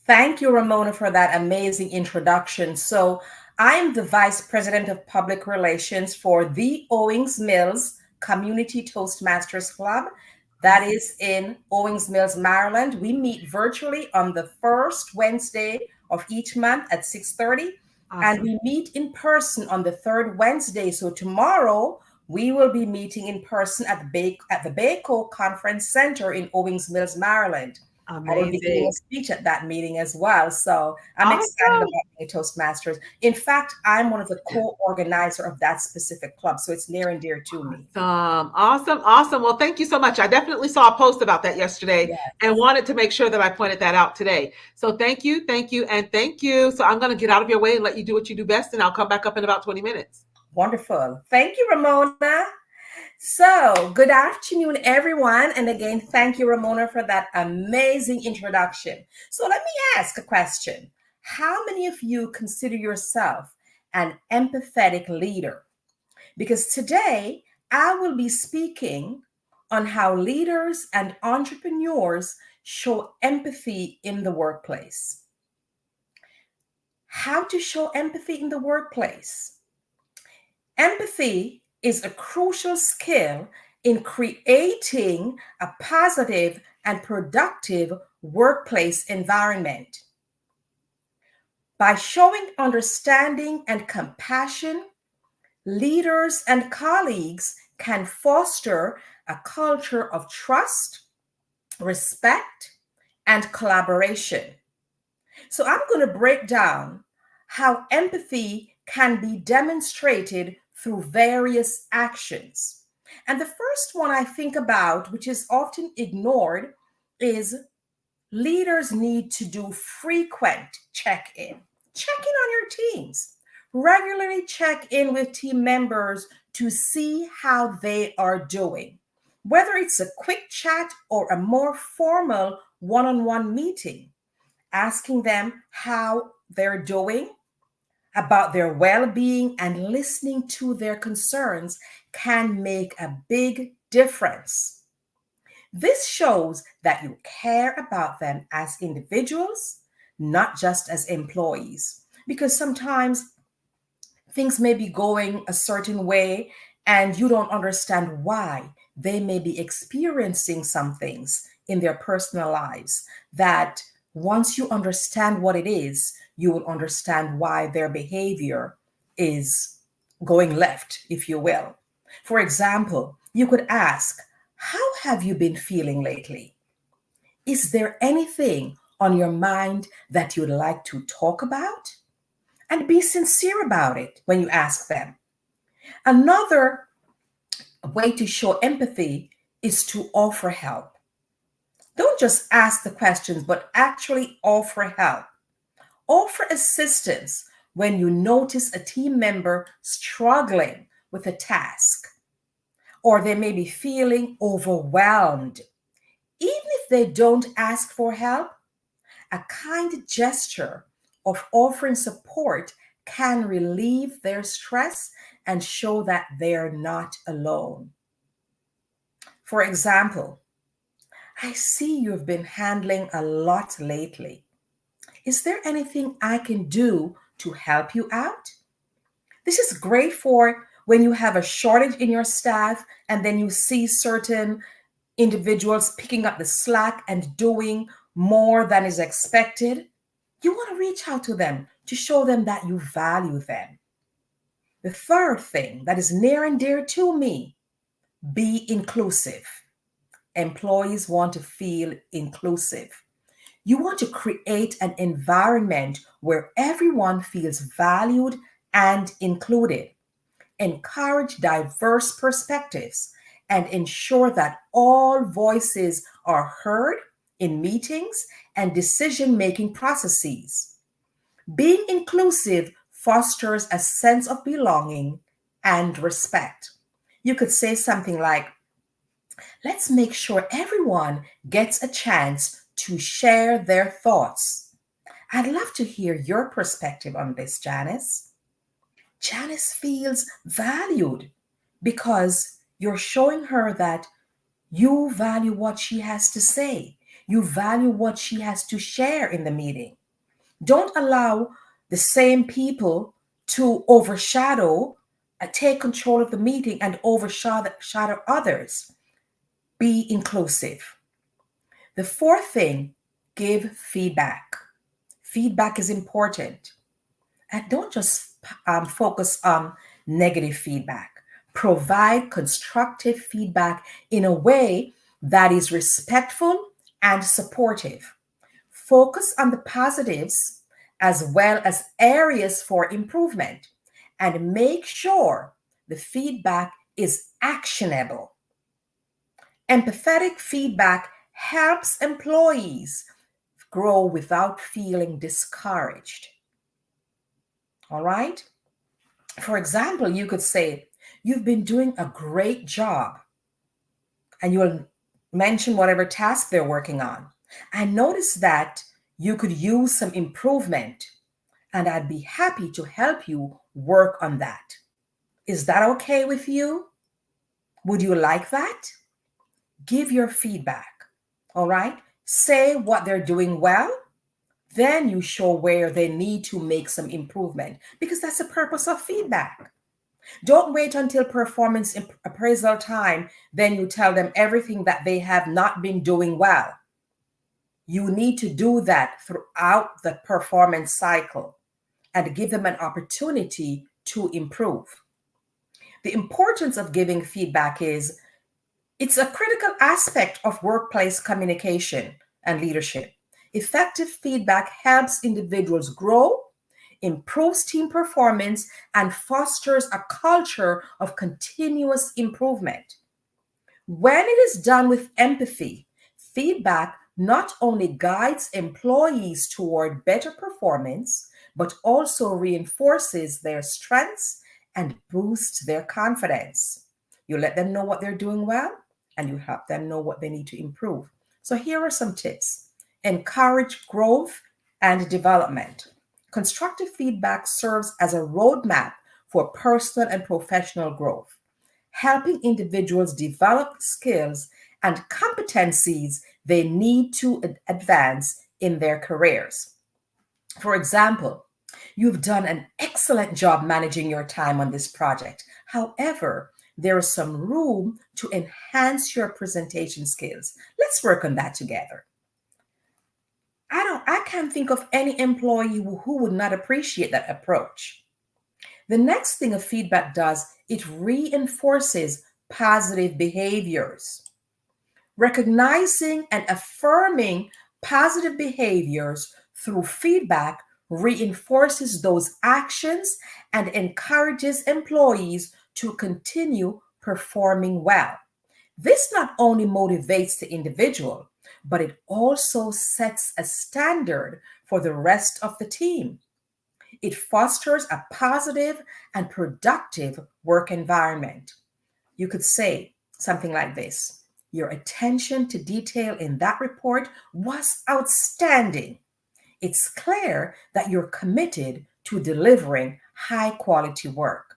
Thank you, Ramona, for that amazing introduction. So I'm the Vice President of Public Relations for the Owings Mills Community Toastmasters Club. That is in Owings Mills, Maryland. We meet virtually on the first Wednesday of each month at 6:30. Awesome. And we meet in person on the third Wednesday. So tomorrow we will be meeting in person at the Bayco Conference Center in Owings Mills, Maryland. Amazing. I will be giving a speech at that meeting as well. So I'm excited about the Toastmasters. In fact, I'm one of the co-organizers of that specific club. So it's near and dear to me. Awesome. Well, thank you so much. I definitely saw a post about that yesterday and wanted to make sure that I pointed that out today. So thank you, and thank you. So I'm going to get out of your way and let you do what you do best, and I'll come back up in about 20 minutes. Wonderful. Thank you, Ramona. So, good afternoon, everyone. And again, thank you, Ramona, for that amazing introduction. So, let me ask a question. How many of you consider yourself an empathetic leader? Because today, I will be speaking on how leaders and entrepreneurs show empathy in the workplace. How to show empathy in the workplace. Empathy is a crucial skill in creating a positive and productive workplace environment. By showing understanding and compassion, leaders and colleagues can foster a culture of trust, respect, and collaboration. So I'm going to break down how empathy can be demonstrated through various actions. And the first one I think about, which is often ignored, is leaders need to do frequent check-in. Check in on your teams. Regularly check in with team members to see how they are doing. Whether it's a quick chat or a more formal one-on-one meeting, asking them how they're doing, about their well-being, and listening to their concerns can make a big difference. This shows that you care about them as individuals, not just as employees, because sometimes things may be going a certain way and you don't understand why. They may be experiencing some things in their personal lives that once you understand what it is, you will understand why their behavior is going left, if you will. For example, you could ask, how have you been feeling lately? Is there anything on your mind that you'd like to talk about? And be sincere about it when you ask them. Another way to show empathy is to offer help. Don't just ask the questions, but actually offer help. Offer assistance when you notice a team member struggling with a task, or they may be feeling overwhelmed. Even if they don't ask for help, a kind gesture of offering support can relieve their stress and show that they're not alone. For example, I see you've been handling a lot lately. Is there anything I can do to help you out? This is great for when you have a shortage in your staff and then you see certain individuals picking up the slack and doing more than is expected. You want to reach out to them to show them that you value them. The third thing that is near and dear to me Be inclusive. Employees want to feel inclusive. You want to create an environment where everyone feels valued and included. Encourage diverse perspectives and ensure that all voices are heard in meetings and decision-making processes. Being inclusive fosters a sense of belonging and respect. You could say something like, let's make sure everyone gets a chance to share their thoughts. I'd love to hear your perspective on this, Janice. Janice feels valued because you're showing her that you value what she has to say. You value what she has to share in the meeting. Don't allow the same people to overshadow, take control of the meeting and overshadow others. Be inclusive. The fourth thing, give feedback. Feedback is important. And don't just focus on negative feedback. Provide constructive feedback in a way that is respectful and supportive. Focus on the positives as well as areas for improvement, and make sure the feedback is actionable. Empathetic feedback helps employees grow without feeling discouraged. All right? For example, you could say, you've been doing a great job, and you will mention whatever task they're working on. I noticed that you could use some improvement, and I'd be happy to help you work on that. Is that okay with you? Would you like that? Give your feedback. All right? Say what they're doing well. Then you show where they need to make some improvement, because that's the purpose of feedback. Don't wait until performance appraisal time, then you tell them everything that they have not been doing well. You need to do that throughout the performance cycle and give them an opportunity to improve. The importance of giving feedback is it's a critical aspect of workplace communication and leadership. Effective feedback helps individuals grow, improves team performance, and fosters a culture of continuous improvement. When it is done with empathy, feedback not only guides employees toward better performance, but also reinforces their strengths and boosts their confidence. You let them know what they're doing well, and you help them know what they need to improve. So here are some tips. Encourage growth and development. Constructive feedback serves as a roadmap for personal and professional growth, helping individuals develop skills and competencies they need to advance in their careers. For example, you've done an excellent job managing your time on this project. However, there is some room to enhance your presentation skills. Let's work on that together. I can't think of any employee who would not appreciate that approach. The next thing a feedback does, it reinforces positive behaviors. Recognizing and affirming positive behaviors through feedback reinforces those actions and encourages employees to continue performing well. This not only motivates the individual, but it also sets a standard for the rest of the team. It fosters a positive and productive work environment. You could say something like this: your attention to detail in that report was outstanding. It's clear that you're committed to delivering high quality work.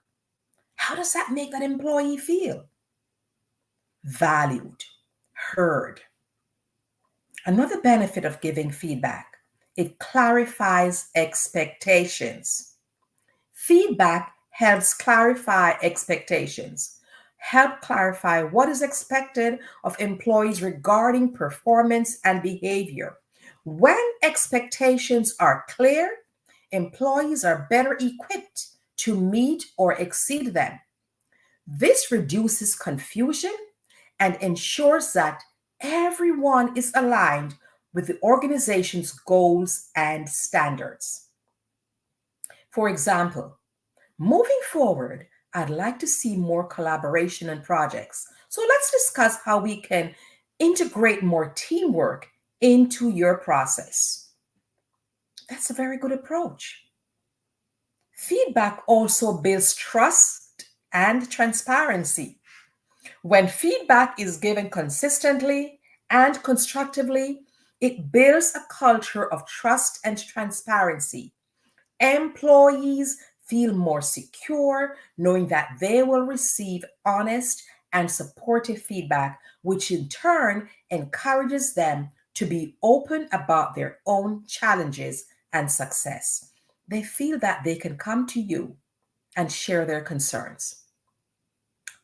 How does that make that employee feel? Valued, heard. Another benefit of giving feedback, it clarifies expectations. Feedback helps clarify expectations, help clarify what is expected of employees regarding performance and behavior. When expectations are clear, employees are better equipped to meet or exceed them. This reduces confusion and ensures that everyone is aligned with the organization's goals and standards. For example, moving forward, I'd like to see more collaboration on projects. So let's discuss how we can integrate more teamwork into your process. That's a very good approach. Feedback also builds trust and transparency. When feedback is given consistently and constructively, it builds a culture of trust and transparency. Employees feel more secure knowing that they will receive honest and supportive feedback, which in turn encourages them to be open about their own challenges and success. They feel that they can come to you and share their concerns.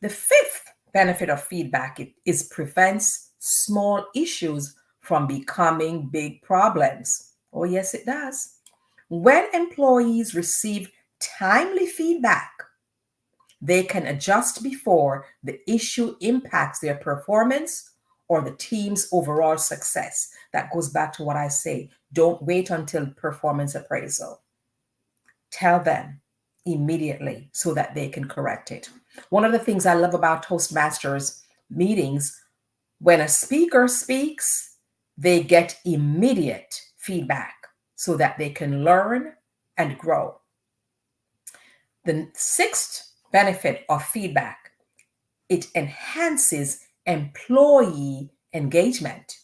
The fifth benefit of feedback is prevents small issues from becoming big problems. Oh, yes, it does. When employees receive timely feedback, they can adjust before the issue impacts their performance or the team's overall success. That goes back to what I say, don't wait until performance appraisal. Tell them immediately so that they can correct it. One of the things I love about Toastmasters meetings, when a speaker speaks, they get immediate feedback so that they can learn and grow. The sixth benefit of feedback, it enhances employee engagement.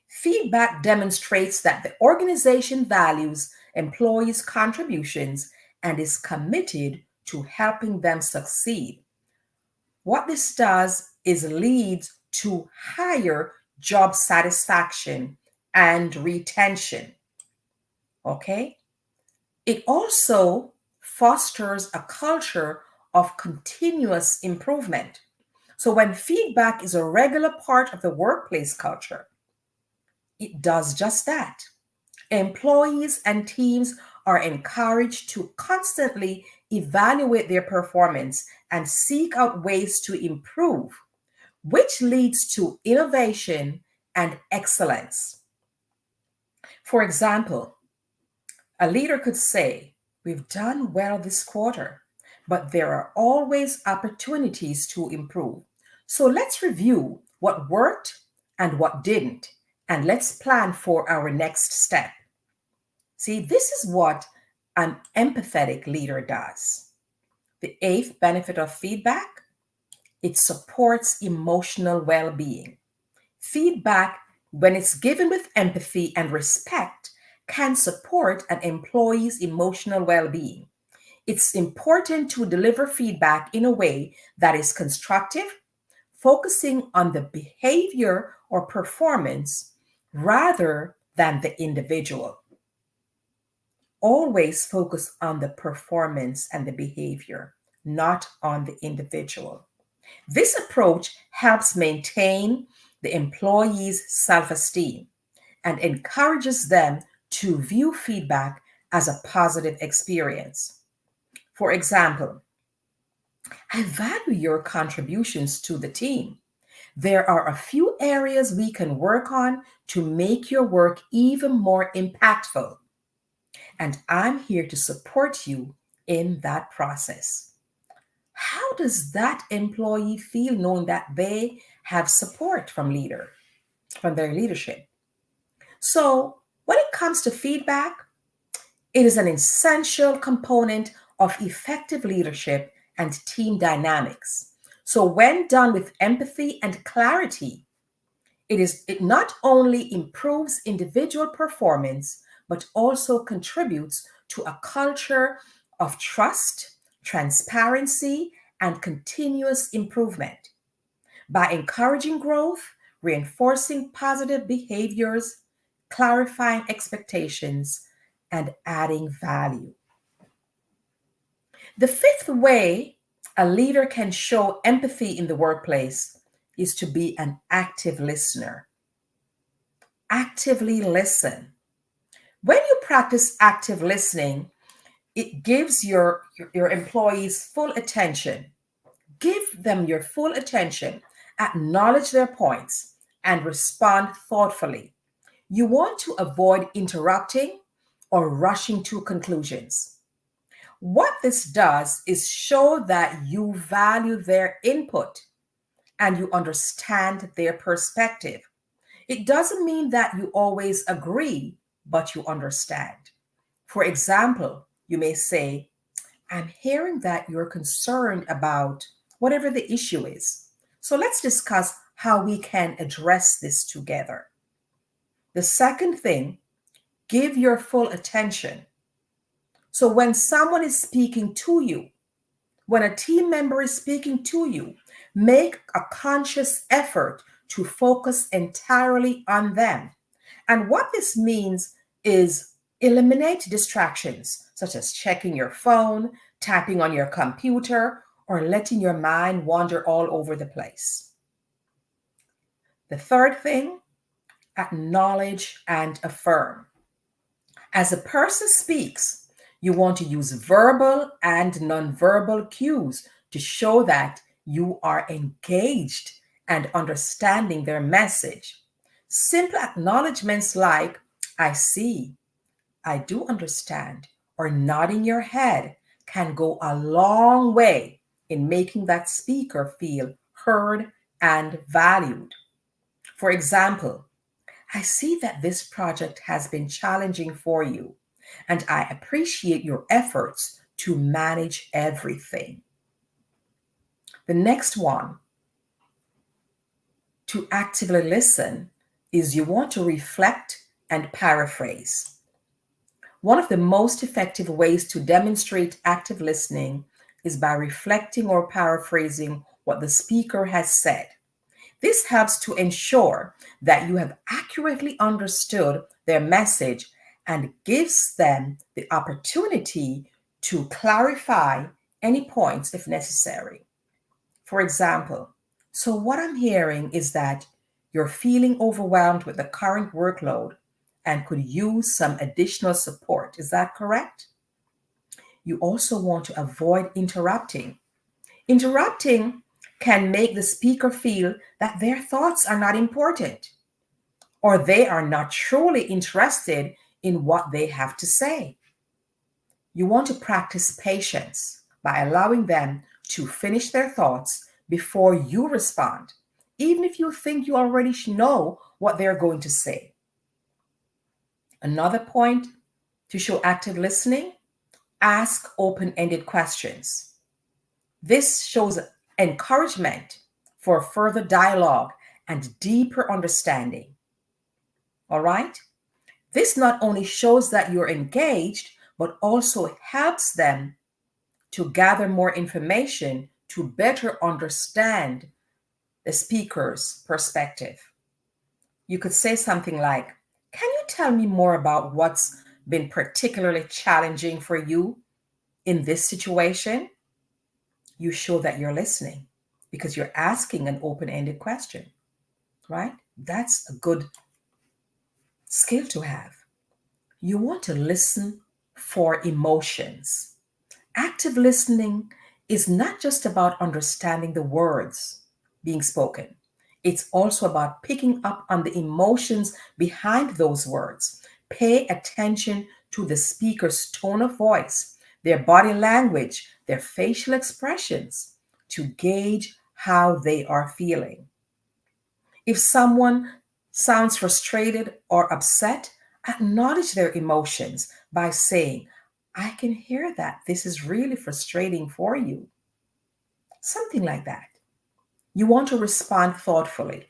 Feedback demonstrates that the organization values employees' contributions and is committed to helping them succeed. What this does is leads to higher job satisfaction and retention. Okay? It also fosters a culture of continuous improvement. So when feedback is a regular part of the workplace culture, it does just that. Employees and teams are encouraged to constantly evaluate their performance and seek out ways to improve, which leads to innovation and excellence. For example, a leader could say, "We've done well this quarter, but there are always opportunities to improve. So let's review what worked and what didn't, and let's plan for our next step." See, this is what an empathetic leader does. The eighth benefit of feedback, it supports emotional well-being. Feedback, when it's given with empathy and respect, can support an employee's emotional well-being. It's important to deliver feedback in a way that is constructive, focusing on the behavior or performance rather than the individual. Always focus on the performance and the behavior, not on the individual. This approach helps maintain the employee's self-esteem and encourages them to view feedback as a positive experience. For example, "I value your contributions to the team. There are a few areas we can work on to make your work even more impactful. And I'm here to support you in that process." How does that employee feel knowing that they have support from their leadership? So when it comes to feedback, it is an essential component of effective leadership and team dynamics. So when done with empathy and clarity, it not only improves individual performance, but also contributes to a culture of trust, transparency, and continuous improvement. By encouraging growth, reinforcing positive behaviors, clarifying expectations, and adding value. The fifth way a leader can show empathy in the workplace is to be an active listener. Actively listen. When you practice active listening, it gives your employees full attention, Give them your full attention, acknowledge their points, and respond thoughtfully. You want to avoid interrupting or rushing to conclusions. What this does is show that you value their input and you understand their perspective. It doesn't mean that you always agree, but you understand. For example, you may say, I'm hearing that you're concerned about whatever the issue is. So let's discuss how we can address this together. The second thing, give your full attention. So when someone is speaking to you, when a team member is speaking to you, make a conscious effort to focus entirely on them. And what this means is eliminate distractions, such as checking your phone, tapping on your computer, or letting your mind wander all over the place. The third thing, acknowledge and affirm. As a person speaks, you want to use verbal and nonverbal cues to show that you are engaged and understanding their message. Simple acknowledgments like, I see, I do understand, or nodding your head can go a long way in making that speaker feel heard and valued. For example, I see that this project has been challenging for you, and I appreciate your efforts to manage everything. The next one, to actively listen, is you want to reflect and paraphrase. One of the most effective ways to demonstrate active listening is by reflecting or paraphrasing what the speaker has said. This helps to ensure that you have accurately understood their message and gives them the opportunity to clarify any points if necessary. For example, so what I'm hearing is that you're feeling overwhelmed with the current workload and could use some additional support. Is that correct? You also want to avoid interrupting. Interrupting can make the speaker feel that their thoughts are not important or they are not truly interested in what they have to say. You want to practice patience by allowing them to finish their thoughts before you respond, even if you think you already know what they're going to say. Another point to show active listening, ask open-ended questions. This shows encouragement for further dialogue and deeper understanding. All right? This not only shows that you're engaged, but also helps them to gather more information to better understand the speaker's perspective. You could say something like, can you tell me more about what's been particularly challenging for you in this situation? You show that you're listening because you're asking an open-ended question, right? That's a good skill to have. You want to listen for emotions. Active listening is not just about understanding the words being spoken. It's also about picking up on the emotions behind those words. Pay attention to the speaker's tone of voice, their body language, their facial expressions to gauge how they are feeling. If someone sounds frustrated or upset, acknowledge their emotions by saying, I can hear that this is really frustrating for you. Something like that. You want to respond thoughtfully.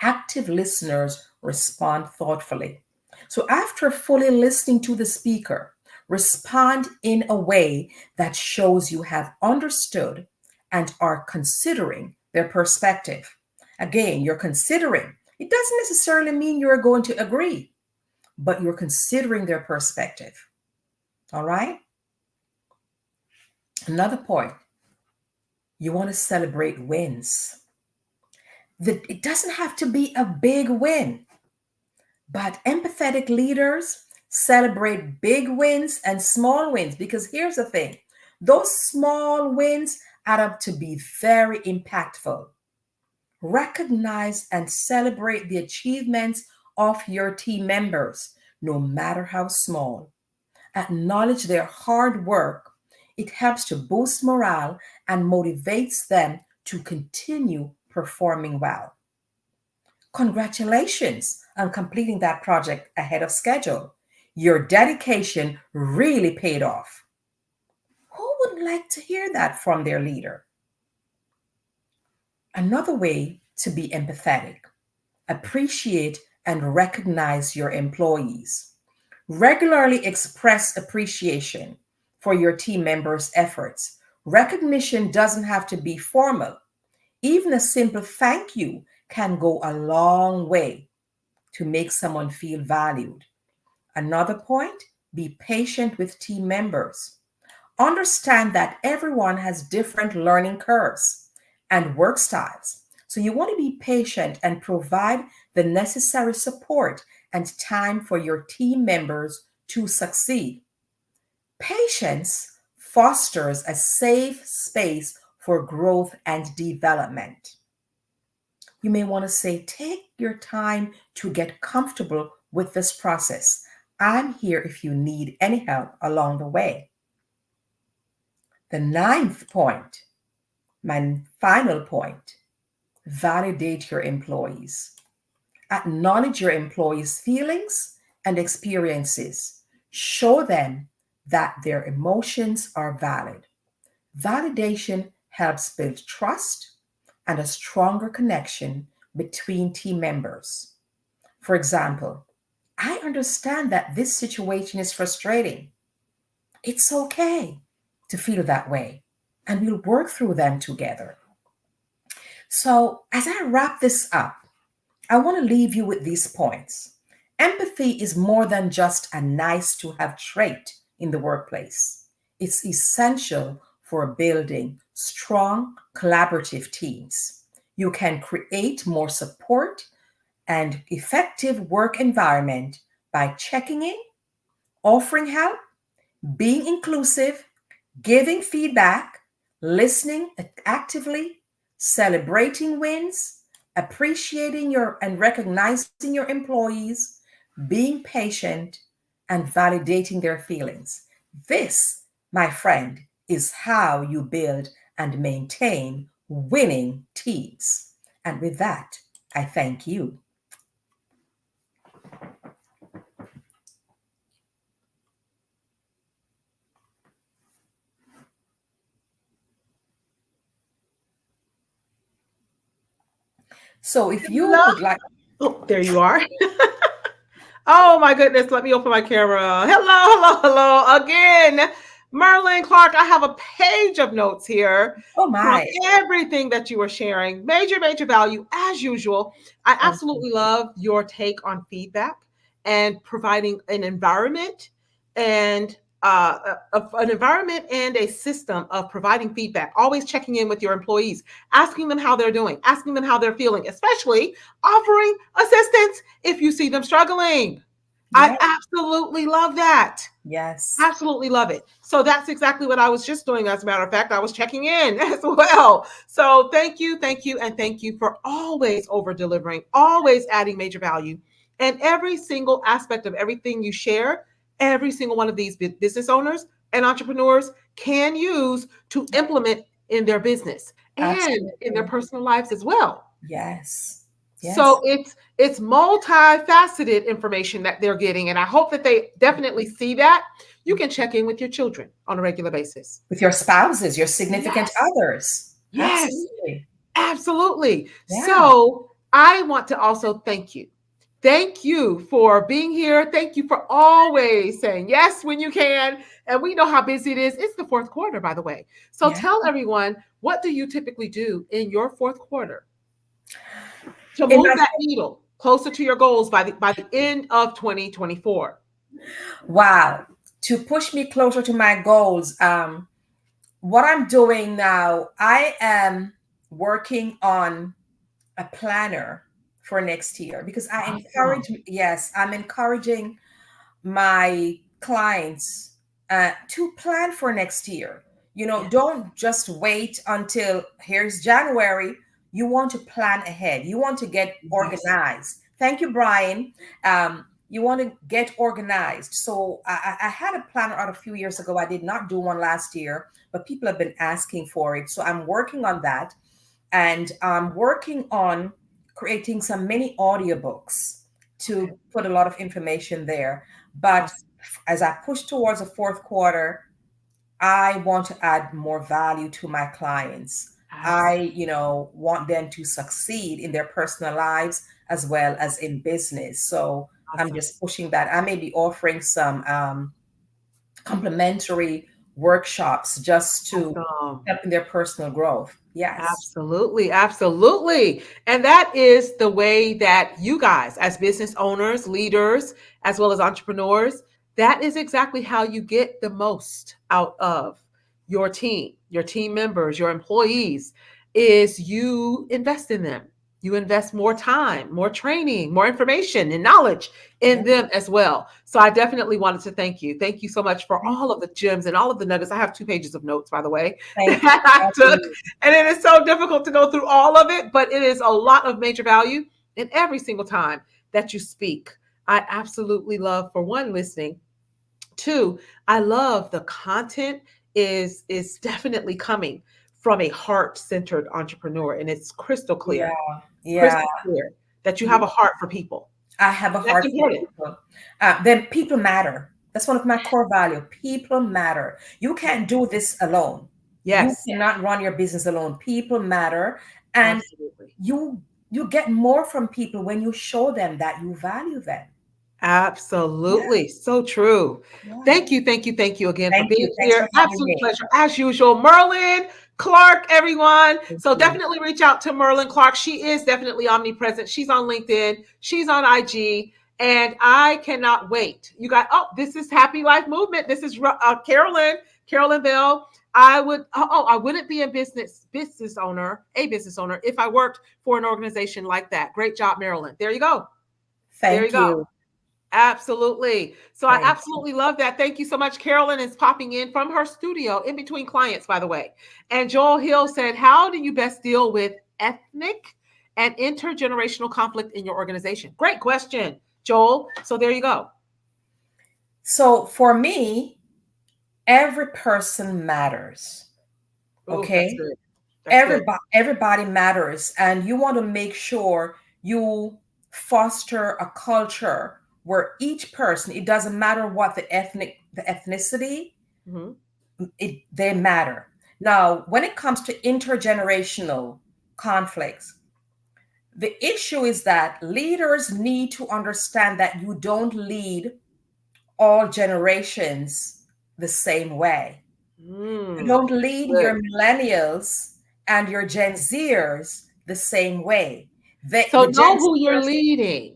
Active listeners respond thoughtfully. So after fully listening to the speaker, respond in a way that shows you have understood and are considering their perspective. Again, you're considering. It doesn't necessarily mean you're going to agree, but you're considering their perspective. All right? Another point, you want to celebrate wins. It doesn't have to be a big win, but empathetic leaders celebrate big wins and small wins because here's the thing, those small wins add up to be very impactful. Recognize and celebrate the achievements of your team members, no matter how small. Acknowledge their hard work. It helps to boost morale and motivates them to continue performing well. Congratulations on completing that project ahead of schedule. Your dedication really paid off. Who would like to hear that from their leader? Another way to be empathetic: appreciate and recognize your employees. Regularly express appreciation for your team members' efforts. Recognition doesn't have to be formal. Even a simple thank you can go a long way to make someone feel valued. Another point: be patient with team members. Understand that everyone has different learning curves and work styles. So you want to be patient and provide the necessary support and time for your team members to succeed. Patience fosters a safe space for growth and development. You may want to say, take your time to get comfortable with this process. I'm here if you need any help along the way. The ninth point, my final point: validate your employees. Acknowledge your employees' feelings and experiences. Show them that their emotions are valid. Validation helps build trust and a stronger connection between team members. For example, I understand that this situation is frustrating. It's okay to feel that way, and we'll work through them together. So, as I wrap this up, I want to leave you with these points. Empathy is more than just a nice to have trait in the workplace. It's essential for building strong, collaborative teams. You can create more support and effective work environment by checking in, offering help, being inclusive, giving feedback, listening actively, celebrating wins, appreciating your and recognizing your employees, being patient, and validating their feelings. This, my friend, is how you build and maintain winning teams. And with that, I thank you. So if you would like, Oh, there you are. Oh my goodness, let me open my camera. Hello again. Merlin Clark, I have a page of notes here oh from my, everything that you were sharing. Major value as usual. I absolutely love your take on feedback and providing an environment and an environment and a system of providing feedback, always checking in with your employees, asking them how they're doing, asking them how they're feeling, especially offering assistance if you see them struggling. I yes, absolutely love that. yes, Absolutely love it. So that's exactly what I was just doing. As a matter of fact, I was checking in as well. So thank you, and thank you for always over delivering, always adding major value. And every single aspect of everything you share, every single one of these business owners and entrepreneurs can use to implement in their business and in their absolutely, personal lives as well. yes, yes. So it's multifaceted information that they're getting, and I hope that they definitely see that. You can check in with your children on a regular basis. With your spouses, your significant Yes, others. yes, Absolutely. absolutely. Yeah. So I want to also thank you. Thank you for being here. Thank you for always saying yes when you can. And we know how busy it is. It's the fourth quarter, by the way. So Yeah. tell everyone, what do you typically do in your fourth quarter to In move my that needle closer to your goals by the end of 2024? wow, to push me closer to my goals, what I'm doing now, I am working on a planner for next year because I Awesome. encourage, yes, I'm encouraging my clients to plan for next year. Don't just wait until here's January. You want to plan ahead. You want to get organized. Thank you, Brian. You want to get organized. So I had a planner out a few years ago. I did not do one last year, but people have been asking for it. So I'm working on that. And I'm working on creating some mini audiobooks to put a lot of information there. But as I push towards the fourth quarter, I want to add more value to my clients. I, want them to succeed in their personal lives as well as in business. So I'm just pushing that. I may be offering some complimentary workshops just to help in their personal growth. Yes. Absolutely. Absolutely. And that is the way that you guys, as business owners, leaders, as well as entrepreneurs, that is exactly how you get the most out of your team members, your employees, is you invest in them. You invest more time, more training, more information and knowledge in them as well. So I definitely wanted to thank you. Thank you so much for all of the gems and all of the nuggets. I have 2 pages of notes, by the way, that I took. And it is so difficult to go through all of it, but it is a lot of major value in every single time that you speak. I absolutely love, for one, listening. 2, I love the content is definitely coming from a heart-centered entrepreneur, and it's crystal clear. Crystal clear that you have a heart for people. I have a heart for people. Then people matter. That's one of my core values. People matter. You can't do this alone. Yes. You cannot run your business alone. People matter. And you get more from people when you show them that you value them. Absolutely. Yeah. So true. Yeah. Thank you again for being here. Absolute pleasure as usual. Merlin Clark, everyone. So definitely reach out to Merlin Clark. She is definitely omnipresent. She's on LinkedIn. She's on IG. And I cannot wait. You got, this is Happy Life Movement. This is Carolyn Bell. I wouldn't be a business owner if I worked for an organization like that. Great job, Marilyn. There you go. Thank you. Absolutely. So I absolutely love that. Thank you so much. Carolyn is popping in from her studio in between clients, by the way. And Joel Hill said, how do you best deal with ethnic and intergenerational conflict in your organization? Great question, Joel. So there you go. So for me, every person matters. Okay. Everybody matters. And you want to make sure you foster a culture where each person, it doesn't matter what the ethnicity, they matter. Now, when it comes to intergenerational conflicts, the issue is that leaders need to understand that you don't lead all generations the same way. You don't lead your millennials and your Gen Zers the same way. So know who you're leading.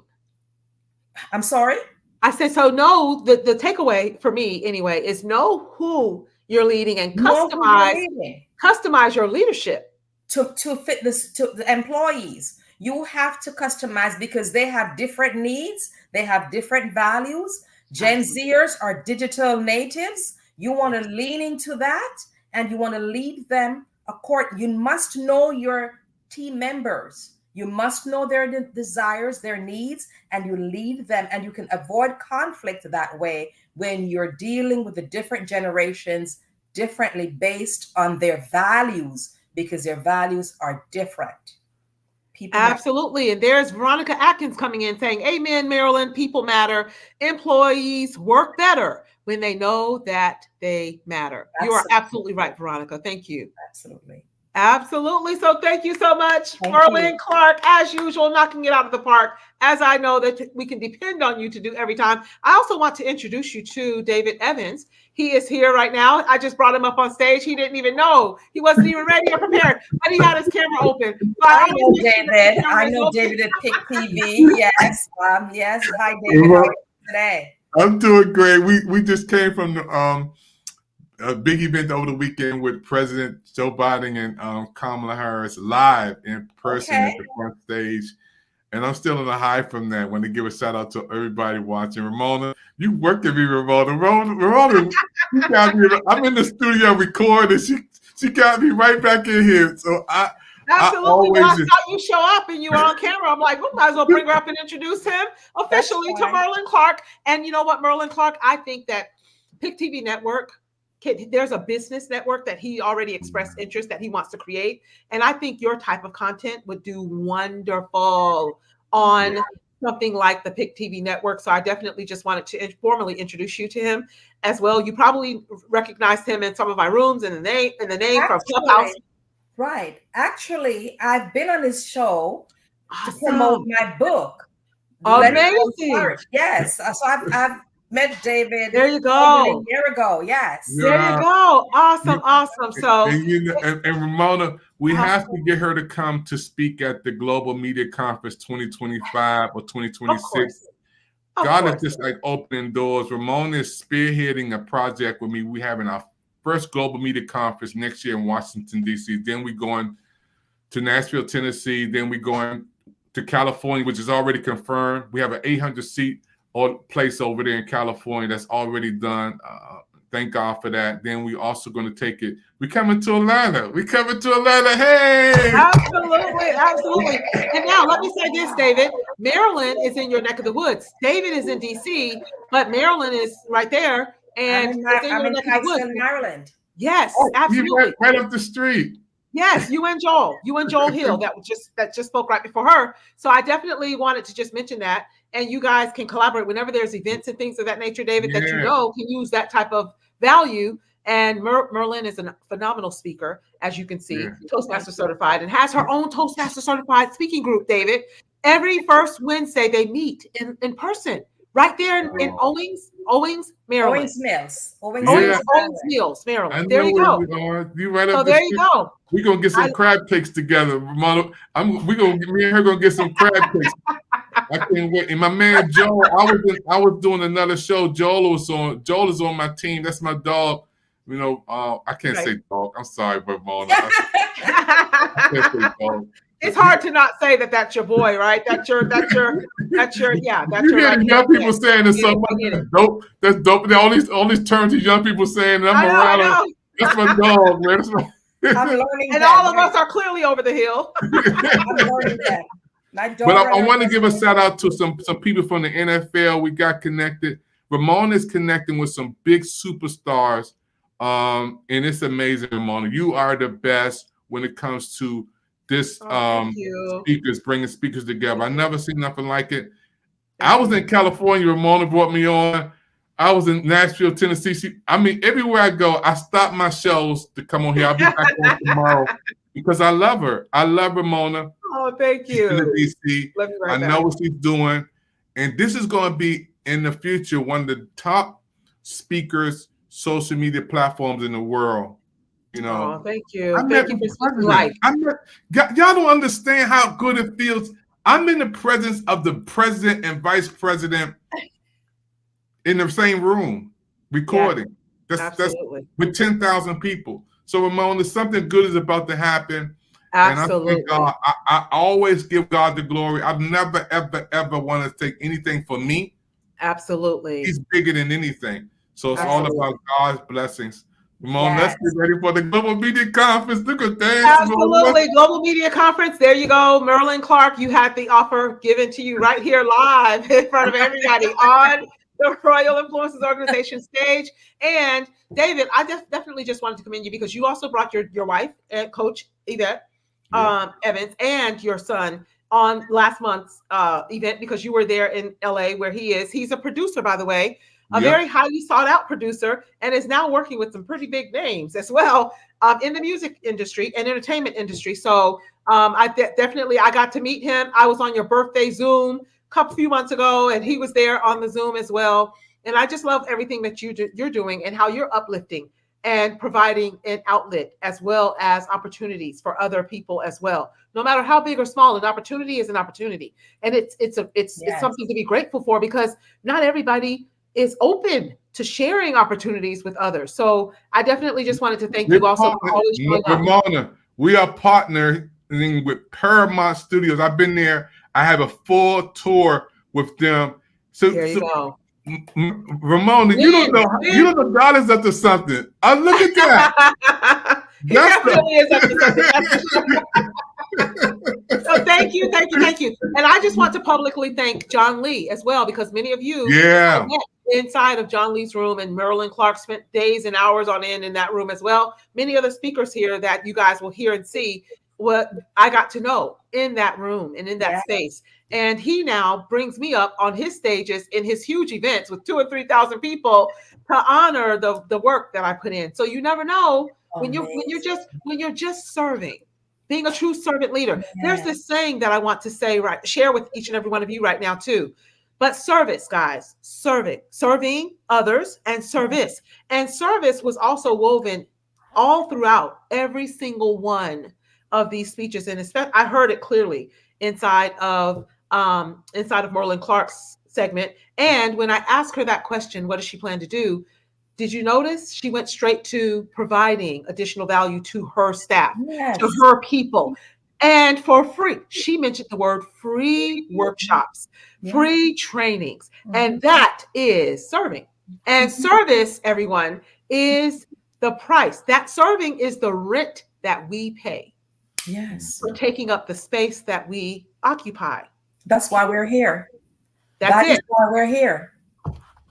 I'm sorry? I said, so know the takeaway for me anyway is know who you're leading and customize your leadership to fit this to the employees. You have to customize because they have different needs, they have different values. Gen Zers are digital natives. You want to lean into that and you want to lead them you must know your team members. You must know their desires, their needs, and you lead them, and you can avoid conflict that way when you're dealing with the different generations differently based on their values, because their values are different. Absolutely. And there's Veronica Atkins coming in saying, amen, Marilyn, people matter. Employees work better when they know that they matter. Absolutely. You are absolutely right, Veronica. Thank you. Absolutely. So thank you so much, Merlin Clark, as usual, knocking it out of the park, as I know that we can depend on you to do every time. I also want to introduce you to David Evans. He is here right now. I just brought him up on stage. He didn't even know. He wasn't even ready or prepared, but he had his camera open. I know David. I know David at Pick TV. Yes. Yes. Hi, David. How are you today? I'm doing great. We just came from a big event over the weekend with President Joe Biden and Kamala Harris live in person at the front stage. And I'm still in a high from that. Want to give a shout out to everybody watching. Ramona, you worked at me, Ramona. Ramona, you got me. I'm in the studio recording. She got me right back in here. So Absolutely. When I saw you show up and you were on camera, I'm like, we might as well bring her up and introduce him officially to Merlin Clark. And you know what, Merlin Clark, I think that Pick TV Network, there's a business network that he already expressed interest that he wants to create. And I think your type of content would do wonderful on something like the Pick TV Network. So I definitely just wanted to formally introduce you to him as well. You probably recognized him in some of my rooms and the name from Clubhouse. Right. Actually, I've been on his show to promote my book. Amazing. Yes. So I've met David. There you go. A year ago. Yes. There you go. Awesome. So and Ramona, we have to get her to come to speak at the Global Media Conference 2025 or 2026. God is just like opening doors. Ramona is spearheading a project with me. We having our first Global Media Conference next year in Washington, D.C. Then we going to Nashville, Tennessee. Then we going to California, which is already confirmed. We have an 800-seat place over there in California that's already done. Thank God for that. Then we also going to take it. We coming to Atlanta. Hey! Absolutely. And now let me say this, David. Maryland is in your neck of the woods. David is in D.C., but Maryland is right there. And I'm in Hightsville, Maryland. Yes, absolutely. Right up the street. Yes, you and Joel Hill that just spoke right before her. So I definitely wanted to just mention that. And you guys can collaborate whenever there's events and things of that nature, David, that you know can use that type of value. And Merlin is a phenomenal speaker, as you can see, Toastmaster certified, and has her own Toastmaster certified speaking group, David. Every first Wednesday they meet in person right there in Owings, Maryland. Owings Mills, Maryland. There you go. You right up there you go. We're gonna get some crab cakes together, Ramona. Me and her gonna get some crab cakes. I can't wait. And my man Joel, I was doing another show. Joel is on my team. That's my dog. You know, I can't say dog. I'm sorry, Ramona. I can't say dog. It's hard to not say that that's your boy, right? That's your You hear young people saying it's so much. Dope. That's dope. All these terms these young people saying, and I'm around. That's my dog, man. I'm learning and all of us are clearly over the hill. I'm learning that. But I want to give a shout out to some people from the NFL. We got connected. Ramona is connecting with some big superstars. And it's amazing, Ramona. You are the best when it comes to this bringing speakers together. I never seen nothing like it. I was in California. Ramona brought me on. I was in Nashville, Tennessee. Everywhere I go, I stop my shows to come on here. I'll be back on tomorrow because I love her. I love Ramona. Oh, thank you. She's in the DC. I know what she's doing. And this is going to be, in the future, one of the top speakers, social media platforms in the world. You know. Oh, thank you. Thank you for speaking life. Y'all don't understand how good it feels. I'm in the presence of the president and vice president in the same room recording. That's with 10,000 people. So, Ramona, something good is about to happen. Absolutely. And I always give God the glory. I've never, ever want to take anything for me. Absolutely. He's bigger than anything. So it's all about God's blessings. Ramona, let's get ready for the Global Media Conference. Look at that. Absolutely. Global Media Conference. There you go. Merlin Clark, you had the offer given to you right here live in front of everybody on the Royal Influences Organization stage. And David, I definitely just wanted to commend you because you also brought your wife and Coach Yvette Evans and your son on last month's event because you were there in LA where he is. He's a producer, by the way, very highly sought out producer, and is now working with some pretty big names as well in the music industry and entertainment industry. So I got to meet him. I was on your birthday Zoom a few months ago, and he was there on the Zoom as well. And I just love everything that you're doing and how you're uplifting and providing an outlet as well as opportunities for other people as well. No matter how big or small, an opportunity is an opportunity, and it's something to be grateful for because not everybody is open to sharing opportunities with others. So I definitely just wanted to thank you also for always showing up. Ramona, we are partnering with Paramount Studios. I've been there. I have a full tour with them. So, There you go. Ramona, you don't know God is up to something. Look at that. He definitely is up to something. That's for sure. So thank you. And I just want to publicly thank John Lee as well, because many of you inside of John Lee's room, and Marilyn Clark spent days and hours on end in that room as well. Many other speakers here that you guys will hear and see what I got to know in that room and in that space. And he now brings me up on his stages in his huge events with 2,000 or 3,000 people to honor the work that I put in. So you never know when you're just serving, being a true servant leader. There's this saying that I want to share with each and every one of you right now too. But service, guys, serving others, and service. And service was also woven all throughout every single one of these speeches. And I heard it clearly inside of Merlin Clark's segment. And when I asked her that question, what does she plan to do? Did you notice she went straight to providing additional value to her staff, to her people, and for free? She mentioned the word free workshops, free trainings, and that is serving. And service, everyone, is the price. That serving is the rent that we pay. Yes. For taking up the space that we occupy. That's why we're here. That's it. Why we're here.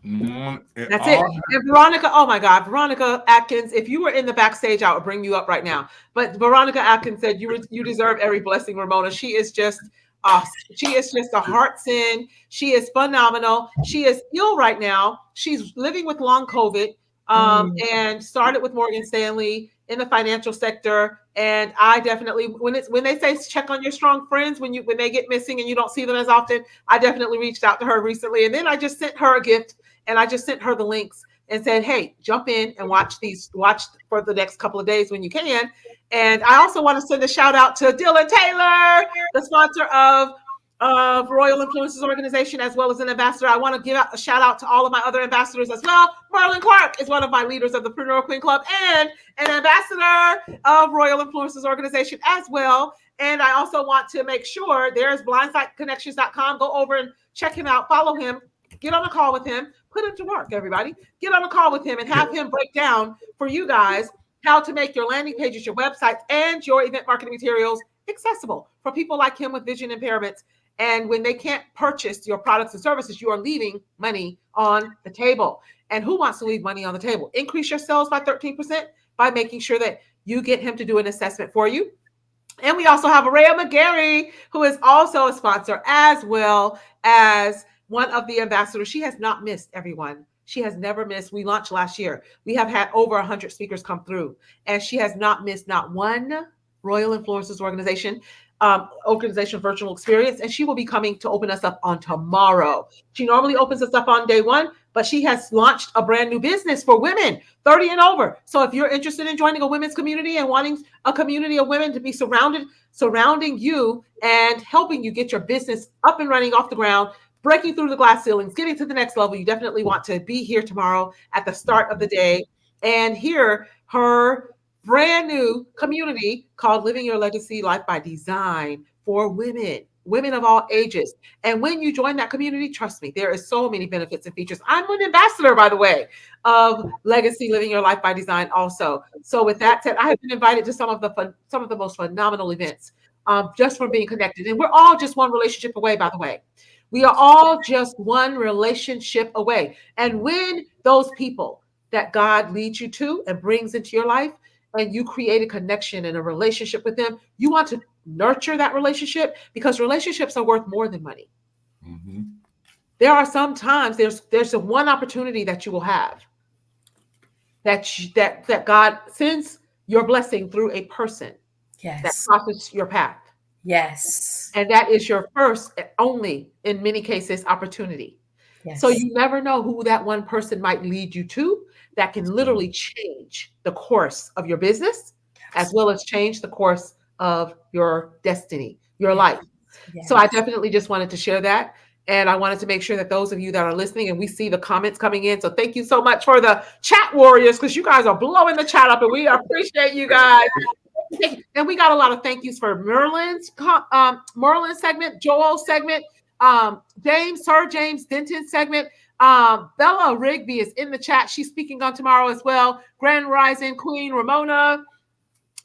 That's it. And Veronica, oh my God, Veronica Atkins, if you were in the backstage, I would bring you up right now. But Veronica Atkins said, you deserve every blessing, Ramona. She is just awesome. She is just a heart sin. She is phenomenal. She is ill right now. She's living with long COVID and started with Morgan Stanley in the financial sector. And I definitely, when they say check on your strong friends when they get missing and you don't see them as often, I definitely reached out to her recently. And then I just sent her a gift, and I just sent her the links and said, hey, jump in and watch for the next couple of days when you can. And I also want to send a shout out to Dylan Taylor, the sponsor of Royal Influencers Organization, as well as an ambassador. I want to give out a shout out to all of my other ambassadors as well. Marlon Clark is one of my leaders of the Preneur Queen Club and an ambassador of Royal Influencers Organization as well. And I also want to make sure there's blindsideconnections.com. Go over and check him out, follow him, get on a call with him, put him to work, everybody. Get on a call with him and have him break down for you guys how to make your landing pages, your websites, and your event marketing materials accessible for people like him with vision impairments. And when they can't purchase your products and services, you are leaving money on the table. And who wants to leave money on the table? Increase your sales by 13% by making sure that you get him to do an assessment for you. And we also have Araya McGarry, who is also a sponsor, as well as one of the ambassadors. She has not missed, everyone. She has never missed. We launched last year. We have had over 100 speakers come through, and she has not missed not one Royal Influencers Organization virtual experience. And she will be coming to open us up on tomorrow. She normally opens us up on day one, but she has launched a brand new business for women 30 and over. So if you're interested in joining a women's community and wanting a community of women to be surrounding you and helping you get your business up and running off the ground, breaking through the glass ceilings, getting to the next level, you definitely want to be here tomorrow at the start of the day and hear her brand new community called Living Your Legacy Life by Design for women of all ages. And when you join that community, trust me, there is so many benefits and features. I'm an ambassador, by the way, of Legacy Living Your Life by Design also. So with that said, I have been invited to some of the most phenomenal events just from being connected. And we're all just one relationship away, by the way. We are all just one relationship away. And when those people that God leads you to and brings into your life, and you create a connection and a relationship with them, you want to nurture that relationship, because relationships are worth more than money. Mm-hmm. There are some times there's a one opportunity that you will have that God sends your blessing through a person that crosses your path. Yes. And that is your first and only, in many cases, opportunity. Yes. So you never know who that one person might lead you to that can literally change the course of your business, as well as change the course of your destiny, your life. Yes. So I definitely just wanted to share that. And I wanted to make sure that those of you that are listening, and we see the comments coming in. So thank you so much for the chat warriors, because you guys are blowing the chat up and we appreciate you guys. And we got a lot of thank yous for Merlin's segment, Joel's segment, Sir James Denton's segment. Bella Rigby is in the chat. She's speaking on tomorrow as well. Grand Rising Queen Ramona.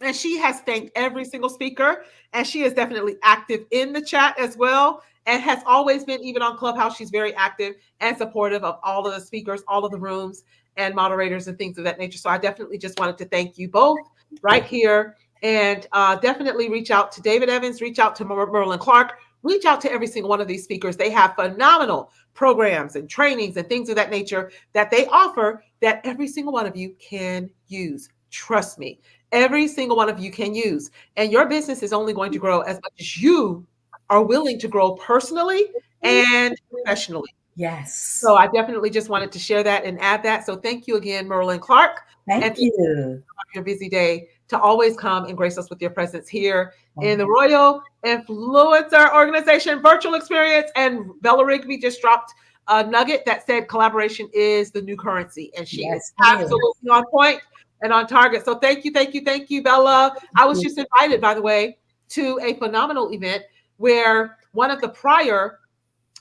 And she has thanked every single speaker. And she is definitely active in the chat as well. And has always been, even on Clubhouse, she's very active and supportive of all of the speakers, all of the rooms and moderators and things of that nature. So I definitely just wanted to thank you both right here. And definitely reach out to David Evans, reach out to Merlin Clark, reach out to every single one of these speakers. They have phenomenal programs and trainings and things of that nature that they offer that every single one of you can use. Trust me, every single one of you can use. And your business is only going to grow as much as you are willing to grow personally and professionally. Yes. So I definitely just wanted to share that and add that. So thank you again, Merlin Clark. Thank you. Your busy day to always come and grace us with your presence here in the Royal Influencer Organization virtual experience. And Bella Rigby just dropped a nugget that said collaboration is the new currency. And she is absolutely on point and on target. So thank you, Bella. I was just invited, by the way, to a phenomenal event where one of the prior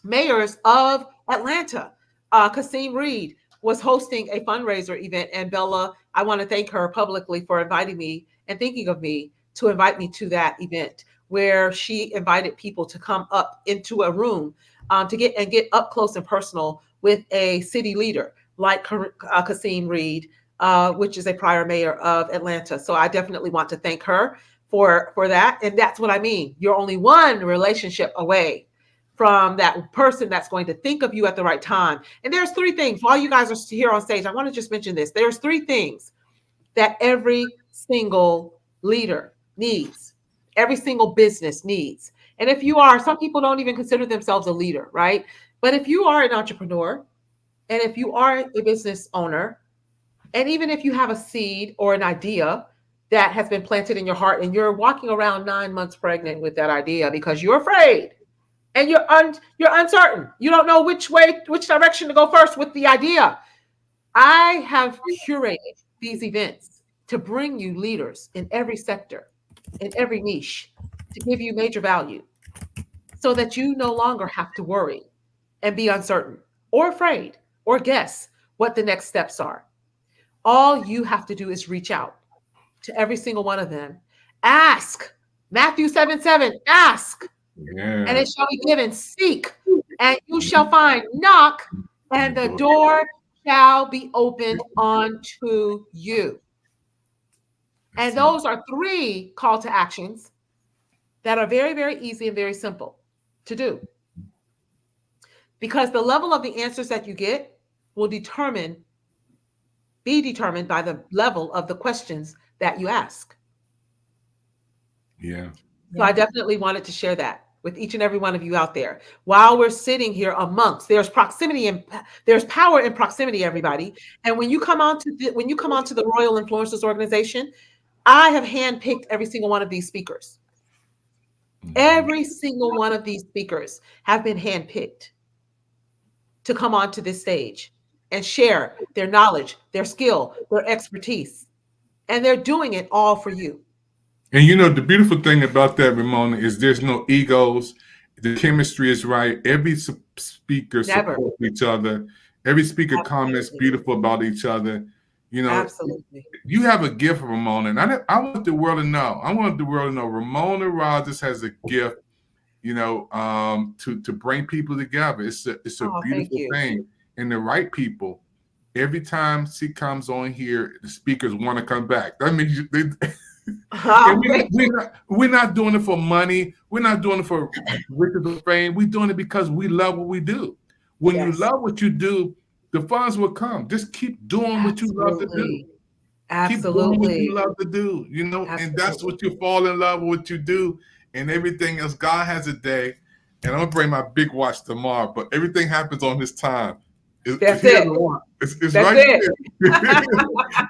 mayors of Atlanta, Kasim Reed, was hosting a fundraiser event. And Bella, I want to thank her publicly for inviting me and thinking of me to invite me to that event where she invited people to come up into a room to get up close and personal with a city leader like Kasim Reed, which is a prior mayor of Atlanta. So I definitely want to thank her for that. And that's what I mean. You're only one relationship away from that person that's going to think of you at the right time. And there's three things. While you guys are here on stage, I want to just mention this. There's three things that every single leader needs, every single business needs. And if you are, some people don't even consider themselves a leader, right? But if you are an entrepreneur, and if you are a business owner, and even if you have a seed or an idea that has been planted in your heart and you're walking around 9 months pregnant with that idea because you're afraid, and you're uncertain. You don't know which direction to go first with the idea. I have curated these events to bring you leaders in every sector, in every niche, to give you major value so that you no longer have to worry and be uncertain or afraid or guess what the next steps are. All you have to do is reach out to every single one of them. Ask. Matthew 7:7, ask. Yeah. And it shall be given. Seek, and you shall find. Knock, and the door shall be opened unto you. And those are three call to actions that are very, very easy and very simple to do. Because the level of the answers that you get will be determined by the level of the questions that you ask. Yeah. So I definitely wanted to share that with each and every one of you out there. While we're sitting here amongst, there's proximity and there's power in proximity, everybody. And when you come onto the Royal Influencers Organization, I have handpicked every single one of these speakers. Every single one of these speakers have been handpicked to come onto this stage and share their knowledge, their skill, their expertise. And they're doing it all for you. And you know, the beautiful thing about that, Ramona, is there's no egos. The chemistry is right. Every speaker supports each other. Every speaker comments beautiful about each other. You know, absolutely. You have a gift, Ramona, and I want the world to know. I want the world to know Ramona Rogers has a gift, you know, to bring people together. It's a beautiful thing. And the right people, every time she comes on here, the speakers want to come back. That means we're not doing it for money. We're not doing it for riches or fame. We're doing it because we love what we do. When you love what you do, the funds will come. Just keep doing what you love to do. Keep doing what you love to do, you know, and that's what you fall in love with what you do, and everything else. God has a day, and I'm gonna bring my big watch tomorrow, but everything happens on His time. That's it. It's right there.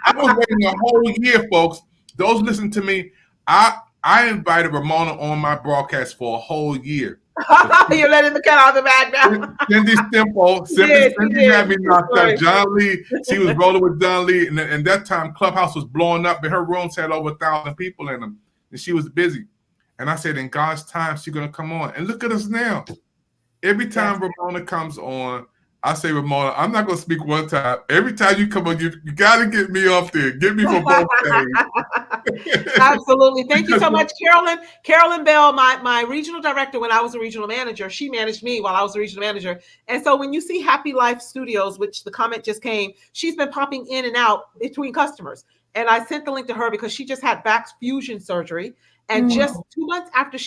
I was waiting a whole year, folks. Those listen to me. I invited Ramona on my broadcast for a whole year. You're letting the cat out of the bag now. Cindy Cindy had me knocked up. John Lee, she was rolling with John Lee, and that time Clubhouse was blowing up, and her rooms had over 1,000 people in them. and she was busy. And I said, in God's time, she's going to come on. And look at us now. Every time Ramona comes on, I say, Ramona, I'm not going to speak one time. Every time you come on, you got to get me off there. Get me for both days. Absolutely. Thank you so much, Carolyn. Carolyn Bell, my regional director when I was a regional manager, she managed me while I was a regional manager. And so when you see Happy Life Studios, which the comment just came, she's been popping in and out between customers. And I sent the link to her because she just had back fusion surgery. And just 2 months after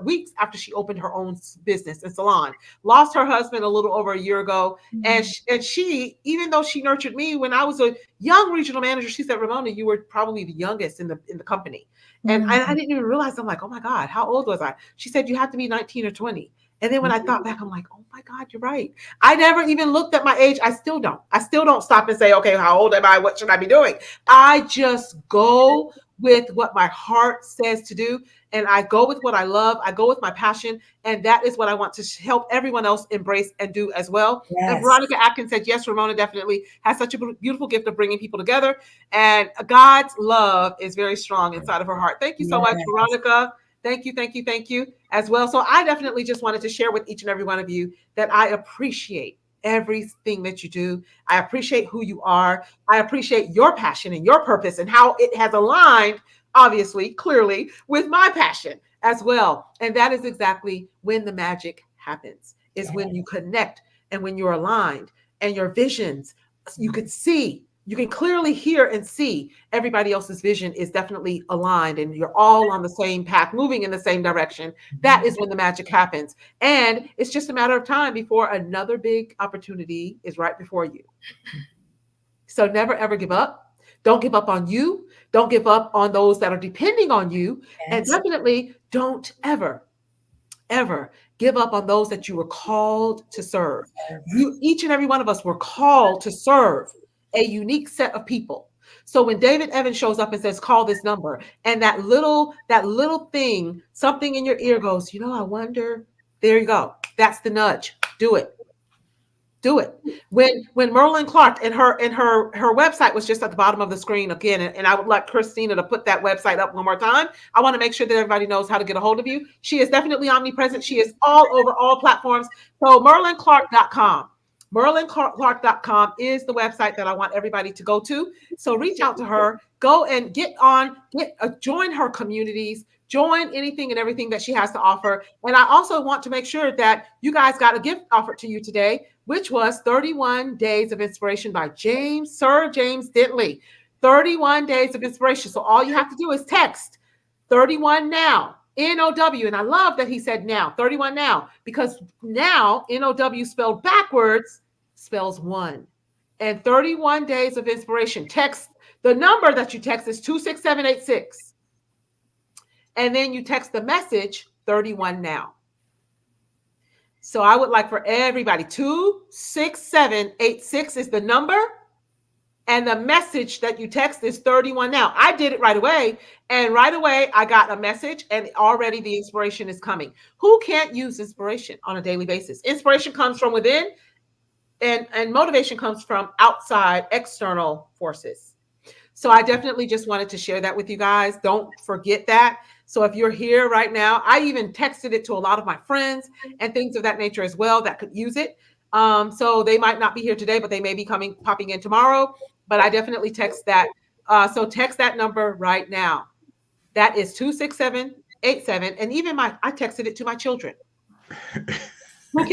weeks after she opened her own business and salon, lost her husband a little over a year ago. And she, even though she nurtured me when I was a young regional manager, she said, Ramona, you were probably the youngest in the company. And I didn't even realize, I'm like, oh my God, how old was I? She said, you have to be 19 or 20. And then when I thought back, I'm like, oh my God, you're right. I never even looked at my age. I still don't stop and say, okay, how old am I? What should I be doing? I just go with what my heart says to do. And I go with what I love. I go with my passion. And that is what I want to help everyone else embrace and do as well. Yes. And Veronica Atkins said, yes, Ramona definitely has such a beautiful gift of bringing people together. And God's love is very strong inside of her heart. Thank you so much, Veronica. Thank you as well. So I definitely just wanted to share with each and every one of you that I appreciate everything that you do. I appreciate who you are. I appreciate your passion and your purpose and how it has aligned, obviously, clearly, with my passion as well. And that is exactly when the magic happens, is when you connect and when you're aligned and your visions, you can clearly hear and see everybody else's vision is definitely aligned and you're all on the same path, moving in the same direction. That is when the magic happens. And it's just a matter of time before another big opportunity is right before you. So never, ever give up. Don't give up on you. Don't give up on those that are depending on you. And definitely don't ever give up on those that you were called to serve. Each and every one of us were called to serve a unique set of people. So when David Evans shows up and says, call this number, and that little thing, something in your ear goes, I wonder, there you go. That's the nudge. Do it. When Merlin Clark and her website was just at the bottom of the screen again, and I would like Christina to put that website up one more time. I want to make sure that everybody knows how to get a hold of you. She is definitely omnipresent. She is all over all platforms. So merlinclark.com. merlinclark.com is the website that I want everybody to go to. So reach out to her, go and join her communities, join anything and everything that she has to offer. And I also want to make sure that you guys got a gift offered to you today, which was 31 Days of Inspiration by Sir James Dentley. 31 Days of Inspiration. So all you have to do is text 31 now. N-O-W. And I love that he said now, 31 now, because now, N-O-W spelled backwards spells one. And 31 Days of Inspiration. Text, the number that you text is 26786. And then you text the message 31 now. So I would like for everybody, 26786 is the number. And the message that you text is 31 now. I did it right away. And right away, I got a message and already the inspiration is coming. Who can't use inspiration on a daily basis? Inspiration comes from within and motivation comes from outside external forces. So I definitely just wanted to share that with you guys. Don't forget that. So if you're here right now, I even texted it to a lot of my friends and things of that nature as well that could use it. So they might not be here today, but they may be popping in tomorrow. But I definitely text that. So text that number right now. That is 26787. And even I texted it to my children. Who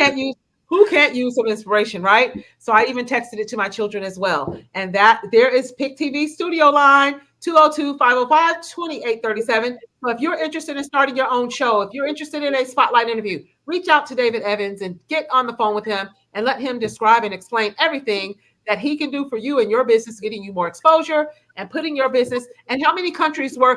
can't use some inspiration, right? So I even texted it to my children as well. And that there is Pick TV studio line 202-505-2837. So if you're interested in starting your own show, if you're interested in a spotlight interview, reach out to David Evans and get on the phone with him and let him describe and explain everything that he can do for you and your business, getting you more exposure and putting your business. And how many countries I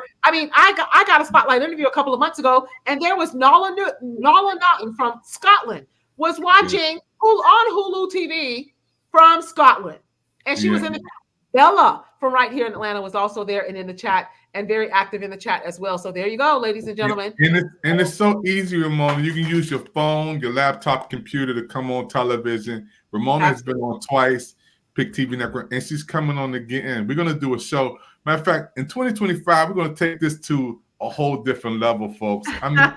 got a spotlight interview a couple of months ago, and there was Nala Naughton from Scotland was watching on Hulu TV from Scotland. And she was in the chat. Bella from right here in Atlanta was also there and in the chat and very active in the chat as well. So there you go, ladies and gentlemen. And it's so easy, Ramona. You can use your phone, your laptop, computer to come on television. Ramona has been on twice. Pick TV Network, and she's coming on again. We're going to do a show. Matter of fact, in 2025, we're going to take this to a whole different level, folks. I mean,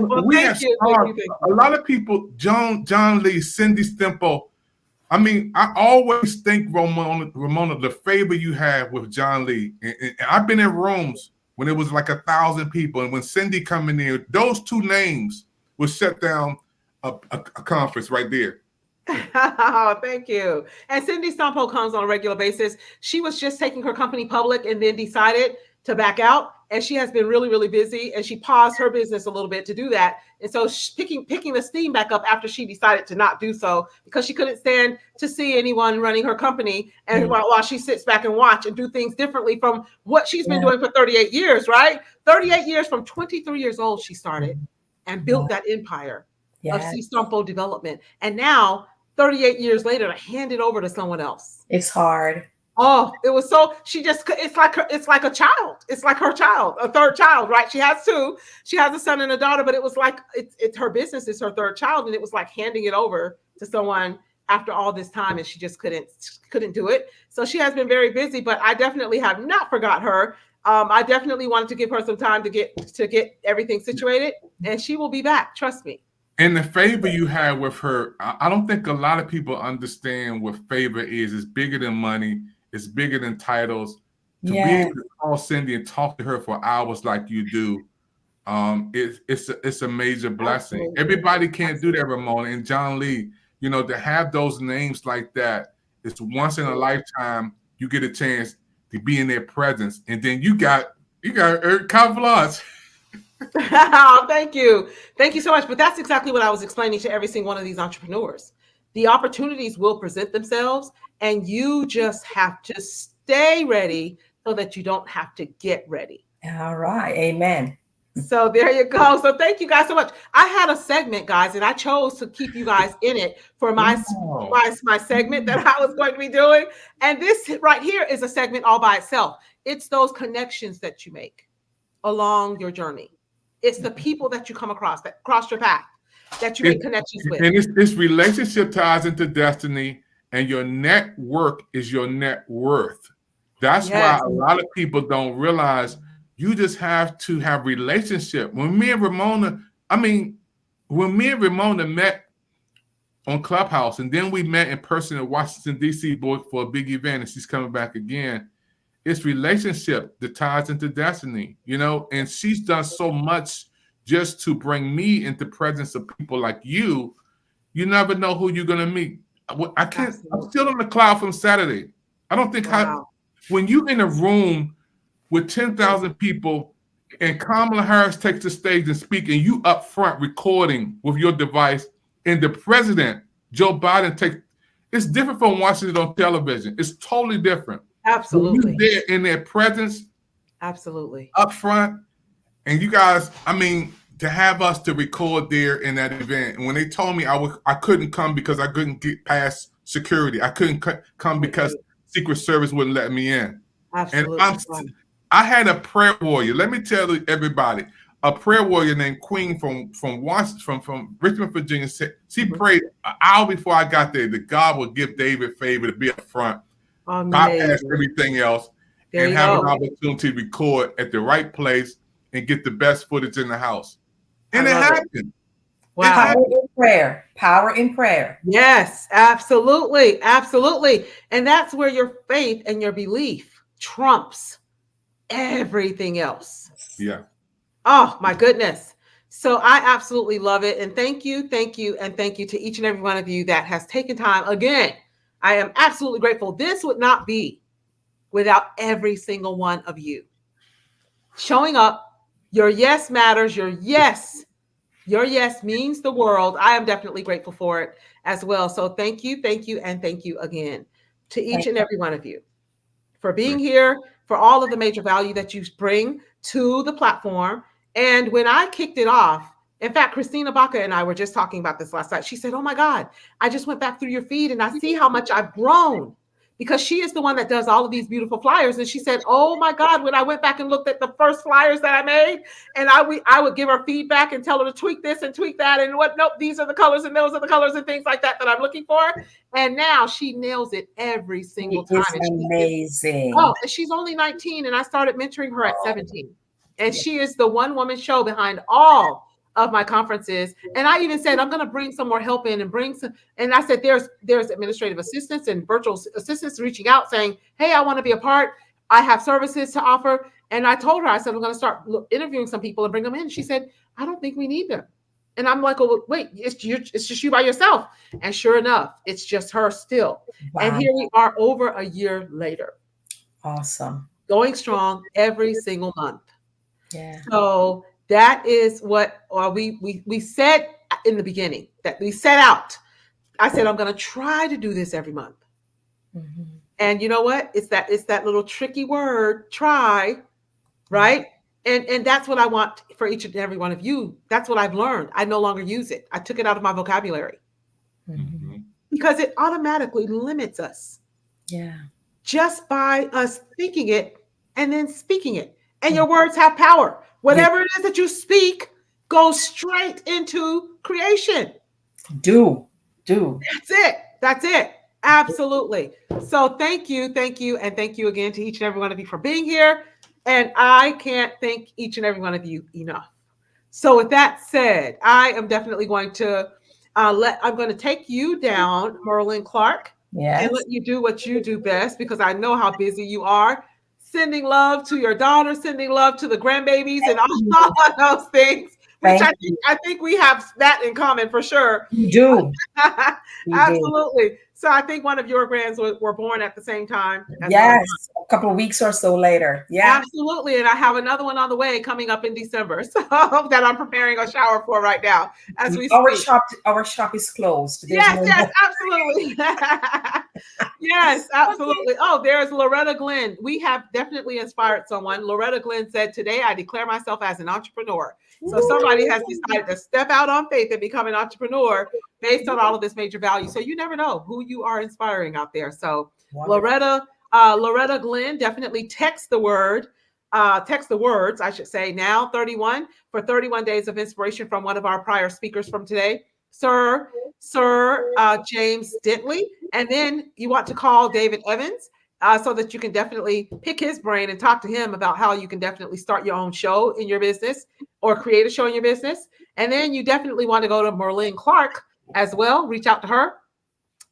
Well, we thank have you, stars. thank you. A lot of people, John Lee, Cindy Stemple. I mean, I always think, Ramona, the favor you have with John Lee. And I've been in rooms when it was like 1,000 people, and when Cindy come in there, those two names will shut down a conference right there. Oh, thank you. And Cindy Stampo comes on a regular basis. She was just taking her company public and then decided to back out. And she has been really, really busy. And she paused her business a little bit to do that. And so she's picking the steam back up after she decided to not do so because she couldn't stand to see anyone running her company. And while she sits back and watch and do things differently from what she's been doing for 38 years, right? 38 years, from 23 years old, she started and built that empire of C Stampo development. And now, 38 years later, to hand it over to someone else. It's hard. Oh, it was so, it's like a child. It's like her child, a third child, right? She has two. She has a son and a daughter, but it was like, it's her business, it's her third child. And it was like handing it over to someone after all this time. And she just couldn't do it. So she has been very busy, but I definitely have not forgot her. I definitely wanted to give her some time to get everything situated, and she will be back. Trust me. And the favor you have with her, I don't think a lot of people understand what favor is. It's bigger than money. It's bigger than titles. To be able to call Cindy and talk to her for hours like you do, it's a major blessing. Absolutely. Everybody can't do that, Ramona. And John Lee, to have those names like that, it's once in a lifetime. You get a chance to be in their presence, and then you got confidence. Oh, thank you so much. But that's exactly what I was explaining to every single one of these entrepreneurs. The opportunities will present themselves, and you just have to stay ready so that you don't have to get ready. All right. Amen. So there you go. So thank you guys so much. I had a segment, guys, and I chose to keep you guys in it for my segment that I was going to be doing. And this right here is a segment all by itself. It's those connections that you make along your journey. It's the people that you come across that cross your path that you make connections with. And this relationship ties into destiny, and your network is your net worth. That's why a lot of people don't realize you just have to have relationship. When me and Ramona met on Clubhouse, and then we met in person in Washington, D.C. for a big event, and she's coming back again. It's relationship that ties into destiny, and she's done so much just to bring me into presence of people like you. You never know who you're going to meet. I can't, I'm still on the cloud from Saturday. I don't think when you're in a room with 10,000 people and Kamala Harris takes the stage and speaks, and you up front recording with your device, and the president, Joe Biden, it's different from watching it on television. It's totally different. Absolutely. When you're there in their presence. Absolutely. Up front. And you guys, to have us to record there in that event. And when they told me I couldn't come because I couldn't get past security. I couldn't come because Secret Service wouldn't let me in. Absolutely. And I had a prayer warrior. Let me tell everybody, a prayer warrior named Queen from Washington, from Richmond, Virginia. She prayed an hour before I got there that God would give David favor to be up front, bypass everything else, and have an opportunity to record at the right place and get the best footage in the house. And it happened. Wow. Power in prayer. Power in prayer. Yes, absolutely. Absolutely. And that's where your faith and your belief trumps everything else. Yeah. Oh, my goodness. So I absolutely love it. And thank you, and thank you to each and every one of you that has taken time. Again, I am absolutely grateful. This would not be without every single one of you showing up. Your yes matters. Your yes means the world. I am definitely grateful for it as well. So thank you, and thank you again to each and every one of you for being here, for all of the major value that you bring to the platform. And when I kicked it off, in fact, Christina Baca and I were just talking about this last night. She said, "Oh my God, I just went back through your feed and I see how much I've grown," because she is the one that does all of these beautiful flyers. And she said, "Oh my God, when I went back and looked at the first flyers that I made, and I would give her feedback and tell her to tweak this and tweak that, and nope, these are the colors and those are the colors and things like that I'm looking for." And now she nails it every single time. It's amazing. And she's only 19, and I started mentoring her at 17. And she is the one woman show behind all of my conferences. And I even said, I'm going to bring some more help in and bring some. And I said, there's administrative assistants and virtual assistants reaching out saying, hey, I want to be a part. I have services to offer. And I told her, I said, I'm going to start interviewing some people and bring them in. She said, I don't think we need them. And I'm like, oh, wait, it's just you by yourself. And sure enough, it's just her still. Wow. And here we are over a year later. Awesome. Going strong every single month. Yeah. So that is what we said in the beginning, that we set out. I said, I'm going to try to do this every month. Mm-hmm. And you know what? It's that little tricky word, try, right? And that's what I want for each and every one of you. That's what I've learned. I no longer use it. I took it out of my vocabulary because it automatically limits us. Yeah. Just by us thinking it and then speaking it. And your words have power. Whatever it is that you speak goes straight into creation. Do. That's it. Absolutely. So thank you, and thank you again to each and every one of you for being here. And I can't thank each and every one of you enough. So with that said, I am definitely going to I'm going to take you down, Merlin Clark, and let you do what you do best, because I know how busy you are. Sending love to your daughter, sending love to the grandbabies, and all of those things. Which I think we have that in common for sure. You do. Absolutely. So I think one of your grands were born at the same time. Yes, a couple of weeks or so later. Yeah. Absolutely. And I have another one on the way coming up in December. So that I'm preparing a shower for right now as we speak. Our shop is closed. Yes, absolutely. Yes, absolutely. Oh, there's Loretta Glenn. We have definitely inspired someone. Loretta Glenn said, today I declare myself as an entrepreneur. So somebody has decided to step out on faith and become an entrepreneur based on all of this major value. So you never know who you are inspiring out there. So Loretta Glenn, definitely text the words, I should say, now 31 for 31 days of inspiration from one of our prior speakers from today, Sir James Dentley. And then you want to call David Evans so that you can definitely pick his brain and talk to him about how you can definitely start your own show in your business or create a show in your business. And then you definitely want to go to Merlin Clark as well, reach out to her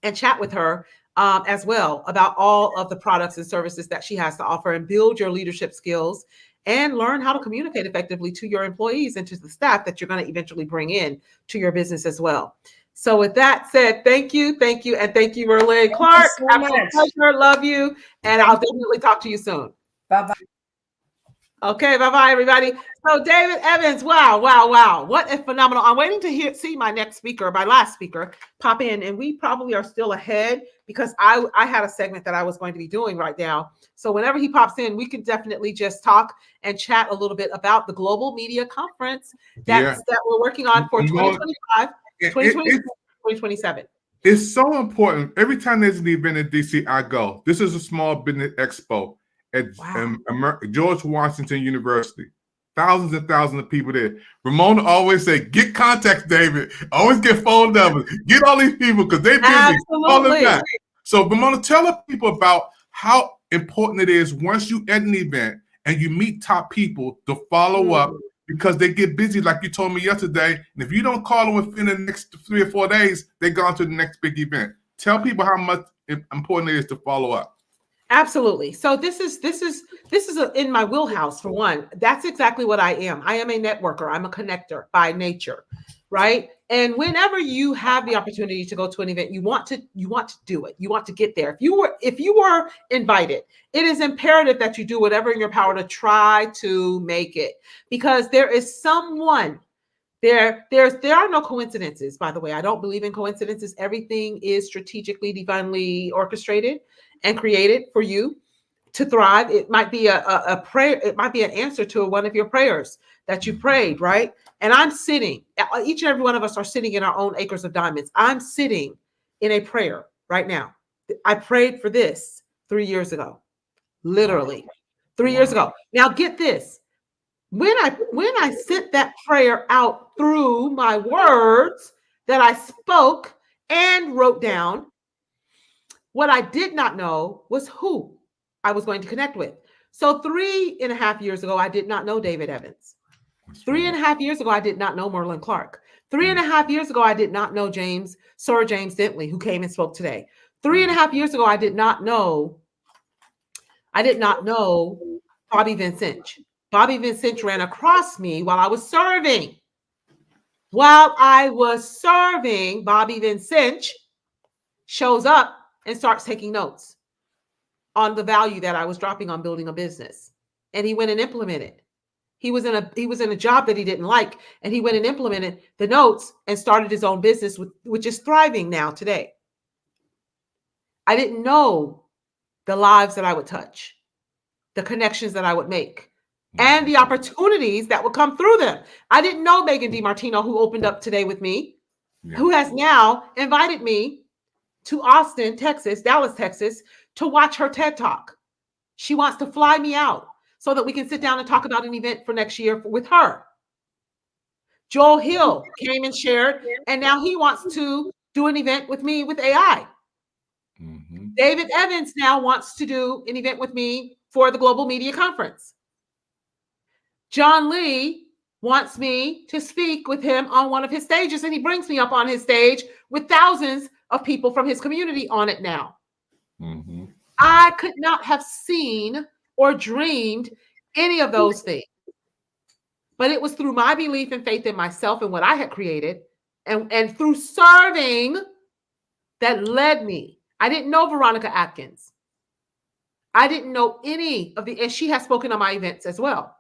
and chat with her as well about all of the products and services that she has to offer, and build your leadership skills and learn how to communicate effectively to your employees and to the staff that you're going to eventually bring in to your business as well. So with that said, thank you, and thank you, Merlin Clark. Absolute pleasure, love you, and I'll definitely talk to you soon. Bye-bye. Okay, bye-bye, everybody. So David Evans, wow. What a phenomenal. I'm waiting to see my next speaker, my last speaker, pop in, and we probably are still ahead because I had a segment that I was going to be doing right now. So whenever he pops in, we can definitely just talk and chat a little bit about the Global Media Conference that we're working on for 2025, 2027. It's so important. Every time there's an event in DC, I go. This is a small business expo at George Washington University. Thousands and thousands of people there. Ramona always say, get contacts, David. Always get phone numbers. Get all these people because they're busy. Absolutely. All of that. So Ramona, tell the people about how important it is once you at an event and you meet top people to follow up, because they get busy, like you told me yesterday. And if you don't call them within the next 3 or 4 days, they're gone to the next big event. Tell people how much important it is to follow up. Absolutely. So this is in my wheelhouse. For one, that's exactly what I am. I am a networker. I'm a connector by nature, right? And whenever you have the opportunity to go to an event, you want to do it. You want to get there. If you were invited, it is imperative that you do whatever in your power to try to make it, because there is someone there are no coincidences, by the way. I don't believe in coincidences. Everything is strategically, divinely orchestrated and created for you to thrive. It might be a prayer. It might be an answer to one of your prayers that you prayed, right? And I'm sitting, each and every one of us are sitting in our own acres of diamonds. I'm sitting in a prayer right now. I prayed for this 3 years ago, literally 3 years ago. Now get this. When I sent that prayer out through my words that I spoke and wrote down, what I did not know was who I was going to connect with. So 3.5 years ago, I did not know David Evans. 3.5 years ago, I did not know Merlin Clark. 3.5 years ago, I did not know Sir James Dentley, who came and spoke today. 3.5 years ago, I did not know Bobby Vincent. Bobby Vincent ran across me while I was serving. Bobby Vincent shows up and starts taking notes on the value that I was dropping on building a business. And he went and implemented. He was in a job that he didn't like, and he went and implemented the notes and started his own business, which is thriving now today. I didn't know the lives that I would touch, the connections that I would make, and the opportunities that would come through them. I didn't know Megan DiMartino, who opened up today with me, who has now invited me to Austin, Texas, Dallas, Texas, to watch her TED Talk. She wants to fly me out so that we can sit down and talk about an event for next year with her. Joel Hill came and shared, and now he wants to do an event with me with AI. David Evans now wants to do an event with me for the Global Media Conference. John Lee wants me to speak with him on one of his stages, and he brings me up on his stage with thousands of people from his community on it now. I could not have seen or dreamed any of those things. But it was through my belief and faith in myself and what I had created, and through serving that led me. I didn't know Veronica Atkins. I didn't know any of and she has spoken on my events as well.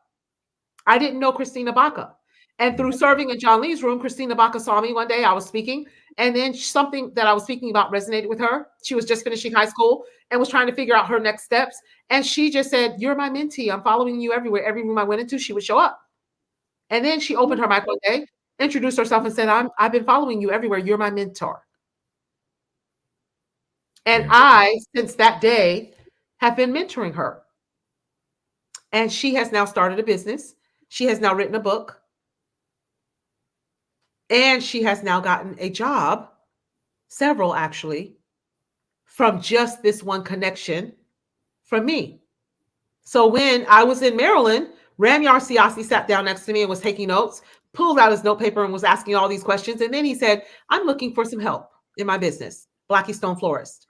I didn't know Christina Baca. And through serving in John Lee's room, Christina Baca saw me one day. I was speaking, and then something that I was speaking about resonated with her. She was just finishing high school and was trying to figure out her next steps. And she just said, "You're my mentee. I'm following you everywhere." Every room I went into, she would show up. And then she opened her mic one day, introduced herself, and said, I've been following you everywhere. You're my mentor. And I, since that day, have been mentoring her. And she has now started a business. She has now written a book. And she has now gotten a job, several actually, from just this one connection from me. So when I was in Maryland, Ramyar Siasi sat down next to me and was taking notes, pulled out his notepaper and was asking all these questions. And then he said, "I'm looking for some help in my business, Blackie Stone Florist.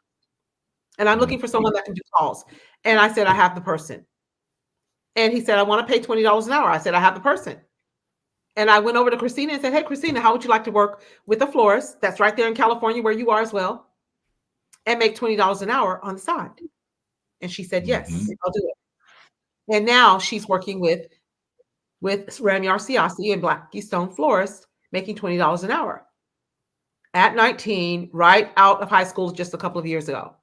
And I'm looking for someone that can do calls." And I said, "I have the person." And he said, "I want to pay $20 an hour." I said, "I have the person." And I went over to Christina and said, "Hey, Christina, how would you like to work with a florist that's right there in California where you are as well, and make $20 an hour on the side?" And she said, "Yes, I'll do it." And now she's working with Ramyar Siasi and Blackie Stone Florist, making $20 an hour at 19, right out of high school just a couple of years ago.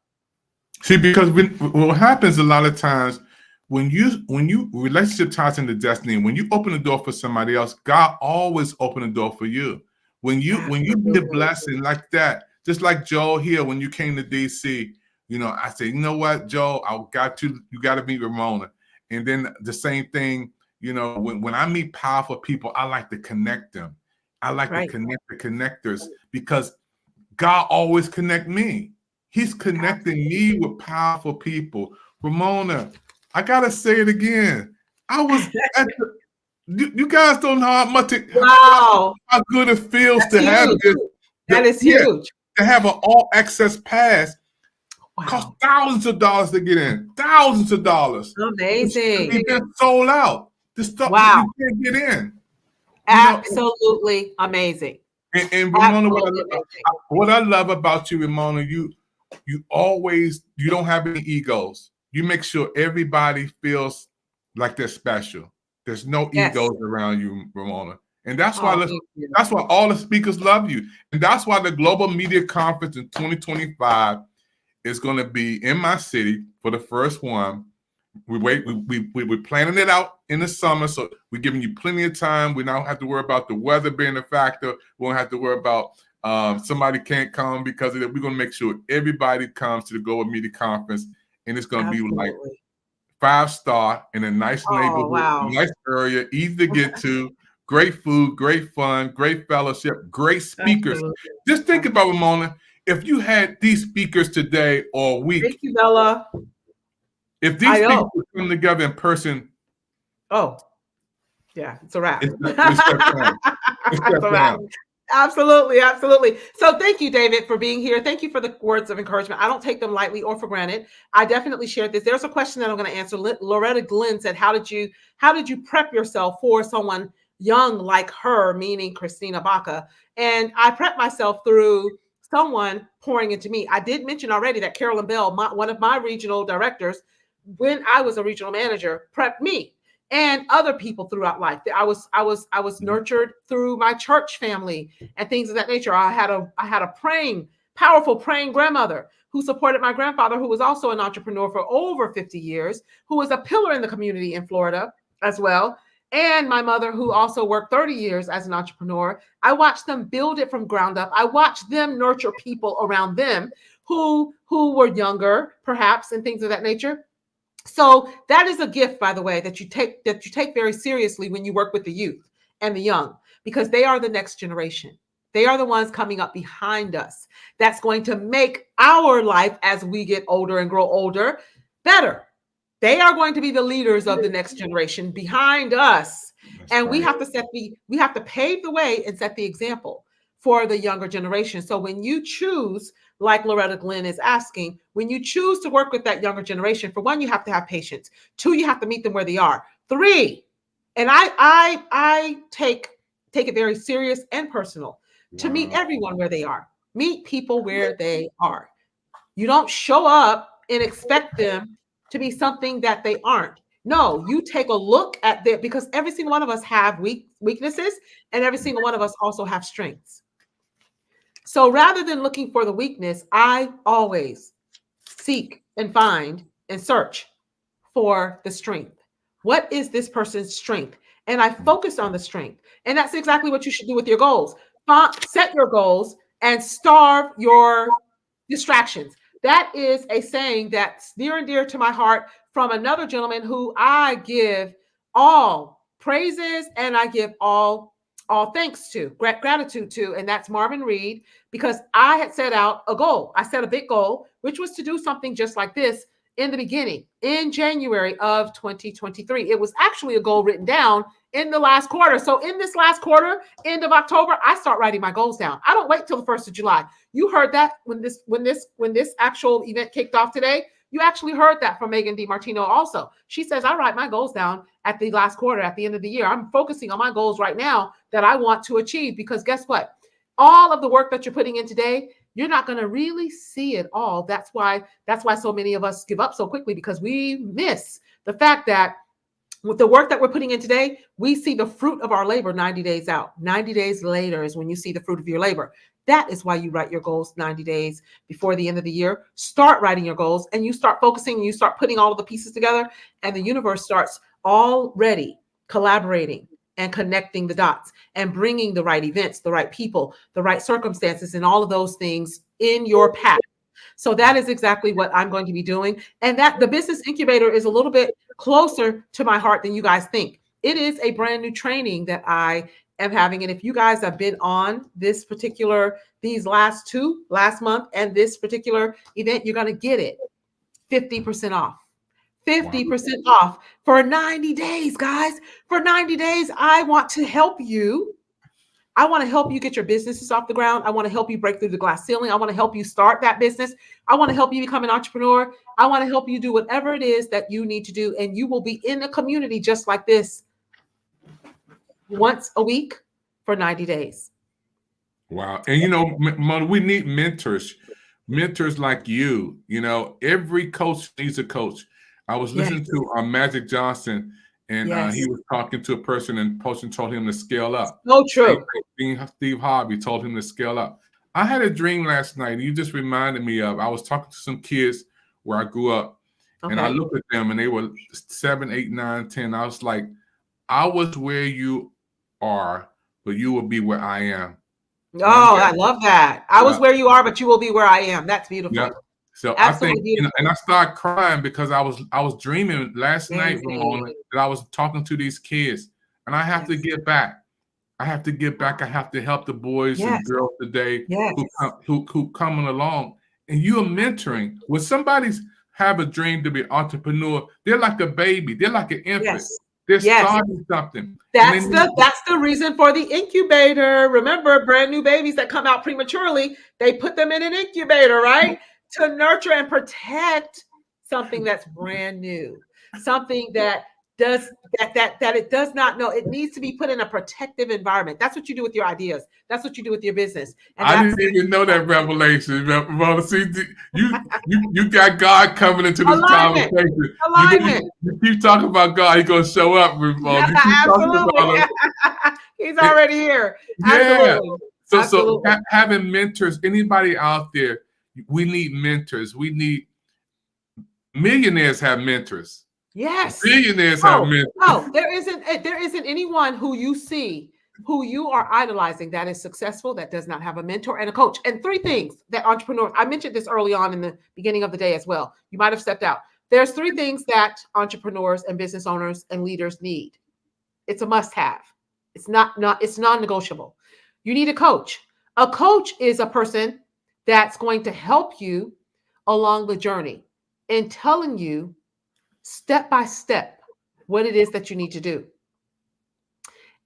See, because what happens a lot of times when you relationship ties into destiny, when you open the door for somebody else, God always open the door for you. When you be a blessing like that, just like Joel here when you came to DC, I said, "You know what, Joel, you got to meet Ramona." And then the same thing, when I meet powerful people, I like to connect them. I like to connect the connectors, because God always connect me. He's connecting me with powerful people. Ramona, I gotta say it again. I was at you guys don't know how much how good it feels to have this. That is huge. To have an all access pass. Cost thousands of dollars to get in. Thousands of dollars. Amazing. It's been sold out. This stuff you can't get in. Absolutely amazing. And Ramona, what I love about you, Ramona, you don't have any egos. You make sure everybody feels like they're special. There's no egos around you, Ramona. And that's why all the speakers love you. And that's why the Global Media Conference in 2025 is going to be in my city for the first one. We're planning it out in the summer, so we're giving you plenty of time. We don't have to worry about the weather being a factor. We don't have to worry about somebody can't come because of it. We're going to make sure everybody comes to the Global Media Conference, and it's going to be like 5-star in a nice neighborhood, nice area, easy to get to, great food, great fun, great fellowship, great speakers. Just think about, Ramona, if you had these speakers today or a week. Thank you, Bella. If these people would come together in person, oh, yeah, it's a wrap. it's a wrap. Absolutely, absolutely. So thank you, David, for being here. Thank you for the words of encouragement. I don't take them lightly or for granted. I definitely shared this. There's a question that I'm going to answer. Loretta Glenn said, how did you prep yourself for someone young like her, meaning Christina Baca? And I prepped myself through someone pouring into me. I did mention already that Carolyn Bell, one of my regional directors, when I was a regional manager, prepped me and other people throughout life. I was nurtured through my church family and things of that nature. I had a powerful praying grandmother who supported my grandfather, who was also an entrepreneur for over 50 years, who was a pillar in the community in Florida as well. And my mother, who also worked 30 years as an entrepreneur. I watched them build it from ground up. I watched them nurture people around them who were younger, perhaps, and things of that nature. So that is a gift, by the way, that you take very seriously when you work with the youth and the young, because they are the next generation. They are the ones coming up behind us. That's going to make our life as we get older and grow older better. They are going to be the leaders of the next generation behind us. And we have to pave the way and set the example for the younger generation. So when you choose, like Loretta Glenn is asking, when you choose to work with that younger generation, for one, you have to have patience. Two, you have to meet them where they are. Three, and I take it very serious and personal to meet everyone where they are. Meet people where they are. You don't show up and expect them to be something that they aren't. No, you take a look at them, because every single one of us have weaknesses, and every single one of us also have strengths. So rather than looking for the weakness, I always seek and find and search for the strength. What is this person's strength? And I focus on the strength. And that's exactly what you should do with your goals. Set your goals and starve your distractions. That is a saying that's near and dear to my heart from another gentleman who I give all praises and I give all thanks to, gratitude to, and that's Marvin Reed, because I had set out a goal. I set a big goal, which was to do something just like this in the beginning, in January of 2023. It was actually a goal written down in the last quarter. So in this last quarter, end of October, I start writing my goals down. I don't wait till the 1st of July. You heard that when this actual event kicked off today. You actually heard that from Megan DiMartino also. She says, I write my goals down at the last quarter, at the end of the year. I'm focusing on my goals right now that I want to achieve, because guess what? All of the work that you're putting in today, you're not going to really see it all. That's why so many of us give up so quickly, because we miss the fact that with the work that we're putting in today, we see the fruit of our labor 90 days out. 90 days later is when you see the fruit of your labor. That is why you write your goals 90 days before the end of the year. Start writing your goals and you start focusing and you start putting all of the pieces together, and the universe starts already collaborating and connecting the dots and bringing the right events, the right people, the right circumstances, and all of those things in your path. So that is exactly what I'm going to be doing. And that the business incubator is a little bit closer to my heart than you guys think. It is a brand new training that I am having. And if you guys have been on these last month and this particular event, you're going to get it 50% off. 50% off for 90 days, guys. For 90 days, I want to help you. I want to help you get your businesses off the ground. I want to help you break through the glass ceiling. I want to help you start that business. I want to help you become an entrepreneur. I want to help you do whatever it is that you need to do. And you will be in a community just like this once a week for 90 days. Wow. And we need mentors like you. Every coach needs a coach. I was listening to Magic Johnson, and he was talking to a person, and the person told him to scale up. So true. Steve Harvey told him to scale up. I had a dream last night. You just reminded me of. I was talking to some kids where I grew up, and I looked at them, and they were 7, 8, 9, 10. I was like, I was where you are, but you will be where I am. Oh, I love that. I was where you are, but you will be where I am. That's beautiful. Yeah. So absolutely, I think, and I started crying because I was dreaming last night, Ramona, that I was talking to these kids, and I have to get back. I have to get back. I have to help the boys and girls today who coming along. And you are mentoring. When somebody's have a dream to be an entrepreneur, they're like a baby. They're like an infant. Yes. They're Yes. starting something. That's the reason for the incubator. Remember, brand new babies that come out prematurely, they put them in an incubator, right? To nurture and protect something that's brand new, something that it does not know. It needs to be put in a protective environment. That's what you do with your ideas. That's what you do with your business. And I didn't even know that revelation. Ramona. See, you got God coming into this conversation. Alignment. You keep talking about God, He's gonna show up, Ramona. You keep talking about him. He's already here. Yeah. Absolutely. So having mentors, anybody out there, we need mentors. We need millionaires have mentors. Yes. Billionaires have mentors. No, there isn't anyone who you see who you are idolizing that is successful that does not have a mentor and a coach. And 3 things that entrepreneurs, I mentioned this early on in the beginning of the day as well. You might have stepped out. There's 3 things that entrepreneurs and business owners and leaders need. It's a must-have. It's non-negotiable. You need a coach. A coach is a person that's going to help you along the journey in telling you step by step what it is that you need to do.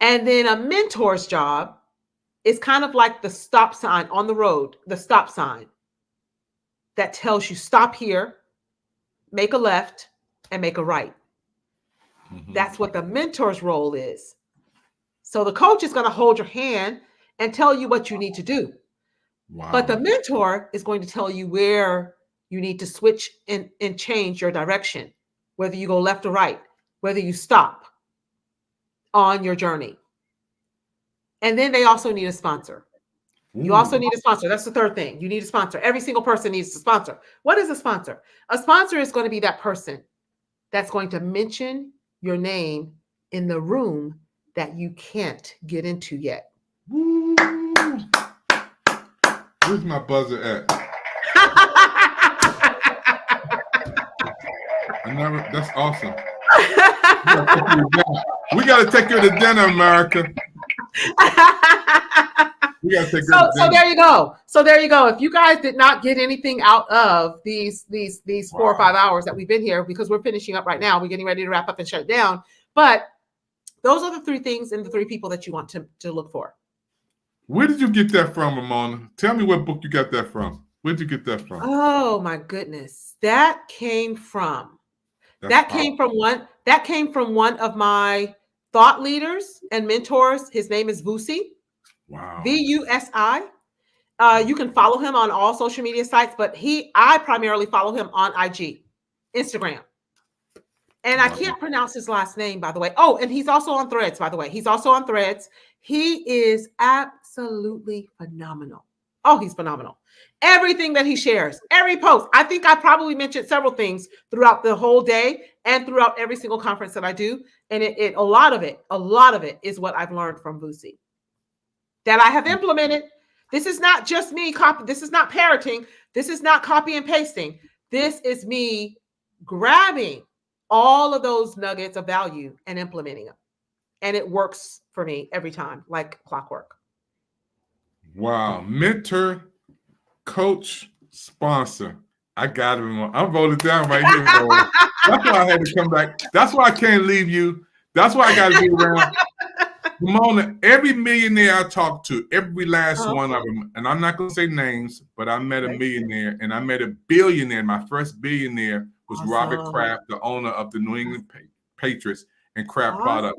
And then a mentor's job is kind of like the stop sign on the road, the stop sign that tells you stop here, make a left, and make a right. Mm-hmm. That's what the mentor's role is. So the coach is going to hold your hand and tell you what you need to do. Wow. But the mentor is going to tell you where you need to switch and change your direction, whether you go left or right, whether you stop on your journey. And then they also need a sponsor. You also need a sponsor. That's the 3rd thing. You need a sponsor. Every single person needs a sponsor. What is a sponsor? A sponsor is going to be that person that's going to mention your name in the room that you can't get into yet. Where's my buzzer at? That's awesome. We got to take you to dinner, America. We got to take you to dinner. So there you go. So there you go. If you guys did not get anything out of these 4 or 5 hours that we've been here, because we're finishing up right now, we're getting ready to wrap up and shut it down. But those are the 3 things and the 3 people that you want to look for. Where did you get that from, Ramona? Tell me what book you got that from. Where did you get that from? Oh my goodness. That came from one of my thought leaders and mentors. His name is Vusi. Wow. VUSI. You can follow him on all social media sites, but I primarily follow him on IG, Instagram. And I can't pronounce his last name, by the way. Oh, and he's also on Threads, by the way. He's also on Threads. He is absolutely phenomenal. Oh, he's phenomenal. Everything that he shares, every post. I think I probably mentioned several things throughout the whole day and throughout every single conference that I do. And a lot of it is what I've learned from Vusi that I have implemented. This is not just me this is not parroting. This is not copy and pasting. This is me grabbing all of those nuggets of value and implementing them. And it works for me every time, like clockwork. Wow. Mentor, coach, sponsor. I got him. I wrote it down right here. That's why I had to come back. That's why I can't leave you. That's why I got to be around. Ramona, every millionaire I talked to, every last one of them, and I'm not going to say names, but I met a millionaire and I met a billionaire. My first billionaire was Robert Kraft, the owner of the New England Patriots and Kraft Products.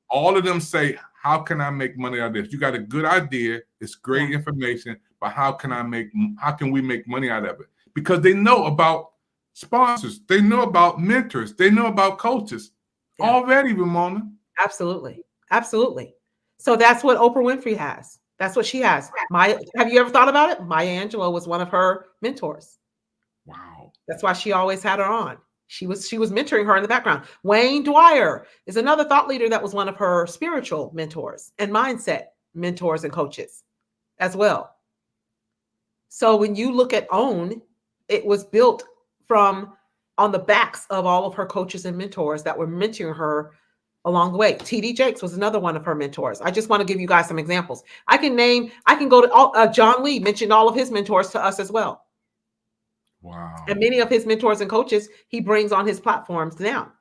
All of them say, how can I make money out of this? You got a good idea. It's great information, but how can we make money out of it? Because they know about sponsors. They know about mentors. They know about coaches already, Ramona. Absolutely. Absolutely. So that's what Oprah Winfrey has. That's what she has. Have you ever thought about it? Maya Angelou was one of her mentors. Wow. That's why she always had her on. She was mentoring her in the background. Wayne Dwyer is another thought leader that was one of her spiritual mentors and mindset mentors and coaches as well. So when you look at OWN, it was built on the backs of all of her coaches and mentors that were mentoring her along the way. TD Jakes was another one of her mentors. I just want to give you guys some examples. I can go to John Lee mentioned all of his mentors to us as well. Wow. And many of his mentors and coaches he brings on his platforms now.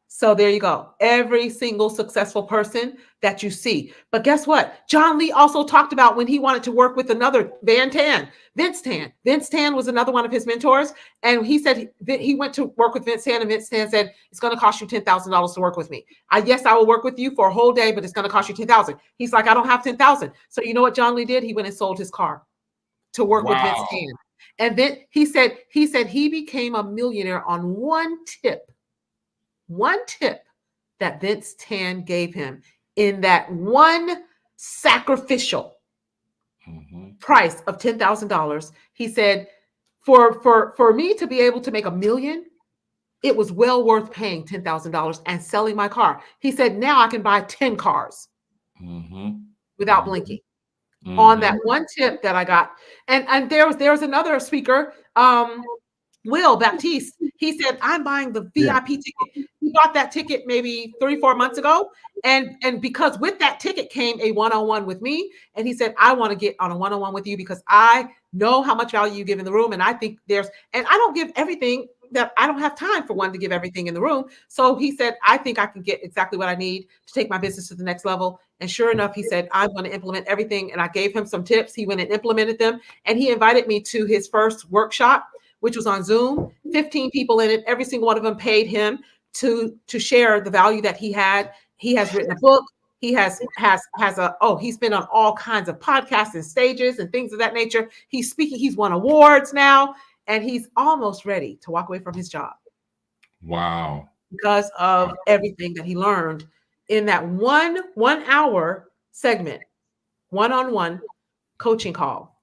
So there you go. Every single successful person that you see. But guess what? John Lee also talked about when he wanted to work with another Vince Tan. Vince Tan was another one of his mentors. And he said he went to work with Vince Tan, and Vince Tan said, it's going to cost you $10,000 to work with me. Yes, I will work with you for a whole day, but it's going to cost you $10,000. He's like, I don't have $10,000. So you know what John Lee did? He went and sold his car to work with Vince Tan. And then he said he became a millionaire on one tip that Vince Tan gave him in that one sacrificial price of $10,000. He said, for me to be able to make $1 million, it was well worth paying $10,000 and selling my car. He said, now I can buy 10 cars without blinking. On that one tip that I got. And there was another speaker, Will Baptiste. He said, I'm buying the VIP ticket. He bought that ticket maybe 3-4 months ago. And because with that ticket came a one-on-one with me. And he said, I want to get on a one-on-one with you because I know how much value you give in the room. And I think and I don't give everything, that I don't have time for one to give everything in the room. So he said, I think I can get exactly what I need to take my business to the next level. And sure enough, he said, I'm going to implement everything. And I gave him some tips. He went and implemented them. And he invited me to his first workshop, which was on Zoom, 15 people in it. Every single one of them paid him to share the value that he had. He has written a book. He he's been on all kinds of podcasts and stages and things of that nature. He's speaking. He's won awards now. And he's almost ready to walk away from his job. Wow. Because of everything that he learned in that one hour segment, one-on-one coaching call.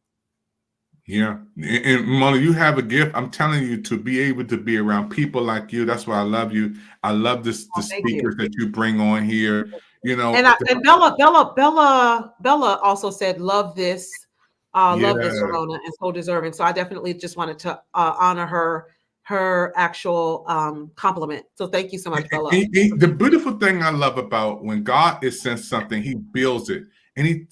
Yeah. And Mona, you have a gift. I'm telling you, to be able to be around people like you. That's why I love you. I love the speakers that you bring on here. You know, and Bella also said, love this. Love this, Ramona, and so deserving. So I definitely just wanted to honor her actual compliment. So thank you so much, Bella. The beautiful thing I love about when God is sent something, he builds it. And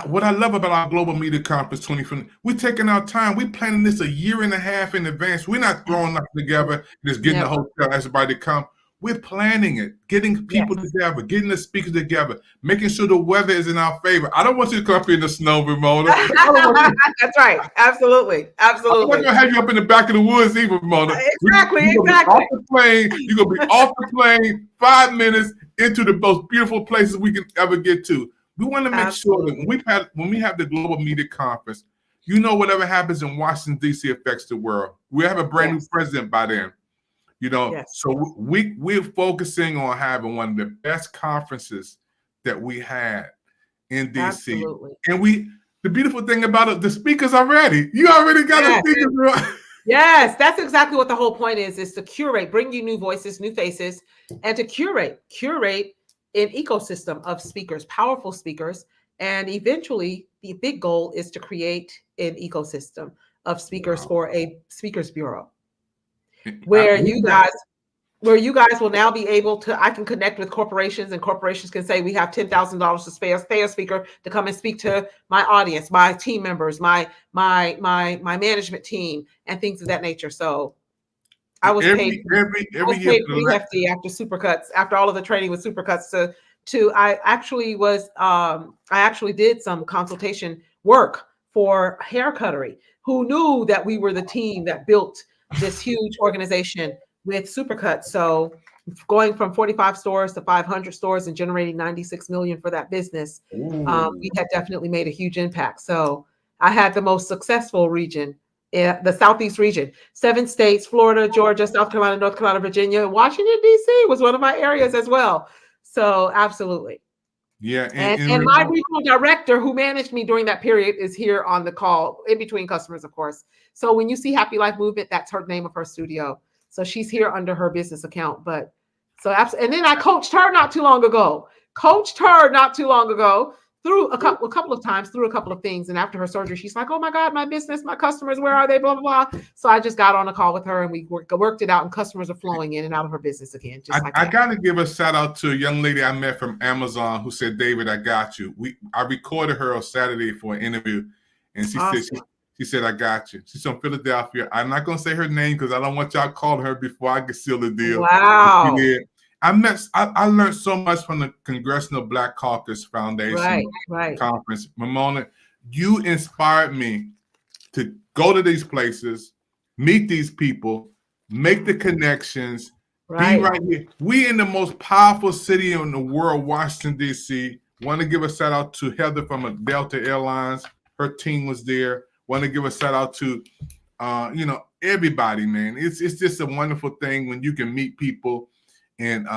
what I love about our Global Media Conference 2020, we're taking our time. We're planning this a year and a half in advance. We're not throwing nothing together, just getting the hotel, everybody to come. We're planning it, getting people together, getting the speakers together, making sure the weather is in our favor. I don't want you to come up here in the snow, Ramona. That's right. Absolutely. Absolutely. I'm not going to have you up in the back of the woods either, Ramona. Exactly. You're going to be off the plane 5 minutes into the most beautiful places we can ever get to. We want to make sure that when we have the Global Media Conference, whatever happens in Washington, D.C. affects the world. We have a brand new president by then. So we're focusing on having one of the best conferences that we had in DC. Absolutely. And the beautiful thing about it, the speakers are ready. You already got the speakers. Yes, that's exactly what the whole point is to curate, bring you new voices, new faces, and to curate an ecosystem of speakers, powerful speakers. And eventually the big goal is to create an ecosystem of speakers for a speakers bureau. Where you guys will now be able to, I can connect with corporations, and corporations can say, we have $10,000 to pay a speaker to come and speak to my audience, my team members, my management team, and things of that nature. So I was paid pretty hefty after Supercuts, after all of the training with Supercuts I actually did some consultation work for Hair Cuttery, who knew that we were the team that built this huge organization with Supercuts. So going from 45 stores to 500 stores and generating 96 million for that business, we had definitely made a huge impact. So I had the most successful region, the Southeast region, 7 states, Florida, Georgia, South Carolina, North Carolina, Virginia, Washington, D.C. was one of my areas as well. So absolutely. Yeah. And my regional director who managed me during that period is here on the call, in between customers, of course. So when you see Happy Life Movement, that's her name of her studio. So she's here under her business account. And then I coached her not too long ago. Through a couple of times, through a couple of things. And after her surgery, she's like, oh my God, my business, my customers, where are they? Blah, blah, blah. So I just got on a call with her and we worked it out, and customers are flowing in and out of her business again. I got to give a shout out to a young lady I met from Amazon who said, David, I got you. I recorded her on Saturday for an interview. And she said, She said, I got you. She's from Philadelphia. I'm not going to say her name because I don't want y'all calling her before I can seal the deal. Wow. She did. I learned so much from the Congressional Black Caucus Foundation conference. Ramona, you inspired me to go to these places, meet these people, make the connections, be right here. We in the most powerful city in the world, Washington, D.C. Want to give a shout out to Heather from Delta Airlines. Her team was there. Want to give a shout out to, everybody, man. It's just a wonderful thing when you can meet people and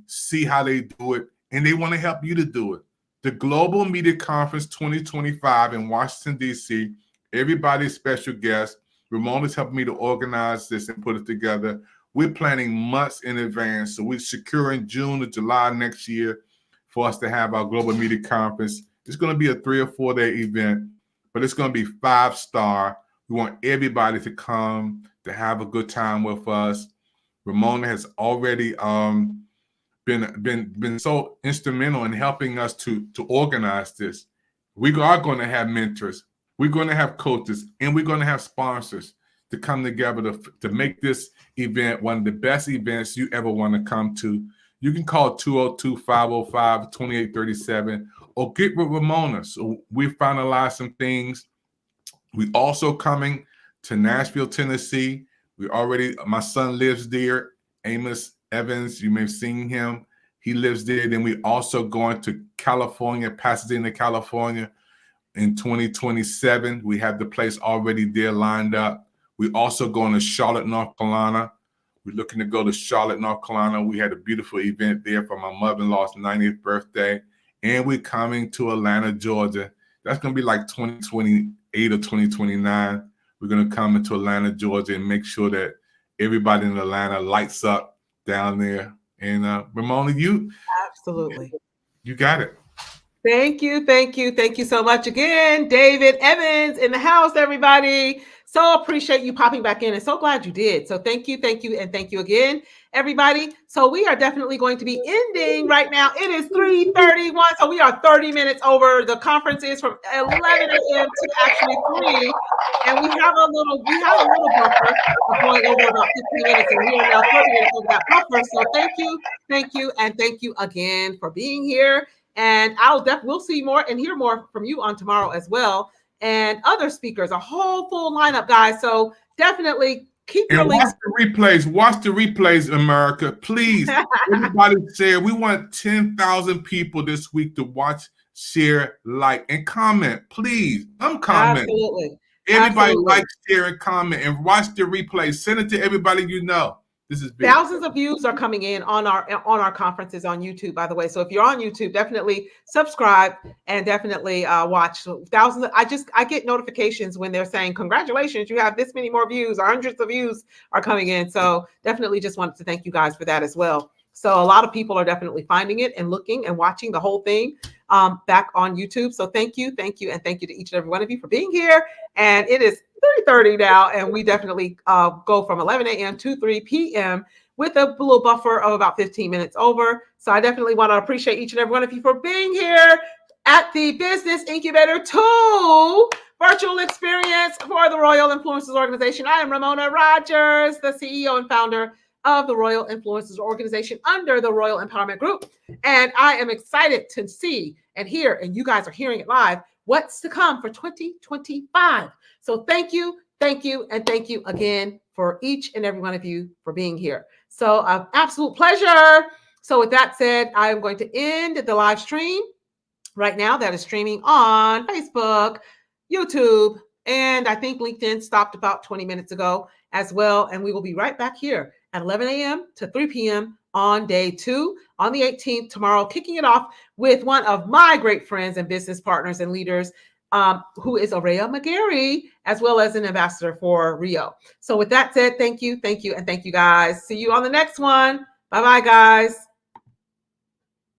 see how they do it, and they want to help you to do it. The Global Media Conference 2025 in Washington, D.C., everybody's special guest. Ramona's helping me to organize this and put it together. We're planning months in advance, so we're securing June or July next year for us to have our Global Media Conference. It's going to be a 3 or 4 day event, but it's going to be 5-star. We want everybody to come to have a good time with us. Ramona has already been so instrumental in helping us to organize this. We are going to have mentors. We're going to have coaches, and we're going to have sponsors to come together to make this event one of the best events you ever want to come to. You can call 202-505-2837 or get with Ramona. So we finalized some things. We also coming to Nashville, Tennessee. My son lives there, Amos Evans. You may have seen him. He lives there. Then we also going to California, Pasadena, California in 2027. We have the place already there lined up. We also going to Charlotte, North Carolina. We're looking to go to Charlotte, North Carolina. We had a beautiful event there for my mother-in-law's 90th birthday. And we're coming to Atlanta, Georgia. That's going to be like 2028 or 2029. We're going to come into Atlanta, Georgia, and make sure that everybody in Atlanta lights up down there. And Ramona, you got it. Thank you so much again, David Evans in the house, everybody. So appreciate you popping back in and so glad you did. So thank you, and thank you again, everybody. So we are definitely going to be ending right now. It is 3:31, so we are 30 minutes over. The conference is from 11 a.m. to actually 3, and we have a little buffer of going over about 15 minutes, and we are now 30 minutes over that buffer. So thank you, and thank you again for being here. And we'll see more and hear more from you on tomorrow as well. And other speakers, a whole full lineup, guys. So definitely keep your links. Watch the replays, America. Please, everybody share. We want 10,000 people this week to watch, share, like, and comment. Please, comment. Absolutely. Everybody like, share, and comment, and watch the replay. Send it to everybody you know. This is big. Thousands of views are coming in on our conferences on YouTube, by the way. So if you're on YouTube, definitely subscribe and definitely watch. So thousands. I get notifications when they're saying, congratulations, you have this many more views, or hundreds of views are coming in. So definitely just wanted to thank you guys for that as well. So a lot of people are definitely finding it and looking and watching the whole thing back on YouTube. So thank you, and thank you to each and every one of you for being here. And it is 3:30 now, and we definitely go from 11 a.m. to 3 p.m. with a little buffer of about 15 minutes over. So I definitely want to appreciate each and every one of you for being here at the Business Incubator 2 virtual experience for the Royal Influencers Organization. I am Ramona Rogers, the CEO and founder of the Royal Influencers Organization under the Royal Empowerment Group. And I am excited to see and hear, and you guys are hearing it live, what's to come for 2025. So thank you, and thank you again for each and every one of you for being here. So absolute pleasure. So with that said, I am going to end the live stream right now. That is streaming on Facebook, YouTube, and I think LinkedIn stopped about 20 minutes ago as well. And we will be right back here at 11 a.m. to 3 p.m. on day 2 on the 18th tomorrow, kicking it off with one of my great friends and business partners and leaders, who is Aurea McGarry, as well as an ambassador for Rio. So with that said, thank you, and thank you guys. See you on the next one. Bye-bye, guys.